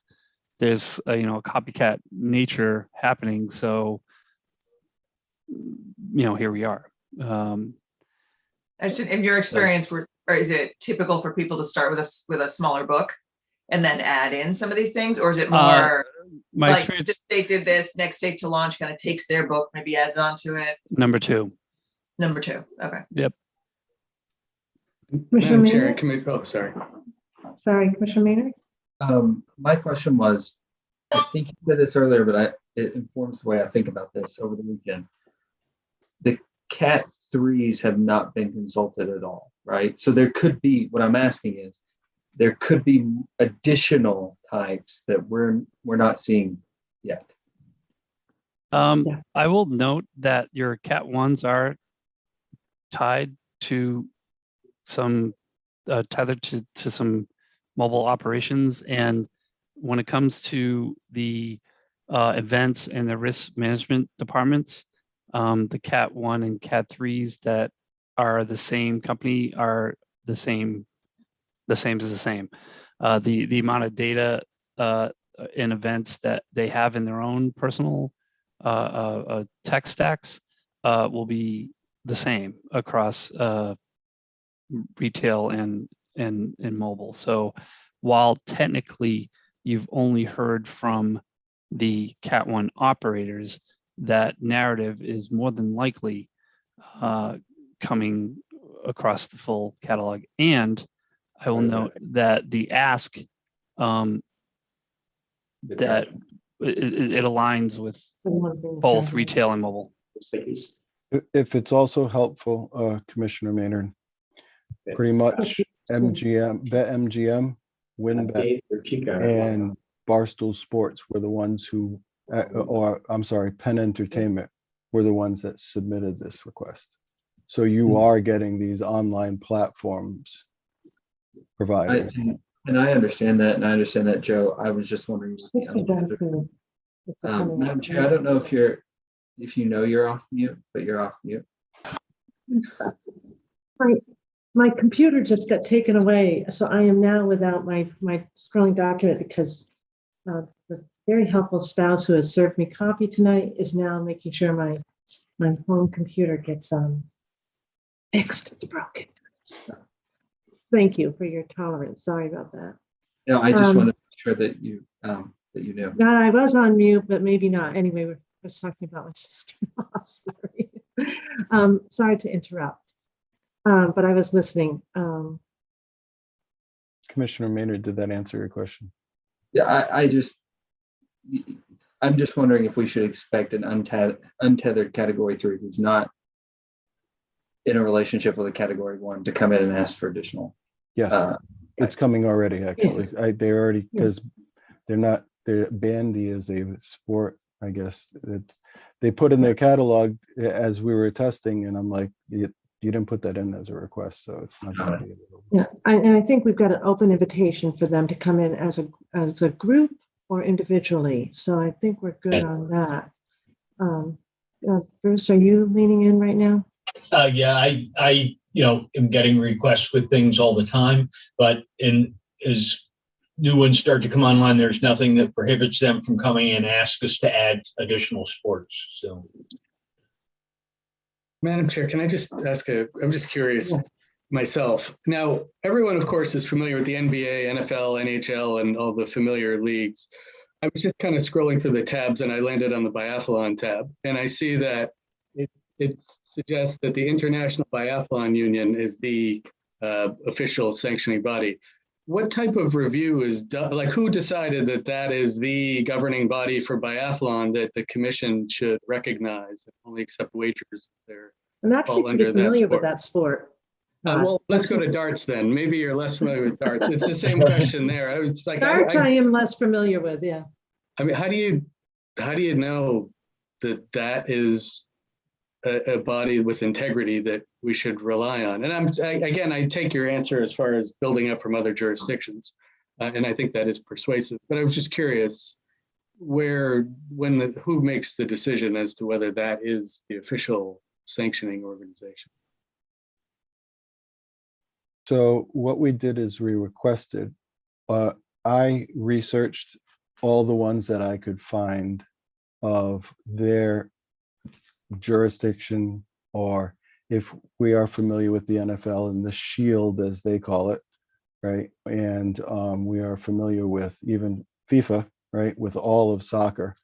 there's a copycat nature happening. So here we are. In your experience, or is it typical for people to start with a smaller book and then add in some of these things, or is it more my like experience? This state did this, next state to launch kind of takes their book, maybe adds on to it. Number two. Okay. Yep. Commissioner Madam Chair, Maynard? sorry. Sorry, Commissioner Maynard? My question was, I think you said this earlier, but it informs the way I think about this over the weekend. The Cat 3s have not been consulted at all, right? So there could be, what I'm asking is, there could be additional types that we're not seeing yet. I will note that your Cat 1s are tied to some tethered to some mobile operations, and when it comes to the events and the risk management departments, the Cat 1 and Cat 3s that are the same company are the same as the same. The amount of data in events that they have in their own personal tech stacks will be the same across retail and mobile. So while technically you've only heard from the Cat 1 operators, that narrative is more than likely coming across the full catalog. And I will note that the ask that it aligns with both retail and mobile. If it's also helpful, Commissioner Maynard, pretty much MGM, BetMGM, WinBet, and Barstool Sports were the ones who, or I'm sorry, Penn Entertainment were the ones that submitted this request. So you are getting these online platforms provided. And I understand that, and I understand that, Joe. I was just wondering. Madam Chair, I don't know if you know you're off mute, but you're off mute. My computer just got taken away, so I am now without my scrolling document because the very helpful spouse who has served me coffee tonight is now making sure my home computer gets fixed. It's broken. So, thank you for your tolerance. Sorry about that. No, I just want to make sure that you know. No, I was on mute, but maybe not. Anyway, I was talking about my sister-in-law. Sorry. Sorry to interrupt. But I was listening. Commissioner Maynard, did that answer your question? Yeah, I'm just wondering if we should expect an untethered category 3 who's not in a relationship with a category 1 to come in and ask for additional. Yes, it's coming already, actually. They already, because bandy is a sport, I guess. They put in their catalog as we were testing, and I'm like, you didn't put that in as a request, so it's not going to be available. Yeah, and I think we've got an open invitation for them to come in as a group or individually. So I think we're good on that. Bruce, are you leaning in right now? Yeah, I am getting requests with things all the time, but as new ones start to come online, there's nothing that prohibits them from coming and ask us to add additional sports. So, Madam Chair, can I just ask I'm just curious myself. Now, everyone, of course, is familiar with the NBA, NFL, NHL, and all the familiar leagues. I was just kind of scrolling through the tabs and I landed on the biathlon tab, and I see that it suggests that the International Biathlon Union is the official sanctioning body. What type of review is done? Like, who decided that that is the governing body for biathlon that the commission should recognize and only accept wagers there? I'm actually pretty familiar with that sport. Well, let's go to darts then. Maybe you're less familiar with darts. It's the same question there. I was like, darts I am less familiar with, yeah. I mean, how do you know that that is a body with integrity that we should rely on? And I take your answer as far as building up from other jurisdictions, and I think that is persuasive. But I was just curious who makes the decision as to whether that is the official sanctioning organization. So what we did is we requested, I researched all the ones that I could find of their jurisdiction, or if we are familiar with the NFL and the Shield, as they call it, right? And we are familiar with even FIFA, right? With all of soccer.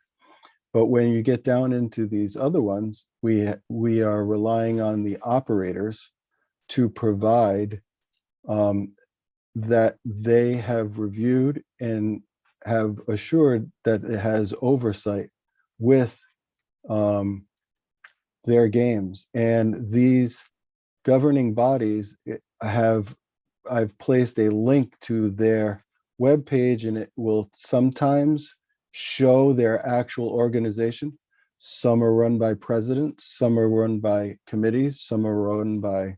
But when you get down into these other ones, we are relying on the operators to provide that they have reviewed and have assured that it has oversight with their games. And these governing bodies I've placed a link to their webpage, and it will sometimes show their actual organization. Some are run by presidents, some are run by committees, some are run by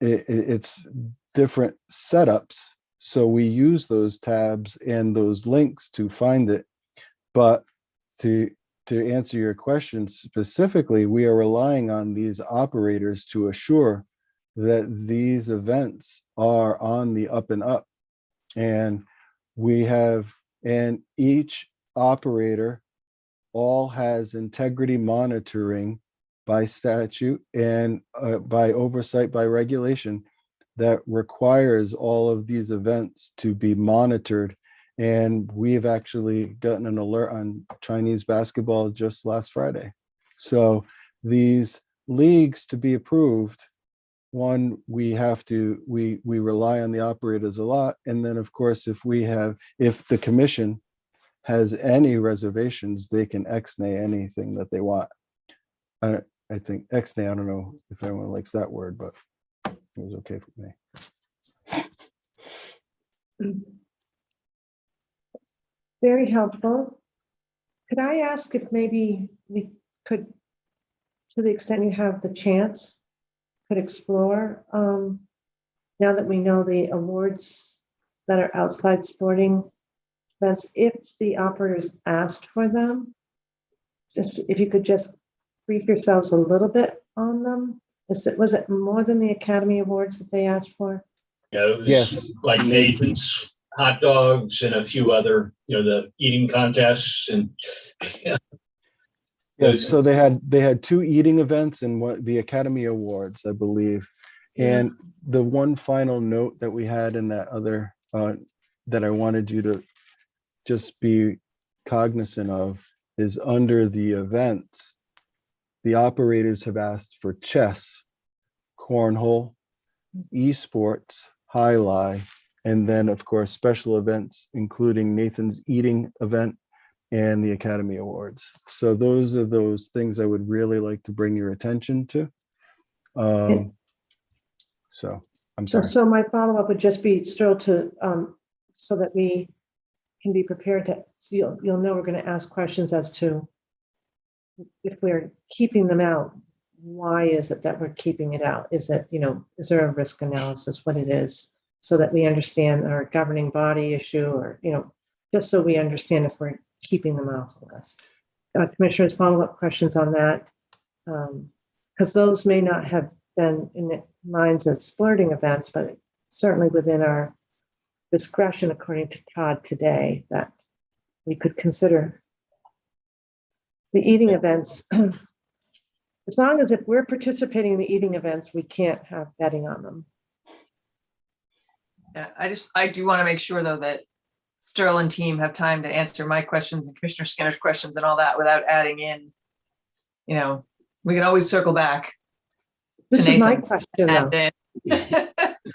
it's different setups. So we use those tabs and those links to find it. But to answer your question specifically, we are relying on these operators to assure that these events are on the up and up. And each operator all has integrity monitoring by statute and by oversight by regulation that requires all of these events to be monitored. And we've actually gotten an alert on Chinese basketball just last Friday. So these leagues, to be approved, one, we rely on the operators a lot. And then of course, if the commission has any reservations, they can ex-nay anything that they want. I think ex-nay, I don't know if anyone likes that word, but it was okay for me. Very helpful. Could I ask if maybe we could, to the extent you have the chance, could explore, now that we know the awards that are outside sporting events, if the operators asked for them, just if you could just brief yourselves a little bit on them. Was it more than the Academy Awards that they asked for? Yeah, it was Yes. like Nathan's hot dogs and a few other, the eating contests and. Yes, so they had two eating events and the Academy Awards, I believe. And the one final note that we had in that other, that I wanted you to just be cognizant of is under the events, the operators have asked for chess, cornhole, esports, highlight, and then of course, special events, including Nathan's eating event and the Academy Awards. So those are those things I would really like to bring your attention to. So I'm sorry. So my follow-up would just be still to, so that we can be prepared to, you'll know we're going to ask questions as to if we're keeping them out, why is it that we're keeping it out? Is it, is there a risk analysis, what it is, so that we understand our governing body issue, or, just so we understand if we're keeping them off the list. Commissioners, follow-up questions on that, because those may not have been in the minds as sporting events, but certainly within our discretion, according to Todd today, that we could consider the eating events. As long as if we're participating in the eating events, we can't have betting on them. Yeah, I do want to make sure though that Sterl and team have time to answer my questions and Commissioner Skinner's questions and all that without adding in, we can always circle back. This is my question though.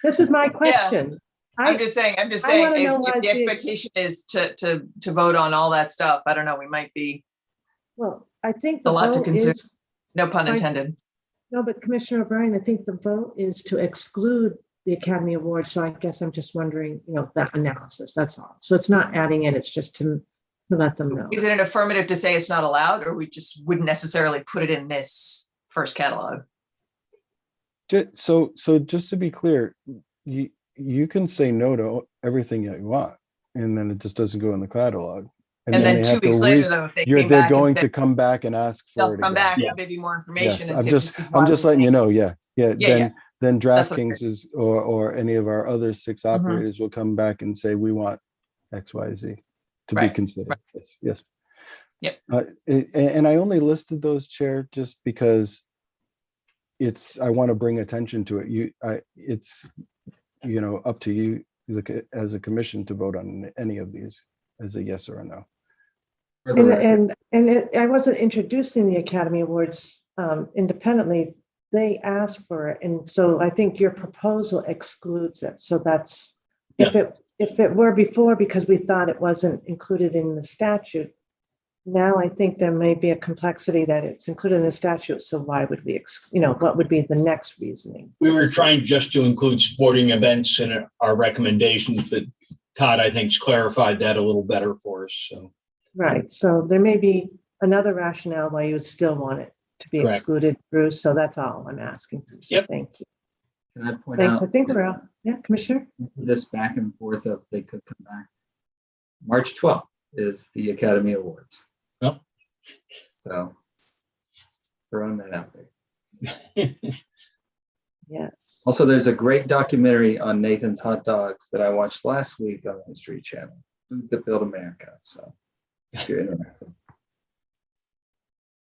This is my question. I'm just saying, if the expectation is to vote on all that stuff, I don't know, we might be. Well, I think a lot to vote consider. is, No pun intended. No, but Commissioner O'Brien, I think the vote is to exclude the Academy Award. So I guess I'm just wondering, that analysis, that's all. So it's not adding in, it's just to let them know. Is it an affirmative to say it's not allowed, or we just wouldn't necessarily put it in this first catalog? So just to be clear, you can say no to everything that you want, and then it just doesn't go in the catalog. And then 2 weeks later, though, if they came they're back going and to come back and ask for they'll it come again. back with maybe more information. Yes, and I'm just letting you know. Yeah. Then That's okay. DraftKings is or any of our other 6 operators will come back and say we want X, Y, Z to be considered. Right. Yes. Yep. And I only listed those, Chair, just because I want to bring attention to it. It's up to you as a commission to vote on any of these as a yes or a no. I wasn't introducing the Academy Awards independently. They asked for it, and so I think your proposal excludes it. So that's if it were before because we thought it wasn't included in the statute. Now I think there may be a complexity that it's included in the statute. So why would we, what would be the next reasoning? We were trying just to include sporting events in our recommendations, but Todd, I think, has clarified that a little better for us. So. Right. So there may be another rationale why you would still want it to be excluded, Bruce. So that's all I'm asking. So thank you. Can I point Thanks. out? I think we're out. Yeah, Commissioner. This back and forth of they could come back. March 12th is the Academy Awards. Oh. So throwing that out there. Yes. Also, there's a great documentary on Nathan's hot dogs that I watched last week on the History Channel, Food That Built America. So if you're interested.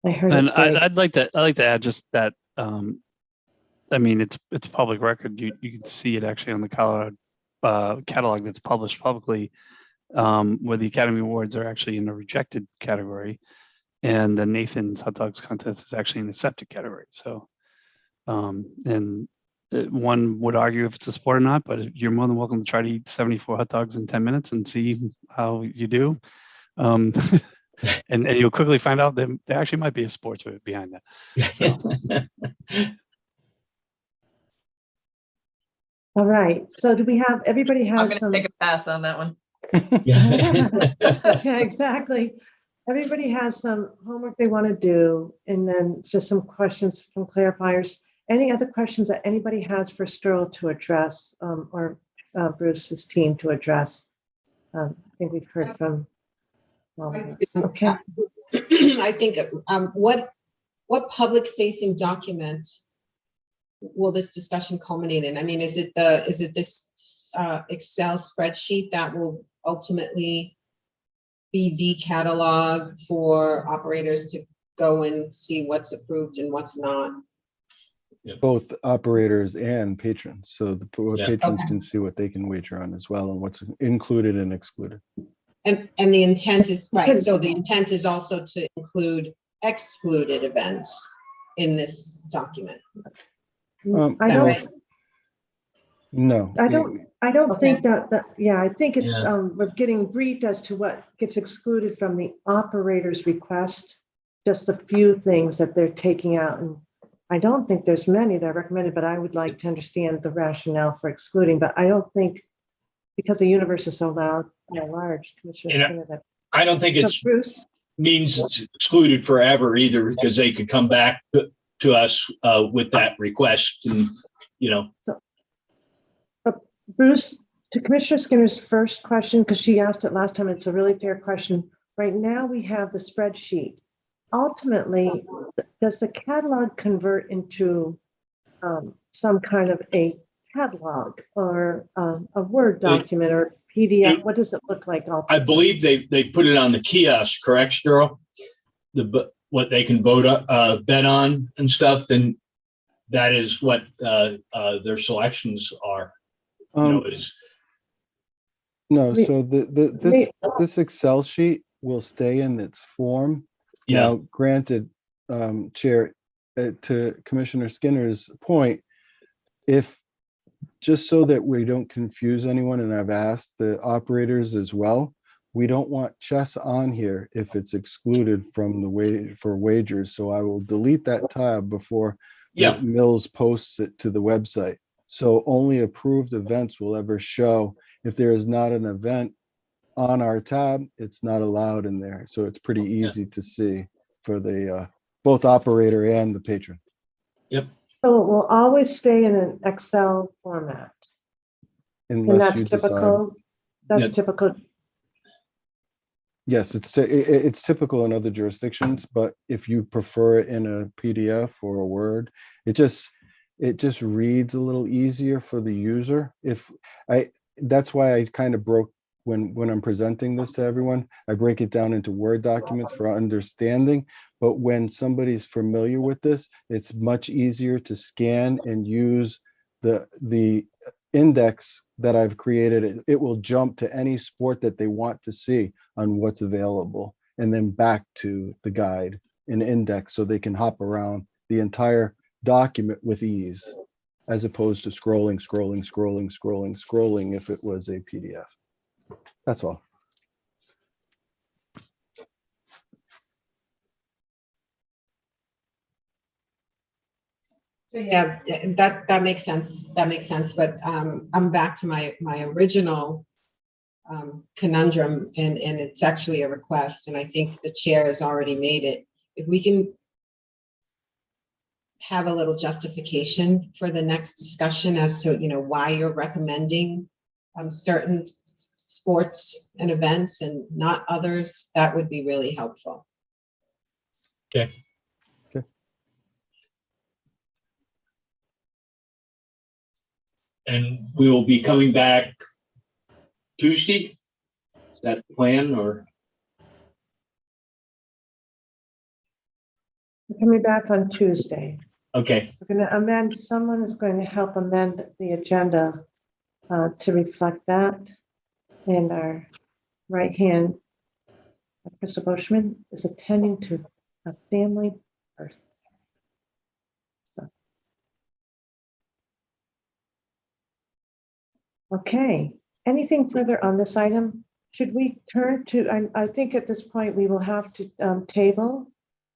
I heard. And I'd like to add just that. I mean, it's public record. You can see it actually on the catalog that's published publicly, where the Academy Awards are actually in the rejected category, and the Nathan's hot dogs contest is actually in the accepted category. So, and one would argue if it's a sport or not, but you're more than welcome to try to eat 74 hot dogs in 10 minutes and see how you do. And you'll quickly find out that there actually might be a sport behind that. So. All right. So do we have, everybody I'm has gonna some. take a pass on that one. Yeah, exactly. Everybody has some homework they want to do, and then just some questions from clarifiers. Any other questions that anybody has for Sterl to address, or Bruce's team to address? I think we've heard from all of us. Okay. I think, what public-facing document will this discussion culminate in? I mean, is it this Excel spreadsheet that will ultimately be the catalog for operators to go and see what's approved and what's not? Both operators and patrons. So the patrons Okay. can see what they can wager on as well and what's included and excluded. And the intent is, right, so the intent is also to include excluded events in this document. I don't. Right? No. I don't Okay. think that, yeah, I think it's, Yeah. we're getting briefed as to what gets excluded from the operator's request, just a few things that they're taking out. And I don't think there's many that are recommended, but I would like to understand the rationale for excluding, but I don't think, because the universe is so large, Commissioner Skinner, that. I don't think So, it's Bruce? means it's excluded forever either, because they could come back to us with that request and, you know. Bruce, to Commissioner Skinner's first question, because she asked it last time, it's a really fair question. Right now we have the spreadsheet. Ultimately, does the catalog convert into some kind of a catalog or a Word document or PDF? What does it look like? I believe they put it on the kiosk, correct, Cheryl? What they can bet on and stuff, and that is what their selections are. No, so this Excel sheet will stay in its form. Yeah. Now, granted, Chair, to Commissioner Skinner's point, if just so that we don't confuse anyone, and I've asked the operators as well, we don't want chess on here if it's excluded from the for wagers. So I will delete that tab before Mills posts it to the website. So only approved events will ever show. If there is not an event on our tab, it's not allowed in there. So it's pretty easy to see for the both operator and the patron. Yep. So it will always stay in an Excel format. And Unless that's you typical. decide. That's typical. Yes, it's typical in other jurisdictions, but if you prefer it in a PDF or a Word, it just reads a little easier for the user. That's why I kind of broke when I'm presenting this to everyone, I break it down into Word documents for understanding. But when somebody's familiar with this, it's much easier to scan and use the index that I've created. It will jump to any sport that they want to see on what's available, and then back to the guide and index, so they can hop around the entire document with ease, as opposed to scrolling if it was a PDF. That's all. Yeah, that makes sense. That makes sense. But I'm back to my original conundrum, and it's actually a request, and I think the chair has already made it. If we can have a little justification for the next discussion as to, why you're recommending certain sports and events and not others, that would be really helpful. Okay. And we will be coming back Tuesday? Is that the plan, or? We're coming back on Tuesday. Okay. We're going to amend, someone is going to help amend the agenda to reflect that. And our right hand, Mr. Bushman, is attending to a family birthday. So Okay, anything further on this item? Should we turn to, I think at this point we will have to table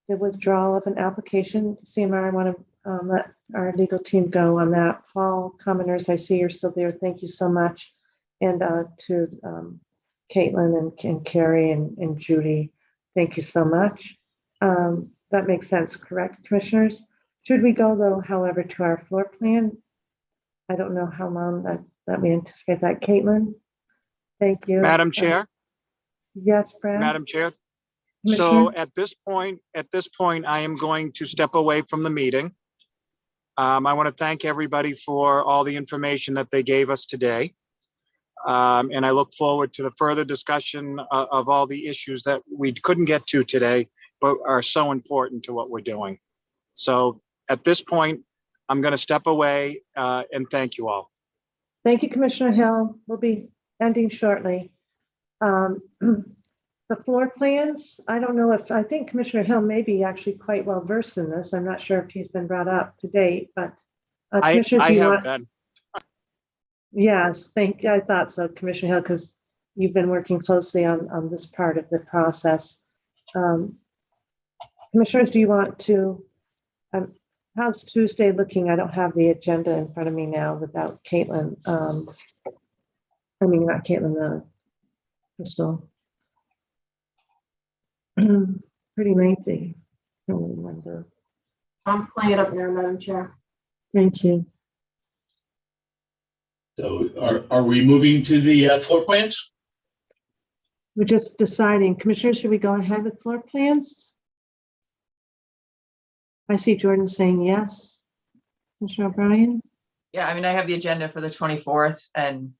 the withdrawal of an application. CMR, I want to let our legal team go on that. Paul, commoners, I see you're still there. Thank you so much. And to Caitlin and Carrie and Judy, thank you so much. That makes sense, correct, commissioners? Should we go though, however, to our floor plan? I don't know how long that we anticipate that. Caitlin? Thank you. Madam Chair? Yes, Brad? Madam Chair? Commissioner? So at this point, I am going to step away from the meeting. I want to thank everybody for all the information that they gave us today. And I look forward to the further discussion of all the issues that we couldn't get to today, but are so important to what we're doing. So at this point, I'm going to step away and thank you all. Thank you, Commissioner Hill. We'll be ending shortly. The floor plans, I don't know if, I think Commissioner Hill may be actually quite well versed in this. I'm not sure if he's been brought up to date, but Commissioner, I have been. Yes, I thought so, Commissioner Hill, because you've been working closely on this part of the process. Commissioners, do you want to, how's Tuesday looking? I don't have the agenda in front of me now without Caitlin. I mean, not Caitlin, Crystal. Pretty lengthy. I don't remember. I'm playing it up now, Madam Chair. Thank you. So are we moving to the floor plans? We're just deciding. Commissioners, should we go ahead with floor plans? I see Jordan saying yes. Commissioner O'Brien? Yeah, I mean, I have the agenda for the 24th, and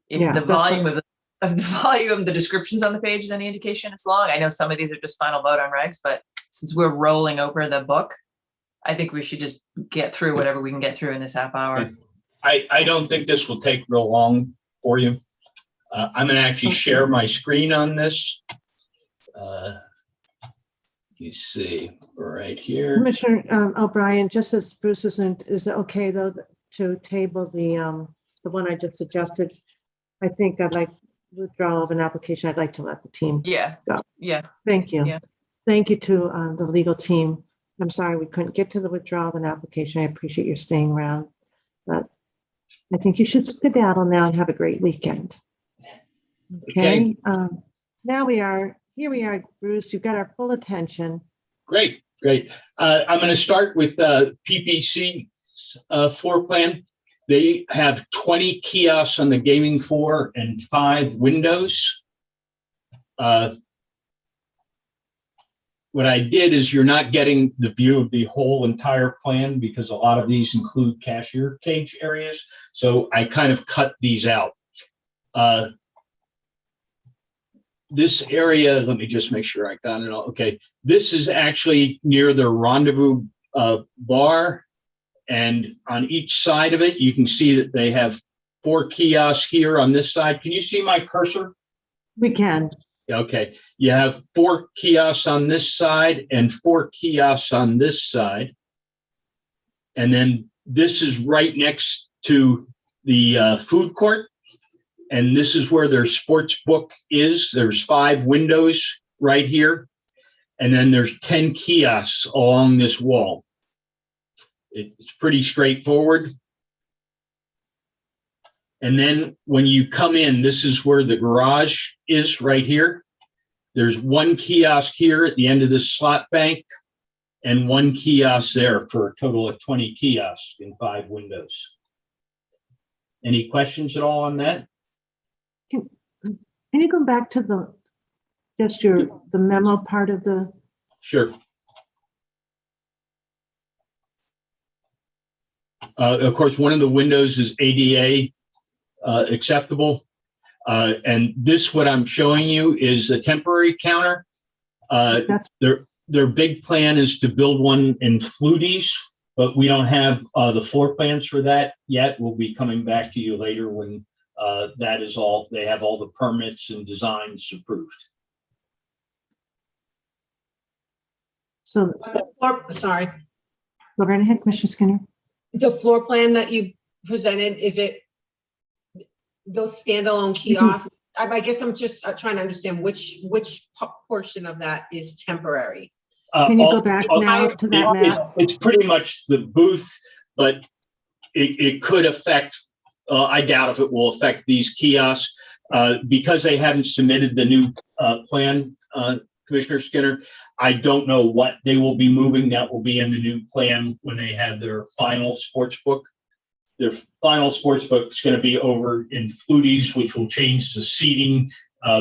if Yeah, the that's what- volume of the descriptions on the page is any indication, it's long. I know some of these are just final vote on regs, but since we're rolling over the book, I think we should just get through whatever we can get through in this half hour. I don't think this will take real long for you. I'm going to actually share my screen on this. You see right here. Commissioner O'Brien, just as Bruce is it okay though to table the one I just suggested? I think I'd like withdrawal of an application. I'd like to let the team Yeah. go. Yeah. Thank you. Yeah. Thank you to the legal team. I'm sorry we couldn't get to the withdrawal of an application. I appreciate your staying around, but I think you should skedaddle now and have a great weekend. Okay. Now here we are, Bruce. You've got our full attention. Great. I'm going to start with PPC floor plan. They have 20 kiosks on the gaming floor and 5 windows. What I did is you're not getting the view of the whole entire plan because a lot of these include cashier cage areas. So I kind of cut these out. This area, let me just make sure I got it all. Okay, this is actually near the Rendezvous bar. And on each side of it, you can see that they have 4 kiosks here on this side. Can you see my cursor? We can. Okay, you have 4 kiosks on this side and 4 kiosks on this side. And then this is right next to the food court. And this is where their sports book is. There's 5 windows right here. And then there's 10 kiosks along this wall. It's pretty straightforward. And then when you come in, this is where the garage is right here. There's 1 kiosk here at the end of this slot bank and 1 kiosk there for a total of 20 kiosks in 5 windows. Any questions at all on that? Can you go back to the memo part of the? Sure. Of course, one of the windows is ADA acceptable. And this, what I'm showing you, is a temporary counter. Their big plan is to build one in Fluties, but we don't have the floor plans for that yet. We'll be coming back to you later when that is all, they have all the permits and designs approved. So, Sorry, go right ahead, Commissioner Skinner. the floor plan that you presented, is it those standalone kiosks, I guess I'm just trying to understand which portion of that is temporary. Can you go back now to that map? It's pretty much the booth, but it could affect, I doubt if it will affect these kiosks, because they haven't submitted the new plan, Commissioner Skinner. I don't know what they will be moving. That will be in the new plan when they have their final sports book. Their final sports book is going to be over in Fluties, which will change the seating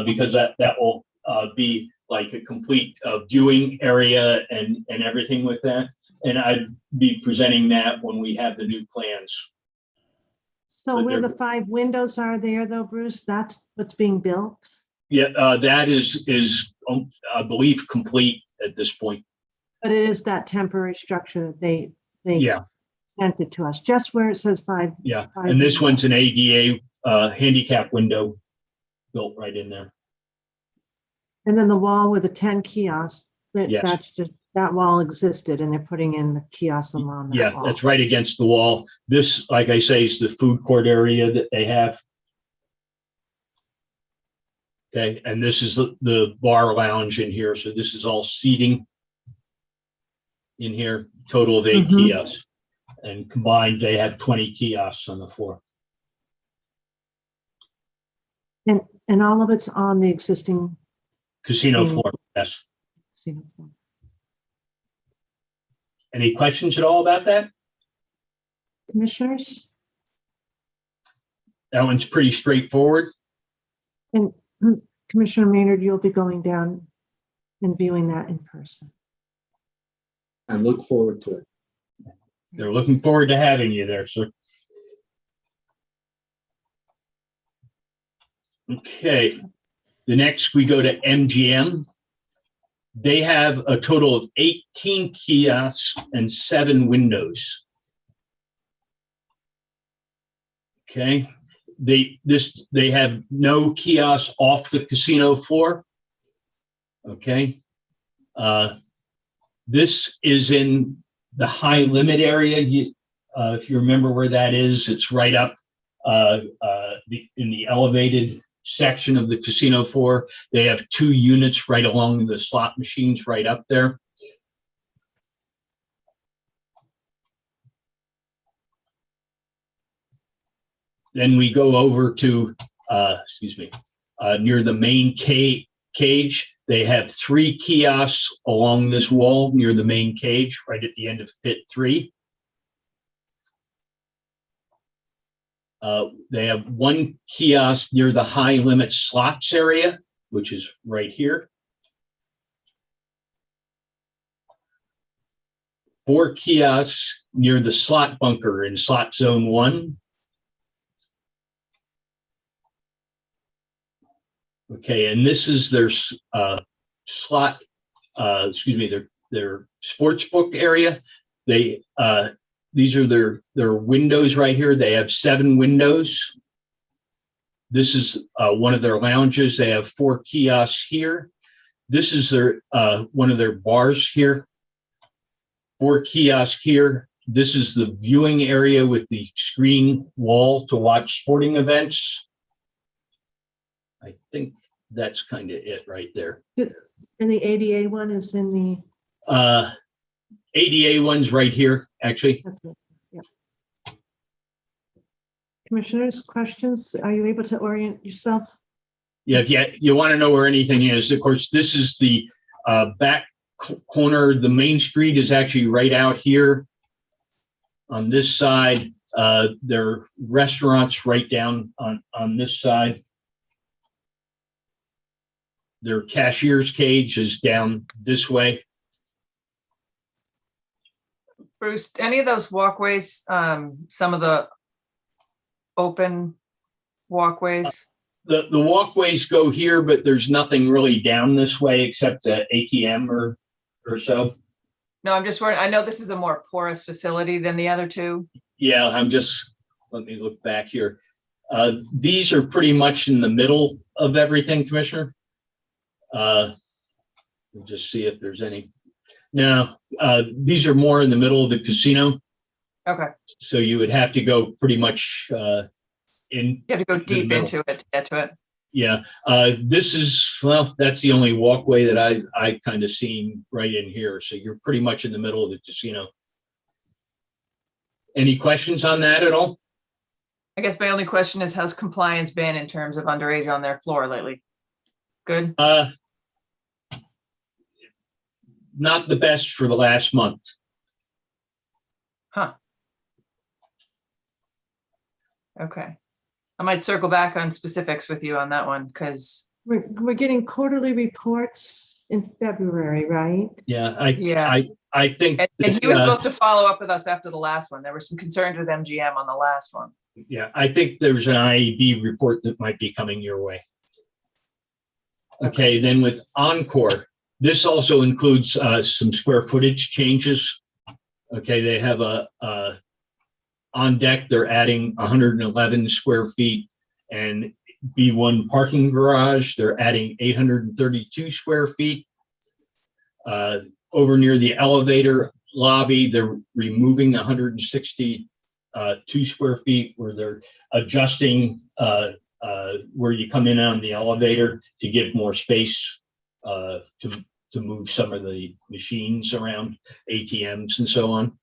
because that will be like a complete viewing area and everything with that. And I'd be presenting that when we have the new plans. So But where they're- the 5 windows are there though, Bruce, that's what's being built? Yeah, that is I believe complete at this point. But it is that temporary structure that they Yeah, sent it to us, just where it says 5. yeah. 5 And this windows. one's an ADA handicap window built right in there. And then the wall with the 10 kiosks, Yes. that's just, that wall existed and they're putting in the kiosks along that Yeah, wall. that's right against the wall. This, like I say, is the food court area that they have. Okay, and this is the bar lounge in here. So this is all seating in here, total of 8 kiosks. And combined, they have 20 kiosks on the floor. And all of it's on the existing Casino Mm. floor, yes. casino floor. Any questions at all about that? Commissioners? That one's pretty straightforward. And Commissioner Maynard, you'll be going down and viewing that in person. I look forward to it. They're looking forward to having you there, sir. Okay, the next we go to MGM. They have a total of 18 kiosks and 7 windows. Okay, they have no kiosks off the casino floor. Okay, this is in the high limit area. If you remember where that is, it's right up in the elevated section of the casino floor. They have 2 units right along the slot machines right up there. Then we go over to, near the main cage. They have 3 kiosks along this wall near the main cage, right at the end of pit 3. They have 1 kiosk near the high limit slots area, which is right here. 4 kiosks near the slot bunker in slot zone 1. Okay, and this is their their sports book area. These are their windows right here. They have 7 windows. This is one of their lounges. They have 4 kiosks here. This is their one of their bars here. 4 kiosks here. This is the viewing area with the screen wall to watch sporting events. I think that's kind of it right there. And the ADA one is in the. ADA one's right here, actually. That's it. Yeah. Commissioners, questions? Are you able to orient yourself? Yeah, if you want to know where anything is, of course, this is the back corner. The main street is actually right out here on this side. There are restaurants right down on this side. Their cashier's cage is down this way. Bruce, any of those walkways, some of the open walkways? The walkways go here, but there's nothing really down this way except the ATM or so. No, I'm just wondering, I know this is a more porous facility than the other 2. Yeah, let me look back here. These are pretty much in the middle of everything, Commissioner. We'll just see if there's any. Now, these are more in the middle of the casino. Okay. So you would have to go pretty much in. You have to go the deep middle. into it to get to it. Yeah, this is, well, that's the only walkway that I kind of seen right in here. So you're pretty much in the middle of the casino. Any questions on that at all? I guess my only question is, how's compliance been in terms of underage on their floor lately? Good? Not the best for the last month. Huh. Okay. I might circle back on specifics with you on that one, because we're getting quarterly reports in February, right? Yeah, I think. and he was supposed to follow up with us after the last one. There were some concerns with MGM on the last one. Yeah, I think there's an IAB report that might be coming your way. Okay, then with Encore, this also includes some square footage changes. Okay, they have on deck, they're adding 111 square feet, and B1 parking garage, they're adding 832 square feet. Over near the elevator lobby, they're removing 162 square feet where they're adjusting where you come in on the elevator to give more space to move some of the machines around, ATMs and so on.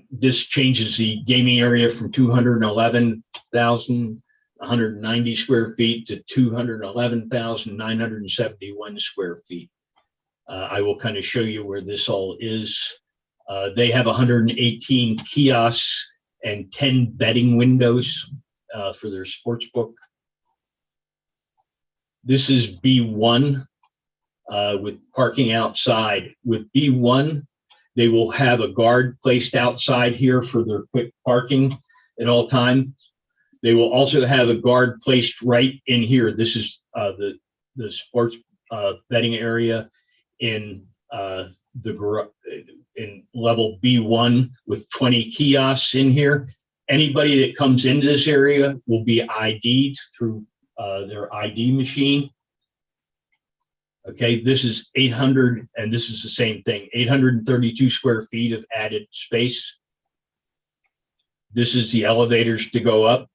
This changes the gaming area from 211,190 square feet to 211,971 square feet. I will kind of show you where this all is. They have 118 kiosks and 10 betting windows for their sports book. This is B1 with parking outside. With B1, they will have a guard placed outside here for their quick parking at all times. They will also have a guard placed right in here. This is the sports betting area in in level B1 with 20 kiosks in here. Anybody that comes into this area will be ID'd through their ID machine. Okay, this is 800, and this is the same thing, 832 square feet of added space. This is the elevators to go up.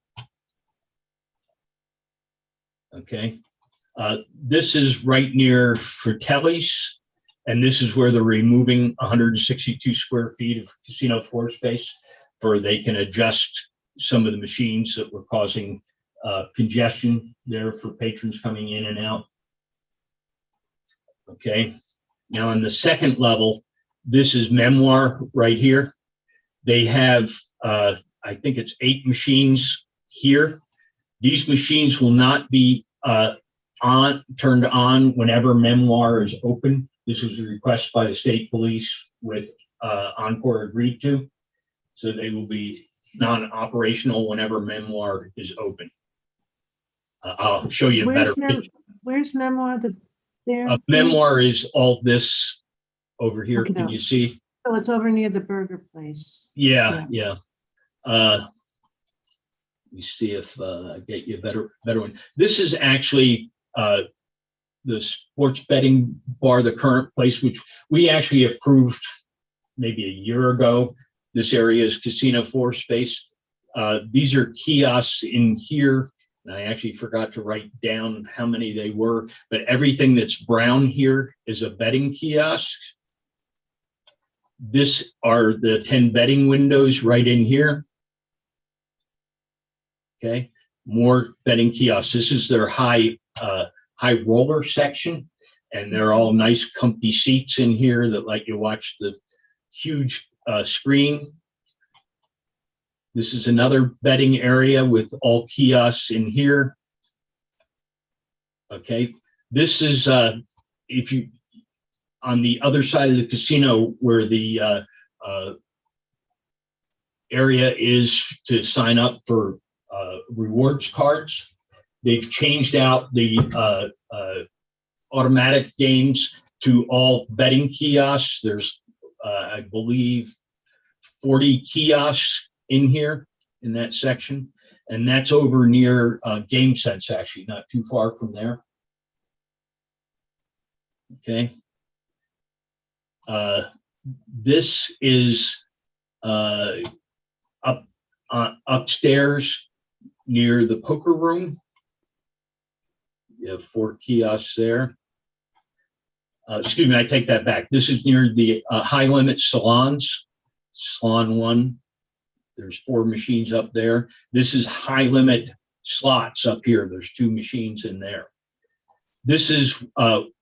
Okay, this is right near Fratelli's, and this is where they're removing 162 square feet of casino floor space for they can adjust some of the machines that were causing congestion there for patrons coming in and out. Okay, now on the second level, this is Memoir right here. They have, I think it's 8 machines here. These machines will not be turned on whenever Memoir is open. This was a request by the state police with Encore agreed to. So they will be non-operational whenever Memoir is open. I'll show you a better picture. Where's Memoir? Memoir is all this over here. Okay, Can you see? Oh, it's over near the burger place. Yeah. Let me see if I get you a better one. This is actually the sports betting bar, the current place, which we actually approved maybe a year ago. This area is casino floor space. These are kiosks in here. And I actually forgot to write down how many they were, but everything that's brown here is a betting kiosk. This are the 10 betting windows right in here. Okay, more betting kiosks. This is their high roller section, and they're all nice comfy seats in here that let you watch the huge screen. This is another betting area with all kiosks in here. Okay, this is if you on the other side of the casino where the area is to sign up for rewards cards. They've changed out the automatic games to all betting kiosks. There's I believe 40 kiosks in here in that section, and that's over near Game Sense, actually not too far from there. Okay, this is up Upstairs near the poker room. You have 4 kiosks there. Excuse me, I take that back. This is near the high limit salons, salon 1. There's 4 machines up there. This is high limit slots up here. There's 2 machines in there. This is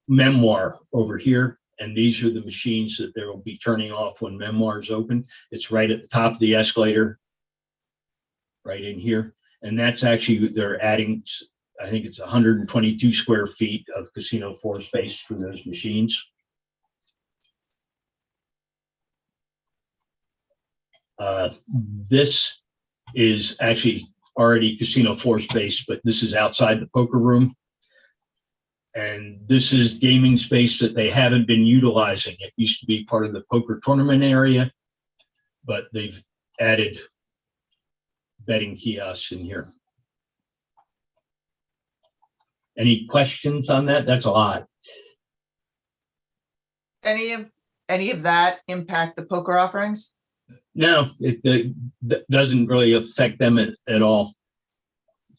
Memoir over here. And these are the machines that they will be turning off when Memoir is open. It's right at the top of the escalator, right in here. And that's actually, they're adding, I think it's 122 square feet of casino floor space for those machines. This is actually already casino floor space, but this is outside the poker room. And this is gaming space that they haven't been utilizing. It used to be part of the poker tournament area, but they've added betting kiosks in here. Any questions on that? That's a lot. Any of that impact the poker offerings? No, it doesn't really affect them at all.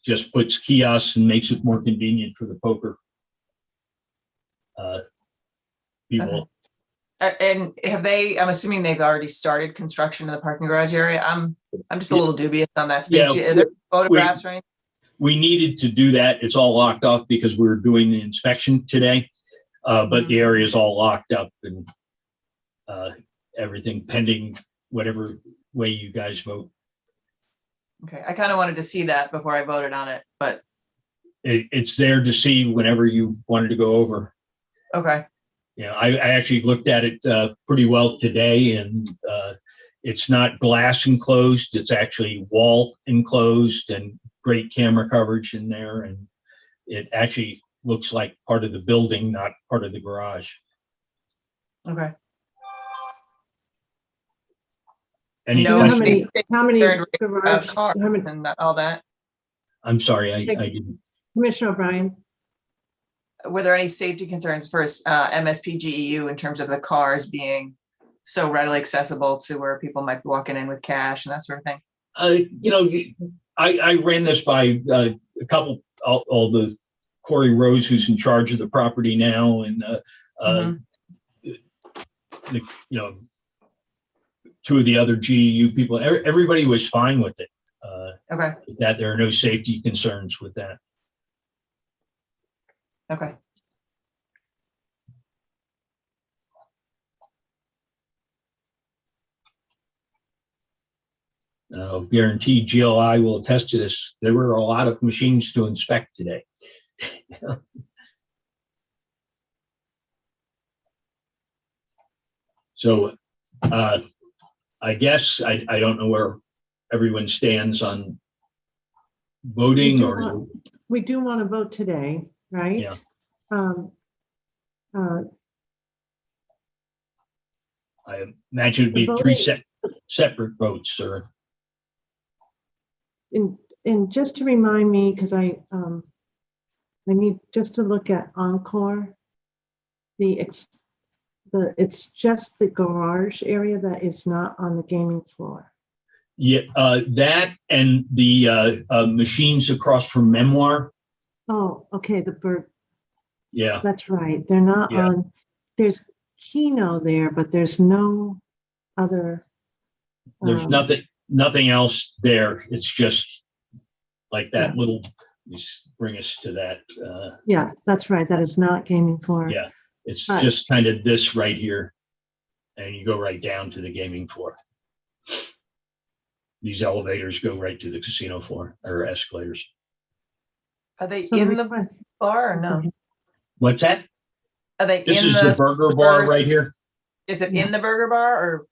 Just puts kiosks and makes it more convenient for the poker people. And have they, I'm assuming they've already started construction in the parking garage area. I'm just a little dubious on that space. Yeah, Are there photographs or anything? We needed to do that. It's all locked off because we were doing the inspection today. But the area is all locked up and everything pending whatever way you guys vote. Okay, I kind of wanted to see that before I voted on it, but It's there to see whenever you wanted to go over. okay. Yeah, I actually looked at it pretty well today, and it's not glass enclosed. It's actually wall enclosed and great camera coverage in there. And it actually looks like part of the building, not part of the garage. Okay. Any You know questions? how many Garage, garage, cars how many, and all that. I'm sorry, I didn't. Commissioner O'Brien, Were there any safety concerns for MSPGEU in terms of the cars being so readily accessible to where people might be walking in with cash and that sort of thing? You know, I ran this by a couple, all the Corey Rose, who's in charge of the property now, and the, you know, 2 of the other GEU people. Everybody was fine with it. Okay. That there are no safety concerns with that. Okay. Guaranteed GLI will attest to this. There were a lot of machines to inspect today. So I guess I don't know where everyone stands on voting or. we do want to vote today, right? Yeah. I imagine it'd be 3 separate votes, or. And just to remind me, because I need just to look at Encore. It's just the garage area that is not on the gaming floor. Yeah, that and the machines across from Memoir. Oh, okay, the bird. Yeah. That's right. They're not on, there's Keno there, but there's no other. There's nothing else there. It's just like that little, just bring us to that. Yeah, that's right. That is not gaming floor. Yeah, it's just kind of this right here. And you go right down to the gaming floor. These elevators go right to the casino floor, or escalators. Are they in the bar or no? What's that? Are they This in is the burger bar right here. Is it in the burger bar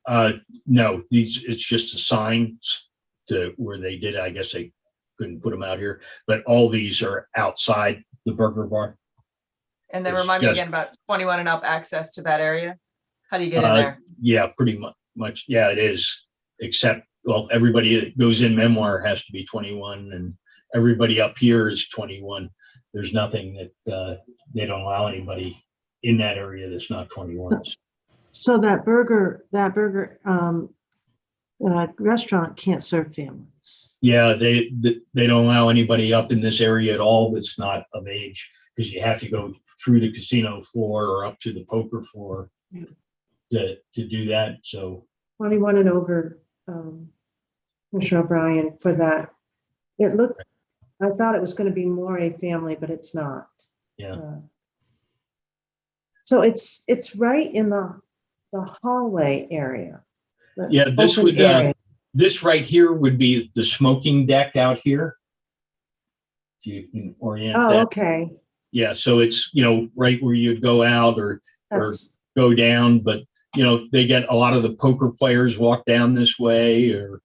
or? No, it's just the signs to where they did. I guess they couldn't put them out here, but all these are outside the burger bar. And then It's remind me just- again about 21 and up access to that area. How do you get in there? Yeah, pretty much. Yeah, it is. Except, well, everybody that goes in Memoir has to be 21, and everybody up here is 21. There's nothing that they don't allow anybody in that area that's not 21. So that burger restaurant can't serve families. Yeah, they don't allow anybody up in this area at all that's not of age, because you have to go through the casino floor or up to the poker floor to do that. So 21 and over, Commissioner O'Brien, for that. It looked, I thought it was going to be more a family, but it's not. yeah. So it's right in the hallway area. the Yeah, this open would area. this right here would be the smoking deck out here. If you can orient Oh, that. okay. Yeah, so it's, right where you'd go out or That's, go down, but they get a lot of the poker players walk down this way, or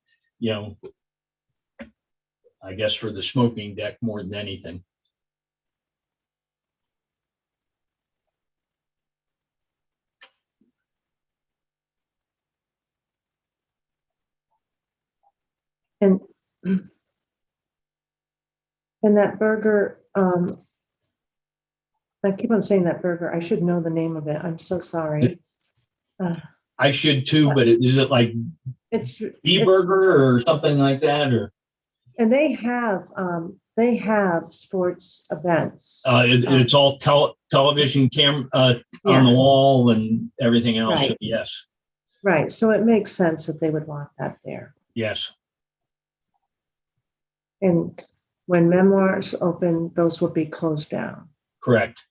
I guess for the smoking deck more than anything. and that burger, I keep on saying that burger. I should know the name of it. I'm so sorry. I should too, but is it like It's burger or something like that, or? And they have sports events. It's all television camera on the Yes. wall and everything else. Right. So yes, Right. So it makes sense that they would want that there. yes, And when memoirs open, those will be closed down. correct.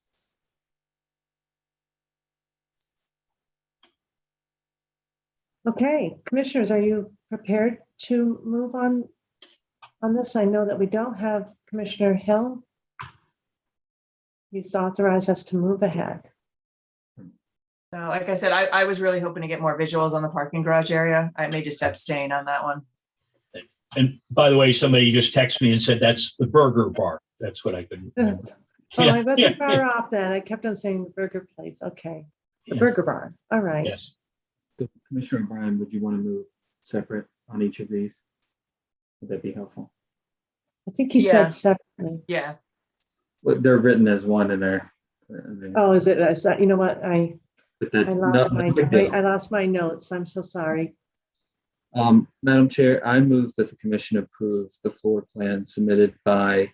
Okay, commissioners, are you prepared to move on this? I know that we don't have Commissioner Hill. He's authorized us to move ahead. So like I said, I was really hoping to get more visuals on the parking garage area. I may just abstain on that one. And by the way, somebody just texted me and said that's the burger bar. That's what I couldn't remember. Oh, I wasn't far off then. I kept on saying the burger place. Okay. The burger bar. All right. Yes. So Commissioner O'Brien, would you want to move separate on each of these? Would that be helpful? I think you Yeah. said separately. Yeah. Well, they're written as one in there. Oh, is that, you know what? I But lost my notes. I'm so sorry. Madam Chair, I move that the commission approve the floor plan submitted by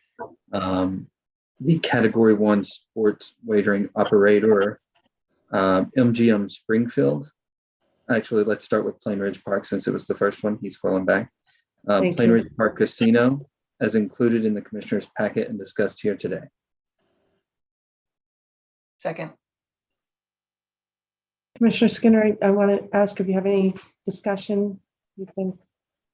the Category 1 sports wagering operator, MGM Springfield. Actually, let's start with Plain Ridge Park since it was the first one. He's scrolling back. Thank Plain you. Ridge Park Casino, as included in the commissioner's packet and discussed here today. Second. Commissioner Skinner, I want to ask if you have any discussion. You think,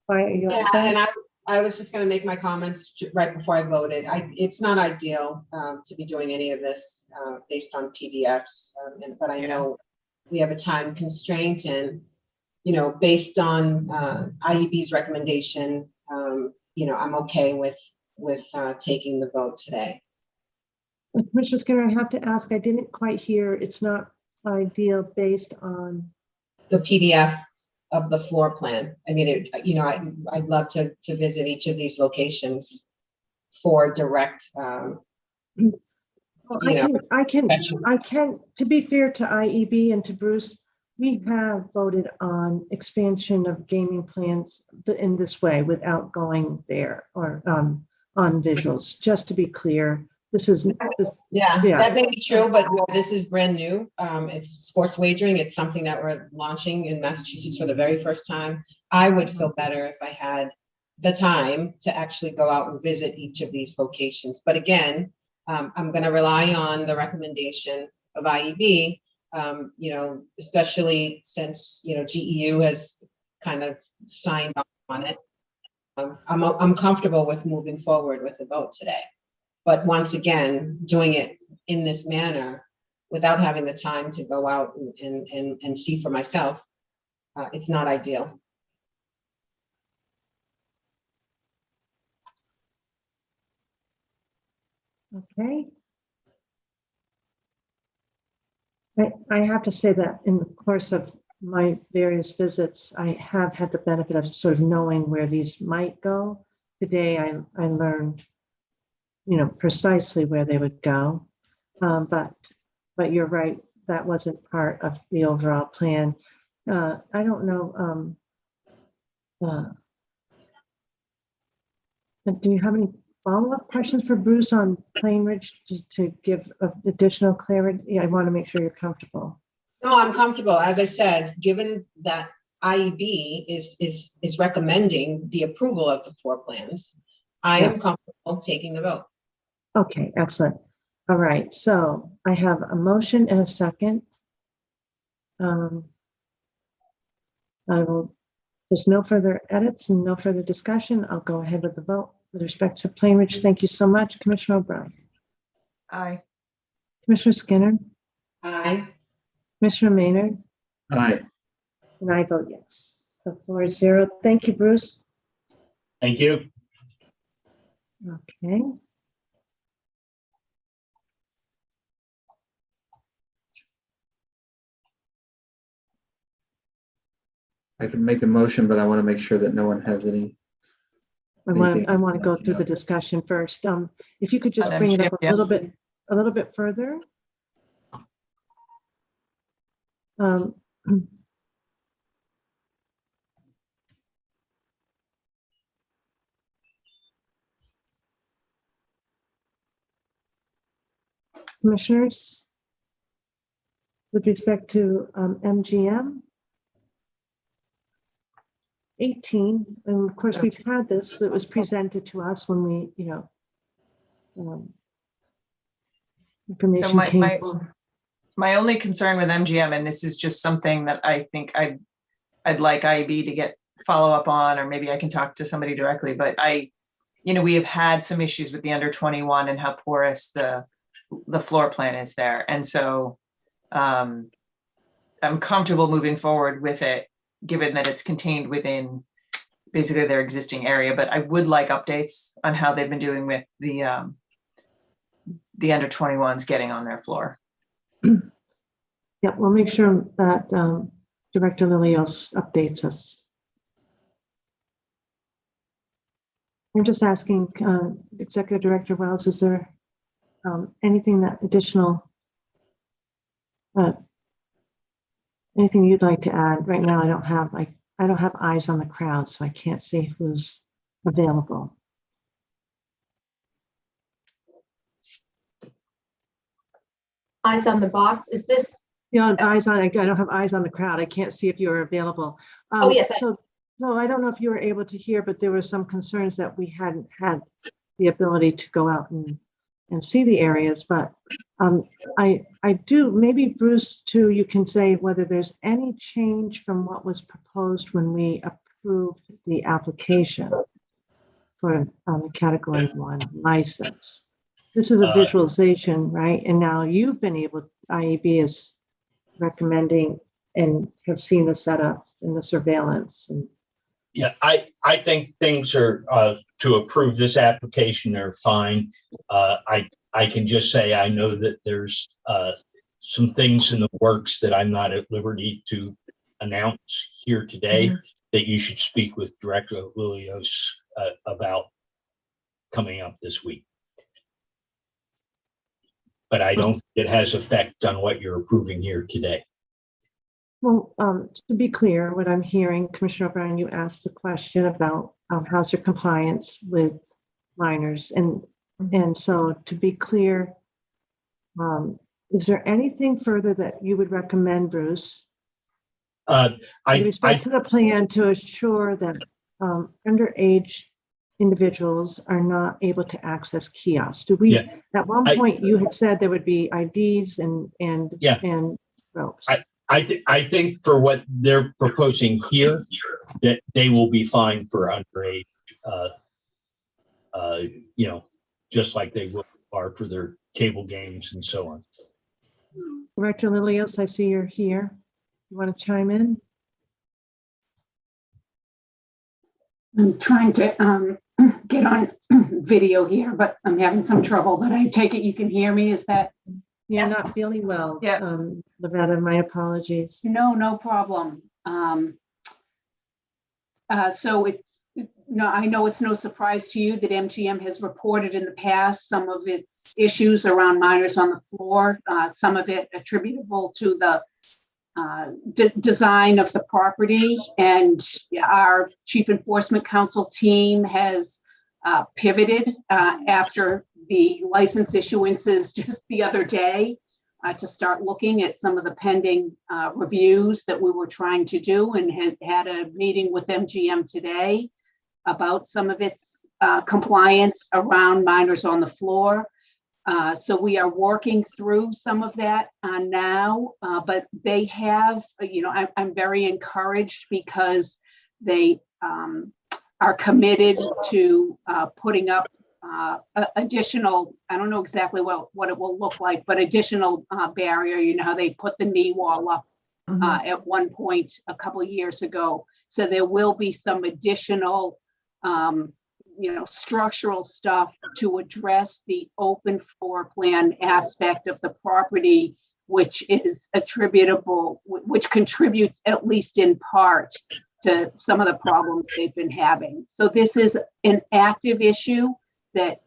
why are you Yeah, upset? and I was just gonna make my comments right before I voted. It's not ideal to be doing any of this based on PDFs, but I know we have a time constraint and, based on IEB's recommendation, I'm okay with taking the vote today. Commissioner Skinner, I have to ask, I didn't quite hear, it's not ideal based on. The PDF of the floor plan. I mean, I'd love to visit each of these locations for direct, Well, I can, to be fair to IEB and to Bruce, we have voted on expansion of gaming plans in this way without going there or on visuals, just to be clear. This is, Yeah, that may be true, but this is brand new. It's sports wagering. It's something that we're launching in Massachusetts for the very first time. I would feel better if I had the time to actually go out and visit each of these locations. But again, I'm going to rely on the recommendation of IEB, especially since, GEU has kind of signed off on it. I'm comfortable with moving forward with the vote today. But once again, doing it in this manner without having the time to go out and see for myself, it's not ideal. okay. I have to say that in the course of my various visits, I have had the benefit of sort of knowing where these might go. Today, I learned, precisely where they would go. But you're right, that wasn't part of the overall plan. I don't know, But do you have any follow-up questions for Bruce on Plain Ridge to give additional clarity? Yeah, I want to make sure you're comfortable. No, I'm comfortable. As I said, given that IEB is recommending the approval of the 4 plans, I am comfortable taking the vote. Okay, excellent. All right, so I have a motion and a second. There's no further edits and no further discussion. I'll go ahead with the vote with respect to Plain Ridge. Thank you so much, Commissioner O'Brien. Aye. Commissioner Skinner, Aye. Commissioner Maynard, Aye. and I vote yes. The floor is 0. Thank you, Bruce. Thank you. Okay. I can make a motion, but I want to make sure that no one has any. I want to go through the discussion first. If you could just Madam bring it Chair, up a little bit further. Commissioners, with respect to MGM 18, and of course we've had this that was presented to us when we, information So came. my only concern with MGM, and this is just something that I think I'd like IEB to get follow up on, or maybe I can talk to somebody directly, but we have had some issues with the under 21 and how porous the floor plan is there. And so I'm comfortable moving forward with it, given that it's contained within basically their existing area, but I would like updates on how they've been doing with the under 21s getting on their floor. Yeah, we'll make sure that Director Lilios updates us. I'm just asking Executive Director Wells, is there anything that additional, anything you'd like to add? Right now, I don't have eyes on the crowd, so I can't see who's available. Eyes on the box. Is this? Eyes on. I don't have eyes on the crowd. I can't see if you are available. Oh yes. So I don't know if you were able to hear, but there were some concerns that we hadn't had the ability to go out and see the areas. But I do. Maybe Bruce too. You can say whether there's any change from what was proposed when we approved the application for the Category 1 license. This is a visualization, right? And now you've been able, IEB is recommending and have seen the setup and the surveillance. And yeah, I think things are to approve this application are fine. I can just say I know that there's some things in the works that I'm not at liberty to announce here today that you should speak with Director Lilios about coming up this week. But I don't think it has effect on what you're approving here today. Well, to be clear, what I'm hearing, Commissioner O'Brien, you asked the question about how's your compliance with minors, and so to be clear, is there anything further that you would recommend, Bruce, with respect to the plan to assure that underage individuals are not able to access kiosks? Do we, at one point you had said there would be IDs and ropes. I think for what they're proposing here, that they will be fine for underage, just like they are for their cable games and so on. Director Lilios, I see you're here. You want to chime in? I'm trying to get on video here, but I'm having some trouble, but I take it you can hear me. Is that? You're not feeling well. Yeah. Loretta, my apologies. No problem. So I know it's no surprise to you that MGM has reported in the past some of its issues around minors on the floor, some of it attributable to the design of the property, and our Chief Enforcement Council team has pivoted after the license issuances just the other day to start looking at some of the pending reviews that we were trying to do, and had a meeting with MGM today about some of its compliance around minors on the floor. So we are working through some of that now, but they have, I'm very encouraged because they are committed to putting up additional, I don't know exactly what it will look like, but additional barrier. You know how they put the knee wall up at one point a couple of years ago. So there will be some additional structural stuff to address the open floor plan aspect of the property, which is attributable, which contributes at least in part to some of the problems they've been having. So this is an active issue that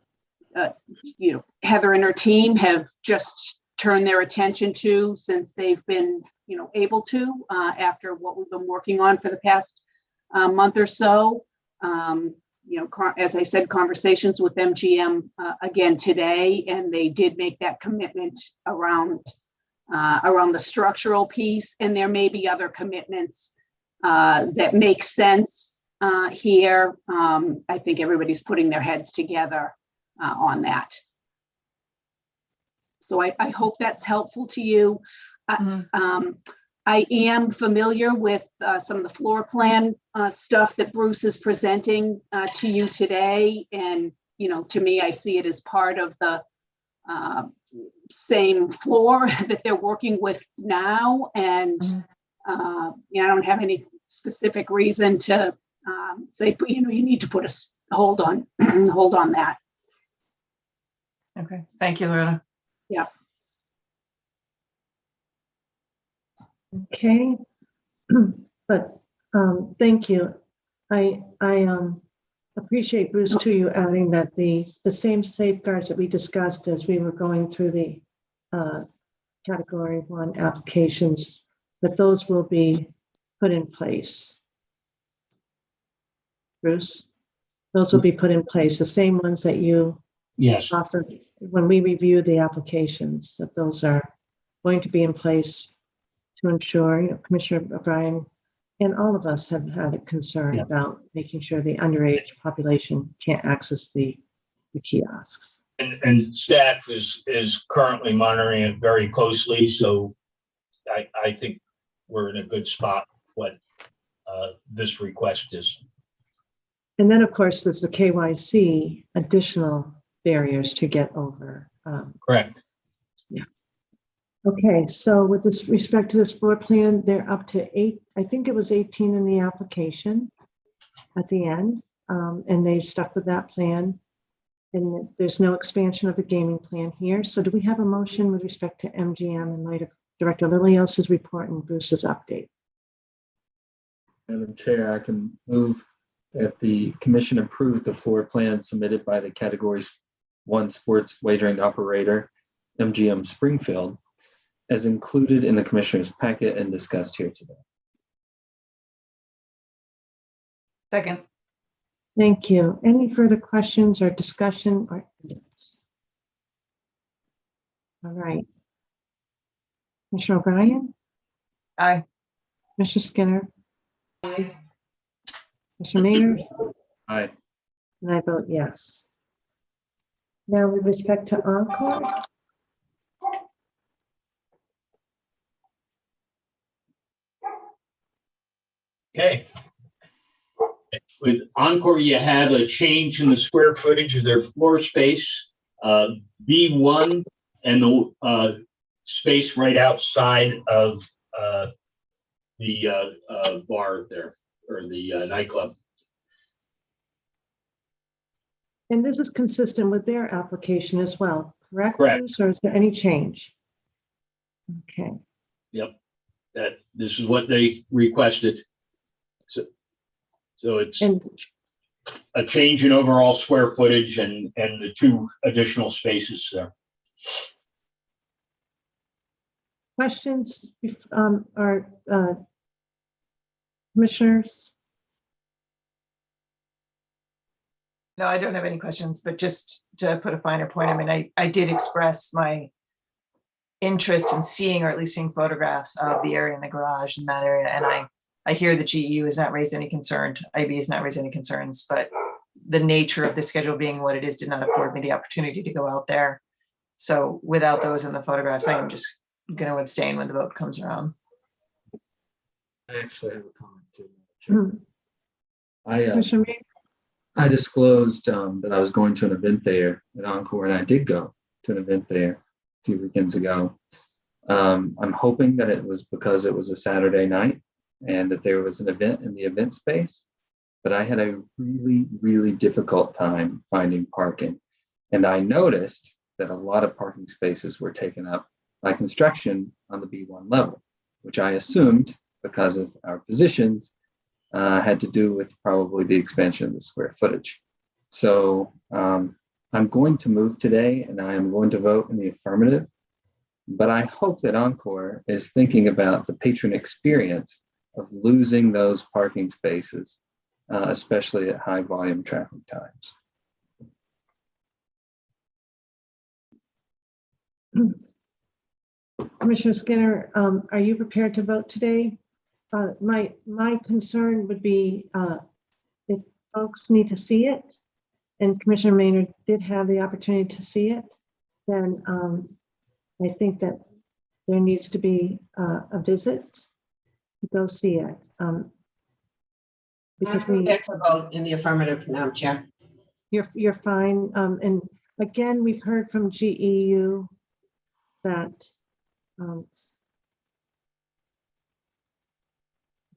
Heather and her team have just turned their attention to since they've been able to after what we've been working on for the past month or so. As I said, conversations with MGM again today, and they did make that commitment around the structural piece. And there may be other commitments that make sense here. I think everybody's putting their heads together on that. So I hope that's helpful to you. I am familiar with some of the floor plan stuff that Bruce is presenting to you today. And, to me, I see it as part of the same floor that they're working with now. And, I don't have any specific reason to say, you need to put a hold on that. Okay, thank you, Loretta. Yeah. Okay, but thank you. I appreciate, Bruce, too, you adding that the same safeguards that we discussed as we were going through the Category 1 applications, that those will be put in place. Bruce, those will be put in place, the same ones that you offered when we reviewed the applications, that those are going to be in place to ensure, Commissioner O'Brien and all of us have had a concern about making sure the underage population can't access the kiosks. And staff is currently monitoring it very closely. So I think we're in a good spot with what this request is. And then, of course, there's the KYC additional barriers to get over. Correct. Yeah. Okay, so with this respect to this floor plan, they're up to 8, I think it was 18 in the application at the end, and they stuck with that plan. And there's no expansion of the gaming plan here. So do we have a motion with respect to MGM in light of Director Lilios's report and Bruce's update? Madam Chair, I can move that the commission approve the floor plan submitted by the Category 1 sports wagering operator, MGM Springfield, as included in the commissioner's packet and discussed here today. Second. Thank you. Any further questions or discussion or edits? All right. Commissioner O'Brien? Aye. Commissioner Skinner? Aye. Commissioner Mayer? Aye. And I vote yes. Now with respect to Encore, Okay. With Encore, you have a change in the square footage of their floor space, B1, and the space right outside of the bar there, or the nightclub. and this is consistent with their application as well, correct? Correct. Bruce, or is there any change? Okay. Yep. This is what they requested. So it's a change in overall square footage and the 2 additional spaces there. questions, or commissioners? No, I don't have any questions, but just to put a finer point, I mean, I did express my interest in seeing, or at least seeing photographs of the area in the garage in that area. And I hear the GEU has not raised any concern, IB has not raised any concerns, but the nature of the schedule being what it is did not afford me the opportunity to go out there. So without those in the photographs, I am just going to abstain when the vote comes around. I actually have a comment too. Commissioner Reed? I disclosed that I was going to an event there at Encore, and I did go to an event there a few weekends ago. I'm hoping that it was because it was a Saturday night and that there was an event in the event space, but I had a really, really difficult time finding parking. And I noticed that a lot of parking spaces were taken up by construction on the B1 level, which I assumed, because of our positions, had to do with probably the expansion of the square footage. So I'm going to move today, and I am going to vote in the affirmative, but I hope that Encore is thinking about the patron experience of losing those parking spaces, especially at high volume traffic times. Commissioner Skinner, are you prepared to vote today? My concern would be if folks need to see it, and Commissioner Maynard did have the opportunity to see it, then I think that there needs to be a visit to go see it. Because I get to vote in the affirmative, Madam Chair. You're fine. And again, we've heard from GEU that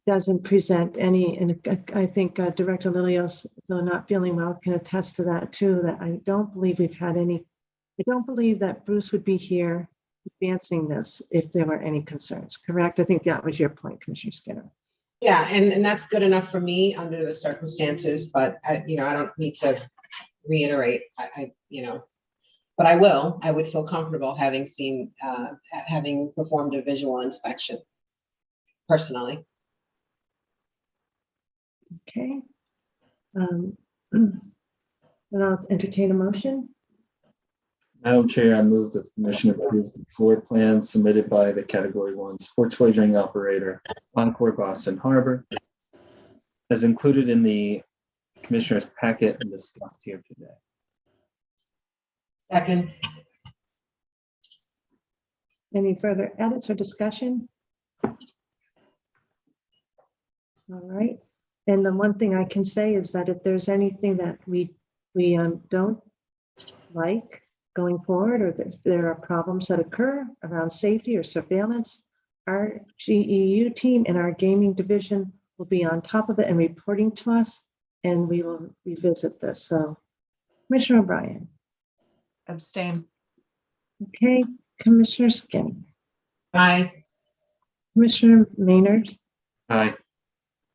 doesn't present any, and I think Director Lilios, though not feeling well, can attest to that too, that I don't believe we've had any, I don't believe that Bruce would be here advancing this if there were any concerns, correct? I think that was your point, Commissioner Skinner. Yeah, and that's good enough for me under the circumstances, but I don't need to reiterate, but I would feel comfortable having seen, having performed a visual inspection personally. Okay. Then I'll entertain a motion. Madam Chair, I move that the commission approve the floor plan submitted by the Category 1 sports wagering operator, Encore Boston Harbor, as included in the commissioner's packet and discussed here today. Second. Any further edits or discussion? All right. And the one thing I can say is that if there's anything that we don't like going forward, or there are problems that occur around safety or surveillance, our GEU team and our gaming division will be on top of it and reporting to us, and we will revisit this. So, Commissioner O'Brien. Abstain. Okay, Commissioner Skinner. Aye. Commissioner Maynard. Aye.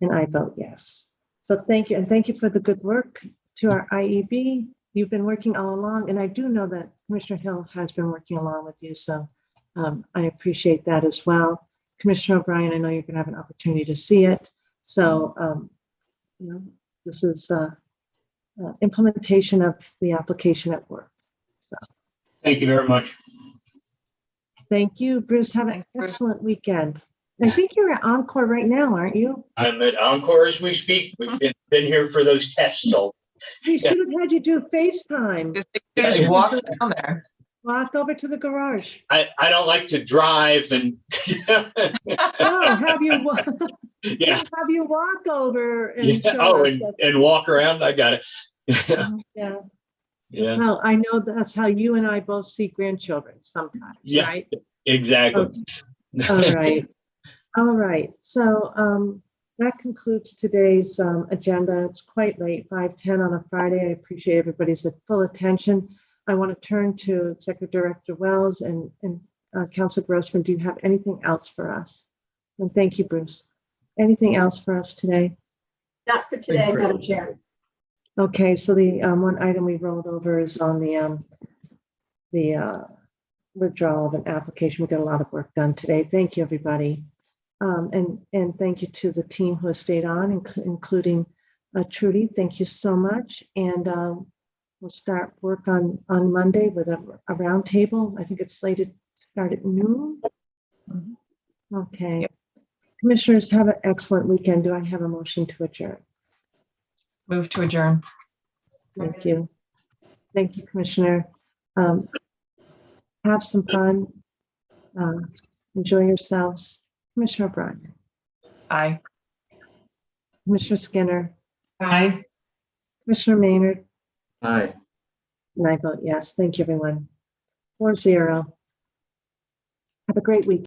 And I vote yes. So thank you, and thank you for the good work to our IEB. You've been working all along, and I do know that Commissioner Hill has been working along with you, so I appreciate that as well. Commissioner O'Brien, I know you're going to have an opportunity to see it. So, this is implementation of the application at work. So, Thank you very much. thank you, Bruce. Have an excellent weekend. I think you're at Encore right now, aren't you? I'm at Encore as we speak. We've been here for those tests. So We should have had you do FaceTime. Just walk down there. Walk over to the garage. I don't like to drive and Oh, have you yeah. have you walk over and Yeah. show Oh, us and walk around. I got it. yeah. Yeah. Well, I know that's how you and I both see grandchildren sometimes, Yeah. right? Exactly. Okay. All right. All right. So that concludes today's agenda. It's quite late, 5:10 on a Friday. I appreciate everybody's full attention. I want to turn to Executive Director Wells and Councilor Grossman. Do you have anything else for us? And thank you, Bruce. Anything else for us today? Not for today, Madam Chair. Okay, so the one item we rolled over is on the withdrawal of an application. We got a lot of work done today. Thank you, everybody. And thank you to the team who has stayed on, including Trudy. Thank you so much. And we'll start work on Monday with a roundtable. I think it's slated to start at noon. Okay. Commissioners, have an excellent weekend. Do I have a motion to adjourn? Move to adjourn. Thank you. Thank you, Commissioner. Have some fun. Enjoy yourselves. Commissioner O'Brien. Aye. Commissioner Skinner. Aye. Commissioner Maynard. Aye. And I vote yes. Thank you, everyone. 4-0. Have a great week.